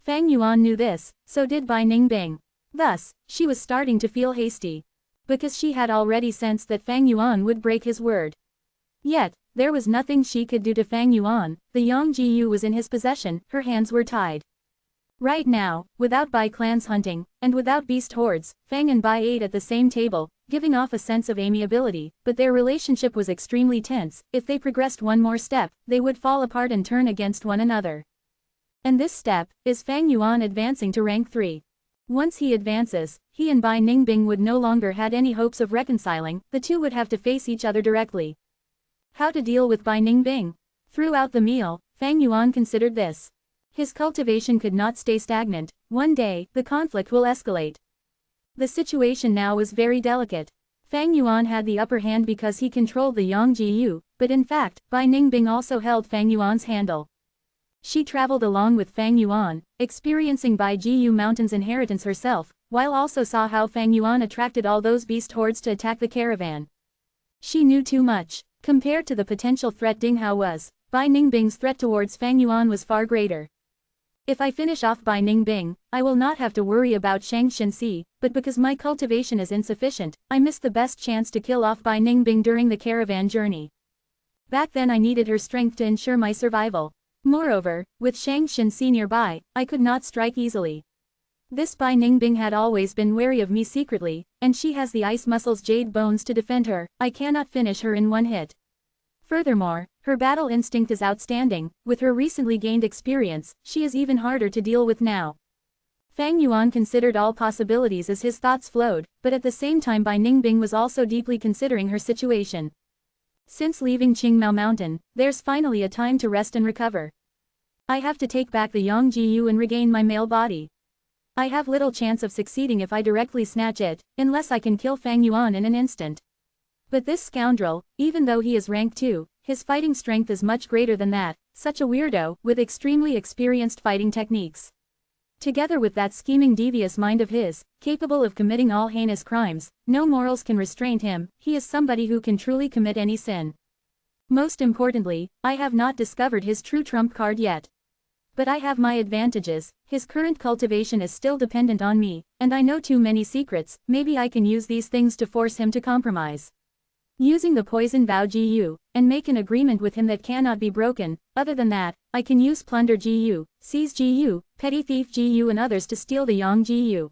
Fang Yuan knew this, so did Bai Ningbing. Thus, she was starting to feel hasty. Because she had already sensed that Fang Yuan would break his word. Yet, there was nothing she could do to Fang Yuan. The Yang Jiyu was in his possession, her hands were tied. Right now, without Bai clans hunting, and without beast hordes, Fang and Bai ate at the same table, giving off a sense of amiability, but their relationship was extremely tense. If they progressed one more step, they would fall apart and turn against one another. And this step, is Fang Yuan advancing to rank 3. Once he advances, he and Bai Ningbing would no longer had any hopes of reconciling, the two would have to face each other directly. How to deal with Bai Ningbing? Throughout the meal, Fang Yuan considered this. His cultivation could not stay stagnant. One day, the conflict will escalate. The situation now was very delicate. Fang Yuan had the upper hand because he controlled the Yang Jiyu, but in fact, Bai Ningbing also held Fang Yuan's handle. She traveled along with Fang Yuan, experiencing Bai Jiyu Mountain's inheritance herself, while also saw how Fang Yuan attracted all those beast hordes to attack the caravan. She knew too much. Compared to the potential threat Ding Hao was, Bai Ningbing's threat towards Fang Yuan was far greater. If I finish off Bai Ningbing, I will not have to worry about Shang Xinxi, but because my cultivation is insufficient, I missed the best chance to kill off Bai Ningbing during the caravan journey. Back then I needed her strength to ensure my survival. Moreover, with Shang Xinxi nearby, I could not strike easily. This Bai Ningbing had always been wary of me secretly, and she has the ice muscles jade bones to defend her. I cannot finish her in one hit. Furthermore, her battle instinct is outstanding. With her recently gained experience, she is even harder to deal with now. Fang Yuan considered all possibilities as his thoughts flowed, but at the same time Bai Ningbing was also deeply considering her situation. Since leaving Qingmao Mountain, there's finally a time to rest and recover. I have to take back the Yang Jiyu and regain my male body. I have little chance of succeeding if I directly snatch it, unless I can kill Fang Yuan in an instant. But this scoundrel, even though he is rank 2, his fighting strength is much greater than that, such a weirdo, with extremely experienced fighting techniques. Together with that scheming devious mind of his, capable of committing all heinous crimes, no morals can restrain him, he is somebody who can truly commit any sin. Most importantly, I have not discovered his true trump card yet. But I have my advantages. His current cultivation is still dependent on me, and I know too many secrets. Maybe I can use these things to force him to compromise. Using the poison vow Gu, and make an agreement with him that cannot be broken. Other than that, I can use plunder Gu, seize Gu, petty thief Gu and others to steal the Yang Gu.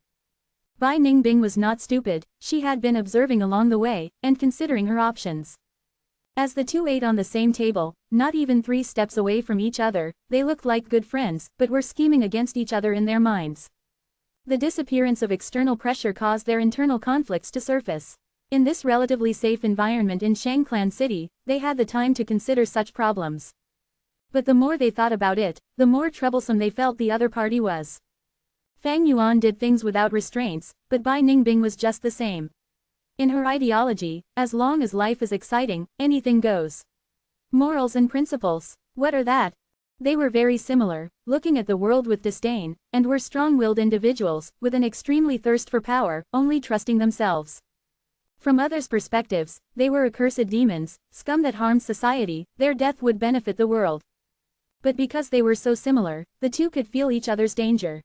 Bai Ningbing was not stupid, she had been observing along the way, and considering her options. As the two ate on the same table, not even 3 steps away from each other, they looked like good friends, but were scheming against each other in their minds. The disappearance of external pressure caused their internal conflicts to surface. In this relatively safe environment in Shangclan City, they had the time to consider such problems. But the more they thought about it, the more troublesome they felt the other party was. Fang Yuan did things without restraints, but Bai Ningbing was just the same. In her ideology, as long as life is exciting, anything goes. Morals and principles, what are that? They were very similar, looking at the world with disdain, and were strong-willed individuals, with an extremely thirst for power, only trusting themselves. From others' perspectives, they were accursed demons, scum that harms society, their death would benefit the world. But because they were so similar, the two could feel each other's danger.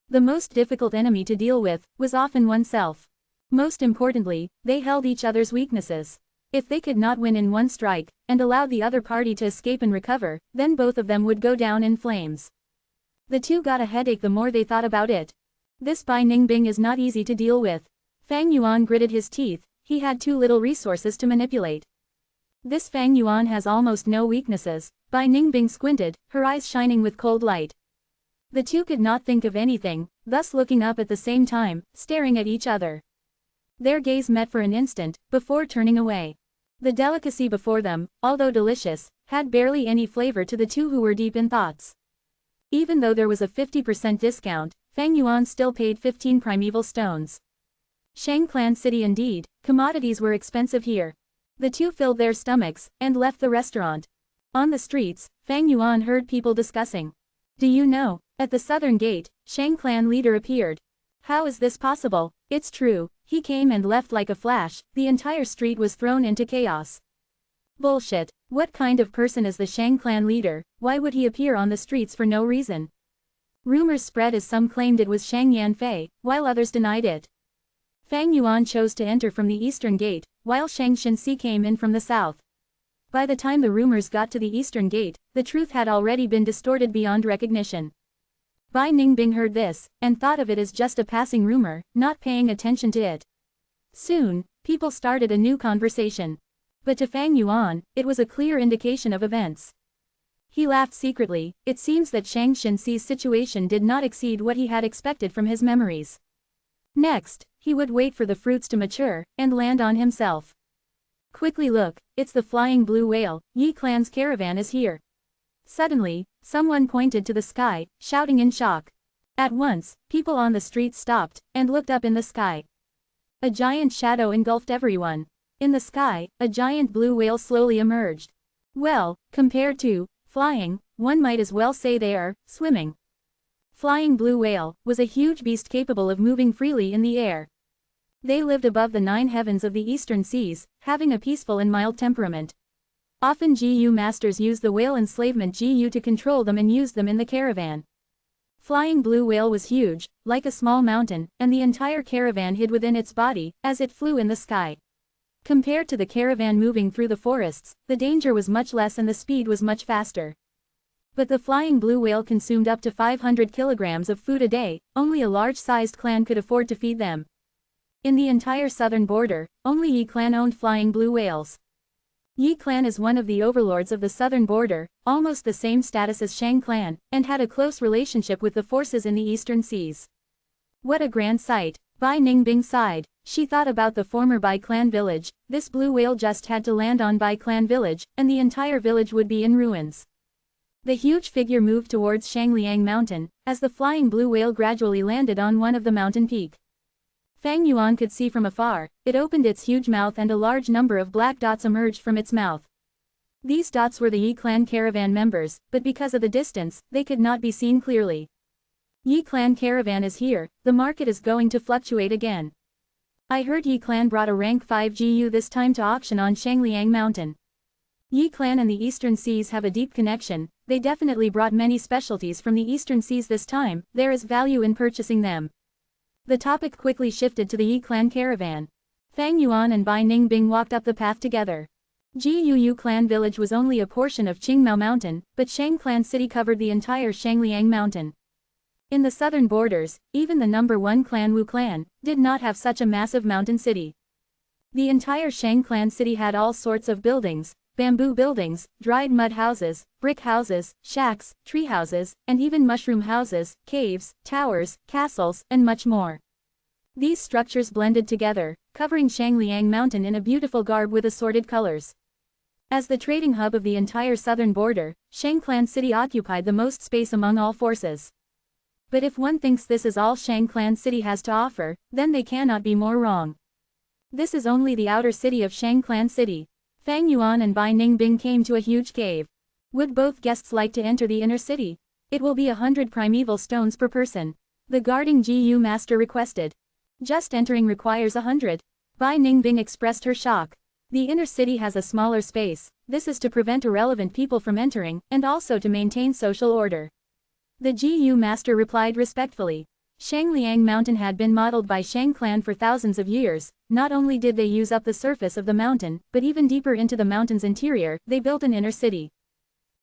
The most difficult enemy to deal with was often oneself. Most importantly, they held each other's weaknesses. If they could not win in one strike, and allow the other party to escape and recover, then both of them would go down in flames. The two got a headache the more they thought about it. This Bai Ningbing is not easy to deal with. Fang Yuan gritted his teeth, he had too little resources to manipulate. This Fang Yuan has almost no weaknesses. Bai Ningbing squinted, her eyes shining with cold light. The two could not think of anything, thus looking up at the same time, staring at each other. Their gaze met for an instant, before turning away. The delicacy before them, although delicious, had barely any flavor to the two who were deep in thoughts. Even though there was a 50% discount, Fang Yuan still paid 15 primeval stones. Shangclan City indeed, commodities were expensive here. The two filled their stomachs, and left the restaurant. On the streets, Fang Yuan heard people discussing. Do you know? At the southern gate, Shangclan leader appeared. How is this possible? It's true, he came and left like a flash, the entire street was thrown into chaos. Bullshit, what kind of person is the Shangclan leader, why would he appear on the streets for no reason? Rumors spread as some claimed it was Shang Yanfei, while others denied it. Fang Yuan chose to enter from the eastern gate, while Shang Xinxi came in from the south. By the time the rumors got to the eastern gate, the truth had already been distorted beyond recognition. Bai Ningbing heard this, and thought of it as just a passing rumor, not paying attention to it. Soon, people started a new conversation. But to Fang Yuan, it was a clear indication of events. He laughed secretly, it seems that Shang Xinxi's situation did not exceed what he had expected from his memories. Next, he would wait for the fruits to mature, and land on himself. Quickly look, it's the flying blue whale, Yi Clan's caravan is here. Suddenly, someone pointed to the sky, shouting in shock. At once, people on the street stopped, and looked up in the sky. A giant shadow engulfed everyone. In the sky, a giant blue whale slowly emerged. Well, compared to flying, one might as well say they are swimming. Flying blue whale was a huge beast capable of moving freely in the air. They lived above the 9 heavens of the eastern seas, having a peaceful and mild temperament. Often GU masters used the whale enslavement GU to control them and use them in the caravan. Flying blue whale was huge, like a small mountain, and the entire caravan hid within its body, as it flew in the sky. Compared to the caravan moving through the forests, the danger was much less and the speed was much faster. But the flying blue whale consumed up to 500 kilograms of food a day, only a large-sized clan could afford to feed them. In the entire southern border, only Yi Clan owned flying blue whales. Yi Clan is one of the overlords of the southern border, almost the same status as Shang Clan, and had a close relationship with the forces in the eastern seas. What a grand sight, Bai Ningbing sighed. She thought about the former Bai Clan village, this blue whale just had to land on Bai Clan village, and the entire village would be in ruins. The huge figure moved towards Shangliang Mountain, as the flying blue whale gradually landed on one of the mountain peak. Fang Yuan could see from afar, it opened its huge mouth and a large number of black dots emerged from its mouth. These dots were the Yi Clan caravan members, but because of the distance, they could not be seen clearly. Yi Clan caravan is here, the market is going to fluctuate again. I heard Yi Clan brought a rank 5 GU this time to auction on Shangliang Mountain. Yi Clan and the eastern seas have a deep connection, they definitely brought many specialties from the eastern seas this time, there is value in purchasing them. The topic quickly shifted to the Yi Clan caravan. Fang Yuan and Bai Ningbing walked up the path together. Jiuyu clan village was only a portion of Qingmao Mountain, but Shang clan city covered the entire Shangliang Mountain. In the southern borders, even the number 1 clan Wu clan did not have such a massive mountain city. The entire Shang clan city had all sorts of buildings, bamboo buildings, dried mud houses, brick houses, shacks, tree houses, and even mushroom houses, caves, towers, castles, and much more. These structures blended together, covering Shangliang Mountain in a beautiful garb with assorted colors. As the trading hub of the entire southern border, Shang clan city occupied the most space among all forces. But if one thinks this is all Shang clan city has to offer, then they cannot be more wrong. This is only the outer city of Shang clan city. Fang Yuan and Bai Ningbing came to a huge cave. Would both guests like to enter the inner city? It will be 100 primeval stones per person. The guarding GU master requested. Just entering requires 100. Bai Ningbing expressed her shock. The inner city has a smaller space. This is to prevent irrelevant people from entering, and also to maintain social order. The GU master replied respectfully. Shangliang Mountain had been modeled by Shang clan for thousands of years. Not only did they use up the surface of the mountain, but even deeper into the mountain's interior, they built an inner city.